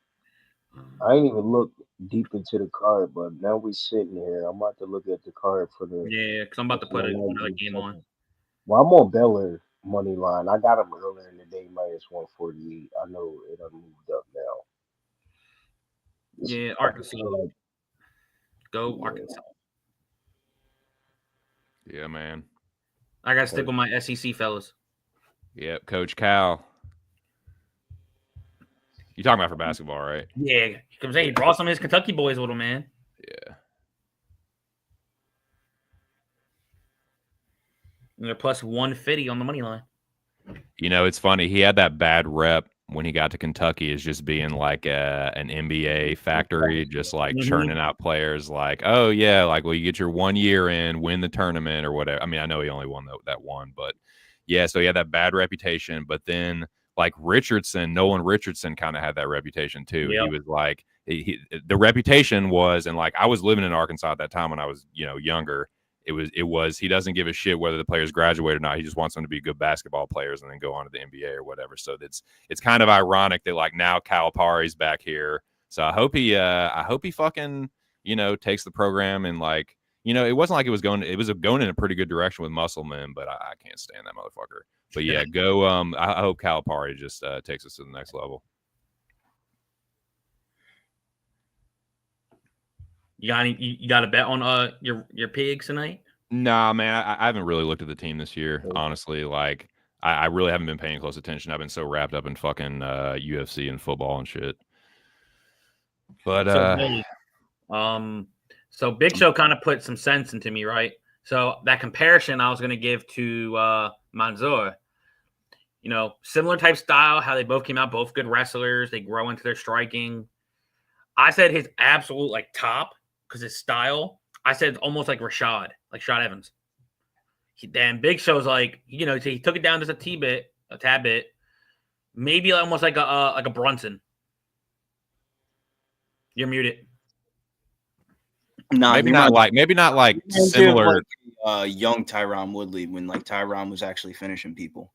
I ain't even looked deep into the card, but now we sitting here. I'm about to look at the card for the. Yeah, because I'm about to put another game on. Well, I'm on Bel-Air money line. I got him earlier in the day, minus 148. I know it done moved up now. Yeah, Arkansas. Go Arkansas. Yeah, man. I got to stick with my SEC fellas. Yep, Coach Cal. You talking about for basketball, right? Yeah, he brought some of his Kentucky boys with him, man. Yeah. And they're plus 150 on the money line. It's funny. He had that bad rep when he got to Kentucky as just being like an NBA factory, just like churning out players like, oh, yeah, like, well, you get your 1 year in, win the tournament or whatever. I mean, I know he only won that one, but yeah, so he had that bad reputation. But then like Nolan Richardson kind of had that reputation too. Yep. He was like, the reputation was, and like I was living in Arkansas at that time when I was, younger. It was he doesn't give a shit whether the players graduate or not. He just wants them to be good basketball players and then go on to the NBA or whatever. So it's kind of ironic that like now Calipari's back here. So I hope he fucking, takes the program and like, it wasn't like it was going in a pretty good direction with Musselman, but I can't stand that motherfucker. But yeah, go. I hope Calipari just takes us to the next level. You got a bet on your pigs tonight? Nah, man, I haven't really looked at the team this year, honestly. Like, I really haven't been paying close attention. I've been so wrapped up in fucking UFC and football and shit. But so Big Show kind of put some sense into me, right? So that comparison I was going to give to Mansour, you know, similar type style, how they both came out, both good wrestlers. They grow into their striking. I said his absolute like top because his style. I said almost like Rashad Evans. Then Big Show's like, you know, he took it down just a tad bit, maybe almost like a Brunson. You're muted. Nah, maybe not like similar. Like, young Tyron Woodley when like Tyron was actually finishing people.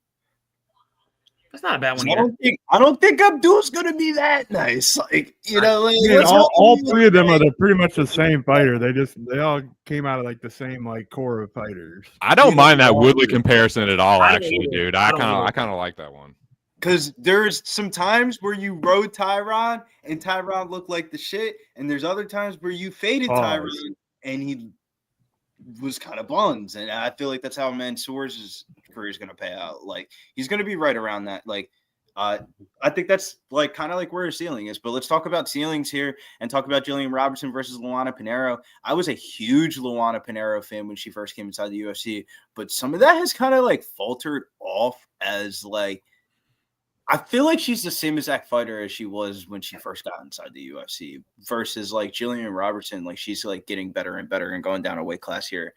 That's not a bad one. I don't think Abdul's gonna be that nice. Like, you know, like, all three of them are pretty much the same fighter. They all came out of like the same like core of fighters. I don't mind that Woodley comparison at all, actually, dude. I kind of like that one. Because there's some times where you rode Tyron and Tyron looked like the shit, and there's other times where you faded Tyron and he was kind of buns. And I feel like that's how Mansour's career is going to pay out. Like, he's going to be right around that. Like, I think that's like kind of like where his ceiling is. But let's talk about ceilings here and talk about Jillian Robertson versus Luana Pinheiro. I was a huge Luana Pinheiro fan when she first came inside the UFC, but some of that has kind of like faltered off as like, I feel like she's the same exact fighter as she was when she first got inside the UFC versus like Jillian Robertson. Like, she's like getting better and better and going down a weight class here.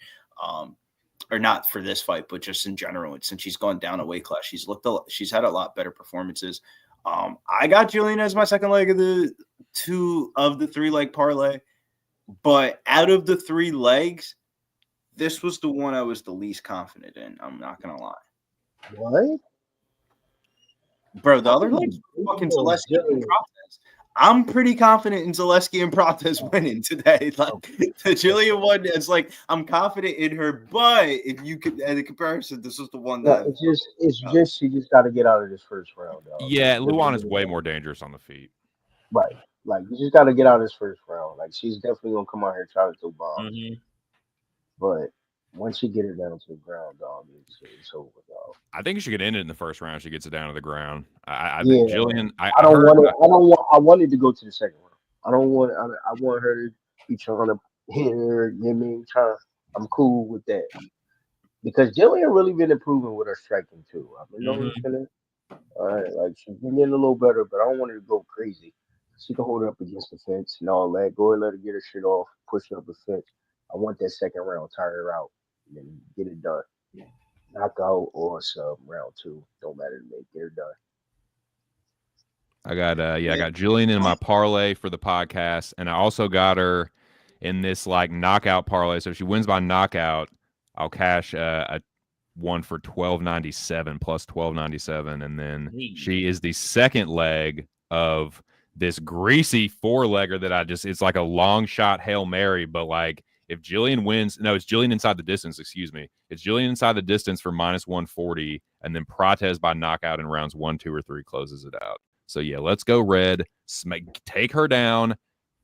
Or not for this fight, but just in general. Since she's gone down a weight class, she's had a lot better performances. I got Jillian as my second leg of the 3 leg parlay, but out of the 3 legs, this was the one I was the least confident in. I'm not gonna lie. What? Bro, the other legs fucking Zeleski and Prates. I'm pretty confident in Zeleski and Prates winning today. Like, the Jillian one is like, I'm confident in her, but if you could, at the comparison, this was the one that it's just she just got to get out of this first round, dog. Yeah, Luan is way more dangerous on the feet. Right. Like, you just got to get out of this first round. Like, she's definitely gonna come out here trying to throw bombs. But once you get it down to the ground, dog, it's over, dog. I think she could end it in the first round. She gets it down to the ground. I think Jillian. I wanted to go to the second round. I want her to be trying to hit her. You know what I mean? I'm cool with that because Jillian really been improving with her striking too. I've been noticing it. All right, like she's been getting a little better, but I don't want her to go crazy. She can hold her up against the fence and all that. Go and let her get her shit off, push her up the fence. I want that second round, tire her out, and then get it done. Knockout or sub round 2. Don't matter to me. Get her done. I got Jillian in my parlay for the podcast, and I also got her in this like knockout parlay. So if she wins by knockout, I'll cash a one for $12.97 plus $12.97, and then she is the second leg of this greasy 4-legger that it's like a long shot Hail Mary, but like. If Jillian wins, no, it's Jillian inside the distance, excuse me. It's Jillian inside the distance for minus 140, and then Prates by knockout in rounds 1, 2, or 3 closes it out. So, yeah, let's go red. Take her down,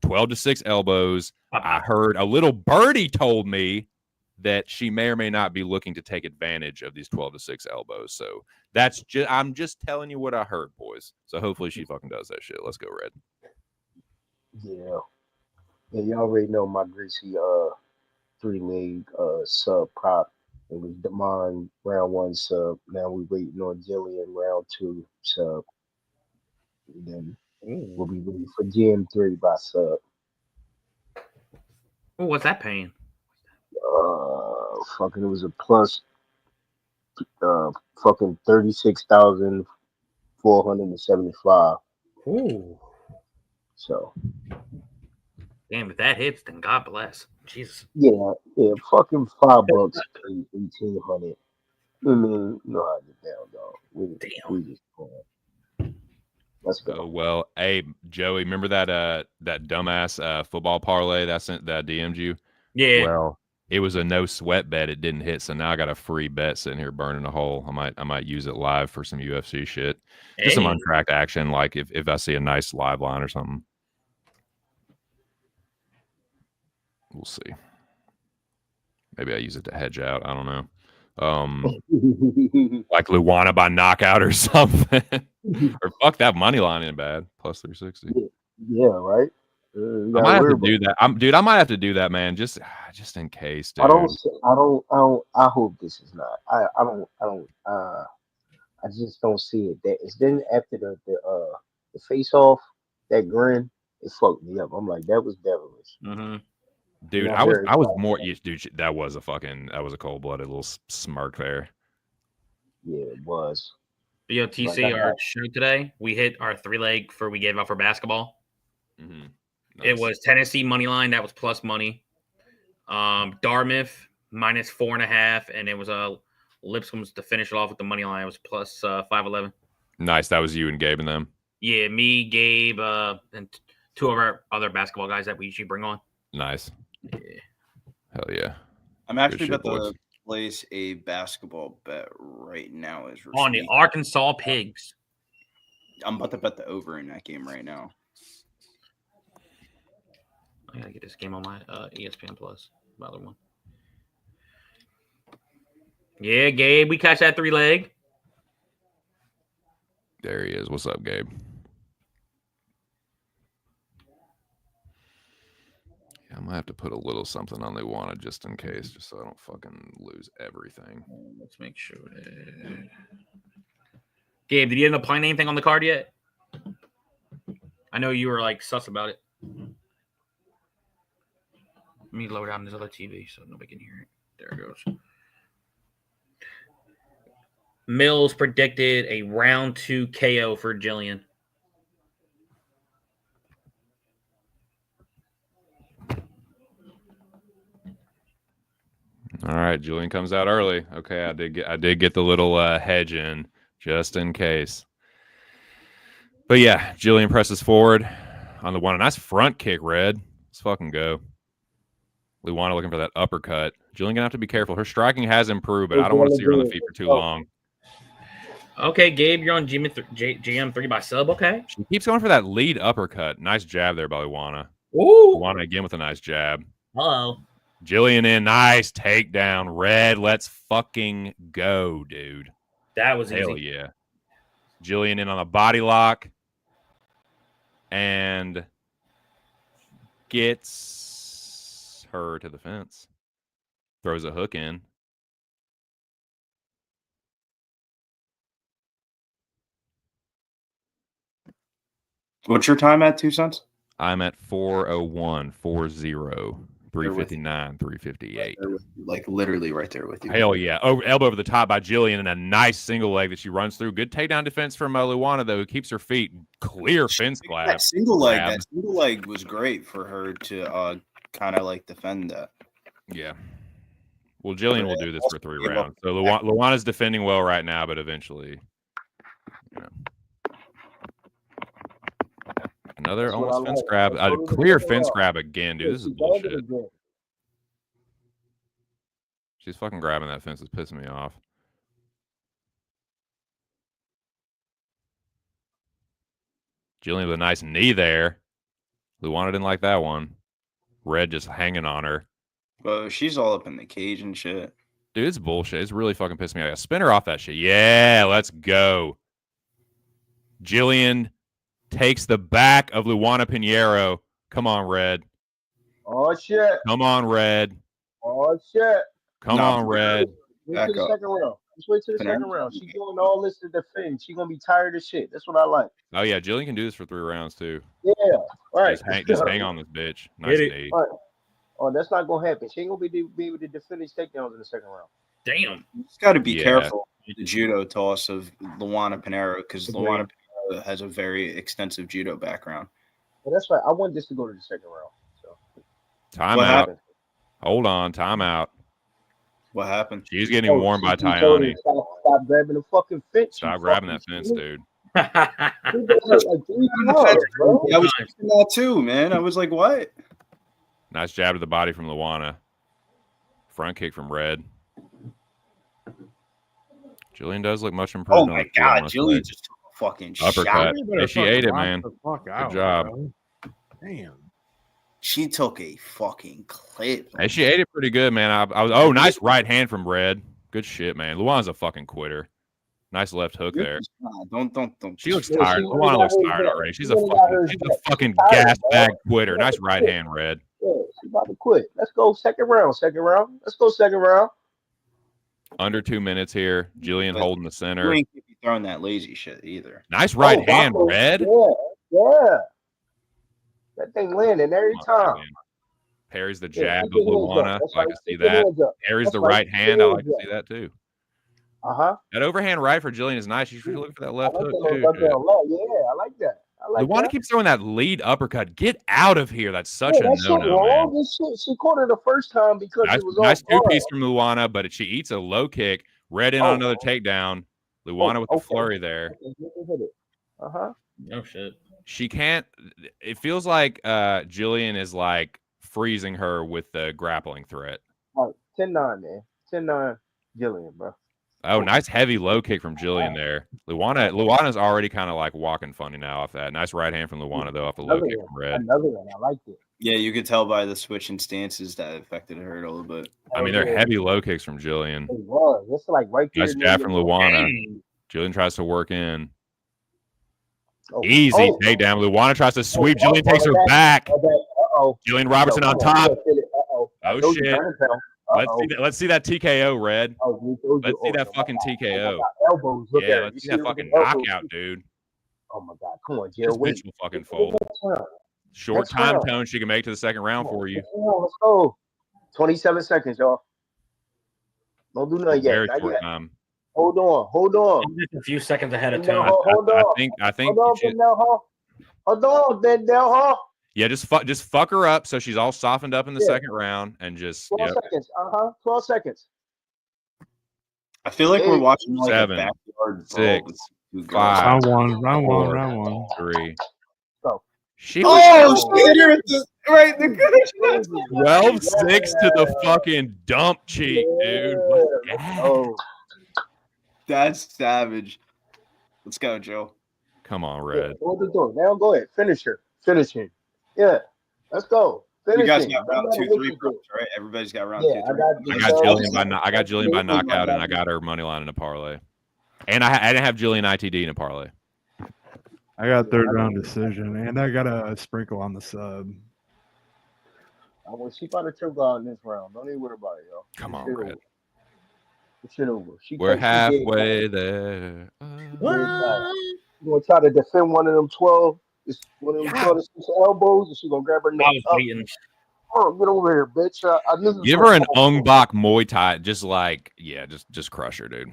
12-6 elbows. I heard a little birdie told me that she may or may not be looking to take advantage of these 12-6 elbows. So, I'm just telling you what I heard, boys. So, hopefully she fucking does that shit. Let's go red. Yeah. Yeah, you already know my greasy 3-leg sub prop. It was Damon round 1 sub. Now we're waiting on Jillian round 2 sub. And then we'll be waiting for GM3 by sub. Oh, what's that paying? Fucking it was a plus fucking 36,475. Ooh. So damn, if that hits, then God bless. Jesus. Yeah, fucking $5 paid 1,800. I mean, you know how to get down, dog. We just going. Let's go. Oh, well, hey, Joey, remember that dumbass football parlay that DM'd you? Yeah. Well, it was a no sweat bet. It didn't hit, so now I got a free bet sitting here burning a hole. I might use it live for some UFC shit. Just some untracked action, like if I see a nice live line or something. We'll see. Maybe I use it to hedge out. I don't know. Like Luana by knockout or something. Or fuck that money line in bad. Plus 360. Yeah, right. I might have to do that. I might have to do that, man. Just in case, dude. I hope this is not. I just don't see it. That it's then after the face off, that grin, it fucked me up. I'm like, that was devilish. Mm-hmm. Dude, I was more. Dude, that was a cold blooded little smirk there. Yeah, it was. BOTC, our show today, we hit our 3-leg for we gave out for basketball. Mm-hmm. Nice. It was Tennessee money line. That was plus money. Dartmouth minus 4.5, and it was Lipscomb's to finish it off with the money line. It was plus 511. Nice. That was you and Gabe and them. Yeah, me, Gabe, and 2 of our other basketball guys that we usually bring on. Nice. Yeah. Hell yeah. I'm actually about to place a basketball bet right now. On the Arkansas Pigs. I'm about to bet the over in that game right now. I gotta get this game on my ESPN Plus. My other one. Yeah, Gabe, we catch that 3-leg. There he is. What's up, Gabe? Yeah, I might have to put a little something on Luana just in case, just so I don't fucking lose everything. Let's make sure. Gabe, did you end up playing anything on the card yet? I know you were like sus about it. Let me lower down this other TV so nobody can hear it. There it goes. Mills predicted a round 2 KO for Jillian. All right, Julian comes out early. Okay, I did get the little hedge in just in case. But yeah, Jillian presses forward on the one. A nice front kick, Red. Let's fucking go. Luana looking for that uppercut. Jillian gonna have to be careful. Her striking has improved, but I don't want to see her on the feet for too long. Okay, Gabe, you're on GM3 by sub. Okay. She keeps going for that lead uppercut. Nice jab there by Luana. Ooh. Luana again with a nice jab. Hello. Jillian in, nice takedown. Red, let's fucking go, dude. That was hell easy. Yeah. Jillian in on a body lock and gets her to the fence. Throws a hook in. What's your time at, 2 cents? I'm at 4:01, 4:0, 3:59, 3:58. Like literally right there with you. Hell yeah. Elbow over the top by Jillian and a nice single leg that she runs through. Good takedown defense from Luana, though, who keeps her feet clear fence grab. That single leg was great for her to kind of like defend that. Yeah. Well, Jillian will do this for 3 rounds. So Luana's defending well right now, but eventually, Another almost fence grab. A clear fence grab again, dude. This is bullshit. She's fucking grabbing that fence. It's pissing me off. Jillian with a nice knee there. Luana didn't like that one. Red just hanging on her. Bro, she's all up in the cage and shit. Dude, it's bullshit. It's really fucking pissing me off. Spin her off that shit. Yeah, let's go. Jillian takes the back of Luana Pinheiro. Come on, Red. Oh, shit. Come on, Red. Oh, shit. Come on, Red. Wait till the second round. Just wait till the second round. She's doing all this to defend. She's going to be tired of shit. That's what I like. Oh, yeah. Jillian can do this for 3 rounds, too. Yeah. All right. Just hang on this bitch. Nice knee. All right. Oh, that's not going to happen. She ain't going to be able to defend these takedowns in the second round. Damn. You just got to be careful with the judo toss of Luana Pinheiro because Luana Pinheiro has a very extensive judo background. Well, that's right. I want this to go to the second round. So. Time out. Hold on. Time out. What happened? She's getting warmed by Tayani. Stop grabbing the fucking fence. Stop grabbing that fence, dude. I was thinking that too, man. I was like, what? Nice jab to the body from Luana. Front kick from Red. Jillian does look much improved. Oh my god, Jillian just took a fucking uppercut. shot. Yeah, she ate it, man. Good job. Damn. She took a fucking clip. Hey, she ate it pretty good, man. Oh, nice right hand from Red. Good shit, man. Luana's a fucking quitter. Nice left hook there. Don't. She looks tired. Luana looks tired already. She's a fucking gas bag quitter. Nice right hand, Red. Yeah, she's about to quit. Let's go second round. Let's go second round. Under 2 minutes here. Jillian holding the center. You ain't be throwing that lazy shit either. Nice right hand, Red. Yeah. That thing landing every time. Man. Parries the jab of Luana. I like to see that. Parries the right hand. I like to see that too. That overhand right for Jillian is nice. You should look for that left hook too. Yeah, I like that. Luana keeps throwing that lead uppercut. Get out of here. That's such a no-no, man. She caught her the first time because it was nice all two-piece from Luana, but she eats a low kick. Red in on another takedown. Luana with the flurry there. Oh shit. She can't. It feels like Jillian is like freezing her with the grappling threat. 10-9, man. 10-9 Jillian, bro. Oh, nice heavy low kick from Jillian there. Luana's already kind of like walking funny now off that. Nice right hand from Luana though off the low kick from Red. Another one, I liked it. Yeah, you could tell by the switch in stances that affected her a little bit. I mean, they're heavy low kicks from Jillian. It was. It's like right there. Nice jab from Luana. Jillian tries to work in. Easy takedown. Luana tries to sweep. Jillian takes her back. Jillian Robertson on top. Oh shit. Let's see that TKO, Red. Let's see that fucking TKO. Yeah, let's see that fucking knockout, dude. Oh my god, come on, Jill. This bitch will fucking fold. Short time tone she can make to the second round for you. Let's go. 27 seconds, y'all. Don't do nothing yet. Very short time. Hold on. Just a few seconds ahead of time. I think. Hold on, Dendell. Yeah, just fuck her up so she's all softened up in the second round and just 12 seconds. 12 seconds. I feel like we're watching like 7, a backyard 6, 5, round one. 3. Go. She hit her at the right. The 12-6 to the fucking dump cheek, dude. Oh, that's savage. Let's go, Joe. Come on, Red. What are you doing? Now go ahead. Finish him. Yeah. Let's go. You guys got round 2, 3, right? Everybody's got round 2, 3. I got Jillian by knockout, and I got her money line in a parlay. And I didn't have Jillian ITD in a parlay. I got third round decision, and I got a sprinkle on the sub. Well, she about to choke on this round. Don't even worry about it, yo. Come on, Red. Shit over. We're halfway there. You gonna try to defend one of them 12? One of them 12 elbows, and she gonna grab her neck up. Oh, get over here, bitch! I knew Give her an Ong Bak Muay Thai, just crush her, dude.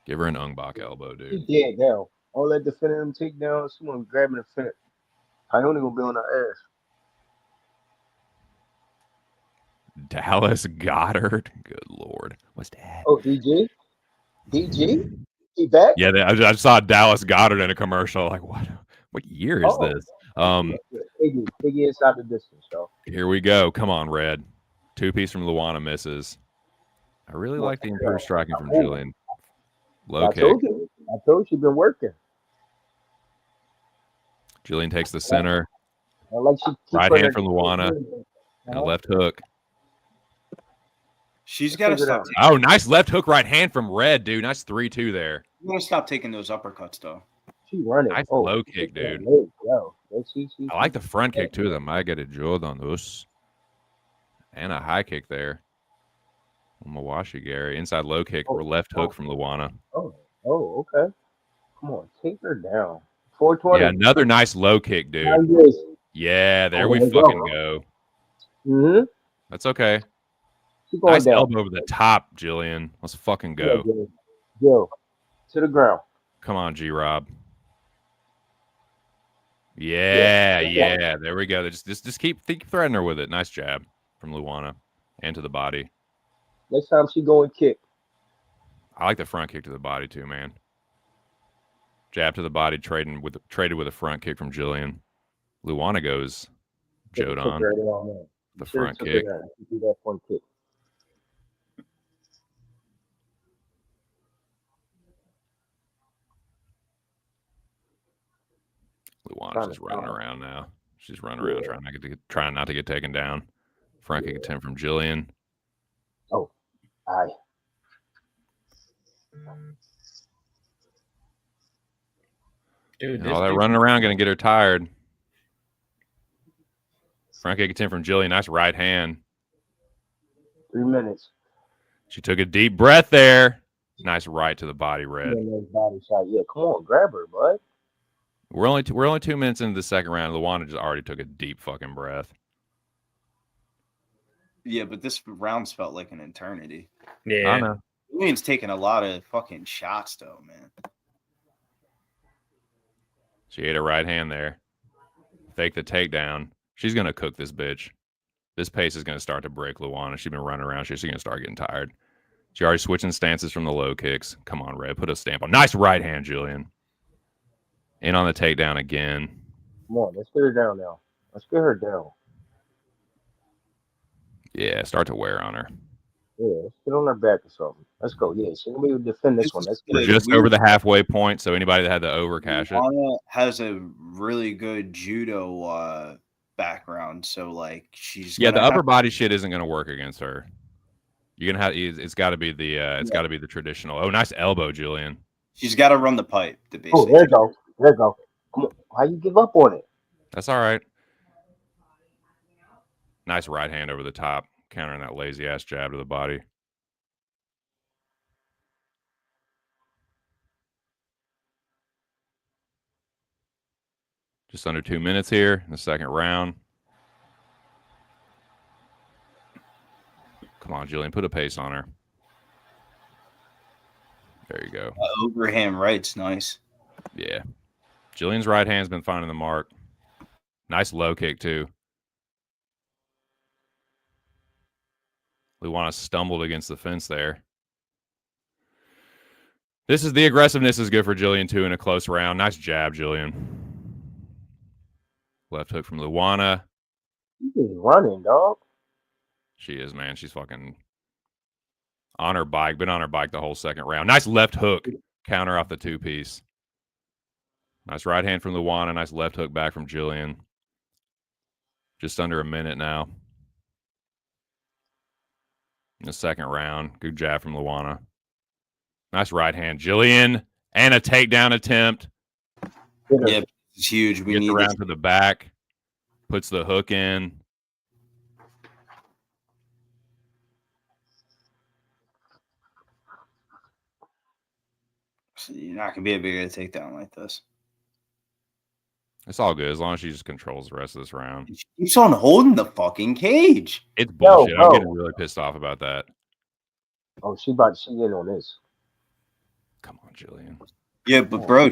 Give her an Ong Bak elbow, dude. She dead now. All that defending them takedowns, someone grabbing the finish. I only gonna be on her ass. Dallas Goddard. Good lord. What's that? Oh, DG? He back? Yeah, I saw Dallas Goddard in a commercial. Like, what year is this? Biggie inside the distance, though. Here we go. Come on, Red. 2-piece from Luana misses. I really like the improved striking from Jillian. Low kick. I told you, been working. Jillian takes the center. Right hand from Luana. And a left hook. She's got to stop. Oh, nice left hook right hand from Red, dude. Nice 3-2 there. You got to stop taking those uppercuts, though. She running. Nice low kick, dude. I like the front kick, too. The might get a jolt on those. And a high kick there. Mawashi Gary. Inside low kick or left hook from Luana. Oh, okay. Come on, take her down. 420. Yeah, another nice low kick, dude. Yeah, there we fucking go. Mm-hmm. That's okay. Nice elbow over the top, Jillian. Let's fucking go. Go to the ground. Come on, G-Rob. Yeah. There we go. Just keep threatening her with it. Nice jab from Luana and to the body. Next time she go and kick. I like the front kick to the body too, man. Jab to the body, traded with a front kick from Jillian. Luana goes Jodan. The front kick. That front kick. Luana's just running around now. She's running around trying not to get taken down. Front kick attempt from Jillian. Oh, aye. Dude, And all that running around going to get her tired. Front kick attempt from Jillian. Nice right hand. 3 minutes. She took a deep breath there. Nice right to the body, Red. Nice body shot. Yeah, come on, grab her, bud. We're only 2 minutes into the second round. Luana just already took a deep fucking breath. Yeah, but this round's felt like an eternity. Yeah. I know. Julian's taking a lot of fucking shots, though, man. She ate a right hand there. Fake the takedown. She's going to cook this bitch. This pace is going to start to break Luana. She's been running around. She's going to start getting tired. She already switching stances from the low kicks. Come on, Red. Put a stamp on. Nice right hand, Julian. In on the takedown again. Come on, let's get her down now. Let's get her down. Yeah, start to wear on her. Yeah, let's get on her back or something. Let's go. Yeah, she's going to be able to defend this one. Let's get We're her. just over the halfway point, so anybody that had the over cash it. Luana has a really good judo background, so like she's Yeah, the upper body shit isn't going to work against her. You're gonna have it's got to be the traditional. Oh, nice elbow, Julian. She's got to run the pipe to basically. Oh, there you go. There you go. Come on. How you give up on it? That's all right. Nice right hand over the top, countering that lazy ass jab to the body. Just under 2 minutes here in the second round. Come on, Julian, put a pace on her. There you go. Overhand right's nice. Yeah. Jillian's right hand's been finding the mark. Nice low kick, too. Luana stumbled against the fence there. The aggressiveness is good for Jillian, too, in a close round. Nice jab, Jillian. Left hook from Luana. She's running, dog. She is, man. She's fucking on her bike. Been on her bike the whole second round. Nice left hook. Counter off the two-piece. Nice right hand from Luana. Nice left hook back from Jillian. Just under a minute now. In the second round. Good jab from Luana. Nice right hand. Jillian. And a takedown attempt. Yeah, it's huge. We Gets need around to the back. Puts the hook in. You're not gonna be able to get a takedown like this. It's all good as long as she just controls the rest of this round. She keeps on holding the fucking cage. It's bullshit. bro. I'm getting really pissed off about that. Oh, she in on this. Come on, Jillian. Yeah, but bro,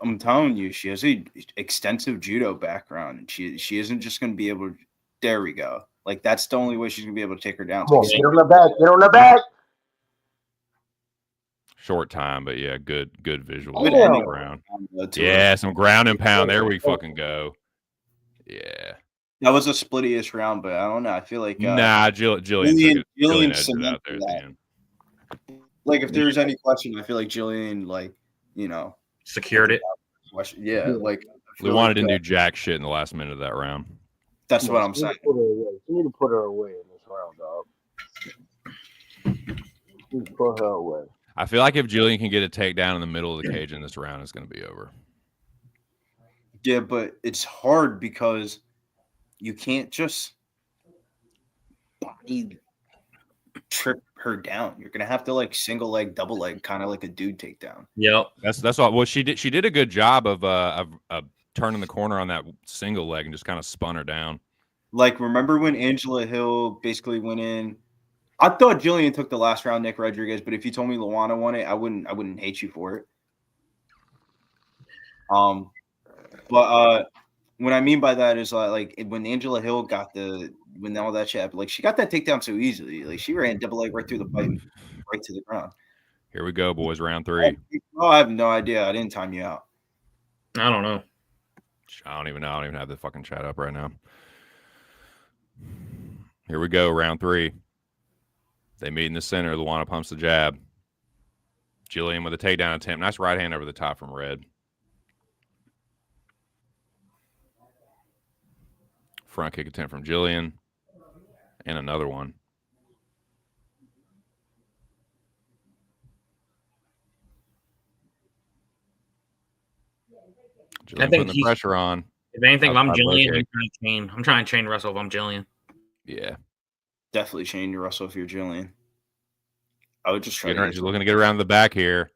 I'm telling you, she has a extensive judo background, and she isn't just gonna be able to. There we go. Like that's the only way she's gonna be able to take her down. Come on, get on the back. Get on the back. Short time, but yeah, good visual. Good on the ending. ground. Yeah, some ground and pound. There we fucking go. Yeah. That was a splittiest round, but I don't know. I feel like Nah, Jillian Jillian edged it out there at the cemented end. like if there's any question, I feel like Jillian, Secured it. Yeah, like I feel Luana like, didn't do jack shit in the last minute of that round. That's what I'm saying. You need to put her away in this round, dog. You need to put her away. I feel like if Jillian can get a takedown in the middle of the cage in this round, it's going to be over. Yeah, but it's hard because you can't just body trip her down. You're gonna have to like single leg, double leg, kind of like a dude takedown. Yep. That's all. Well, she did a good job of turning the corner on that single leg and just kind of spun her down. Like, remember when Angela Hill basically went in? I thought Jillian took the last round, Nick Rodriguez, but if you told me Luana won it, I wouldn't hate you for it. But what I mean by that is like when Angela Hill got when all that shit happened, like she got that takedown so easily. Like she ran double leg right through the pipe, right to the ground. Here we go, boys. Round 3. Oh, I have no idea. I didn't time you out. I don't know. I don't even know. I don't even have the fucking chat up right now. Here we go. Round 3. They meet in the center. Luana pumps the jab. Jillian with a takedown attempt. Nice right hand over the top from Red. front kick attempt from Jillian. And another one. Jillian I think putting the he's- pressure on. If anything, if I'm Outside low Jillian, kick. I'm trying to chain Russell if I'm Jillian. Yeah. Definitely chain Russell if you're Jillian. I would just try She's looking to get around the back here.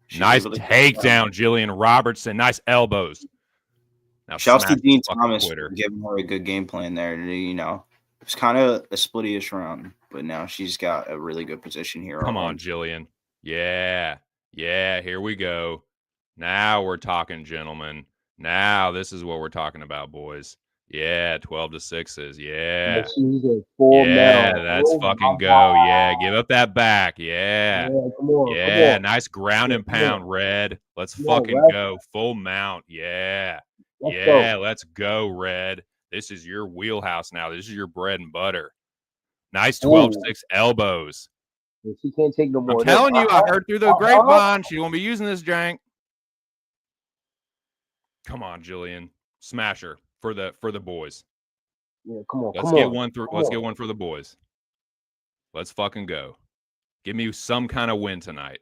She's Nice able to- takedown, Jillian Robertson. Nice elbows. Now Shouts to smash Dean this fucking Thomas quitter. for giving her a good game plan there. You know, it was kind of a splitty-ish round, but now she's got a really good position here. Come on, Jillian. Yeah. Yeah, here we go. Now we're talking, gentlemen. Now this is what we're talking about, boys. Yeah, 12 to 6s. Yeah. She's at 4 Yeah, now. that's Oh, fucking my go. God. Yeah, give up that back. Yeah. Come on. Yeah, Come on. nice ground and Come on. pound, Red. Let's Come on, fucking Red. go. Full mount. Yeah. Let's Yeah, go. let's go, Red. This is your wheelhouse now. This is your bread and butter. Nice Ooh. 12-6 elbows. She can't take no more. I'm of that. telling you, I heard through the grapevine she won't be using this jank. Come on, Jillian. Smash her for the boys. Yeah, come on. Let's come get on. one through. Come Let's on. get one for the boys. Let's fucking go. Give me some kind of win tonight.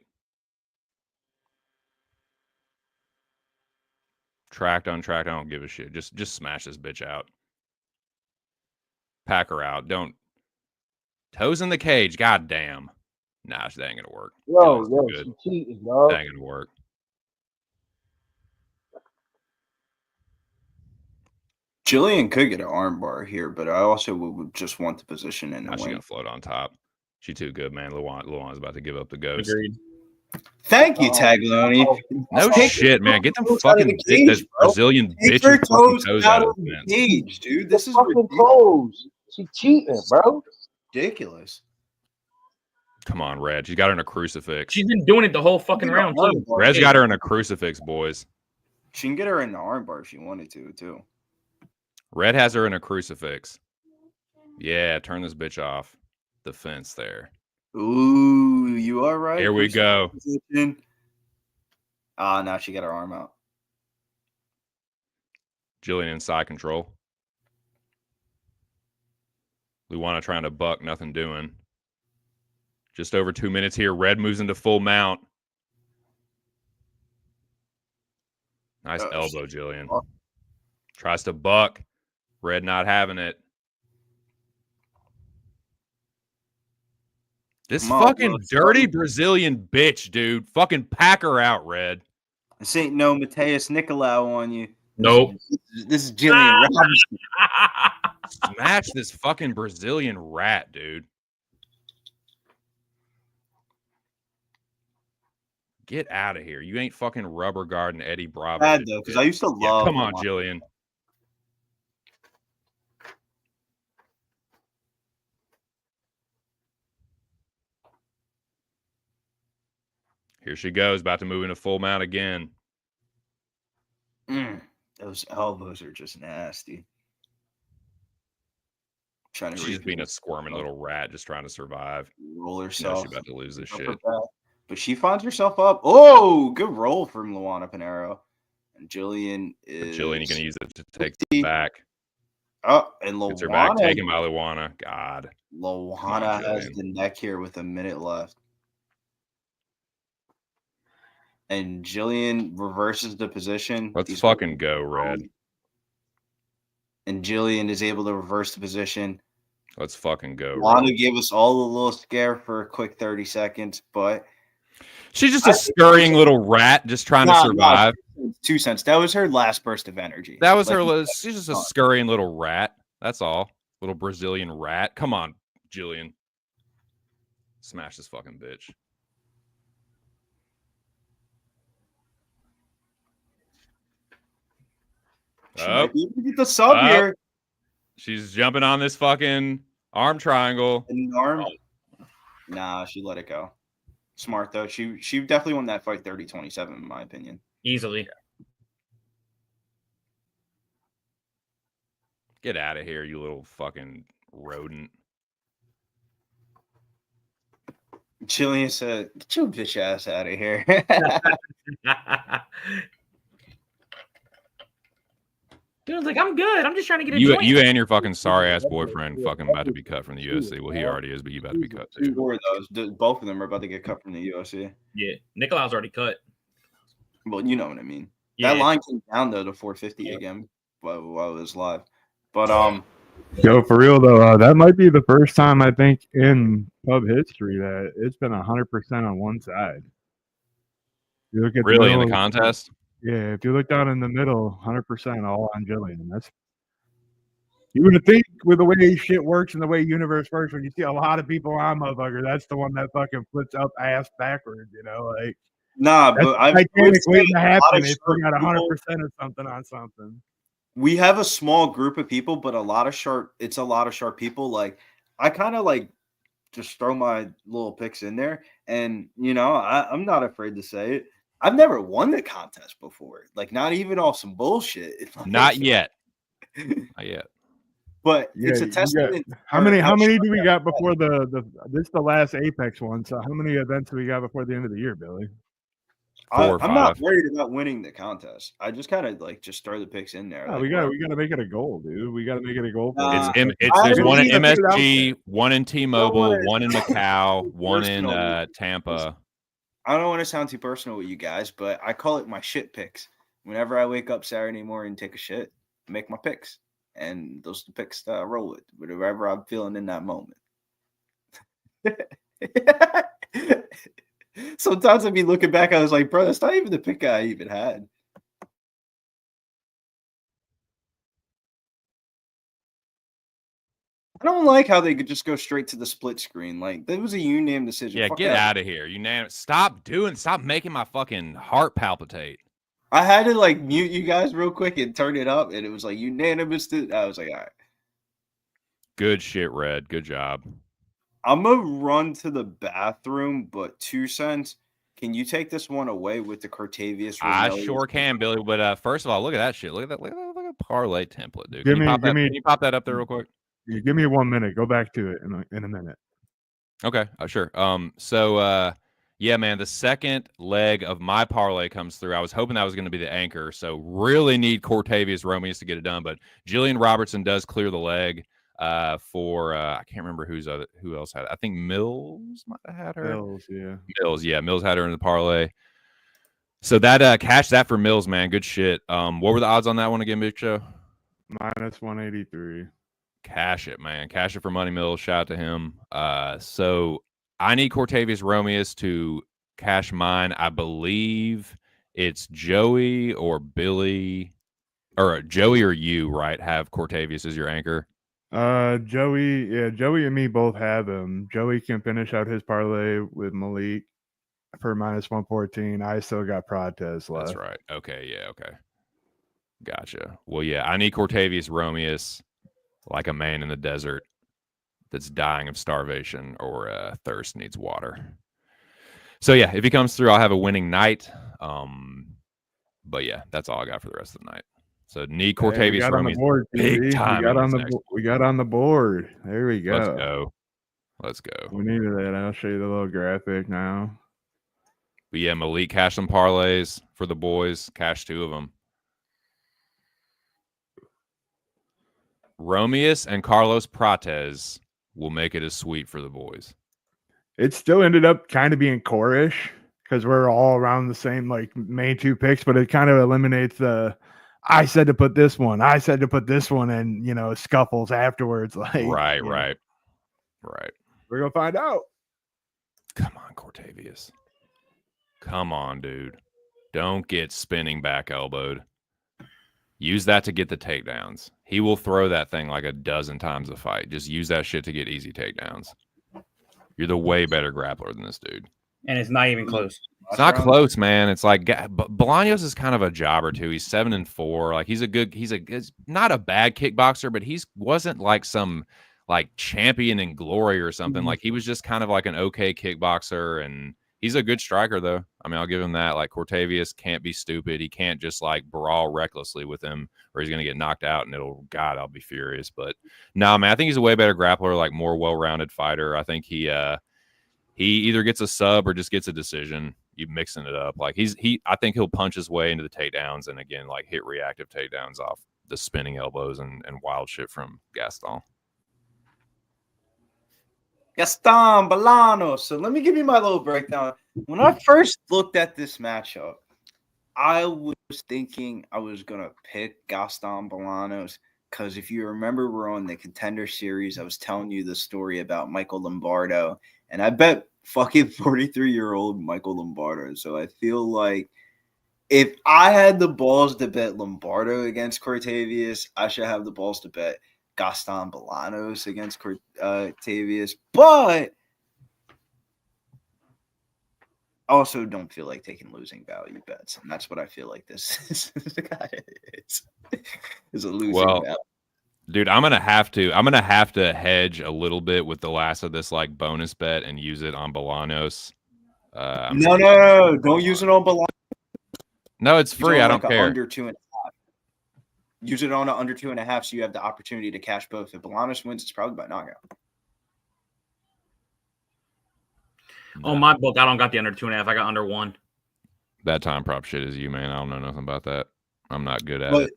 Tracked, untracked, I don't give a shit. Just smash this bitch out. Pack her out. Don't. Toes in the cage. God damn. Nah, that ain't gonna work. Yo, Jillian's yo, too good. she cheating, dog. That ain't gonna work. Jillian could get an armbar here, but I also would just want the position in the Now she's wing. gonna float on top. She too good, man. Luan's about to give up the ghost. Agreed. Thank you, Tagloni. No Take shit, her man. Get them toes out of fucking the cage, this bro. Brazilian Take bitch her and fucking toes toes out out of of the the fence. cage, dude. This is fucking clothes. She cheating, bro. ridiculous. Come on, Red. She's got her in a crucifix. She's been doing it the whole fucking round, too. Red's got her in a crucifix, boys. She can get her in the armbar if she wanted to, too. Red has her in a crucifix. Yeah, turn this bitch off the fence there. Ooh, you are right. Here we go. Now she got her arm out. Jillian inside control. Luana trying to buck, nothing doing. Just over 2 minutes here. Red moves into full mount. Nice elbow, Jillian. Tries to buck. Red not having it. This Come on, fucking bro. dirty Brazilian bitch, dude. Fucking pack her out, Red. This ain't no Mateus Nicolau on you. Nope. This is Jillian Robinson. Smash this fucking Brazilian rat, dude. Get out of here. You ain't fucking rubber guarding Eddie Bravo. Bad, though, because I used to love. Come on, Jillian. Here she goes, about to move into full mount again. Those elbows are just nasty. Trying to She's being a squirming little rat, just trying to survive. roll No, herself. she's about to lose this up her shit. back. But she finds herself up. Oh, good roll from Luana Pinheiro. And Jillian is. Jillian, you're going to use it to take the back. Oh, and Gets her back, Luana. taken by Luana. God. Luana has Jillian. the neck here with a minute left. And Jillian reverses the position. Let's These- fucking go, Red. And Jillian is able to reverse the position. Let's fucking go, Red. Luana gave us all a little scare for a quick 30 seconds, but She's just a scurrying little rat just trying to survive. 2 cents. That was her last burst of energy. That was Like, her. She's just a scurrying little rat. That's all. Little Brazilian rat. Come on, Jillian. Smash this fucking bitch. She might be able to get the sub Up. here. She's jumping on this fucking arm triangle. An arm. Nah, she let it go. Smart though. She definitely won that fight 30-27 in my opinion. Easily. Get out of here, you little fucking rodent. Jillian said, "Get your bitch ass out of here." He was like, I'm good. I'm just trying to get a You joint. you and your fucking sorry ass boyfriend fucking about to be cut from the UFC. Well, he already is, but you about to be cut too. Both of them are about to get cut from the UFC. Yeah, Nikolau's already cut. Well, you know what I mean. Yeah. That line came down though to 450 again while it was live. But Yo, for real though, that might be the first time I think in pub history that it's been 100% on one side. You look at Really in the contest? Yeah, if you look down in the middle, 100% all on Jillian. That's you would think with the way shit works and the way universe works, when you see a lot of people on motherfucker, that's the one that fucking flips up ass backwards, you know, like nah, but I Titanic waiting to happen. It's got 100% or something on something. We have a small group of people, but a lot of sharp people. Like I kind of like just throw my little picks in there, and you know, I'm not afraid to say it. I've never won the contest before, like not even off some bullshit. Not yet. Not yet. But it's a testament. How many do we got before this is the last Apex one? So how many events do we got before the end of the year, Billy? 4 or 5. I'm not worried about winning the contest. I just kind of like just throw the picks in there. Oh, like, we got to make it a goal, dude. We got to make it a goal. There's one in MSG, one in T-Mobile, one in Macau, one in Tampa. I don't want to sound too personal with you guys, but I call it my shit picks. Whenever I wake up Saturday morning and take a shit, I make my picks. And those are the picks that I roll with, whatever I'm feeling in that moment. Sometimes I'd be looking back, I was like, bro, that's not even the pick I even had. I don't like how they could just go straight to the split screen. Like, that was a unanimous decision. Yeah, get out of here. Unanimous. Stop making my fucking heart palpitate. I had to like mute you guys real quick and turn it up, and it was like unanimous. I was like, all right. Good shit, Red. Good job. I'm gonna run to the bathroom, but 2 cents. Can you take this one away with the Cortavius? I sure can, Billy. But first of all, look at that shit. Look at that. Look at that parlay template, dude. Can you pop that up there real quick? Give me 1 minute. Go back to it in a minute. Okay, sure. Yeah, man, the second leg of my parlay comes through. I was hoping that was going to be the anchor, so really need Cortavius Romeus to get it done. But Jillian Robertson does clear the leg for I can't remember who else had it. I think Mills might have had her. Mills had her in the parlay. So that cashed that for Mills, man. Good shit. What were the odds on that one again, Big Show? -183. Cash it, man. Cash it for Money Mills. Shout out to him. So I need Cortavius Romeus to cash mine. I believe it's Joey or Billy, or Joey or you, right? Have Cortavius as your anchor. Joey and me both have him. Joey can finish out his parlay with Malik for -114. I still got Prates left. That's right. Okay, yeah, okay. Gotcha. Well, yeah, I need Cortavius Romeus like a man in the desert that's dying of starvation or thirst, needs water. So yeah, if he comes through, I'll have a winning night. But yeah, that's all I got for the rest of the night. So need Cortavius Romeus big time. We got on the board. There we go. Let's go. We needed that. I'll show you the little graphic now. But yeah, Malik cashed some parlays for the boys. Cashed 2 of them. Romeus and Carlos Prates will make it a sweep for the boys. It still ended up kind of being core-ish because we're all around the same like main 2 picks, but it kind of eliminates the I said to put this one, and you know, scuffles afterwards. Like right. We're gonna find out. Come on, Cortavius. Come on, dude. Don't get spinning back elbowed. Use that to get the takedowns. He will throw that thing like a dozen times a fight. Just use that shit to get easy takedowns. You're the way better grappler than this dude. And it's not even close. It's not close, man. It's like Bolaños is kind of a jobber too. He's 7-4. Like he's not a bad kickboxer, but he wasn't like some like champion in glory or something. Like he was just kind of like an okay kickboxer, and he's a good striker though. I mean, I'll give him that. Like Cortavius can't be stupid. He can't just like brawl recklessly with him, or he's gonna get knocked out, and I'll be furious. But no, man, I think he's a way better grappler, like more well-rounded fighter. I think he either gets a sub or just gets a decision. You mixing it up. Like I think he'll punch his way into the takedowns and again, like hit reactive takedowns off the spinning elbows and wild shit from Gaston. Gaston Bolanos. So let me give you my little breakdown. When I first looked at this matchup, I was thinking I was going to pick Gaston Bolanos because if you remember, we're on the Contender Series. I was telling you the story about Michael Lombardo, and I bet fucking 43-year-old Michael Lombardo. So I feel like if I had the balls to bet Lombardo against Cortavius, I should have the balls to bet Gaston Bolanos against Cortavius. But I also don't feel like taking losing value bets. And that's what I feel like this guy is a losing value. Dude, I'm gonna have to hedge a little bit with the last of this like bonus bet and use it on Bolanos. No, don't use it on Bolanos. No, it's free. I don't care. Under 2.5. Use it on an under 2.5, so you have the opportunity to cash both. If Bolanos wins, it's probably by knockout. Oh, my book, I don't got the under 2.5. I got under 1. That time prop shit is you, man. I don't know nothing about that. I'm not good at it.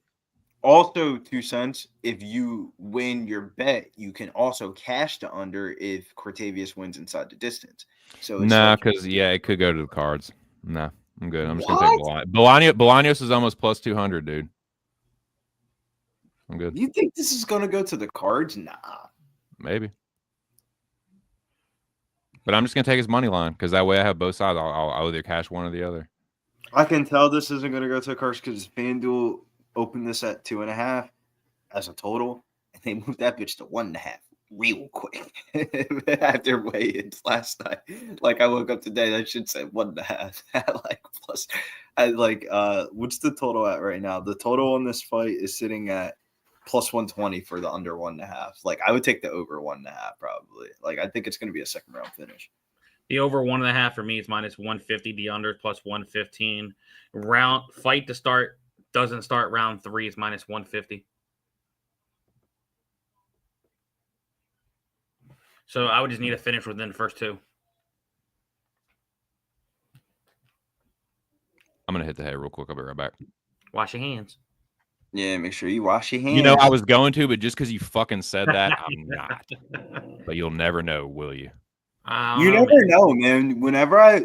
Also, 2 cents, if you win your bet, you can also cash the under if Cortavius wins inside the distance. So because it could go to the cards. Nah, I'm good. I'm just gonna take Bolaños. Bolaños is almost plus 200, dude. I'm good. You think this is gonna go to the cards? Nah, maybe. But I'm just gonna take his money line because that way I have both sides. I'll either cash one or the other. I can tell this isn't gonna go to the cards because FanDuel opened this at 2.5 as a total, and they moved that bitch to 1.5 real quick after weigh-ins last night. Like I woke up today, that should say 1.5. What's the total at right now? The total on this fight is sitting at plus 120 for the under 1.5. Like I would take the over 1.5 probably. Like I think it's going to be a second round finish. The over 1.5 for me is minus 150. The under plus 115. Round fight to start doesn't start round 3 is minus 150. So I would just need to finish within the first 2. I'm gonna hit the head real quick. I'll be right back. Wash your hands. Yeah, make sure you wash your hands. You know, I was going to, but just because you fucking said that, I'm not. But you'll never know, will you? You never know, man. Whenever I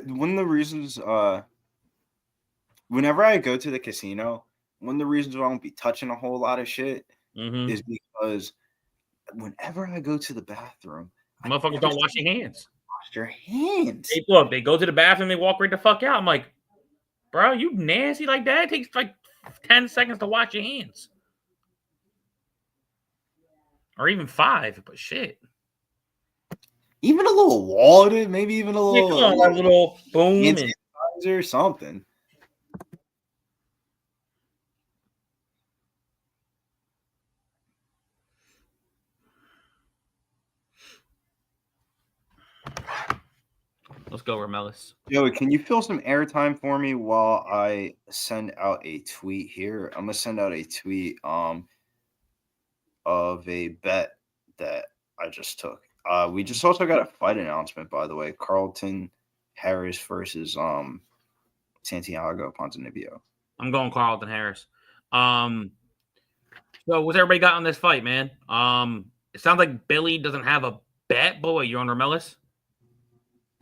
go to the casino, one of the reasons why I won't be touching a whole lot of shit is because whenever I go to the bathroom, motherfuckers don't wash your hands. Wash your hands. Hey, look, they go to the bathroom, they walk right the fuck out. I'm like, bro, you nasty like that? It takes like 10 seconds to wash your hands. Or even 5, but shit. Even a little water, maybe even a little boom or something. Let's go, Ramelis. Joey, can you fill some airtime for me while I send out a tweet here? I'm gonna send out a tweet of a bet that I just took. We just also got a fight announcement, by the way. Carlton Harris versus Santiago Ponzinibbio. I'm going Carlton Harris. So what's everybody got on this fight, man? It sounds like Billy doesn't have a bet. Boy, you're on Ramelis?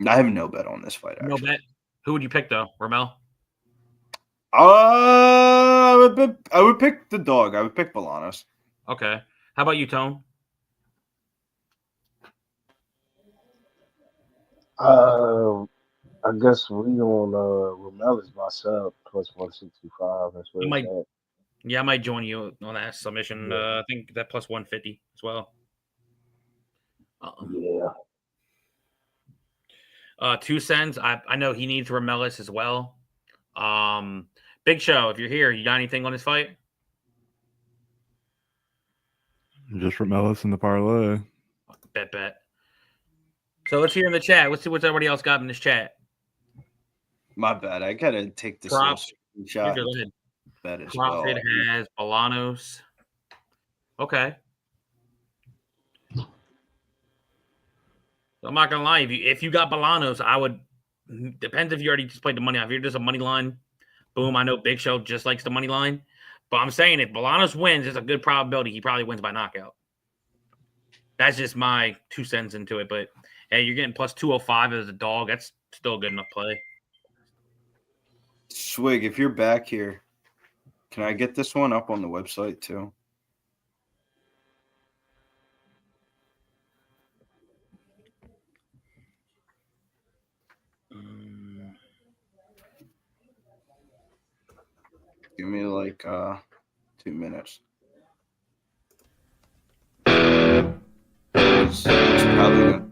I have no bet on this fight, actually. No bet? Who would you pick, though? Ramel? I would pick the dog. I would pick Bolanos. Okay. How about you, Tone? I guess we on Ramelis myself plus 165. That's what it's at. Yeah, I might join you on that submission. I think that plus 150 as well. Yeah. 2 cents. I know he needs Ramelis as well. Big Show, if you're here, you got anything on this fight? Just Ramelis in the parlay. Bet. So let's hear in the chat. Let's see what everybody else got in this chat. My bad. I gotta take this shot. Bet as well. Profit has Bolanos. Okay. I'm not gonna lie. If you got Bolanos, I would. Depends if you already just played the money. If you're just a money line, boom. I know Big Show just likes the money line, But I'm saying if Bolanos wins, there's a good probability he probably wins by knockout. That's just my 2 cents into it. But hey, you're getting plus 205 as a dog. That's still a good enough play. Swig, if you're back here, can I get this one up on the website too? Give me like 2 minutes. It's probably gonna...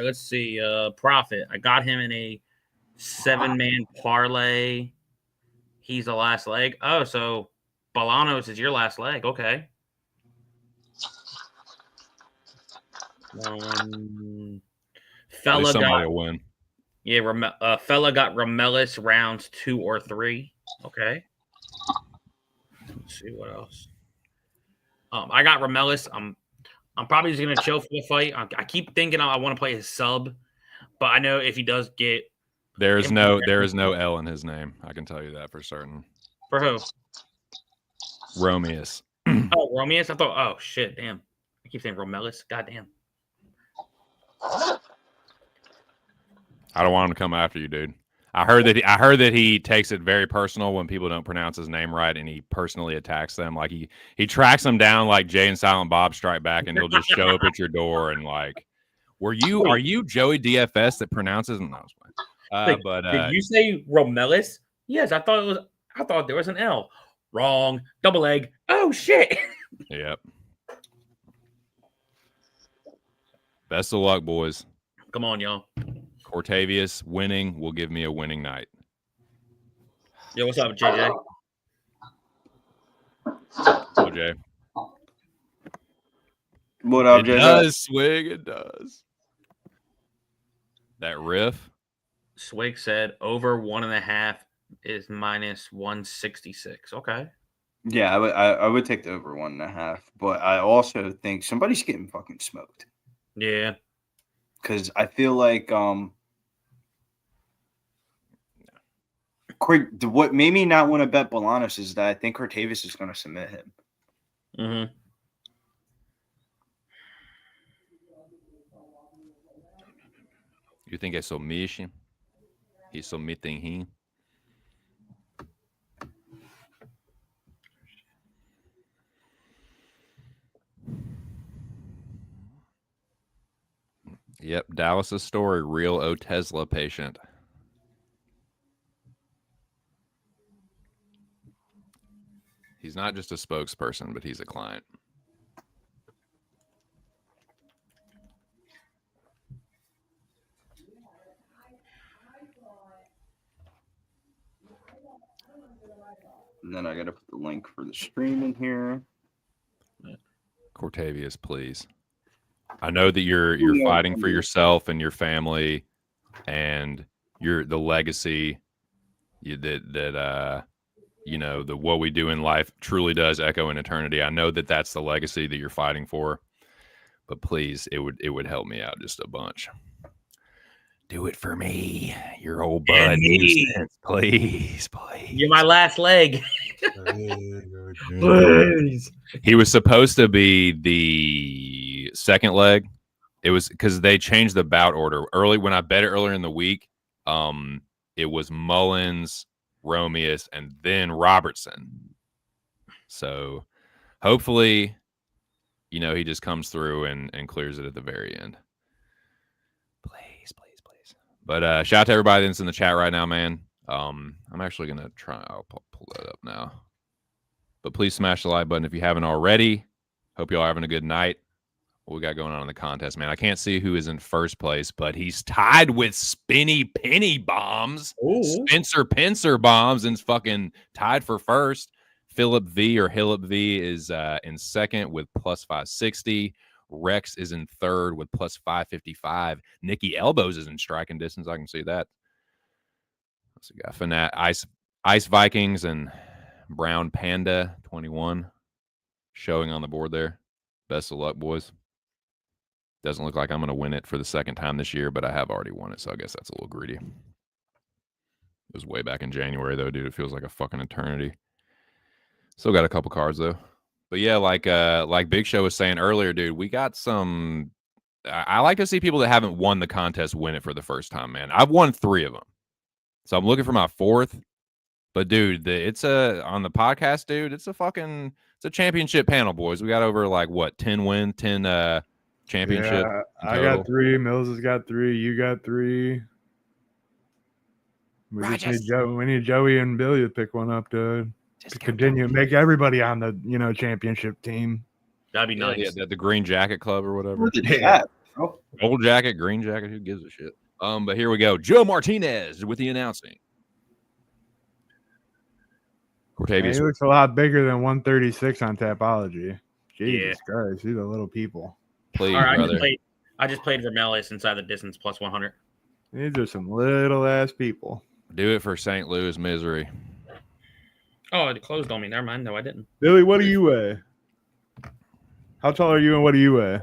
Let's see. Profit. I got him in a 7-man parlay. He's the last leg. Oh, so Bolanos is your last leg. Okay. Fella somebody will win. Yeah, Fella got Ramelis rounds 2 or 3. Okay. Let's see what else. I got Ramelis. I'm probably just gonna chill for the fight. I keep thinking I want to play his sub, but I know if he does get, there is no L in his name. I can tell you that for certain. For who? Romeus. Oh, Romeus. I thought. Oh shit! Damn. I keep saying Romelis. Goddamn. I don't want him to come after you, dude. I heard that he takes it very personal when people don't pronounce his name right, and he personally attacks them. Like he tracks them down like Jay and Silent Bob Strike Back, and he'll just show up at your door and like, are you Joey DFS that pronounces? No, but did you say Romelis? Yes, I thought there was an L. Wrong. Double leg. Oh shit. Yep. Best of luck, boys. Come on, y'all. Cortavius winning will give me a winning night. Yo, what's up, JJ? Hello, Jay. What up, It JJ? does, Swig. It does. That riff. Swig said over 1.5 is minus 166. Okay. Yeah, I would take the over 1.5, but I also think somebody's getting fucking smoked. Yeah. Because I feel like what made me not want to bet Bolanos is that I think Cortavius is going to submit him. Mm-hmm. You think it's submission? He's submitting him. Yep, Dallas's story, real Otesla patient. He's not just a spokesperson, but he's a client. And then I got to put the link for the stream in here. Cortavius, please. I know that you're fighting for yourself and your family and the legacy that the what we do in life truly does echo in eternity. I know that that's the legacy that you're fighting for, but please, it would help me out just a bunch. Do it for me, your old bud. Please. You're my last leg. Please. He was supposed to be the second leg. It was because they changed the bout order early. When I bet it earlier in the week, it was Mullins, Romeus, and then Robertson. So hopefully, you know, he just comes through and clears it at the very end. Please. But shout out to everybody that's in the chat right now, man. I'm actually gonna try. I'll pull that up now. But please smash the like button if you haven't already. Hope y'all are having a good night. What we got going on in the contest, man? I can't see who is in first place, but he's tied with Spinny Penny Bombs. Ooh. Spencer Pincer Bombs and fucking tied for first. Philip V is in second with plus 560. Rex is in third with plus 555. Nikki Elbows is in striking distance. I can see that. So we got Fanat, Ice Vikings, and Brown Panda 21 showing on the board there. Best of luck, boys. Doesn't look like I'm going to win it for the second time this year, but I have already won it, so I guess that's a little greedy. It was way back in January, though, dude. It feels like a fucking eternity. Still got a couple cards, though. But yeah, like Big Show was saying earlier, dude, we got some. I like to see people that haven't won the contest win it for the first time, man. I've won 3 of them, so I'm looking for my 4th. But dude, it's on the podcast, dude. It's a championship panel, boys. We got over 10 championship. Yeah, I got 3. Mills has got 3. You got 3. We need Joey and Billy to pick one up, dude. To continue, make everybody on the championship team. That'd be nice. Yeah, the Green Jacket Club or whatever. Gold jacket, green jacket. Who gives a shit? But here we go. Joe Martinez with the announcing. Cortavius. He looks a lot bigger than 136 on Tapology. Jesus Christ, these are little people. Please, right, brother. I just played Vermelis inside the distance plus 100. These are some little ass people. Do it for St. Louis misery. Oh, it closed on me. Never mind. No, I didn't. Billy, what do you weigh? How tall are you and what do you weigh?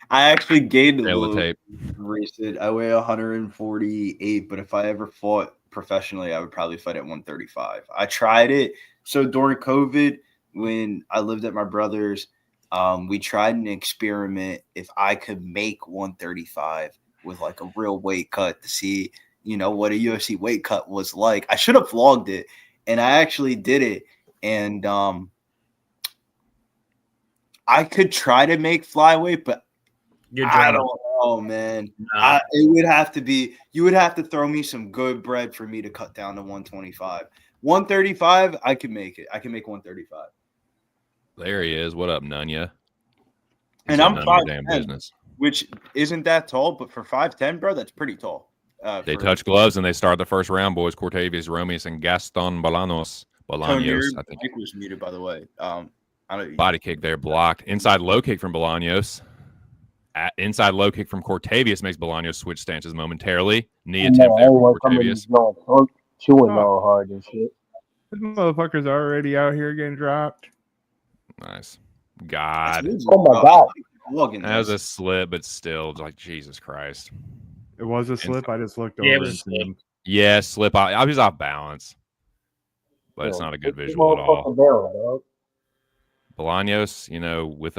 I actually gained a Tail little tape. recent. I weigh 148, but if I ever fought professionally, I would probably fight at 135. I tried it. So during COVID, when I lived at my brother's, we tried an experiment if I could make 135 with a real weight cut to see, what a UFC weight cut was like. I should have vlogged it, and I actually did it. And I could try to make flyweight, but I don't know, man. It would have to be – you would have to throw me some good bread for me to cut down to 125. 135, I can make it. I can make 135. There he is. What up, Nunya? And I'm 5'10", which isn't that tall, but for 5'10", bro, that's pretty tall. They touch gloves and they start the first round, boys. Cortavius Romius and Gaston Bolaños. I think it was muted, by the way. Body kick there, blocked. Inside low kick from Bolaños. Inside low kick from Cortavius makes Bolaños switch stances momentarily. Knee attempt there from Cortavius. Chewing all hard and shit. This motherfucker's already out here getting dropped. Nice. God. Oh my God. That was a slip, but still, Jesus Christ. It was a slip. I just looked over. Yeah, it was a slip. Yeah, slip. I was off balance, but it's not a good visual at all. Bolaños, with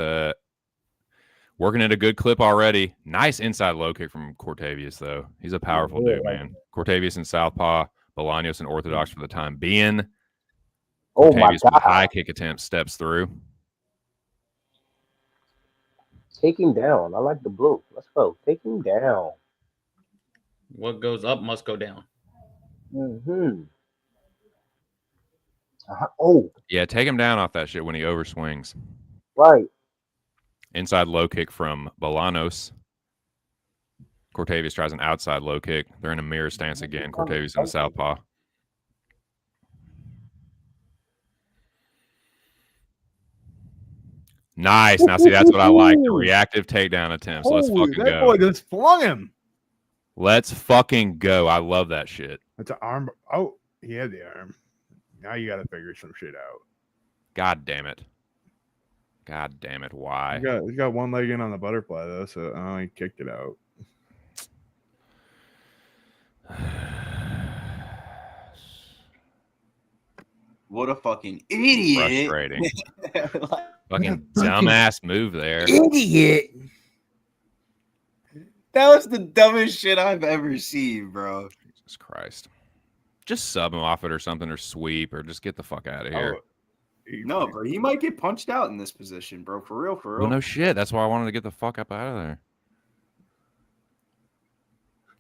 working at a good clip already. Nice inside low kick from Cortavius, though. He's a powerful dude, man. Cortavius in southpaw, Bolaños in orthodox for the time being. Oh my Cortavius God. with high kick attempt steps through. Take him down. I like the blue. Let's go. Take him down. What goes up must go down. Mm-hmm. Oh. Yeah, take him down off that shit when he overswings. Right. Inside low kick from Bolaños. Cortavius tries an outside low kick. They're in a mirror stance again. Cortavius in the southpaw. Nice. Now, see, that's what I like. The reactive takedown attempts. Let's fucking that go. boy just flung him. Let's fucking go. I love that shit. That's an arm. Oh, he had the arm. Now you got to figure some shit out. God damn it. God damn it. Why? He's got one leg in on the butterfly, though, so he kicked it out. What a fucking idiot. Frustrating. Fucking dumbass move there. Idiot. That was the dumbest shit I've ever seen, bro. Jesus Christ. Just sub him off it or something, or sweep, or just get the fuck out of here. No, bro, he might get punched out in this position, bro. For real, for real. Well, no shit. That's why I wanted to get the fuck up out of there.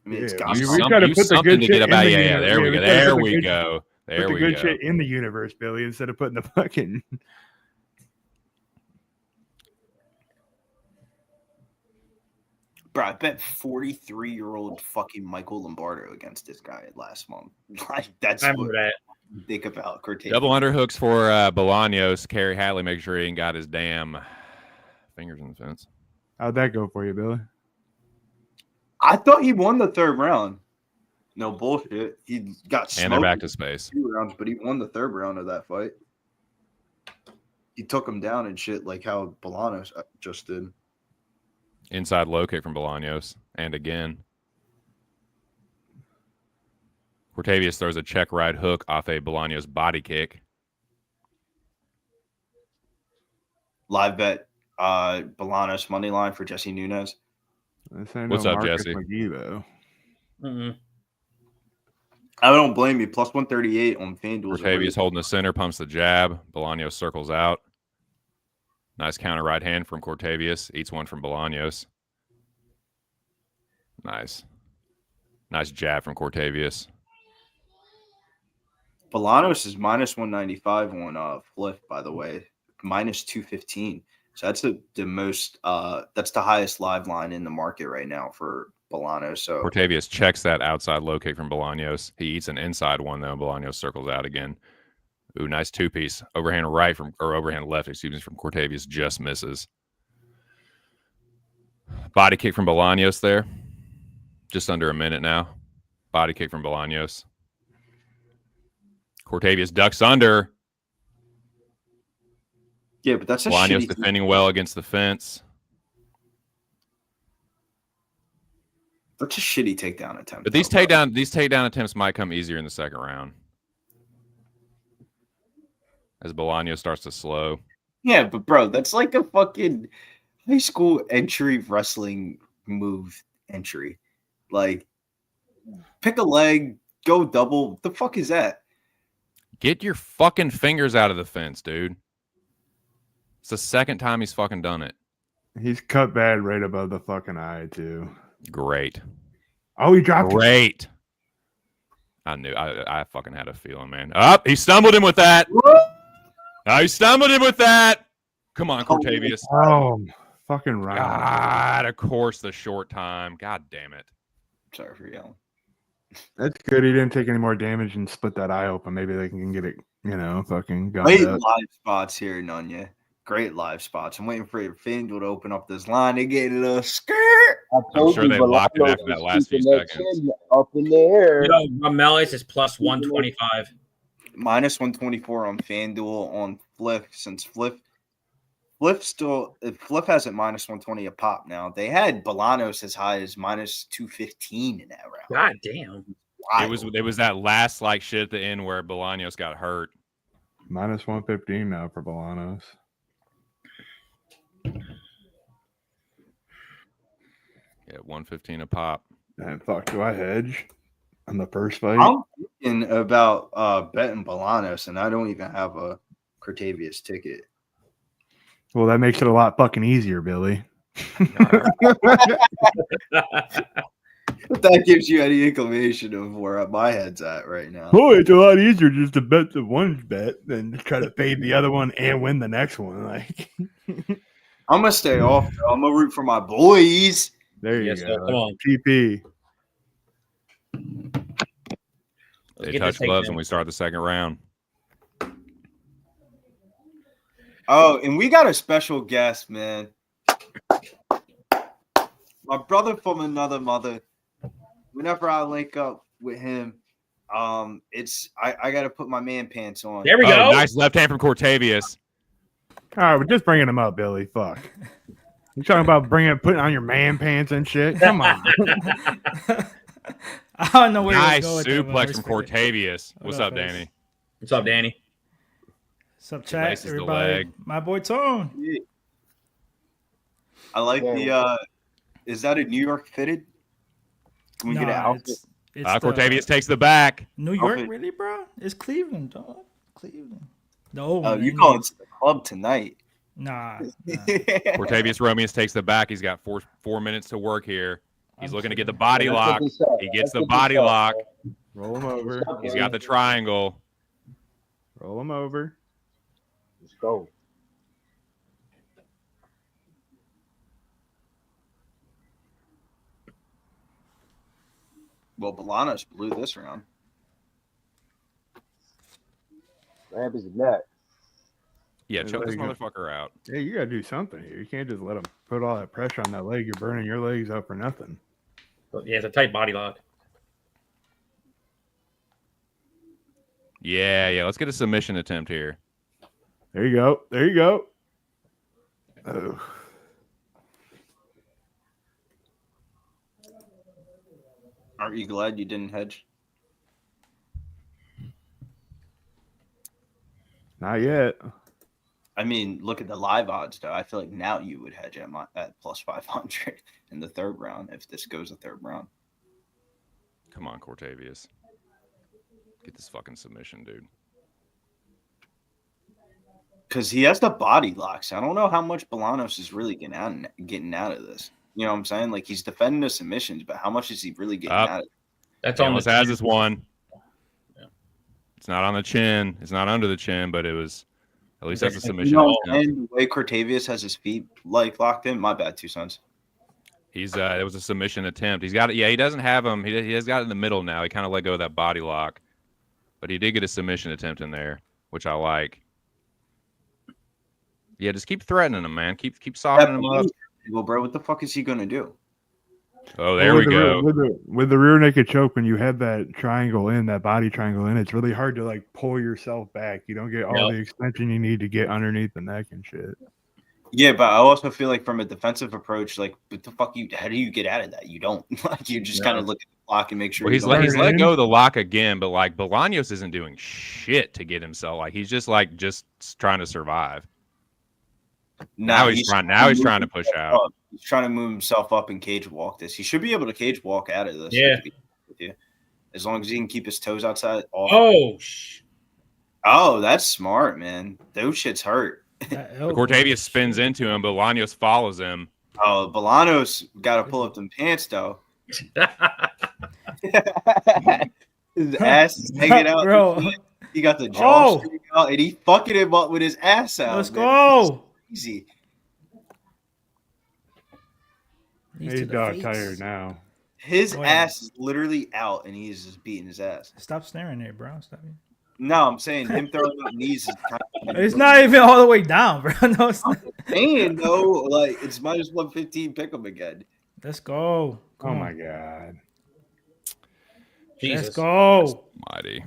I mean, it's Yeah, got we something. gotta You put the something good to shit get up in out. the Yeah, universe. there we go. We gotta There put the we good go. There Put the we good go. shit in the universe, Billy, instead of putting the fucking. Bro, I bet 43-year-old fucking Michael Lombardo against this guy last month. Like, that's I what remember that. you think about Cortez. Double underhooks for Bolaños. Kerry Hadley make sure he ain't got his damn fingers in the fence. How'd that go for you, Billy? I thought he won the third round. No bullshit. He got smoked And they're back to space. 2 rounds, but he won the third round of that fight. He took him down and shit like how Bolaños just did. Inside low kick from Bolaños. And again. Cortavius throws a check right hook off a Bolaños body kick. Live bet Bolaños money line for Jesse Nunez. This ain't What's no up, Marcus Jesse? McGee, though. Mm-mm. I don't blame you. Plus 138 on FanDuel. Cortavius holding the center, pumps the jab. Bolaños circles out. Nice counter right hand from Cortavius. Eats one from Bolaños. Nice. Nice jab from Cortavius. Bolaños is minus 195 on Flip, by the way. Minus 215. So that's the most that's the highest live line in the market right now for Bolaños. So Cortavius checks that outside low kick from Bolaños. He eats an inside one, though. Bolaños circles out again. Ooh, nice two-piece. Overhand right overhand left, excuse me, from Cortavius just misses. Body kick from Bolaños there. Just under a minute now. Body kick from Bolaños. Cortavius ducks under. yeah, but that's a Bolaños shitty defending well against the fence. That's a shitty takedown attempt. But these though, bro. takedown attempts might come easier in the second round. As Bolaños starts to slow. Yeah, but bro, that's like a fucking high school entry wrestling move entry. Like, pick a leg, go double. The fuck is that? Get your fucking fingers out of the fence, dude. It's the second time he's fucking done it. He's cut bad right above the fucking eye, too. Great. Oh, he dropped it. Great. I knew. I fucking had a feeling, man. Up. He stumbled him with that. He stumbled him with that. Come on, Cortavius. Oh, fucking right. God, of course, the short time. God damn it. Sorry for yelling. That's good. He didn't take any more damage and split that eye open. Maybe they can get it, fucking gummed Great up. live spots here, Nunya. Great live spots. I'm waiting for your FanDuel to open up this line. They get a little skirt. I'm sure they locked it after that last few seconds. Up in the air. You know, Ramelis is plus 125. Minus 124 on FanDuel on Flip, since Flip has it minus 120 a pop now. They had Bolaños as high as minus 215 in that round. God damn. It was that last like shit at the end where Bolaños got hurt. Minus 115 now for Bolaños. Yeah, 115 a pop. And fuck, do I hedge on the first fight? I'm thinking about betting Bolaños, and I don't even have a Cortavius ticket. Well, that makes it a lot fucking easier, Billy. If that gives you any inclination of where my head's at right now. Oh, it's a lot easier just to bet the one bet than to try to fade the other one and win the next one. Like, I'm gonna stay off, though. I'm gonna root for my boys. there you Yes, go. sir. Come on. TP. They get touch this gloves takedown. when we start the second round. Oh, and we got a special guest, man. My brother from another mother. Whenever I link up with him, it's I gotta put my man pants on. There we go. Nice left hand from Cortavius. All right, we're just bringing him up, Billy. Fuck. You talking about putting on your man pants and shit? Come on. I don't know where Nice to go with that, but I suplex from respect it. Cortavius. What's up, fellas? Danny? What's up, Danny? What's up, chat? laces the Everybody, leg. my boy Tone. I like the is that a New York fitted? Can we get an outfit? It's Cortavius takes the back. New York, outfit. really, bro? It's Cleveland, dog. Cleveland. The old Oh, one. you going to the club tonight? Nah. Cortavius Romeus takes the back. He's got 4 minutes to work here. He's looking to get the body That's lock. what they said. He gets That's the what they body said, lock. man. Roll him over. He's got the triangle. Roll him over. Let's go. Well, Bolanos blew this round. Grab his neck. Yeah, His choke this leg. motherfucker out. Yeah, you gotta do something here. You can't just let him put all that pressure on that leg. You're burning your legs up for nothing. Yeah, it's a tight body lock. Yeah. Let's get a submission attempt here. There you go. There you go. Oh. Aren't you glad you didn't hedge? Not yet. I mean, look at the live odds, though. I feel like now you would hedge at plus 500 in the third round if this goes the third round. Come on, Cortavius. Get this fucking submission, dude. Because he has the body locks. I don't know how much Bolanos is really getting out of this. You know what I'm saying? Like, he's defending the submissions, but how much is he really getting out of it? That's He on almost the has this one. Yeah. It's not on the chin. It's not under the chin, but it was at least that's a submission. You know, and the way Cortavius has his feet like locked in, my bad, 2 cents. It was a submission attempt. He's got it. Yeah, he doesn't have him. He has got it in the middle now. He kind of let go of that body lock, but he did get a submission attempt in there, which I like. Yeah, just keep threatening him, man. Keep softening him up. Well, bro, what the fuck is he gonna do? Oh, there we go. With the rear naked choke, when you have that triangle in, that body triangle in, it's really hard to like pull yourself back. You don't get all the extension you need to get underneath the neck and shit. Yeah, but I also feel like from a defensive approach, like, what the fuck how do you get out of that? You don't. Like, you just kind of look at the block and make sure. Well, he's let go of the lock again, but like Bolaños isn't doing shit to get himself. Like he's just trying to survive. Now he's trying to push out. He's trying to move himself up and cage walk this. He should be able to cage walk out of this. Yeah. As long as he can keep his toes outside. Oh, that's smart, man. Those shits hurt. Cortavius spins into him, Bolaños follows him. Oh, Bolanos got to pull up them pants, though. His ass is hanging out. Bro. He got the jaw sticking out, and he fucking him up with his ass out. Let's go. Easy. He's dog tired now. His ass is literally out, and he's just beating his ass. Stop staring at it, bro. Stop. No, I'm saying him throwing up knees is kind of It's not even all the way down, bro. No, it's not. saying though, like it's minus 115. Pick him again. Let's go. Oh my god. Let's go. Mighty.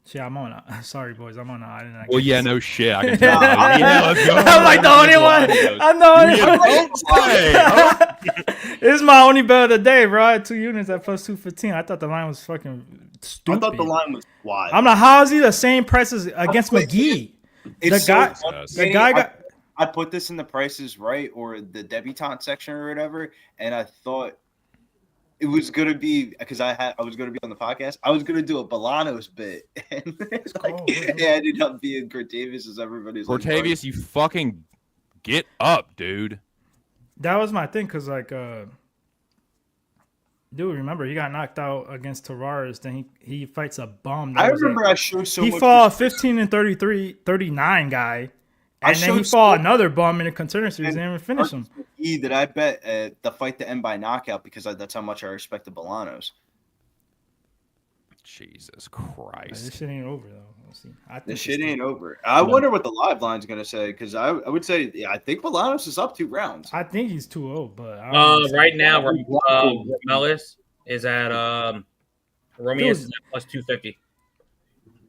Shit, I'm on. Sorry, boys. I'm on. I didn't. Well, yeah, no shit. I can tell. Yeah, let's go. I'm like the only one. I'm the only one. This is my only bet of the day, bro. I had 2 units at plus 215. I thought the line was fucking stupid. I thought the line was wild. I'm like, how is he the same prices against McGee? The guy got. I put this in the prices right or the debutante section or whatever, and I thought it was gonna be because I was gonna be on the podcast. I was gonna do a Bolanos bit, and it's like it ended up being Cortavius as everybody's. Cortavius, you fucking get up, dude. That was my thing, cause like, dude, remember he got knocked out against Tavares. Then he fights a bum. I remember I showed so he much. He fought 15 and 39 guy. And then he fought another bum in the contender series and finish him. That I bet the fight to end by knockout because that's how much I respect the Bolanos. Jesus Christ. This shit ain't over, though. We'll see. This shit ain't over. I wonder what the live line's going to say because I would say, I think Bolanos is up 2 rounds. I think he's 2-0, but right now, Romelis is at Romeus is at plus 250.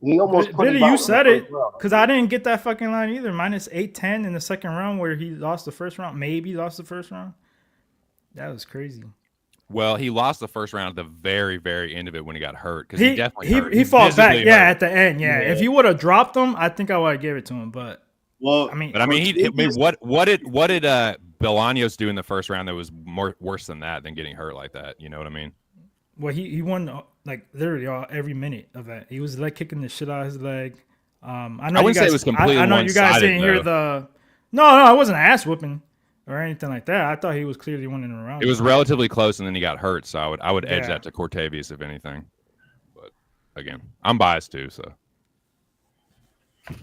He almost put Billy, him out you said in the it first round. because I didn't get that fucking line either. Minus 810 in the second round where he lost the first round. Maybe lost the first round. That was crazy. Well, he lost the first round at the very, very end of it when he got hurt because he definitely hurt. He fought back, hurt. at the end, yeah. If he would have dropped him, I think I would have gave it to him. But well, what did Bolaños do in the first round that was worse than that than getting hurt like that? You know what I mean? Well, he won like literally every minute of that. He was like kicking the shit out of his leg. I know I you wouldn't say guys, it was completely I know you guys one-sided, didn't hear though. the. No, it wasn't ass whooping or anything like that. I thought he was clearly winning the round. It was relatively close, and then he got hurt. So I would edge Yeah. that to Cortavius if anything. But again, I'm biased too. So Yeah,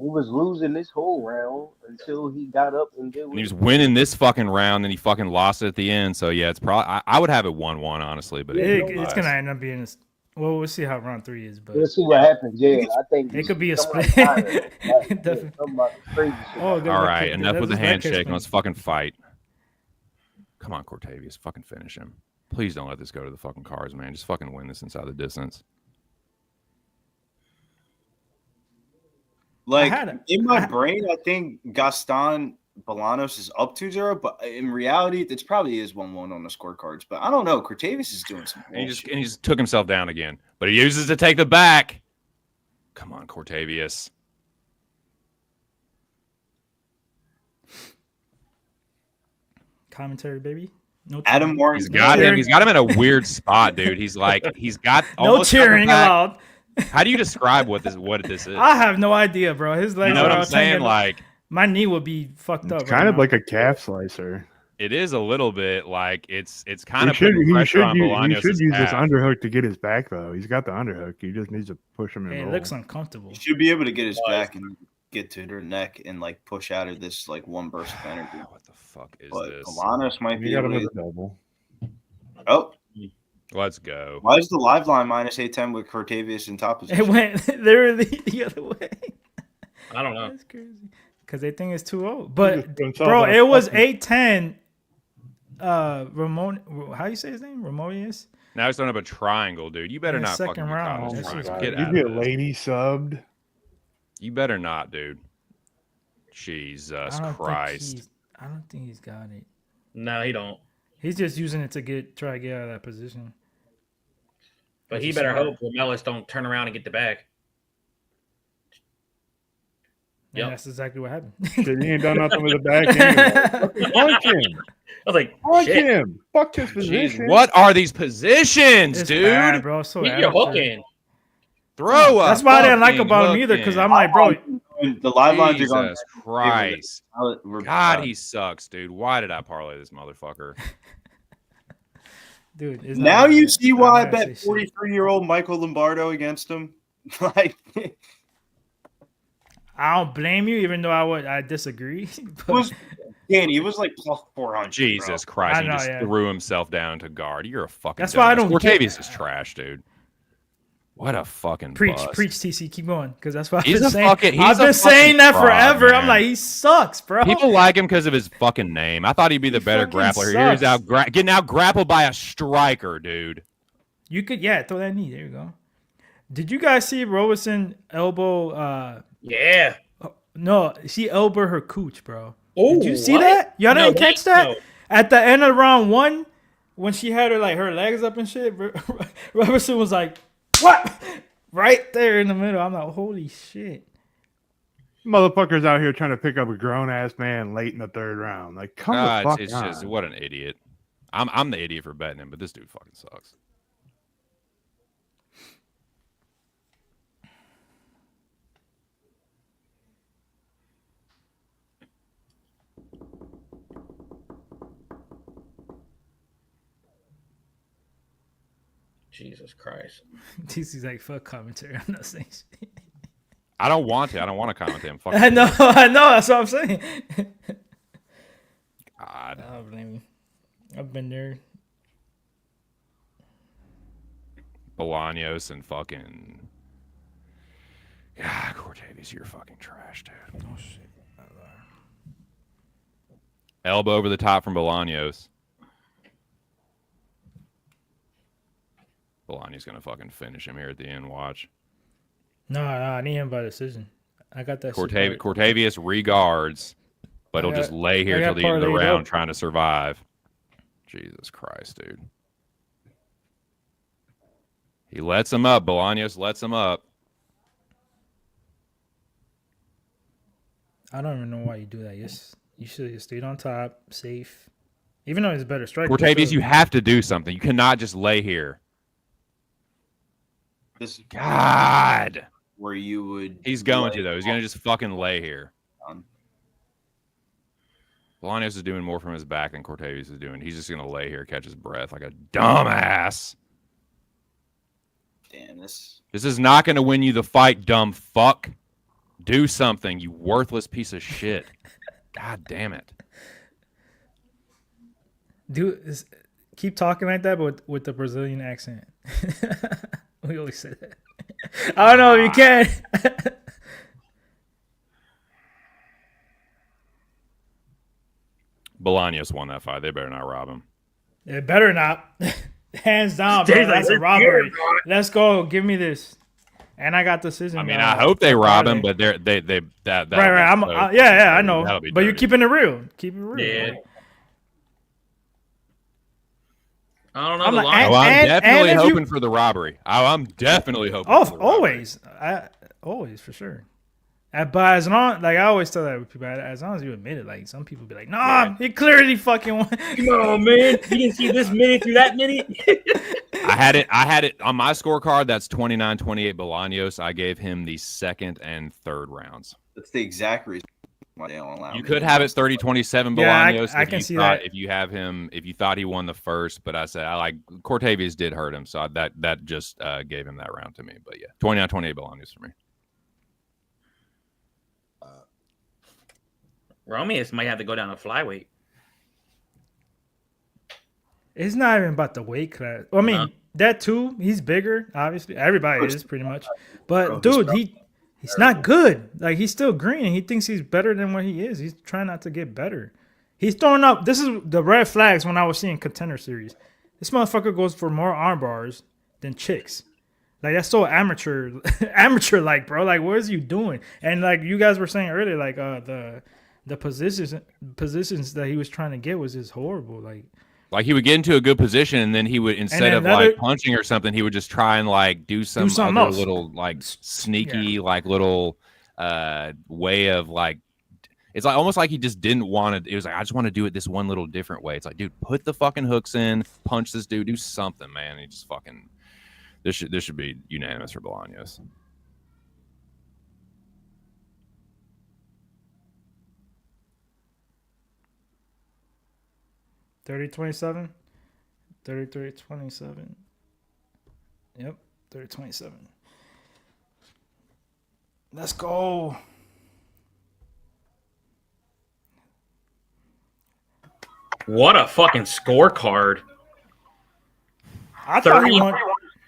he was losing this whole round until he got up and did. and he was winning this fucking round, and he fucking lost it at the end. So yeah, it's probably I would have it 1-1 honestly, but It's gonna end up being. Well, we'll see how round 3 is, but We'll see what happens. Yeah, I think it could be a somebody split. tired. Like, Definitely. somebody crazy shit. Oh, good. all That right, kick- enough that with the was that kick handshake. spin. Let's fucking fight. Come on, Cortavius, fucking finish him. Please don't let this go to the fucking cards, man. Just fucking win this inside the distance. Like had in my brain, I think Gaston Bolanos is up 2-0, but in reality, it probably is 1-1 on the scorecards. But I don't know. Cortavius is doing some And bullshit. he just took himself down again, but he uses to take the back. Come on, Cortavius. Commentary, baby. No Adam cheering. Morgan. He's got him. He's got him in a weird spot, dude. He's like he's got No almost got the cheering back. allowed. How do you describe what this is? I have no idea, bro. His legs You know what are I'm all saying? tangled. Like My knee would be fucked up. It's kind right of now. like a calf slicer. it is a little bit like it's kind He of should, putting he pressure should, on use, he Bolaños' should use this calf. underhook to get his back, though. He's got the underhook. He just needs to push him and Hey, it roll. looks uncomfortable. He should be able to get his back and get to their neck and like push out of this like one burst of energy. What the fuck is But this? Bolanos might He be got able him with to. a double. Oh, Let's go. why is the live line minus 810 with Cortavius in top It position? went literally the other way. I don't know. That's crazy. Because they think it's 2-0. But, just put himself bro, in a it was fucking- 8-10. Ramon, how you say his name? Ramonius? Now he's throwing up a triangle, dude. You better In the not second fucking round. round. That's Oh my just- God. Get You out get of this. lady subbed. You better not, dude. Jesus I Christ. don't think he's got it. No, he don't. He's just using it to try to get out of that position. But Which he is better smart. hope Romelis don't turn around and get the bag. And Yep. that's exactly what happened. Shit, he ain't done nothing with the back anyway. Fucking punch him. I was like, Punch shit. him. Fuck his Jeez, position. what are these positions, It's dude? bad, bro. So He your hook amateur. in. Throw up. That's why I didn't like about him either, because I'm like, bro, The live lines are going. Jesus Christ. We're- God, he sucks, dude. Why did I parlay this motherfucker? dude. It's not Now like you that. see I'm why I not gonna bet say shit. 43-year-old Michael Lombardo against him. Like, I don't blame you, even though I disagree. But was Danny? It was like plus 400. Jesus bro. Christ. I He know, just yeah. threw himself down to guard. You're a fucking That's why I dumbass. don't get- Cortavius is trash, dude. What a fucking preach, bust. TC, keep going, because that's what I've He's been a saying. fucking- he's I've a been saying that fucking fraud, forever. I'm man. like, he sucks, bro. People like him because of his fucking name. I thought he'd be the He better fucking grappler. Here he's sucks. out getting out grappled by a striker, dude. You could, throw that knee. There you go. Did you guys see Robertson elbow? Yeah. No, she elbowed her cooch, bro. Oh, Did you see what? that? Y'all No, didn't catch that? no. At the end of round 1, when she had her legs up and shit, Robertson was like, "What?" Right there in the middle. I'm like, "Holy shit!" Motherfuckers out here trying to pick up a grown ass man late in the third round. Like, come the fuck it's on. just what an idiot. I'm the idiot for betting him, but this dude fucking sucks. Jesus Christ. TC's like, "Fuck commentary." I'm not saying shit. I don't want to. I don't want to comment him. Fuck I know. That's what I'm saying. God. I don't blame you. I've been there. Bolaños and fucking. God, Cortavius, you're fucking trash, dude. Oh shit. Elbow over the top from Bolaños. Bolaños gonna fucking finish him here at the end. Watch. No, I need him by decision. I got that. shit. Cortavius regards, but he'll I just got- lay here I till got the end of the parlayed round up. trying to survive. Jesus Christ, dude. He lets him up. Bolaños lets him up. I don't even know why you do that. You should have stayed on top, safe. Even though he's a better striker. Cortavius, still. you have to do something. You cannot just lay here. This God. where you would. He's going to, though. He's going to just fucking lay here. Bolaños is doing more from his back than Cortez is doing. He's just going to lay here, catch his breath like a dumbass. Damn, this is not going to win you the fight, dumb fuck. Do something, you worthless piece of shit. God damn it. Keep talking like that, but with the Brazilian accent. We always say that. I don't know if you can. Bolaños won that fight. They better not rob him. It better not. Hands down, bro. That's a robbery. Let's go. Give me this. And I got the decision. I mean, I hope they rob him, but right. I know. But you're keeping it real. Keep it real. Yeah. I don't know. I'm definitely hoping for the robbery. I'm definitely hoping. Oh, always. Always for sure. But as long, like I always tell that with people, as long as you admit it, like some people be like, "Nah, he clearly fucking won." Come on, man, you didn't see this many through that many. I had it on my scorecard. That's 29-28 Bolaños. I gave him the second and third rounds. That's the exact reason why they don't allow. You could have it 30-27 Bolaños. Yeah, I can see that. If you have him, if you thought he won the first, but I said I like Cortavius did hurt him, so that just gave him that round to me. But yeah, 29-28 Bolaños for me. Romeus might have to go down to flyweight. It's not even about the weight class. Well, I mean, that too. He's bigger, obviously. Everybody is pretty much. But dude, he's not good. Like he's still green. He thinks he's better than what he is. He's trying not to get better. He's throwing up. This is the red flags when I was seeing Contender Series. This motherfucker goes for more arm bars than chicks. Like that's so amateur like, bro. Like what is you doing? And like you guys were saying earlier, like the positions that he was trying to get was just horrible. Like he would get into a good position, and then he would, instead of like punching or something, he would just try and like do some other else. Little like sneaky like little way of like. It's like almost like he just didn't want to. It was like I just want to do it this one little different way. It's like, dude, put the fucking hooks in, punch this dude, do something, man. He just fucking. This should be unanimous for Bolaños. $30-27. 33-27. Yep, 30-27. Let's go. What a fucking scorecard. I thought he won.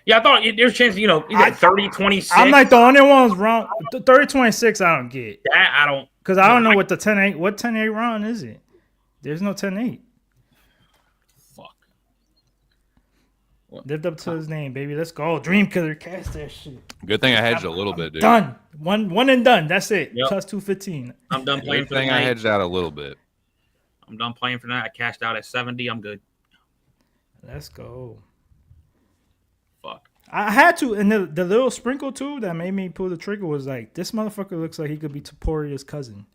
Yeah, I thought there's a chance, he's at 30-26. I'm like the only one's wrong. 30-26, I don't get. That I don't. Because I don't know what the 10-8. What 10-8 round is it? There's no 10-8. Fuck. Lived up to his name, baby. Let's go. Dream Killer. Cast that shit. Good thing I hedged a little bit, dude. Done. One and done. That's it. Yep. Plus 215. I'm done playing Good for the thing night. I hedged out a little bit. I'm done playing for that. I cashed out at 70. I'm good. Let's go. Fuck. I had to, and the little sprinkle too that made me pull the trigger was like, this motherfucker looks like he could be Toporia's cousin.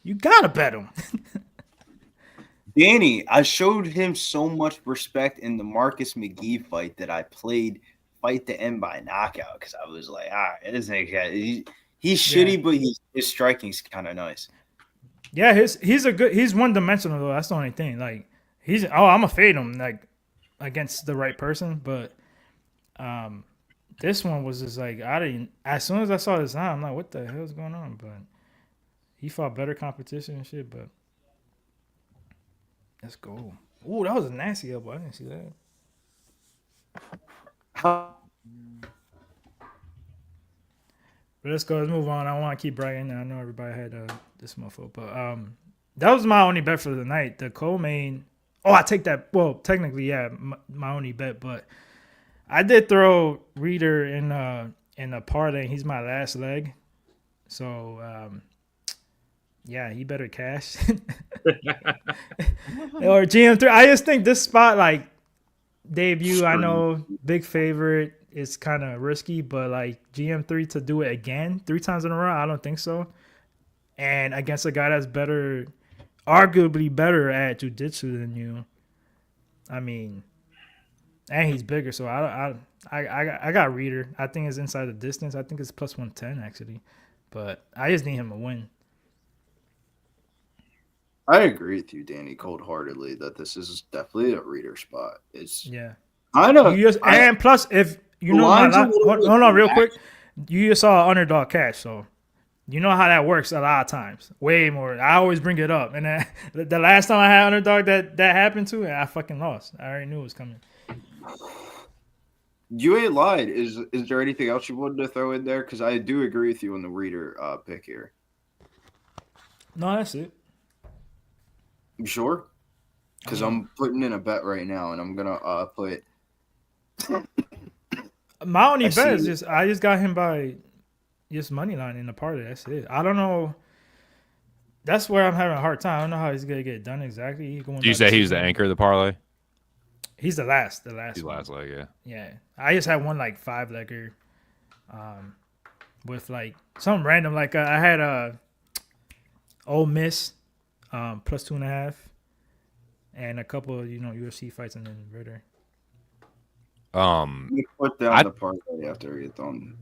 You gotta bet him. Danny, I showed him so much respect in the Marcus McGee fight that I played fight to end by knockout because I was like, this nigga, he's shitty, but his striking's kind of nice. Yeah, he's one dimensional though. That's the only thing. Like I'm gonna fade him like against the right person, but this one was just like as soon as I saw this I'm like, what the hell is going on? But he fought better competition and shit, but let's go. Ooh, that was a nasty elbow. I didn't see that. But let's go. Let's move on. I don't want to keep bragging. I know everybody had this motherfucker, but that was my only bet for the night. The co-main. Oh, I take that. Well, technically, yeah, my only bet, but I did throw Reader in a parlay. He's my last leg, so yeah, he better cash. Or GM3. I just think this spot, like debut. I know big favorite. It's kind of risky, but like GM3 to do it again 3 times in a row, I don't think so. And against a guy that's better, arguably better at jiu-jitsu than you, I mean, and he's bigger. So I got Reader. I think it's inside the distance. I think it's plus 110 actually, but I just need him to win. I agree with you, Danny, cold-heartedly that this is definitely a Reader spot. It's I know. And plus, if you know, hold on, real quick. You just saw underdog cash, so you know how that works a lot of times. Way more. I always bring it up, and then, the last time I had underdog that happened to, I fucking lost. I already knew it was coming. You ain't lied. Is there anything else you wanted to throw in there? Because I do agree with you on the Reader pick here. No, that's it. You sure? Because I'm putting in a bet right now, and I'm gonna put. My only bet is I just got him by just money line in the parlay. That's it. I don't know. That's where I'm having a hard time. I don't know how he's gonna get it done exactly. Do you say he's the anchor of the parlay? He's the last. He's last leg, yeah. Yeah, I just had one like 5-legger, with like something random. Like I had a Ole Miss, plus 2.5, and a couple of UFC fights and then Ritter. Put down the parlay after you get done.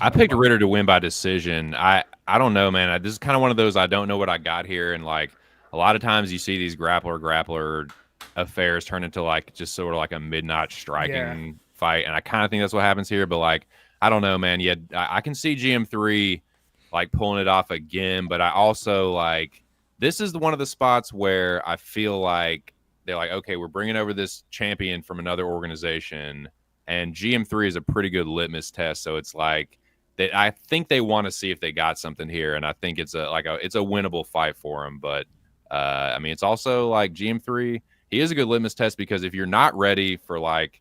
I picked Ritter to win by decision. I don't know, man. This is kind of one of those I don't know what I got here, and like a lot of times you see these grappler affairs turn into like just sort of like a mid-notch striking fight, and I kind of think that's what happens here. But like I don't know, man. Yeah, I can see GM3 like pulling it off again, but I also like this is one of the spots where I feel like they're like, okay, we're bringing over this champion from another organization, and GM3 is a pretty good litmus test. So it's like I think they want to see if they got something here, and I think it's a winnable fight for him. But I mean, it's also like GM3. He is a good litmus test because if you're not ready for like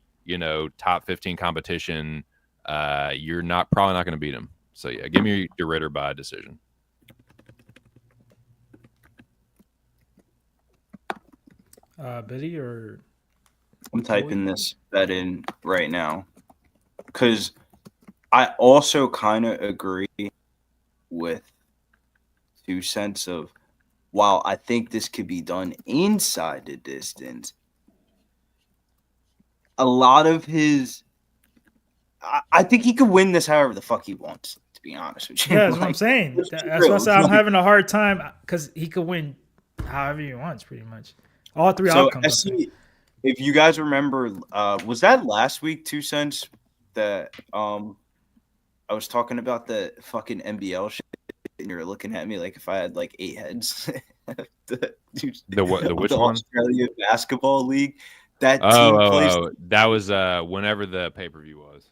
top 15 competition, you're probably not going to beat him. So yeah, give me your Ritter by decision. Billy or I'm typing this bet in right now because I also kind of agree with 2 cents of while I think this could be done inside the distance, a lot of his I think he could win this however the fuck he wants, to be honest with you. Yeah, that's what I'm saying. That's why I said I'm having a hard time because he could win however he wants, pretty much. All 3 outcomes. If you guys remember, was that last week, 2 cents, that I was talking about the fucking NBL shit, and you're looking at me like if I had like 8 heads. the which one? Australia Basketball League. That team placed. That was whenever the pay-per-view was.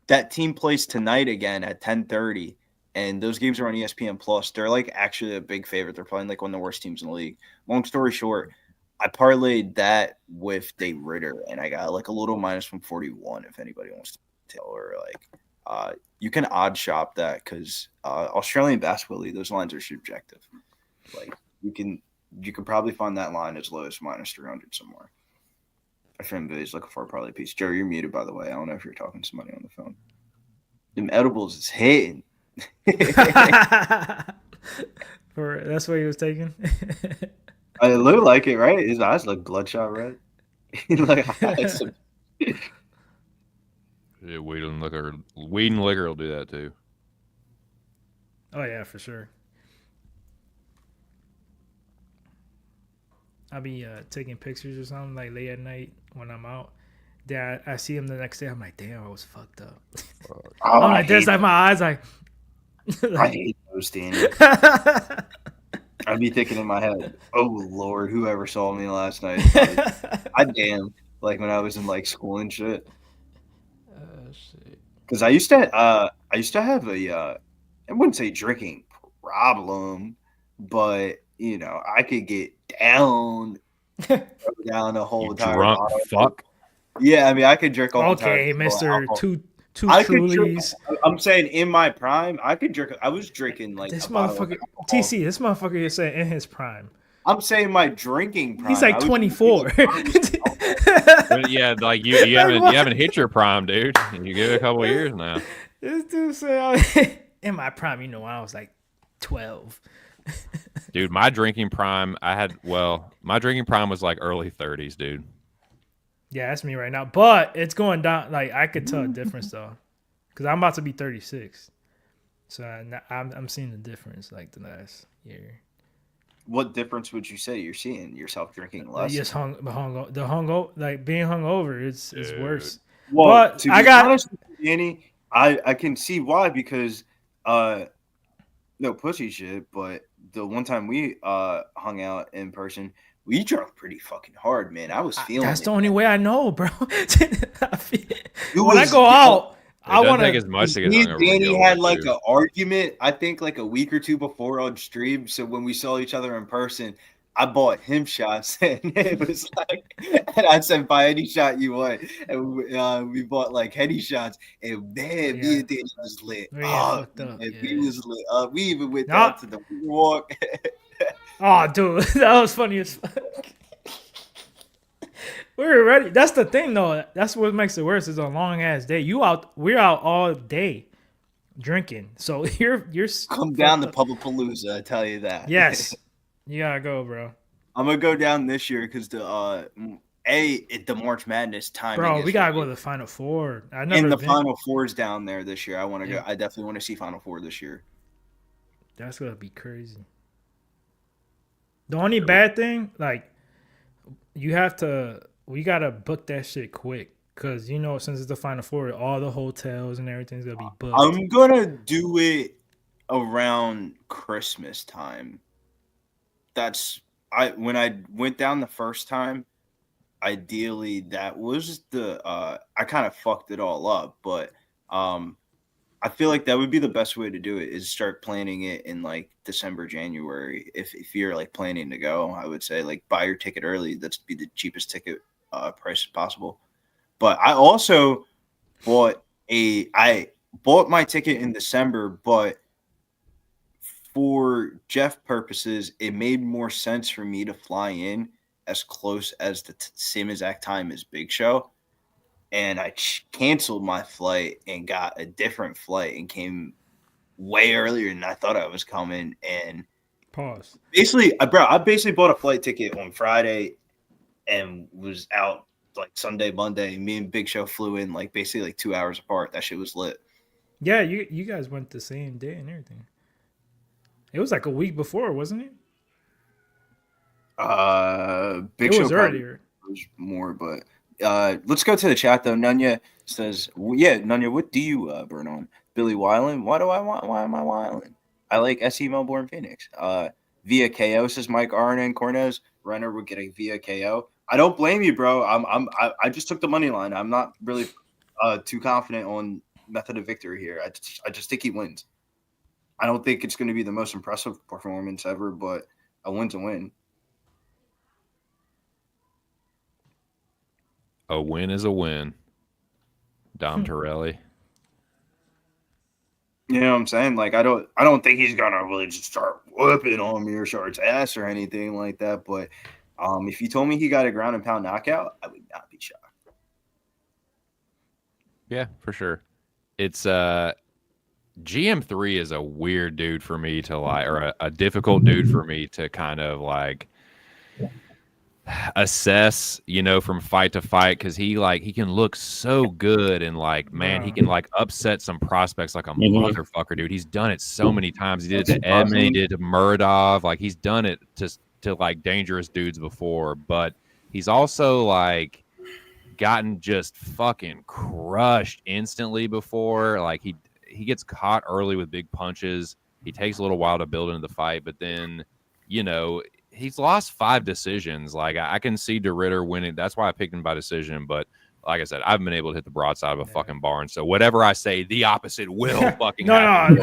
That team plays tonight again at 10:30, and those games are on ESPN Plus. They're like actually a big favorite. They're playing like one of the worst teams in the league. Long story short, I parlayed that with Dave Ritter, and I got like a little minus from 41 if anybody wants to tell, or like you can odd shop that because Australian Basketball League, those lines are subjective. Like you can probably find that line as low as minus 300 somewhere. My friend Billy's looking for a parlay piece. Joe, you're muted, by the way. I don't know if you're talking to somebody on the phone. Them edibles is hitting. That's what he was taking. It looked like it, right? His eyes look bloodshot red. Yeah, weed and liquor will do that too. Oh yeah, for sure. I'll be taking pictures or something like late at night when I'm out. Then I see him the next day. I'm like, damn, I was fucked up. I'm like, this, like my eyes, like. I hate those, Danny. I'd be thinking in my head, oh Lord, whoever saw me last night. I damn, like when I was in like school and shit. Shit. Because I used to have a, I wouldn't say drinking problem, but I could get down the whole entire drunk bottle. fuck. Yeah, I mean, I could drink all the time. Okay, Mr. Two Trulies. I'm saying in my prime, I could drink. I was drinking like this motherfucker. TC, this motherfucker is saying in his prime. I'm saying my drinking prime. He's like 24. Yeah, like you haven't hit your prime, dude. You give it a couple of years now. This dude said in my prime, I was like 12. Dude, my drinking prime was like early 30s, dude. Yeah, that's me right now. But it's going down. Like I could tell a difference though, because I'm about to be 36, so I'm seeing the difference like the last year. What difference would you say you're seeing? Yourself drinking less? Just like being hungover. It's worse. Well, But to I be got honest with you, Danny, I can see why, because no pussy shit, but the one time we hung out in person, we drunk pretty fucking hard, man. I was feeling that's it. the only way I know, bro. When I was- go out, It I doesn't want take to. as much to get Me and hungover when you Danny go had over, like too. an argument, I think like a week or two before on stream. So when we saw each other in person, I bought him shots, and it was like, and I said, "Buy any shot you want." And we bought like Henny shots, and man, me and Danny was lit. We get fucked up. And Yeah. we was lit up. We even went No. down to the walk. Oh, dude, that was funny as fuck. We were ready. That's the thing, though. That's what makes it worse. It's a long ass day. We're out all day drinking. So you're Come down to Pubapalooza, I tell you that. Yes, you gotta go, bro. I'm gonna go down this year because the March Madness timing. Bro, is we gotta right. go to the Final Four. And the Final Four's down there this year. I want to Yeah. go. I definitely want to see Final Four this year. That's gonna be crazy. The only bad thing, like, we gotta book that shit quick. Cause since it's the Final Four, all the hotels and everything's gonna be booked. I'm gonna do it around Christmas time. When I went down the first time, ideally that was the I kind of fucked it all up, but I feel like that would be the best way to do it, is start planning it in like December, January. If you're like planning to go, I would say like buy your ticket early. That's be the cheapest ticket price possible. But I also bought my ticket in December, but for Jeff purposes, it made more sense for me to fly in as close as the same exact time as Big Show. And I canceled my flight and got a different flight and came way earlier than I thought I was coming. And Pause. basically, I bought a flight ticket on Friday and was out like Sunday, Monday. Me and Big Show flew in like basically like 2 hours apart. That shit was lit. Yeah, you guys went the same day and everything. It was like a week before, wasn't it? Big It Show was earlier. was more, but let's go to the chat though. Nunya says, Nunya, what do you burn on? Billy Wyland. Why am I Wyland? I like SE Melbourne Phoenix. Via KO says Mike Arnon Cornez. Renner would get a via KO. I don't blame you, bro. I just took the money line. I'm not really too confident on method of victory here. I just think he wins. I don't think it's going to be the most impressive performance ever, but a win's a win. A win is a win. Dom Torelli. You know what I'm saying? Like I don't think he's gonna really just start whooping on me or start his ass or anything like that. But if you told me he got a ground and pound knockout, I would not be shocked. Yeah, for sure. It's GM3 is a weird dude for me to like, or a difficult dude for me to kind of like assess, from fight to fight, because he can look so good and like, man, he can like upset some prospects like a motherfucker, dude. He's done it so many times. He did it to Edmund, he did it to Muradov. Like he's done it to like dangerous dudes before, but he's also like gotten just fucking crushed instantly before. Like he gets caught early with big punches. He takes a little while to build into the fight, but then, he's lost 5 decisions. Like I can see DeRitter winning. That's why I picked him by decision. But like I said, I've been able to hit the broadside of a fucking barn. So whatever I say, the opposite will fucking happen. No,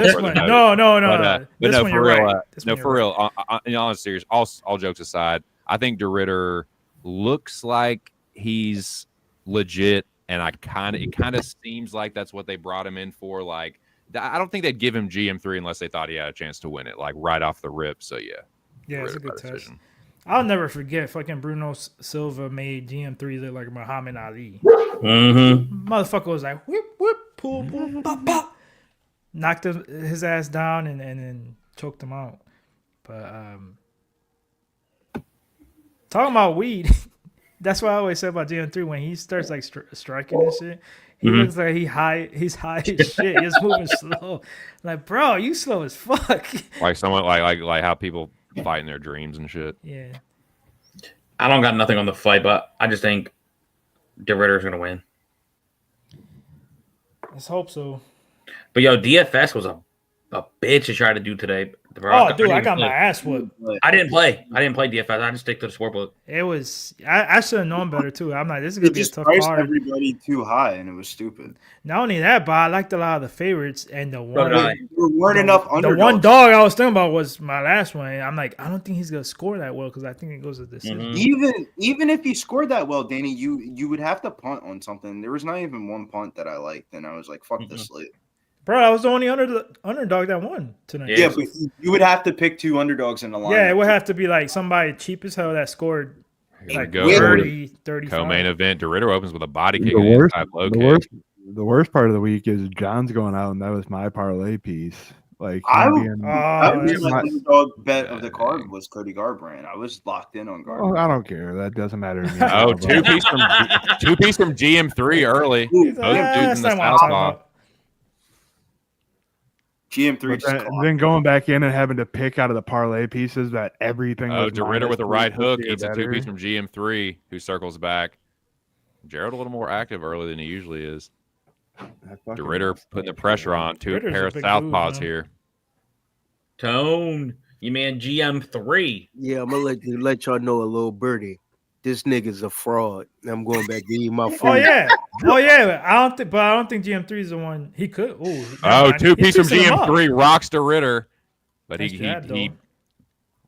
for real. In all serious, all jokes aside, I think DeRitter looks like he's legit, and it kind of seems like that's what they brought him in for. Like I don't think they'd give him GM3 unless they thought he had a chance to win it, like right off the rip. So yeah. Yeah, it's a good test. I'll never forget fucking Bruno Silva made GM3 look like Muhammad Ali. Mm-hmm. Motherfucker was like, whip, whip, pull, pull, pop, pop. Knocked his ass down and then choked him out. But talking about weed, That's what I always say about GM3. When he starts like striking and shit, he Mhm. looks like he's high as shit. He's moving slow. Like, bro, you slow as fuck. Like someone like how people fight in their dreams and shit. Yeah. I don't got nothing on the fight, but I just think De Ritter's gonna win. Let's hope so. But yo, DFS was a bitch to try to do today. Bro, Oh, dude, I got play. my ass whooped. I didn't play DFS. I just stick to the scorebook. It was. I should have known better too. I'm like, this is They gonna be a just tough priced card. everybody too high, and it was stupid. Not only that, but I liked a lot of the favorites and the one. did I. There weren't enough The underdogs. one dog I was thinking about was my last one. I'm like, I don't think he's gonna score that well because I think it goes to decision. Even if he scored that well, Danny, you would have to punt on something. There was not even one punt that I liked, and I was like, "Fuck this slate." Bro, I was the only underdog that won tonight. Yeah, but you would have to pick two underdogs in the line. Yeah, it would have to be like somebody cheap as hell that scored Here like we go. 30, 35. Co-main event. De Ridder opens with a body kick. The and worst, inside low the kick. worst, the worst part of the week is John's going out, and that was my parlay piece. Like I him was being- my underdog bet of the card was Cody Garbrandt. I was locked in on Garbrandt. Oh, I don't care. That doesn't matter to me. Oh, two piece from GM3 early. Both dudes in That's the not what I'm talking southpaw. about. GM3 just then going back in and having to pick out of the parlay pieces that everything. Oh, was De Ridder with a -3 right hook or eats a better. two piece from GM3 who circles back. Gerald a little more active early than he usually is. De Ridder putting the pressure on. Two Ritter's pair a of big southpaws dude, man. here. Tone, you man GM3. Yeah, I'm gonna let y'all know a little birdie. This nigga's a fraud. I'm going back to eat my food. Oh yeah, oh yeah. I don't think GM3 is the one. He could. Oh, two piece from piecing him up. GM3 rocks De Ridder. But Nice he jab, he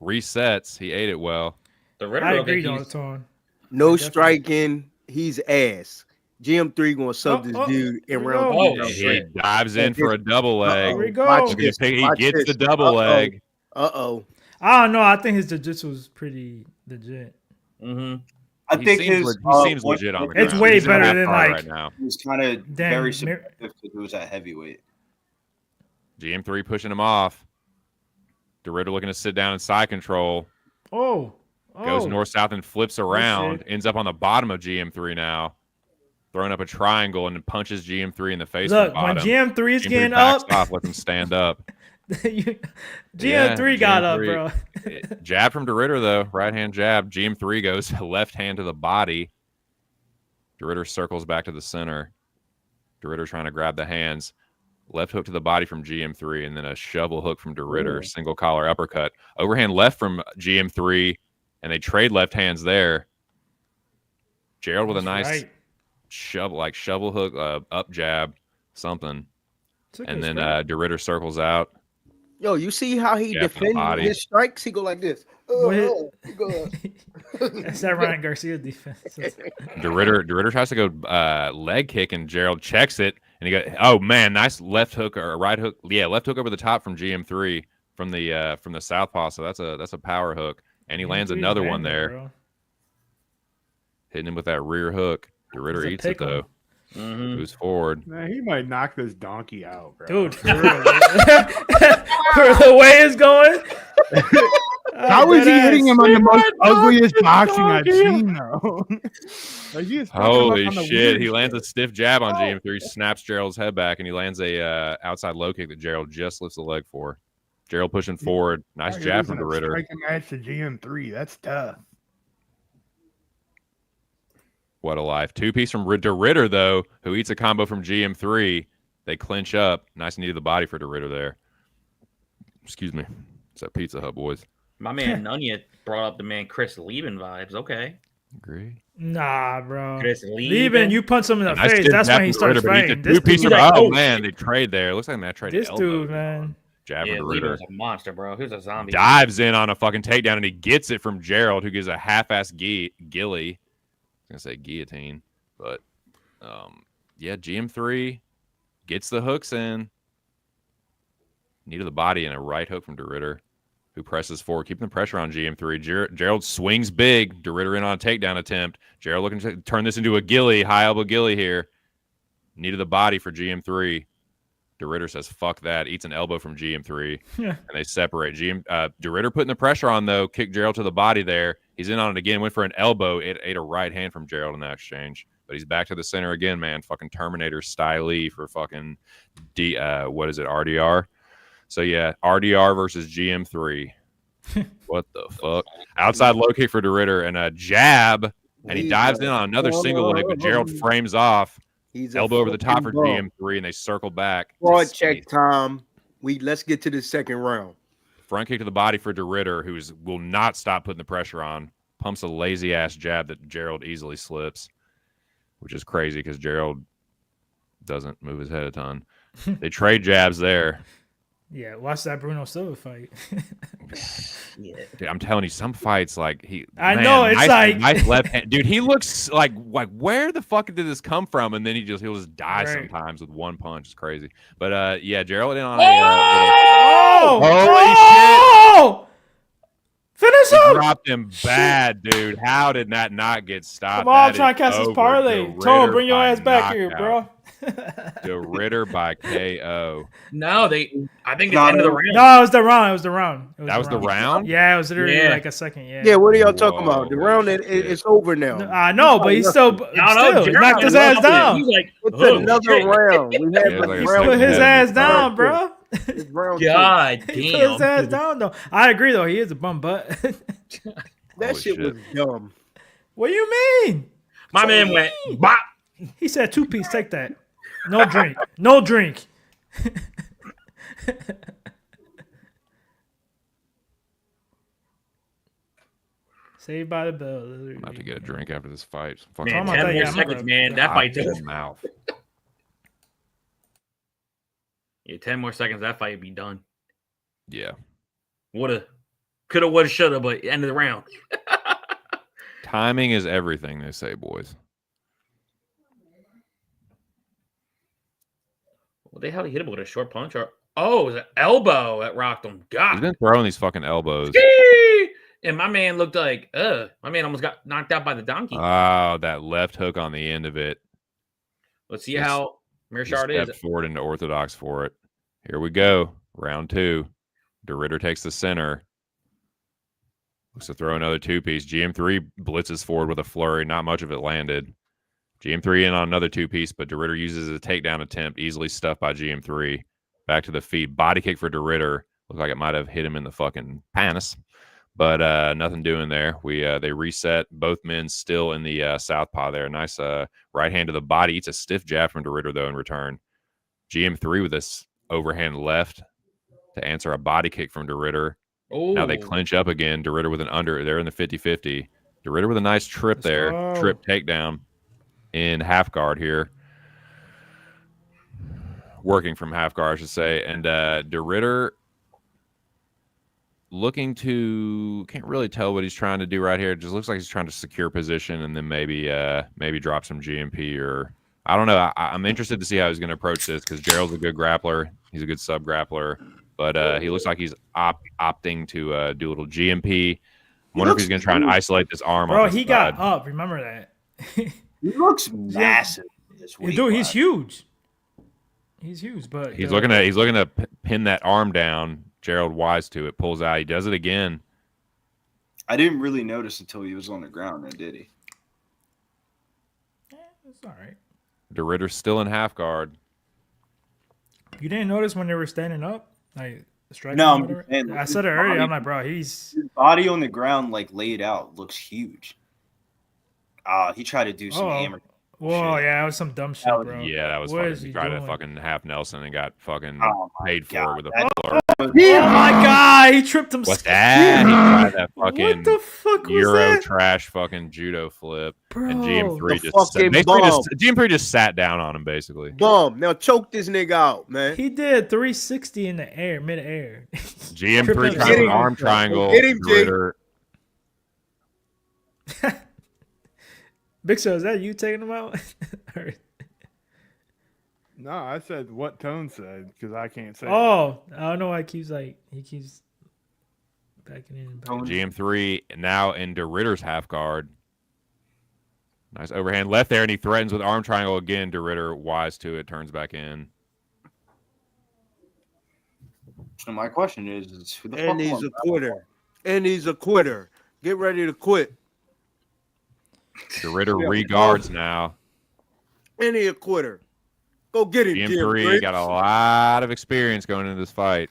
resets. He ate it well. The Ridder, I don't agree think on the he's- tone. No Definitely. striking. He's ass. GM3 gonna sub this dude here in we round go. two. Oh, He shit. dives in for a double leg. Here we go. Watch He this. Watch gets the this. double leg. Uh-oh. I don't know. I think his jiu-jitsu was pretty legit. Mhm. I He think seems his he seems legit on the It's ground. way He's in a better good than, card like- right now. was kind of Damn, very Mir- subjective because it was at heavyweight. GM3 pushing him off. De Ridder looking to sit down in side control. Oh, Goes north-south and flips around. shit. Ends up on the bottom of GM3 now. Throwing up a triangle and punches GM3 in the face. Look, from when bottom. GM3 is GM3 getting backs up, off, lets him stand up. GM3 got up, GM3. bro. Jab from De Ridder, though. Right-hand jab. GM3 goes left hand to the body. De Ridder circles back to the center. De Ridder trying to grab the hands. Left hook to the body from GM3, and then a shovel hook from De Ridder. Single collar uppercut. Overhand left from GM3, and they trade left hands there. Gerald with a nice Right. shovel hook, up jab, something. Took And his then strike. De Ridder circles out. Yo, you see how he Jab to the body. defends his strikes? He go like this. He go, That's that Ryan Garcia defense. De Ridder tries to go leg kick, and Gerald checks it. And he goes, oh, man, nice left hook or right hook. Yeah, left hook over the top from GM3 from the southpaw. So that's a power hook. And he lands GM3 another one banging, there. bro. Hitting him with that rear hook. De Ridder It's a eats it, pick 'em. though. Moves forward. Man, he might knock this donkey out, bro. Dude, for real, man. For the way it's going. How is he hitting him on the most ugliest fucking boxing I've donkey. seen, though? Like, he is fucking him Holy up on the shit. weird He lands a shit. stiff jab on GM3, snaps Gerald's head back, and he lands a outside low kick that Gerald just lifts the leg for. Gerald pushing forward. Nice You're jab from losing De a Ridder. striking match to GM3. That's tough. What a life. Two piece from De Ridder, though, who eats a combo from GM3. They clinch up. Nice knee to the body for De Ridder there. Excuse me. It's that Pizza Hut, boys. My man Nunya brought up the man Chris Lieben vibes. Okay. Agree. Nah, bro. Chris Lieben, you punch him in the Nice face. stiff That's jab when he from De starts Ridder, but he fighting. did two piece dude- from, like, oh, oh. man, they trade there. Looks like they traded This elbows. dude, man. Jab Yeah, from De Lieben Ridder. was a monster, bro. He was a zombie. Dives in on a fucking takedown, and he gets it from Gerald, who gives a half-ass gilly. I was going to say guillotine. But, yeah, GM3 gets the hooks in. Knee to the body and a right hook from De Ridder, who presses forward, keeping the pressure on GM3. Gerald swings big. De Ridder in on a takedown attempt. Gerald looking to turn this into a gilly, high elbow gilly here. Knee to the body for GM3. De Ridder says, fuck that. Eats an elbow from GM3. Yeah. And they separate. De Ridder putting the pressure on, though. Kick Gerald to the body there. He's in on it again. Went for an elbow. It ate a right hand from Gerald in that exchange. But he's back to the center again, man. Fucking Terminator style for fucking what is it, RDR? So yeah, RDR versus GM3. What the fuck? Outside low kick for DeRitter and a jab, and he dives in on another single leg, but Gerald frames off. He's elbow over the top for GM3, and they circle back. Broad check time. Let's get to the second round. Front kick to the body for DeRitter, who will not stop putting the pressure on. Pumps a lazy ass jab that Gerald easily slips, which is crazy because Gerald doesn't move his head a ton. They trade jabs there. Yeah, watch that Bruno Silva fight. Yeah, dude, I'm telling you, some fights like know it's nice left hand. Dude, he looks like where the fuck did this come from? And then he'll just die sometimes with one punch. It's crazy. But yeah, Gerald in on holy shit! Finish him! Dropped him bad, dude. How did that not get stopped? Come on, try and catch this parlay. Tone, bring your ass back here, bro. DeRitter by KO. No, I think it's the end of the round. No, it was the round. That was the round? Yeah, it was literally like a second. Yeah, what are y'all talking about? The round it's over now. I know, but he's still knocked his ass down. He's like, it's another round. We put his ass down, bro. God damn. He put his ass down, though. I agree, though. He is a bum butt. That shit was dumb. What do you mean? My man went, bop. He said 2-piece, take that. No drink. No drink. Saved by the bell. I'm about to get a drink after this fight. Man, 10 more seconds, man. That fight took mouth. Yeah, 10 more seconds. That fight would be done. Yeah. Coulda, woulda, shoulda, but end of the round. Timing is everything, they say, boys. Well, they hit him with a short punch, or it was an elbow that rocked him. God, he's been throwing these fucking elbows. And my man looked like, my man almost got knocked out by the donkey. Oh, that left hook on the end of it. Let's see how Mearshart is. Stepped forward into orthodox for it. Here we go, round 2. DeRitter takes the center. Looks to throw another 2-piece. GM3 blitzes forward with a flurry. Not much of it landed. GM3 in on another 2-piece, but DeRitter uses a takedown attempt, easily stuffed by GM3. Back to the feet. Body kick for DeRitter. Looked like it might have hit him in the fucking panis, but nothing doing there. They reset. Both men still in the southpaw there. Nice right hand to the body. Eats a stiff jab from DeRitter, though, in return. GM3 with this overhand left to answer a body kick from DeRitter. Oh. Now they clinch up again. DeRitter with an under. They're in the 50-50. DeRitter with a nice trip there. Trip takedown in half guard here. Working from half guard, I should say. And DeRitter looking to, can't really tell what he's trying to do right here. It just looks like he's trying to secure position and then maybe drop some GMP, or I don't know. I'm interested to see how he's going to approach this because Gerald's a good grappler. He's a good sub grappler, but he looks like he's opting to do a little GMP. I wonder if he's going to try and isolate this arm. Bro, he got up. Remember that. He looks massive. Dude, he's huge. He's huge, but he's looking to pin that arm down. Gerald wise to it, pulls out. He does it again. I didn't really notice until he was on the ground, then, did he? Yeah, it's all right. DeRitter's still in half guard. You didn't notice when they were standing up, like striking? No, I said it earlier. I'm like, bro, his body on the ground, like laid out, looks huge. He tried to do some hammer. Whoa, yeah, that was some dumb shit, bro. Yeah, that was fucking. He tried to fucking half Nelson and got fucking paid for it with a floor. Oh my god, he tripped him. What's that? He tried that fucking what the fuck was Euro that? trash fucking judo flip, bro, and GM3 just sat down on him basically. Bum, now choke this nigga out, man. He did 360 in the air, mid-air. GM3 tried an arm triangle. Get him, Big Show, is that you taking him out? No, I said what Tone said because I can't say. Oh, I don't know why he keeps backing in. GM3 now in DeRitter's half guard. Nice overhand left there, and he threatens with arm triangle again. DeRitter wise to it, turns back in. So my question is who the fuck? And he's a quitter. And he's a quitter. Get ready to quit. DeRitter regards now. Any a quitter. Go get him, GM3 got a lot of experience going into this fight.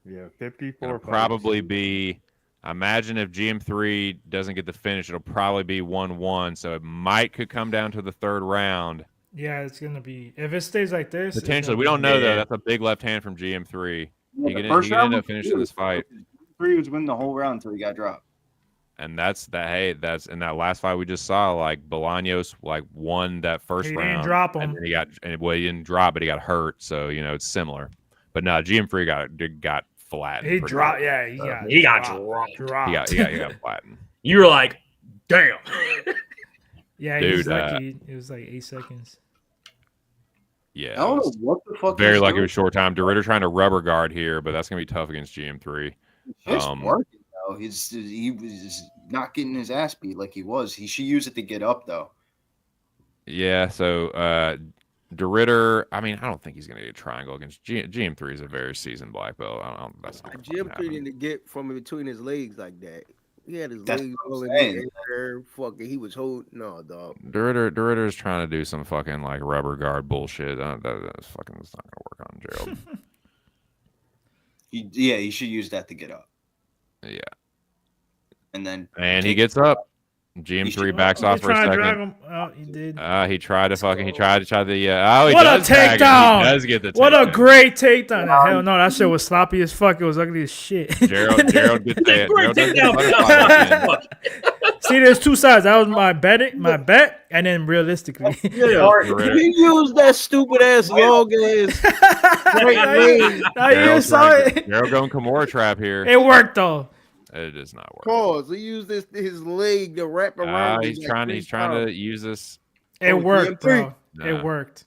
Yeah, 54. It'll probably be. I imagine if GM3 doesn't get the finish, it'll probably be 1-1. So it could come down to the third round. Yeah, it's gonna be if it stays like this. Potentially, we don't know though. That's a big left hand from GM3. He could end up finishing this fight. 3 was winning the whole round until he got dropped. And that's in that last fight we just saw. Like Bolaños won that first round. He didn't drop him. And then he didn't drop, but he got hurt. So it's similar. But no, GM3 got flattened. He dropped. Yeah, he got dropped. He got flattened. You were like, damn. Yeah, dude, he was lucky. It was like 8 seconds. Yeah. I don't know what the fuck. Very lucky with short time. DeRitter trying to rubber guard here, but that's gonna be tough against GM3. It's working though. He was not getting his ass beat like he was. He should use it to get up though. Yeah. So DeRitter. I mean, I don't think he's gonna get a triangle against GM3. Is a very seasoned black belt. That's not GM3 didn't get from between his legs like that. He had his legs rolling saying. in the air. Fucking, he was holding. No, dog. DeRitter is trying to do some fucking like rubber guard bullshit. That's not gonna work on Gerald. He should use that to get up. Yeah. And he gets up. GM3 backs off for a second. Oh, he did. He tried to the. What a takedown! He does get the takedown. What a great takedown! Hell no, that shit was sloppy as fuck. It was ugly as shit. Gerald gets that. See, there's two sides. That was my bet, and then realistically, He used that stupid ass long ass. You saw it. Gerald going Kimura trap here. It worked though. It does not work. Pause. He used his leg to wrap around. He's trying to use this. It worked, bro. Nah, it worked.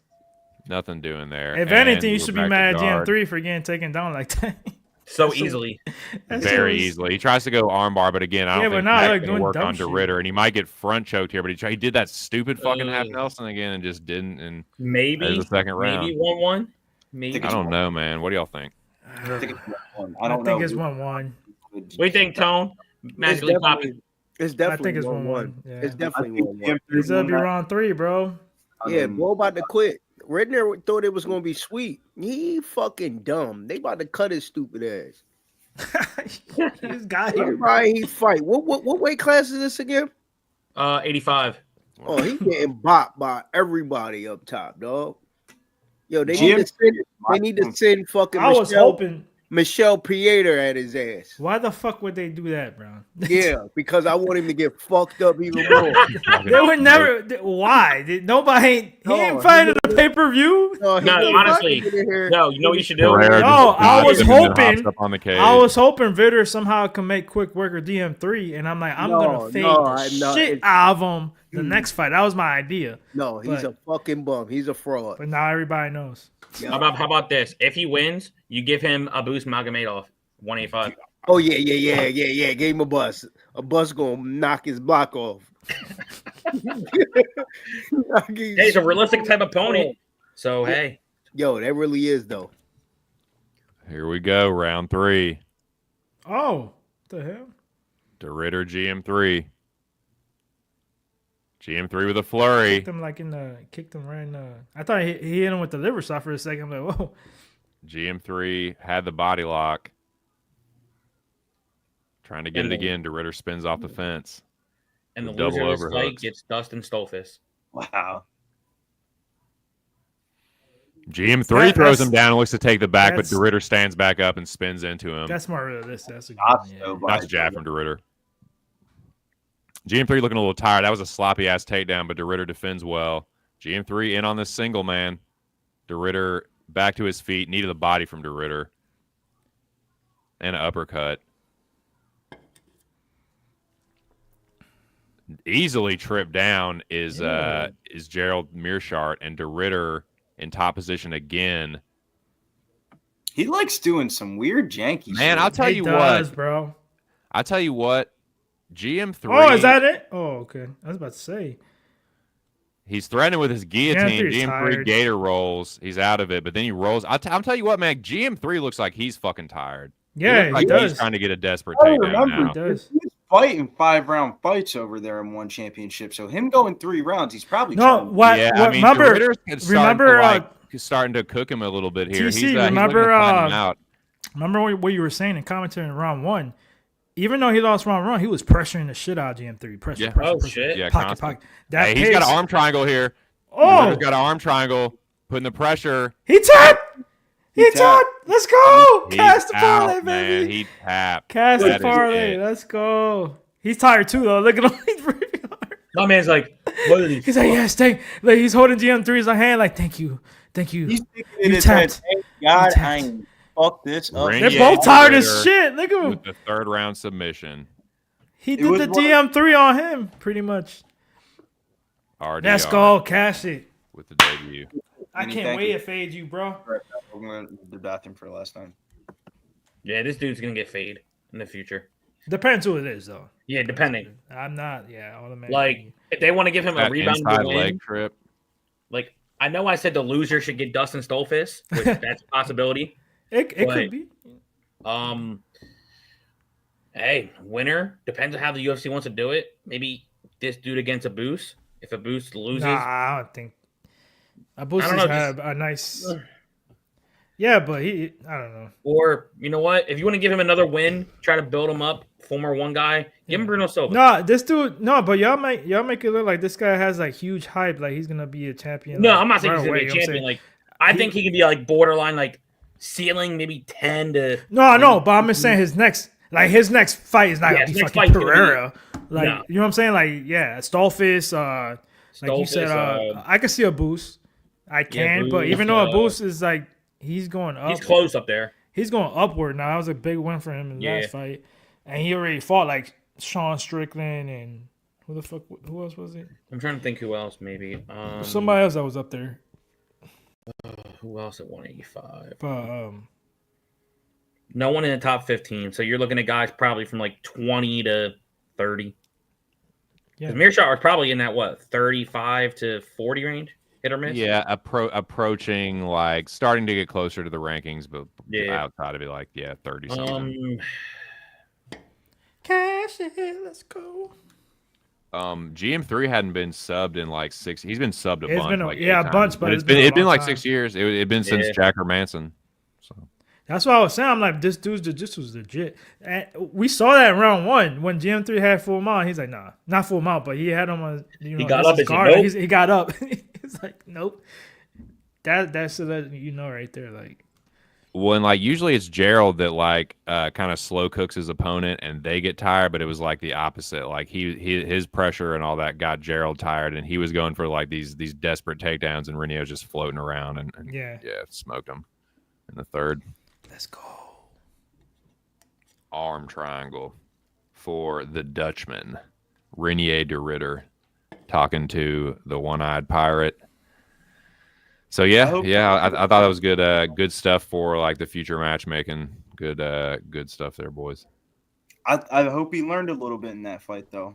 Nothing doing there. If anything, you should be mad at GM3 for getting taken down like that. So easily. Very easily. He tries to go armbar, but again, I don't think that's going to work on DeRitter. And he might get front choked here, but he did that stupid fucking half Nelson again and just didn't. And maybe the second round. Maybe 1-1. Maybe. I don't know, man. What do y'all think? I think it's 1-1. I think it's 1-1. What do you think, Tone? Magically popping. It's definitely I think it's 1-1. Yeah. It's definitely 1-1. It's gonna be round 3, bro. Yeah, Bo about to quit. Redner thought it was gonna be sweet. He fucking dumb. They about to cut his stupid ass. This guy here. Right, he fight. What weight class is this again? 85. Oh, he getting bopped by everybody up top, dog. Yo, they need to send fucking. I was hoping Michelle Pieter at his ass. Why the fuck would they do that, bro? Yeah, because I want him to get fucked up even more. They would never. Why? He ain't fighting a pay-per-view. No, honestly. No, you know what you should do? I was hoping Vitter somehow can make quick work or DM3, and I'm like, I'm gonna fade the shit out of him the next fight. That was my idea. No, he's a fucking bum. He's a fraud. But now everybody knows. How about this? If he wins, you give him a boost Magomedov, 185. Oh yeah. Gave him a bus. A bus gonna knock his block off. He's a realistic type opponent. So hey. Yo, that really is though. Here we go, round 3. Oh, what the hell? DeRitter GM3. GM3 with a flurry. Kicked him right in the. I thought he hit him with the liver shot for a second. I'm like, whoa. GM3 had the body lock. Trying to get it again. DeRitter spins off the fence. And the loser of this fight gets Dustin Stolfus. Wow. GM3 throws him down and looks to take the back, but DeRitter stands back up and spins into him. That's more realistic. That's a That's a jab from DeRitter. GM3 looking a little tired. That was a sloppy-ass takedown, but DeRitter defends well. GM3 in on this single, man. DeRitter back to his feet. Needed a body from DeRitter. And an uppercut. Easily tripped down is Gerald Mearshart, and DeRitter in top position again. He likes doing some weird janky shit. Man, I'll tell you what. Bro. I'll tell you what. GM3. Oh, is that it? Oh, okay. I was about to say. He's threatening with his guillotine. GM3 's GM3 tired. Gator rolls. He's out of it, but then he rolls. I'm telling you what, man. GM3 looks like he's fucking tired. Yeah, looks like does. he's trying to get a desperate I takedown remember now. He does. he's fighting 5-round fights over there in one championship. So him going 3 rounds, he's probably No, trying to- what? Yeah, what I mean, remember? Doritos starting to cook him a little bit here. TC, he's looking remember, to flatten him out. Remember what you were saying in commentary in round 1? Even though he lost round 1, he was pressuring the shit out of GM3. Pressure, Yeah. pressure, Oh, pressure. shit. Yeah, Pocket, constant. pocket. That Hey, he's got pace- an arm triangle here. Oh, He's got an arm triangle, putting the pressure. he tapped. He tapped. Let's go. He's Cast the out, parlay, man. baby. He tapped. Cast That the is parlay. it. Let's go. He's tired too, though. Look at him. He's breathing hard. My man's like, what are these? He's like, yes, thank. Like he's holding GM3's hand. Like, thank you, thank you. He's thinking in You his head, tapped. thank God tapped. I ain't fucked this up. Renier They're both tired as Ritter shit. Look at him. with the 3rd round submission. He It did was the one- GM3 on him, pretty much. RDR Let's go, cash it. with the debut. I Vinny, can't thank wait you. to fade you, bro. I'm going to the bathroom for the last time. Yeah, this dude's gonna get fade in the future. Depends who it is, though. Yeah, depending. I'm not. Yeah, automatically. Like, if they want to give him a That rebound inside to win, leg trip. like I know I said the loser should get Dustin Stolfus, which that's a possibility. it but- could be. Hey, winner depends on how the UFC wants to do it. Maybe this dude against a Boost. If a Boost loses, Nah, I don't think. Abusis know, had a nice. Yeah, but I don't know. or you know what? If you want to give him another win, try to build him up. Former one guy, give him Bruno Silva. No, this dude. No, but y'all make it look like this guy has like huge hype. Like he's gonna be a champion. No, like, I'm not saying right he's gonna away, be a you know what I'm champion. saying? Like I think he can be like borderline, like ceiling maybe 10 to. No, I know, but I'm just saying his next fight is not Yeah, gonna his be next fucking fight's gonna be- Pereira. Like No. you know what I'm saying? Like yeah, Stolfus. Like you said, I can see a boost. I can, but Boost, even though a boost is like he's going up, He's close up there. He's going upward now. That was a big win for him in the last fight, and he already fought like Sean Strickland and who else was it? I'm trying to think who else maybe. Somebody else that was up there. Who else at 185? But No one in the top 15. So you're looking at guys probably from like 20 to 30. yeah, Mearshot are probably in that 35 to 40 range, hit or miss. Yeah, approaching like starting to get closer to the rankings, but outside of it, like 30 something. cash it, let's go. GM3 hadn't been subbed in like 6. He's been subbed a It's bunch. been a- like yeah, 8 a bunch, times. but it's it's been a been long like time. 6 years. It'd been since Jacker Manson. So That's what I was saying. I'm like, this dude's just was legit. And we saw that in round 1 when GM3 had full mount. He's like, nah, not full mount, but he had him on. You know, got this up is and said, guard. nope. He got up. He's like, nope. That's so that you know right there. Like, when like usually it's Gerald that like kind of slow cooks his opponent and they get tired, but it was like the opposite. Like his pressure and all that got Gerald tired, and he was going for like these desperate takedowns, and Renio just floating around and smoked him in the 3rd. let's go. Arm triangle for the Dutchman, Renier de Ritter, talking to the one-eyed pirate. So I thought that was good stuff for like the future matchmaking. Good stuff there, boys. I hope he learned a little bit in that fight, though.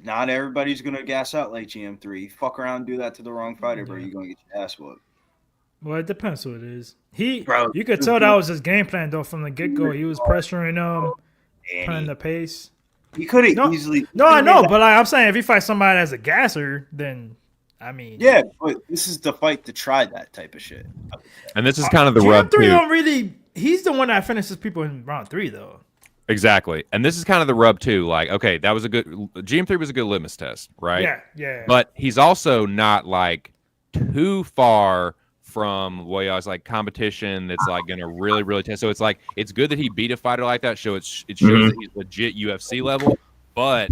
Not everybody's gonna gas out like GM3. You fuck around and do that to the wrong fighter, bro. You're gonna get your ass whooped. Well, it depends who it is. Bro, You could tell that was his game plan though from the get go. He was pressuring him, playing the pace. He could have easily. No, I know, but like, I'm saying if he fights somebody as a gasser, then I mean, Yeah, but this is the fight to try that type of shit. And this is kind of the rub GM3 too. don't really. He's the one that finishes people in round 3 though. Exactly. And this is kind of the rub too. Like, okay, that was a good GM3 was a good litmus test, right? Yeah. But he's also not like too far from what I was like competition that's like gonna really test. So it's like it's good that he beat a fighter like that. It shows that he's legit UFC level. But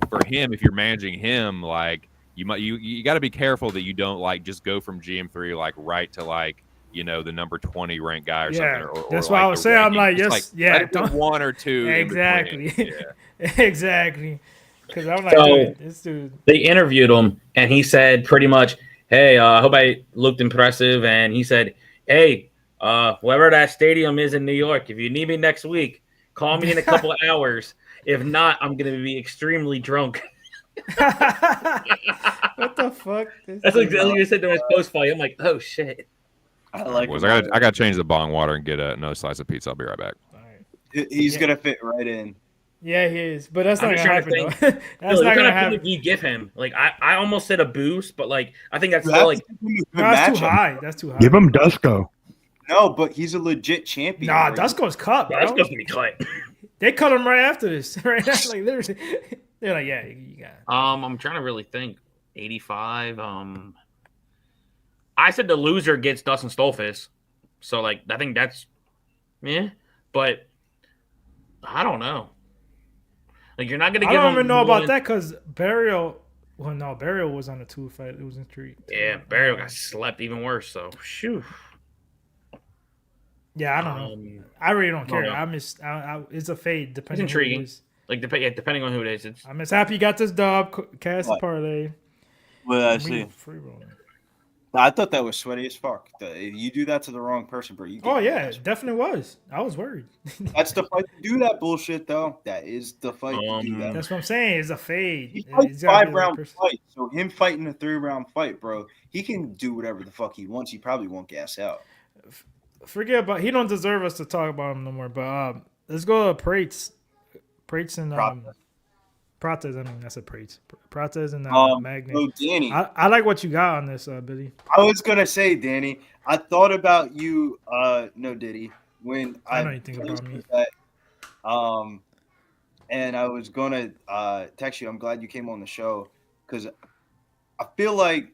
for him, if you're managing him, like you got to be careful that you don't like just go from GM3 like right to like the number 20 ranked guy or something. Or that's or why like I was the saying. I'm ranking. like, Just, let it be 1 or 2. exactly, Yeah. exactly. Because I'm like, So- dude, this dude. They interviewed him, and he said pretty much, "Hey, I hope I looked impressive." And he said, "Hey, wherever that stadium is in New York, if you need me next week, call me in a couple of hours. If not, I'm going to be extremely drunk." What the fuck? That's exactly what you said during his post fight. I'm like, oh shit. I like. Boys, I got to change the bong water and get another slice of pizza. I'll be right back. He's gonna fit right in. Yeah, he is, but that's not I'm gonna just happen. trying Though. to think. That's not what kind gonna of happen. physique do you give him? Like, I almost said a boost, but like, I think that's You still have like. to give him a good No, that's too matchup. high. That's too high. Give him Dusko. No, but he's a legit champion. Nah, bro. Dusko's cut, bro. That's supposed to be cut. They cut him right after this. Right? Like literally, they're like, yeah, you got it. I'm trying to really think. 85. I said the loser gets Dustin Stolfus, so like I think that's, but I don't know. Like you're not gonna. I give don't him even know about one- that because Burial. Well, no, Burial was on the 2 fight. It was in 3. Yeah, Burial got slept even worse. So shoo. Yeah, I don't know. I really don't care. know. It's a fade It's depending. On who it intriguing. is. Like depending on who it is, it's I'm just happy you got this dub. Cast the What? parlay. What did I We see? free rolling. I thought that was sweaty as fuck. If you do that to the wrong person, bro, you get Oh yeah, it definitely was. I was worried. That's the fight to do that bullshit, though. That is the fight to do that. That's what I'm saying. It's a fade. He It's fights gotta be the right 5-round person. fight, so him fighting a 3-round fight, bro, he can do whatever the fuck he wants. He probably won't gas out. Forget about. He don't deserve us to talk about him no more. But let's go to Prates and Prates. I mean, that's a Prates. Prates and Magny. So Danny, I like what you got on this, Billy. I was gonna say, Danny, I thought about you, no Diddy, when I know you think about me. that, and I was gonna text you. I'm glad you came on the show because I feel like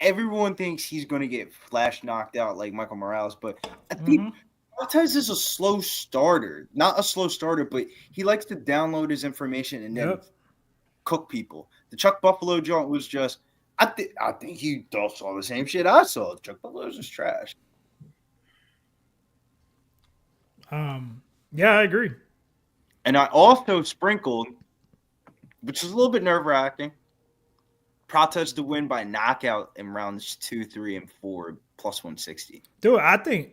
everyone thinks he's gonna get flash knocked out like Michael Morales, but I think Prates is a slow starter. Not a slow starter, but he likes to download his information and then cook people. The Chuck Buffalo joint was just I think he saw the same shit I saw. Chuck Buffalo's just trash. Yeah, I agree. And I also sprinkled, which is a little bit nerve-wracking, Prates to win by knockout in rounds 2, 3, and 4 plus 160. Dude, I think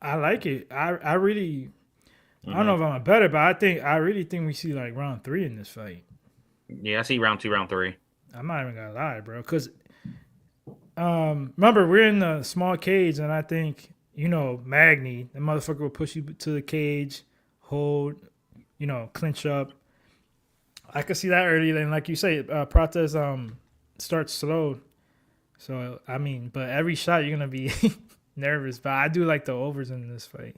I like it. I really I don't know if I'm a better, but I really think we see like round 3 in this fight. Yeah, I see round 2, round 3. I'm not even gonna lie, bro. Because remember we're in the small cage, and I think Magny, the motherfucker will push you to the cage, hold, clinch up. I could see that early, and like you say, Prates starts slow. So I mean, but every shot you're gonna be nervous. But I do like the overs in this fight.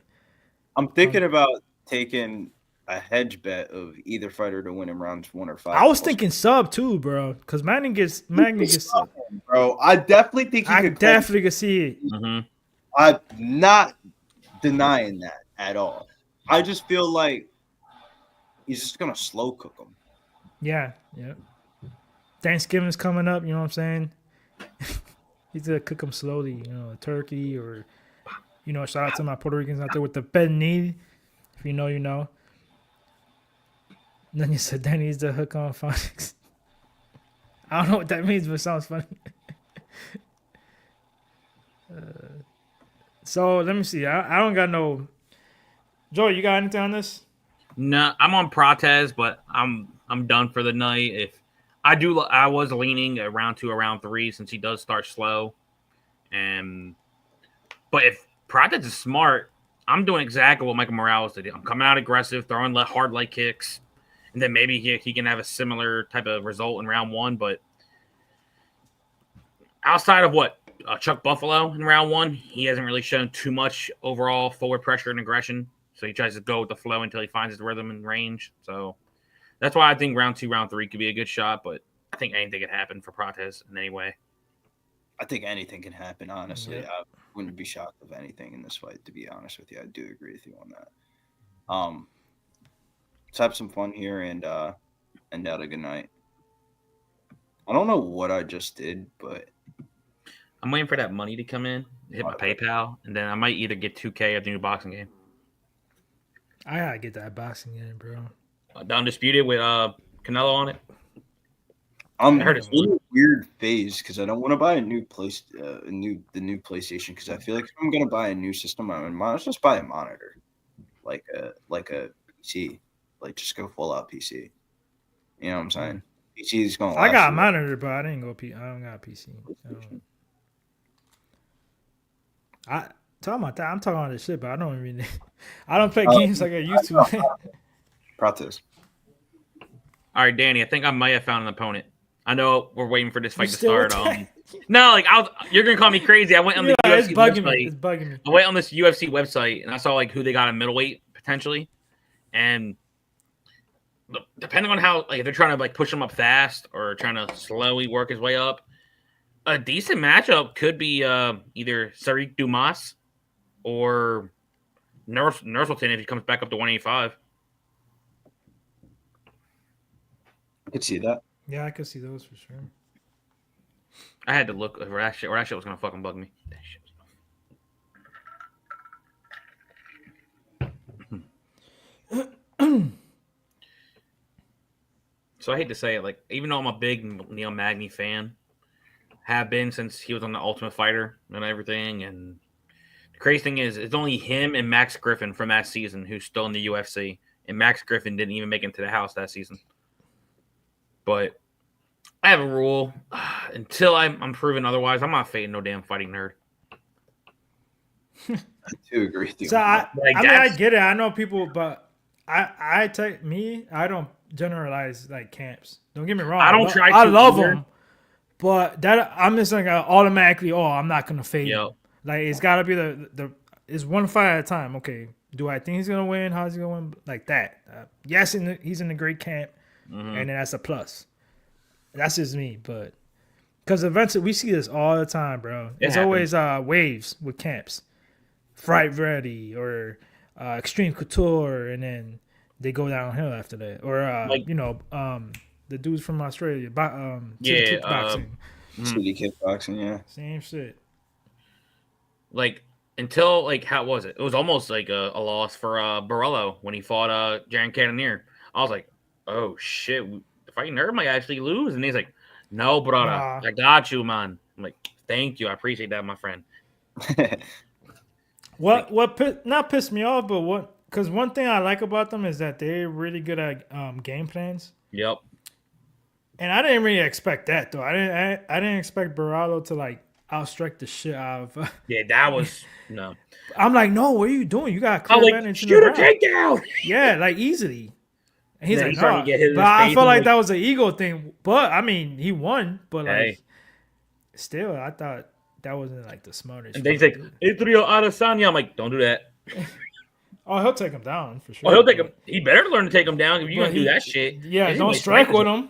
I'm thinking about taking a hedge bet of either fighter to win in rounds 1 or 5. I was thinking sub too, bro, because Magny gets sub. Bro, I definitely think he I could definitely could see it. I'm not denying that at all. I just feel like he's just gonna slow cook him. Yeah. Thanksgiving's coming up, you know what I'm saying? He's gonna cook them slowly, a turkey or, shout out to my Puerto Ricans out there with the pernil. If you know, you know. And then you said that needs to hook on phonics. I don't know what that means, but it sounds funny. So let me see. I don't got no. Joe, you got anything on this? No, I'm on Prates, but I'm done for the night. If I was leaning at round 2 or round 3 since he does start slow, but if Prates is smart, I'm doing exactly what Michael Morales did. I'm coming out aggressive, throwing hard leg kicks, and then maybe he can have a similar type of result in round 1. But outside of Chuck Buffalo in round 1, he hasn't really shown too much overall forward pressure and aggression. So he tries to go with the flow until he finds his rhythm and range. So that's why I think round 2, round 3 could be a good shot. But I think anything could happen for Prates in any way. I think anything can happen, honestly. Yeah. I wouldn't be shocked of anything in this fight, to be honest with you. I do agree with you on that. Let's have some fun here and end out a good night. I don't know what I just did, but I'm waiting for that money to come in, hit my PayPal, and then I might either get 2K or the new boxing game. I gotta get that boxing game, bro. Undisputed with Canelo on it. I'm I heard it's in a weird phase because I don't want to buy a new the new PlayStation because I feel like if I'm gonna buy a new system, I might just buy a monitor, like a PC, like just go full out PC. You know what I'm saying? PC is going. I got a monitor, but I didn't go. I don't got a PC. Talking about that. I'm talking about this shit, but I don't even. I don't play games like I used to. Prates. All right, Danny. I think I might have found an opponent. I know we're waiting for this fight to start. No, like you're gonna call me crazy. I went on the UFC website. It's bugging me. I went on this UFC website and I saw like who they got in middleweight potentially, and depending on how like if they're trying to like push him up fast or trying to slowly work his way up, a decent matchup could be either Sariq Dumas or Nursultan if he comes back up to 185. I could see that. Yeah, I could see those for sure. I had to look or that shit was gonna fucking bug me. So I hate to say it, like even though I'm a big Neil Magny fan, have been since he was on the Ultimate Fighter and everything, and the crazy thing is it's only him and Max Griffin from that season who's still in the UFC, and Max Griffin didn't even make it into the house that season. But I have a rule. Until I'm proven otherwise, I'm not fading no damn fighting nerd. I do agree with you. So I get it. I know people, but I don't generalize like camps. Don't get me wrong. I love them, but that I'm just like automatically. Oh, I'm not gonna fade. Yo. Like it's gotta be the it's one fight at a time. Okay, do I think he's gonna win? How's he gonna win? Like that. Yes, he's in a great camp, and then that's a plus. That's just me, but because eventually we see this all the time, bro. It's always waves with camps, Fight Ready or Extreme Couture, and then they go downhill after that. Or the dudes from Australia, kickboxing, City kickboxing, yeah, same shit. Like until like how was it? It was almost like a loss for Borello when he fought Jaron Cannonier. I was like, oh shit. Fighting nerd might actually lose, and he's like, "No, brother, I got you, man." I'm like, "Thank you, I appreciate that, my friend." Not pissed me off, but because one thing I like about them is that they're really good at game plans. Yep. And I didn't really expect that though. I didn't expect Bernardo to like outstrike the shit out of. Yeah, that was no. I'm like, no, what are you doing? You got clear advantage. Shoot a takedown. Yeah, like easily. And he's like, no. But I felt like that was an ego thing. But I mean, he won. But like, still, I thought that wasn't like the smartest. And then he's like, Adriel Adesanya. I'm like, don't do that. Oh, he'll take him down for sure. Oh, he'll take him. He better learn to take him down if you're gonna do that shit. Yeah, don't strike with him.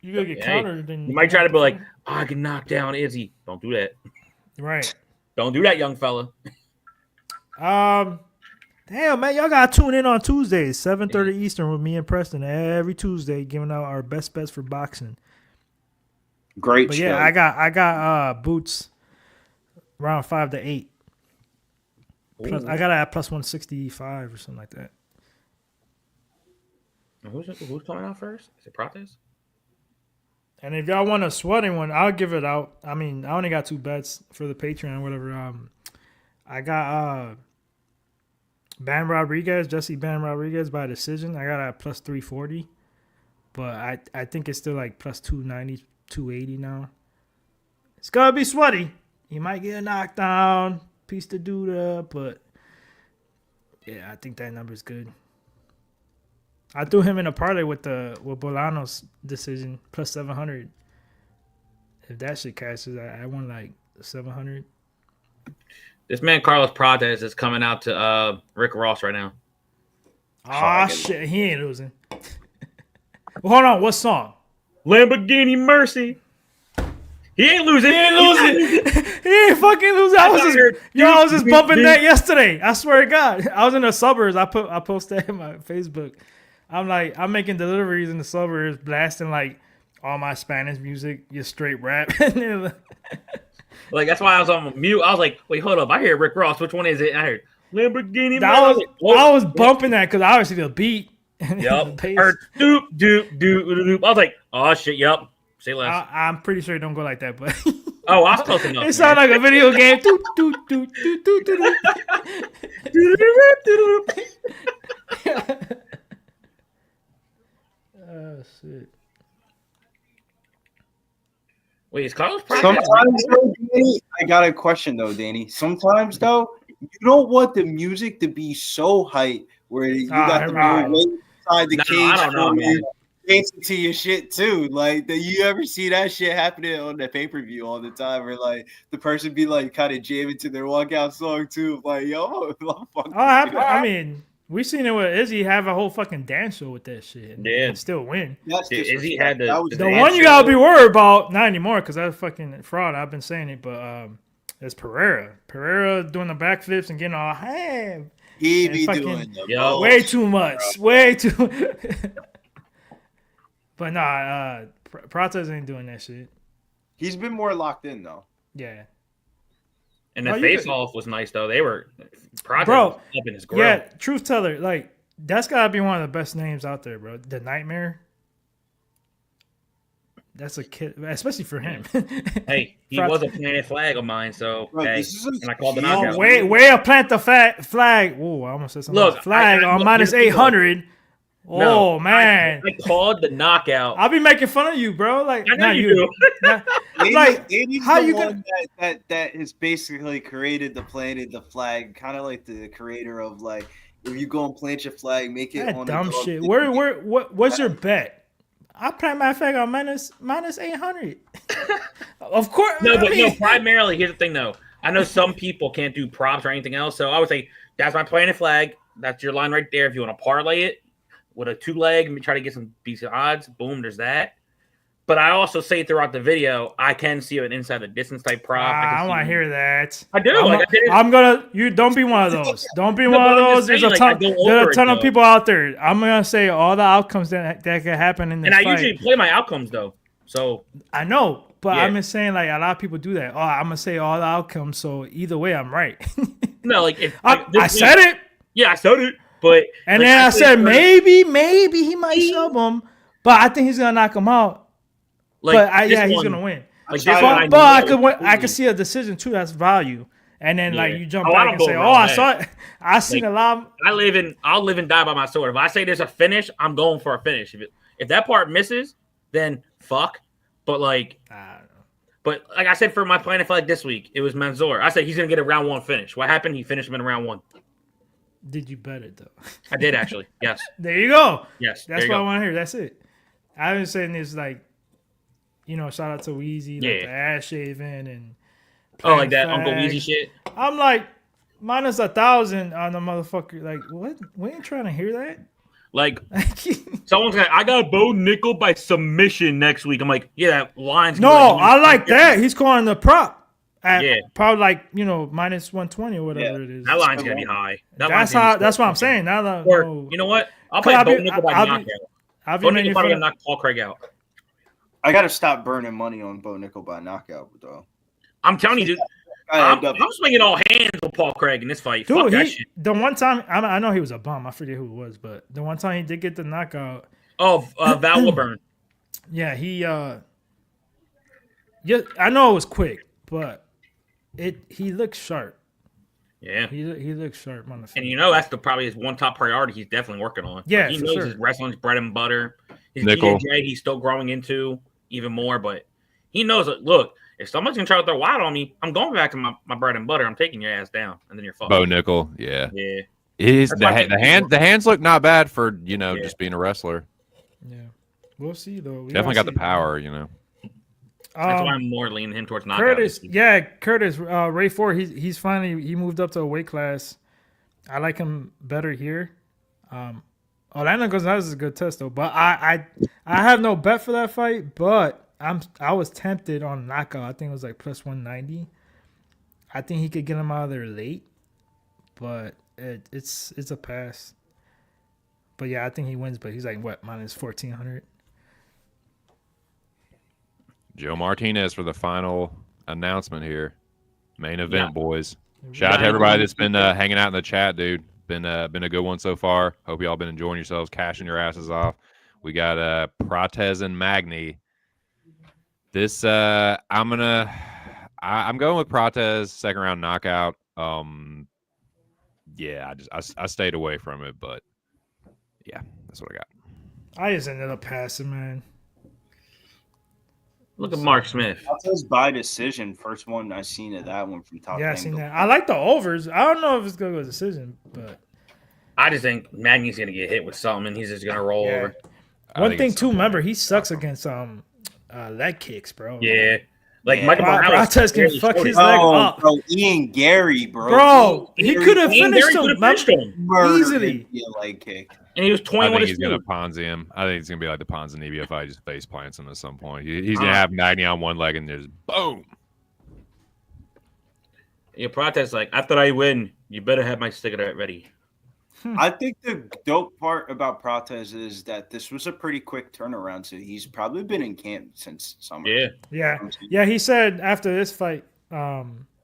You're gonna get countered. You might try to be like, I can knock down Izzy. Don't do that. Right. Don't do that, young fella. Damn, man, y'all gotta tune in on Tuesdays, 7:30 Eastern with me and Preston every Tuesday, giving out our best bets for boxing. Great. But yeah, show. I got boots around 5 to 8. Plus, I got it at plus 165 or something like that. Who's coming out first? Is it Prates? And if y'all want a sweating one, I'll give it out. I mean, I only got 2 bets for the Patreon, whatever. I got Jesse Ban Rodriguez by decision. I got it at plus 340. But I think it's still like plus 290, 280 now. It's gonna be sweaty. He might get a knockdown, piece the dude up, but yeah, I think that number's good. I threw him in a parlay with Bolano's decision plus 700. If that shit cashes, I won like 700. This man Carlos Prates is coming out to Rick Ross right now. Ah, shit, he ain't losing. Well, hold on, what song? Lamborghini Mercy. He ain't losing. He ain't fucking losing. I was just bumping that yesterday. I swear to God. I was in the suburbs. I posted in my Facebook. I'm making deliveries in the suburbs, blasting like all my Spanish music, just straight rap. Like that's why I was on mute. I was like, wait, hold up. I hear Rick Ross. Which one is it? I heard Lamborghini. I was bumping that because obviously the beat. Yep. Or doop doop doop doop. I was like, oh shit. Yep. Say less. I'm pretty sure it don't go like that, but oh, I was close enough. It sounded like a video game. Doot, doot, doot, doot, doot, doot, doot. Shit. Wait, is Carlos Prates? Sometimes, though, Danny, I got a question though, Danny. Sometimes though, you don't want the music to be so hype where you got the right. way inside the No, cage. I don't know, man. Dancing to your shit too. Like, do you ever see that shit happening on the pay-per-view all the time? Where like the person be like kind of jamming to their walkout song too. Like, yo, I mean, we seen it with Izzy have a whole fucking dance show with that shit. And still win. Izzy had the one you gotta be worried about, not anymore, because that's fucking fraud. I've been saying it, but it's Pereira. Pereira doing the backflips and getting all ham. He be doing the way too much. Way too. But nah, Prates ain't doing that shit. He's been more locked in though. Yeah. And the face-off was nice though. They were Prates bro. was up in his grill. Yeah, truth teller, like that's gotta be one of the best names out there, bro. The Nightmare. That's a kid, especially for him. Hey, he was a planted flag of mine, so hey, and I called the knockout. Way to plant the flag. Oh, I almost said something. Look, flag on minus 800. Oh man, I called the knockout. I'll be making fun of you, bro. Like, I know not you you. Like, how you gonna that has basically created planted the flag, kind of like the creator of like if you go and plant your flag, make it that on dumb the shit. What's your bet? I plant my flag on minus 800. Of course. No, but no. Primarily, here's the thing, though. I know some people can't do props or anything else, so I would say that's my planted flag. That's your line right there. If you want to parlay it with a 2-leg and try to get some decent odds, boom, there's that. But I also say throughout the video, I can see an inside the distance type prop. I want to hear that. I do. I'm gonna. You don't be one of those. Don't be one of those. There's a ton of people out there. I'm gonna say all the outcomes that could happen in this fight. And I usually play my outcomes though. So I know, but I'm just saying like a lot of people do that. Oh, I'm gonna say all the outcomes, so either way, I'm right. No, like if I said it. Yeah, I said it. But and then I said maybe he might sub him, but I think he's gonna knock him out. But he's gonna win. I could see a decision too. That's value. And then like you jump back and say, I saw it. I seen a lot. I'll live and die by my sword. If I say there's a finish, I'm going for a finish. If that part misses, then fuck. But like, I don't know. But like I said, for my planted flag this week, it was Mansour. I said he's gonna get a round 1 finish. What happened? He finished him in round 1. Did you bet it though? I did actually. Yes. There you go. Yes. That's what I want to hear. That's it. I've been saying this like, shout out to Weezy, like the ass shaving and like that Uncle Weezy shit. I'm like minus 1,000 on the motherfucker. Like what? We ain't trying to hear that. Like someone's like, I got Bo Nickel by submission next week. I'm like, yeah, that line's. No, I like that. He's calling the prop. Probably like minus 120 or whatever it is. That line's gonna be high. That's what I'm saying. Now that you know what, I'll play Bo Nickel by knockout. Bo Nickel probably gonna knock Paul Craig out. I gotta stop burning money on Bo Nickel by knockout though. I'm telling you, dude. I'm swinging all hands with Paul Craig in this fight. Dude, fuck that shit. The one time I know he was a bum. I forget who it was, but the one time he did get the knockout. Oh, Val Wilburn. Yeah, he. I know it was quick, but he looks sharp. Yeah, he looks sharp on the field. And that's probably his one top priority. He's definitely working on. Yeah, he knows his wrestling's bread and butter. His Nickel. DJ, he's still growing into even more, but he knows that. Look, if someone's gonna try to throw wide on me, I'm going back to my bread and butter. I'm taking your ass down, and then you're fucked. Bo Nickel, yeah. The hands look not bad for just being a wrestler. Yeah, we'll see though. Definitely got the power, That's why I'm more leaning him towards knockout. Curtis, Ray 4, he's finally he moved up to a weight class. I like him better here. Orlando Gonzalez is a good test though, but I have no bet for that fight, but I was tempted on knockout. I think it was like plus 190. I think he could get him out of there late, but it's a pass. But yeah, I think he wins, but he's like what, minus 1,400. Joe Martinez for the final announcement here. Main event, boys. Shout out to everybody that's been hanging out in the chat, dude. Been a good one so far. Hope y'all been enjoying yourselves, cashing your asses off. We got Prates and Magny. This I'm going with Prates, second round knockout. I stayed away from it, but yeah, that's what I got. I just ended up passing, man. Look at Mark Smith. Prates by decision. First one I seen of that one from top. Yeah, I seen that. I like the overs. I don't know if it's gonna go to decision, but I just think Magny's gonna get hit with something, and he's just gonna roll over. One thing too, remember he sucks against leg kicks, bro. Yeah, like Michael Prates can fuck his leg up. Bro, Ian Gary, bro. Bro, he could have finished him easily. Leg kick. And he was 21. I think he's going to Ponzi him. I think it's going to be like the Ponzinibbio fight. Just face plants him at some point. He's going to have Magny on one leg and just boom. Your Prates like, after I win, you better have my cigarette ready. I think the dope part about Prates is that this was a pretty quick turnaround. So he's probably been in camp since summer. Yeah. He said after this fight,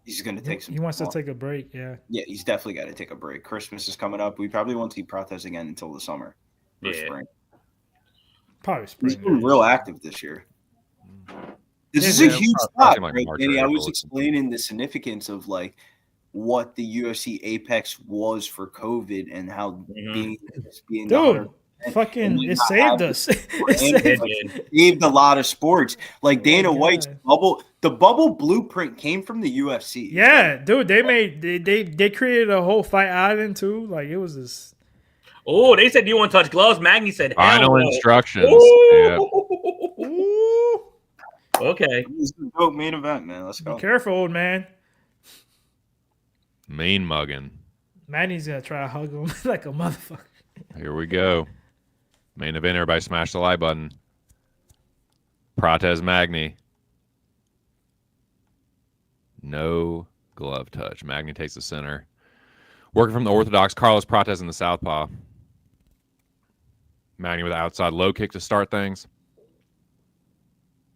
he's going to take some. He wants to take a break. Yeah, he's definitely got to take a break. Christmas is coming up. We probably won't see Prates again until the summer or spring. Probably spring. He's been real active this year. This is a huge spot, right, Danny? I was explaining the significance of like what the UFC Apex was for COVID and how being dude. Fucking, it saved us. It saved a lot of sports. Like Dana White's bubble, the bubble blueprint came from the UFC. Yeah, dude, they created a whole fight island too. Like it was this. Oh, they said you want to touch gloves. Magny said final instructions. Okay. This is the dope main event, man. Let's go. Be careful, old man. Mean mugging. Magny's gonna try to hug him like a motherfucker. Here we go. Main event. Everybody smash the like button. Prates Magny. No glove touch. Magny takes the center. Working from the orthodox, Carlos Prates in the southpaw. Magny with an outside low kick to start things.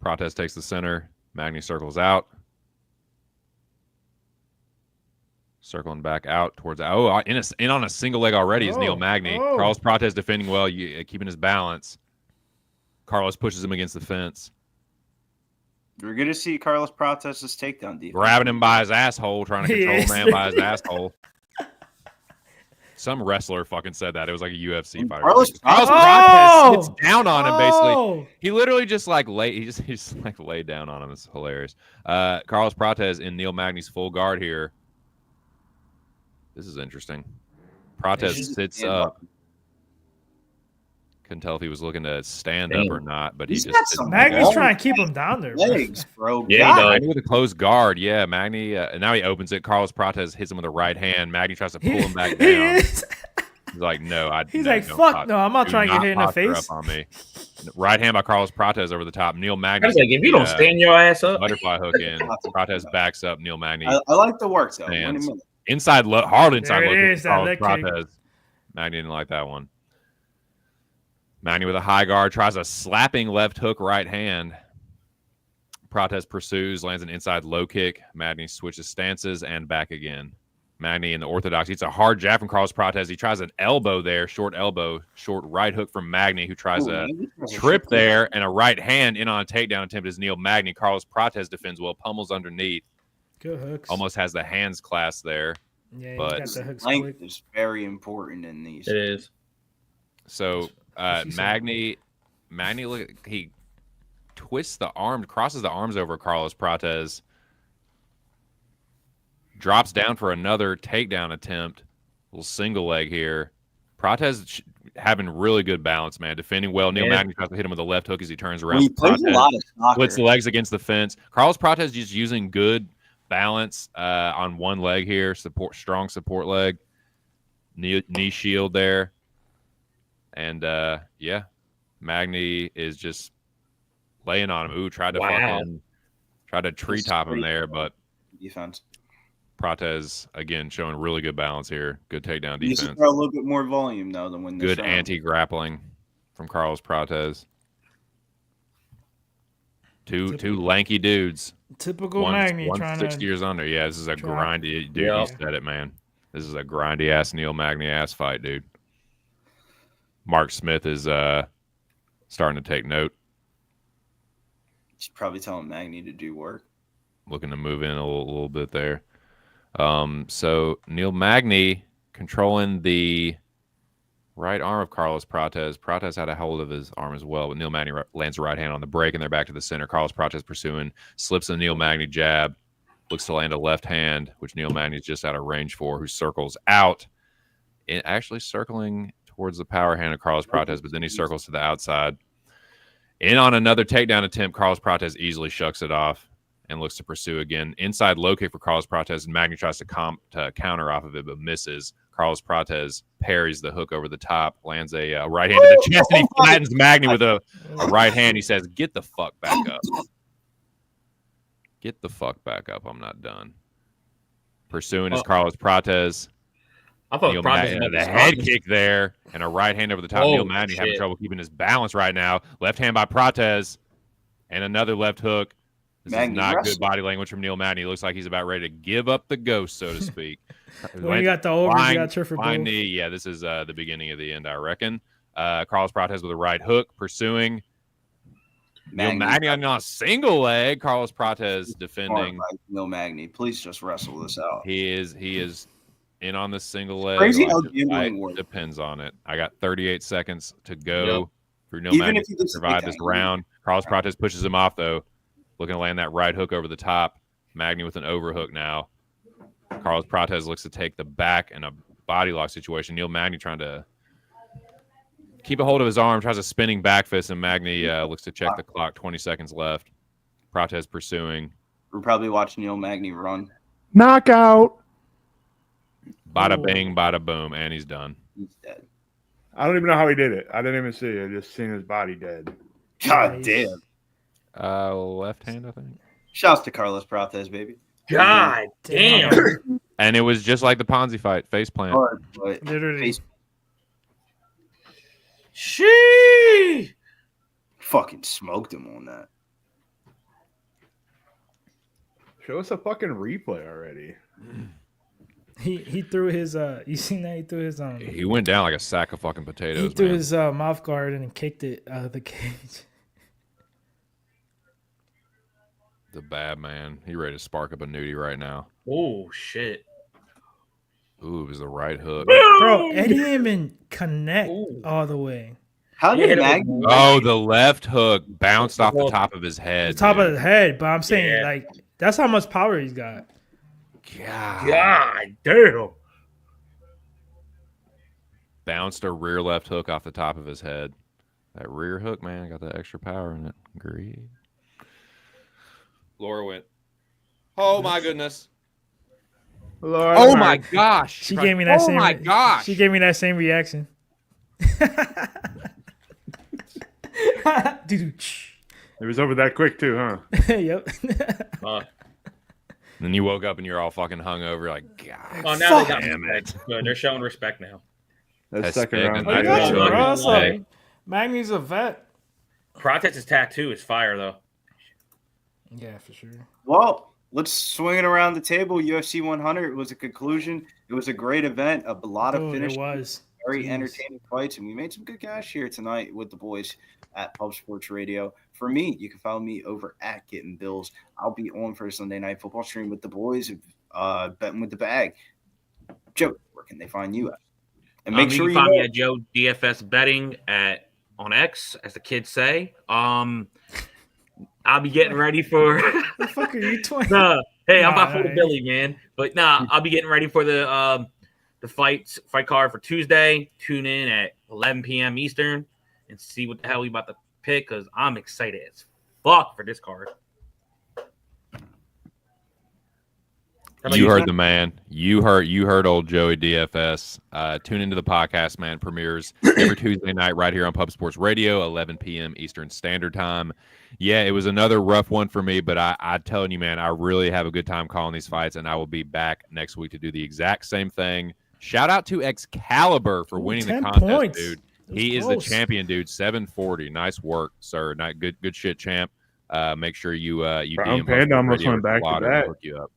Prates takes the center. Magny circles out. Circling back out towards in on a single leg already is Neil Magny. Carlos Prates defending well, keeping his balance. Carlos pushes him against the fence. We're going to see Carlos Prates' takedown defense. Grabbing him by his asshole, trying to control a man by his asshole. Some wrestler fucking said that. It was like a UFC fighter. Carlos Prates sits down on him, basically. He literally just like he just like laid down on him. It's hilarious. Carlos Prates in Neil Magny's full guard here. This is interesting. Prates sits up. Couldn't tell if he was looking to stand up or not, but he's just Magny's trying to keep him down there. Legs, bro. Yeah, Magny with a closed guard. Yeah, Magny. And now he opens it. Carlos Prates hits him with a right hand. Magny tries to pull him back down. He's like, no, He's like, fuck no, I'm not trying to get hit in the face. On me. Right hand by Carlos Prates over the top. Neil Magny. Like, if you don't stand your ass up, butterfly hook in. Prates backs up. Neil Magny. I like the work though. Inside look, hard inside there look. It is, that Prates. Magny didn't like that one. Magny with a high guard tries a slapping left hook right hand. Prates pursues, lands an inside low kick. Magny switches stances and back again. Magny in the orthodox. It's a hard jab from Carlos Prates. He tries an elbow there, short elbow, short right hook from Magny, who tries a trip there and a right hand in on a takedown attempt is Neil Magny. Carlos Prates defends well, pummels underneath. Good hooks. Almost has the hands clasped there. Yeah, but got the hooks length is very important in these. It is. So Magny, look, he twists the arm, crosses the arms over Carlos Prates, drops down for another takedown attempt. Little single leg here. Prates having really good balance, man. Defending well. Neil Magny tries to hit him with a left hook as he turns around. He plays a lot of soccer. Splits the legs against the fence. Carlos Prates just using good balance on one leg here. Strong support leg. Knee shield there. And Magny is just laying on him. Tried to treetop him there, but defense. Prates again showing really good balance here. Good takedown defense. Needs to throw a little bit more volume though than when good anti-grappling from Carlos Prates. Two lanky dudes. Typical Magny trying 6 years under. Yeah, this is a grindy dude. You said it, man. This is a grindy ass Neil Magny ass fight, dude. Mark Smith is starting to take note. He's probably telling Magny to do work. Looking to move in a little bit there. So Neil Magny controlling the right arm of Carlos Prates. Prates had a hold of his arm as well, but Neil Magny lands a right hand on the break, and they're back to the center. Carlos Prates pursuing, slips a Neil Magny jab, looks to land a left hand, which Neil Magny is just out of range for, who circles out, actually circling towards the power hand of Carlos Prates, but then he circles to the outside. In on another takedown attempt, Carlos Prates easily shucks it off and looks to pursue again. Inside low kick for Carlos Prates, and Magny tries to counter off of it, but misses. Carlos Prates parries the hook over the top, lands a right hand to the chest, and he flattens Magny with a right hand. He says, "Get the fuck back up. Get the fuck back up. I'm not done." Pursuing is Carlos Prates. I thought Prates the head kick there, and a right hand over the top. Neil Magny having trouble keeping his balance right now. Left hand by Prates, and another left hook. This is not good body language from Neil Magny. He looks like he's about ready to give up the ghost, so to speak. When you got the over, you got for both. Knee. Yeah, this is the beginning of the end, I reckon. Carlos Prates with a right hook, pursuing. Neil Magny on a single leg. Carlos Prates defending. Neil Magny, please just wrestle this out. He is in on the single leg. Crazy how gambling works. Depends on it. I got 38 seconds to go for Neil Magny to survive this round. Carlos Prates pushes him off, though. Looking to land that right hook over the top. Magny with an overhook now. Carlos Prates looks to take the back in a body lock situation. Neil Magny trying to keep a hold of his arm, tries a spinning back fist, and Magny looks to check the clock. 20 seconds left. Prates pursuing. We're probably watching Neil Magny run. Knockout. Bada bing, bada boom, and he's done. He's dead. I don't even know how he did it. I didn't even see it. I just seen his body dead. God damn. Left hand, I think. Shouts to Carlos Prates, baby. God damn. And it was just like the Ponzi fight, face plant. Literally. She fucking smoked him on that. Show us a fucking replay already. He threw his you seen that? He threw his He went down like a sack of fucking potatoes. He threw his mouth guard and kicked it out of the cage. The bad man. He ready to spark up a nudie right now. Oh shit. Ooh, it was the right hook. Bro, Eddie didn't even connect all the way. How did Magny? Oh, the left hook bounced off the top of his head. The top of his head, but I'm saying like that's how much power he's got. God damn. Bounced a rear left hook off the top of his head. That rear hook, man, got that extra power in it. Great. Laura went, oh my goodness. Laura, oh my gosh. She gave me that same. Oh my gosh. She gave me that same reaction. It was over that quick too, huh? Yep. Then you woke up and you're all fucking hungover, like, God. Oh, now they got damn it. Good. They're showing respect now. That's second round. I got you, bro. So, Magny's a vet. Prates' tattoo is fire, though. Yeah, for sure. Well, let's swing it around the table. UFC 100 was a conclusion. It was a great event. A lot of finishes. It was. Very entertaining fights, and we made some good cash here tonight with the boys at Pub Sports Radio. For me, you can follow me over at Getting Bills. I'll be on for a Sunday Night Football stream with the boys, betting with the bag. Joe, where can they find you at? And make sure you find me at Joe DFS Betting on X, as the kids say. I'll be getting ready for. The fuck are you twin? Hey, I'm not for the Billy, man. But I'll be getting ready for the fight card for Tuesday. Tune in at 11 p.m. Eastern and see what the hell we about to pick, because I'm excited as fuck for this card. You heard the man. You heard old Joey DFS. Tune into the podcast, man. Premieres every Tuesday night right here on Pub Sports Radio, 11 p.m. Eastern Standard Time. Yeah, it was another rough one for me, but I'm telling you, man, I really have a good time calling these fights, and I will be back next week to do the exact same thing. Shout out to Excalibur for winning the contest, points. Dude. He is the champion, dude. 740. Nice work, sir. Not good shit, champ. Make sure you DM Panda almost went back to back. Hook you up.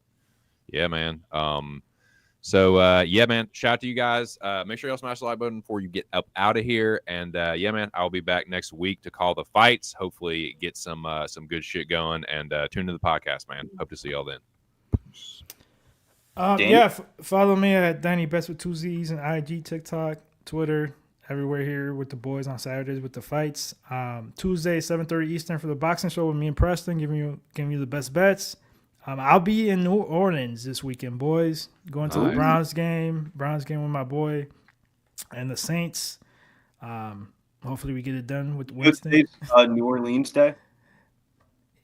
Yeah, man. Yeah, man. Shout out to you guys. Make sure y'all smash the like button before you get up out of here. And yeah, man, I'll be back next week to call the fights. Hopefully, get some good shit going. And tune to the podcast, man. Hope to see y'all then. Yeah, follow me at Danny Best with 2 Z's and IG, TikTok, Twitter everywhere here with the boys on Saturdays with the fights. Tuesday, 7:30 Eastern for the boxing show with me and Preston, giving you the best bets. I'll be in New Orleans this weekend, boys. Going to the Browns game with my boy and the Saints. Hopefully we get it done with Winston. Today's New Orleans Day.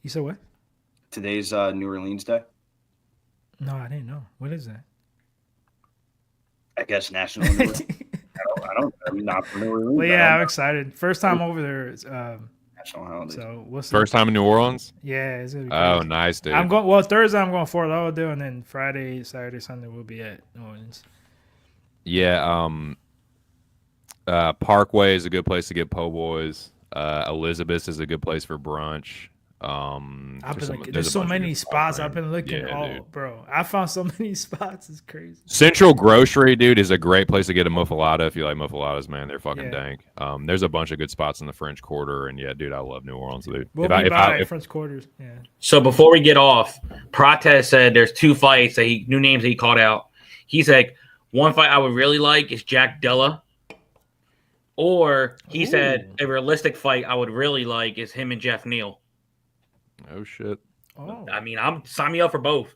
You said what? Today's New Orleans Day. No, I didn't know. What is that? I guess National New Orleans. I'm not for New Orleans. Well, yeah, I'm excited. First time over there. National holiday. So we'll see. First time in New Orleans? Yeah, it's gonna be Oh, crazy. nice, dude. I'm going. Well, Thursday I'm going to Fort Lauderdale, and then Friday, Saturday, Sunday we'll be at New Orleans. Yeah. Parkway is a good place to get po' boys. Elizabeth is a good place for brunch. There's so many spots I've been looking. Yeah, bro, I found so many spots. It's crazy. Central Grocery, dude, is a great place to get a muffalata if you like muffalatas, man. They're fucking dank. There's a bunch of good spots in the French Quarter, and yeah, dude, I love New Orleans, dude. We'll be by French Quarters. Yeah. So before we get off, Prates said there's 2 fights new names that he called out. He's like, one fight I would really like is Jack Della. Or he said a realistic fight I would really like is him and Jeff Neal. Oh shit! Oh, I mean, sign me up for both.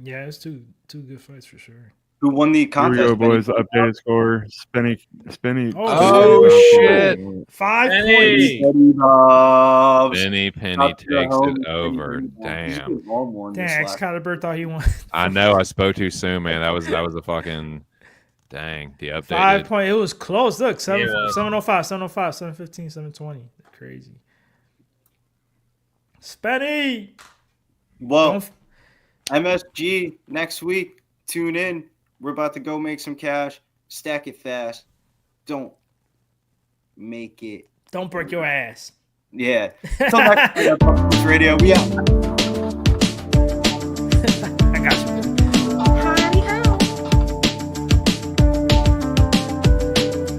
Yeah, it's two good fights for sure. Who won the contest? Here we go, boys. Updated score. Spinny. Oh shit! 5 Penny. points. Penny takes it over. Damn. Damn, Excalibur thought he won. I know. I spoke too soon, man. That was a fucking dang. The update. 5 point. It was close. Look, 705, 705, 715, 720. Crazy. Spenny. Well, MSG next week. Tune in. We're about to go make some cash. Stack it fast. Don't make it. Don't break your ass. Yeah. Until next time, Radio. We out.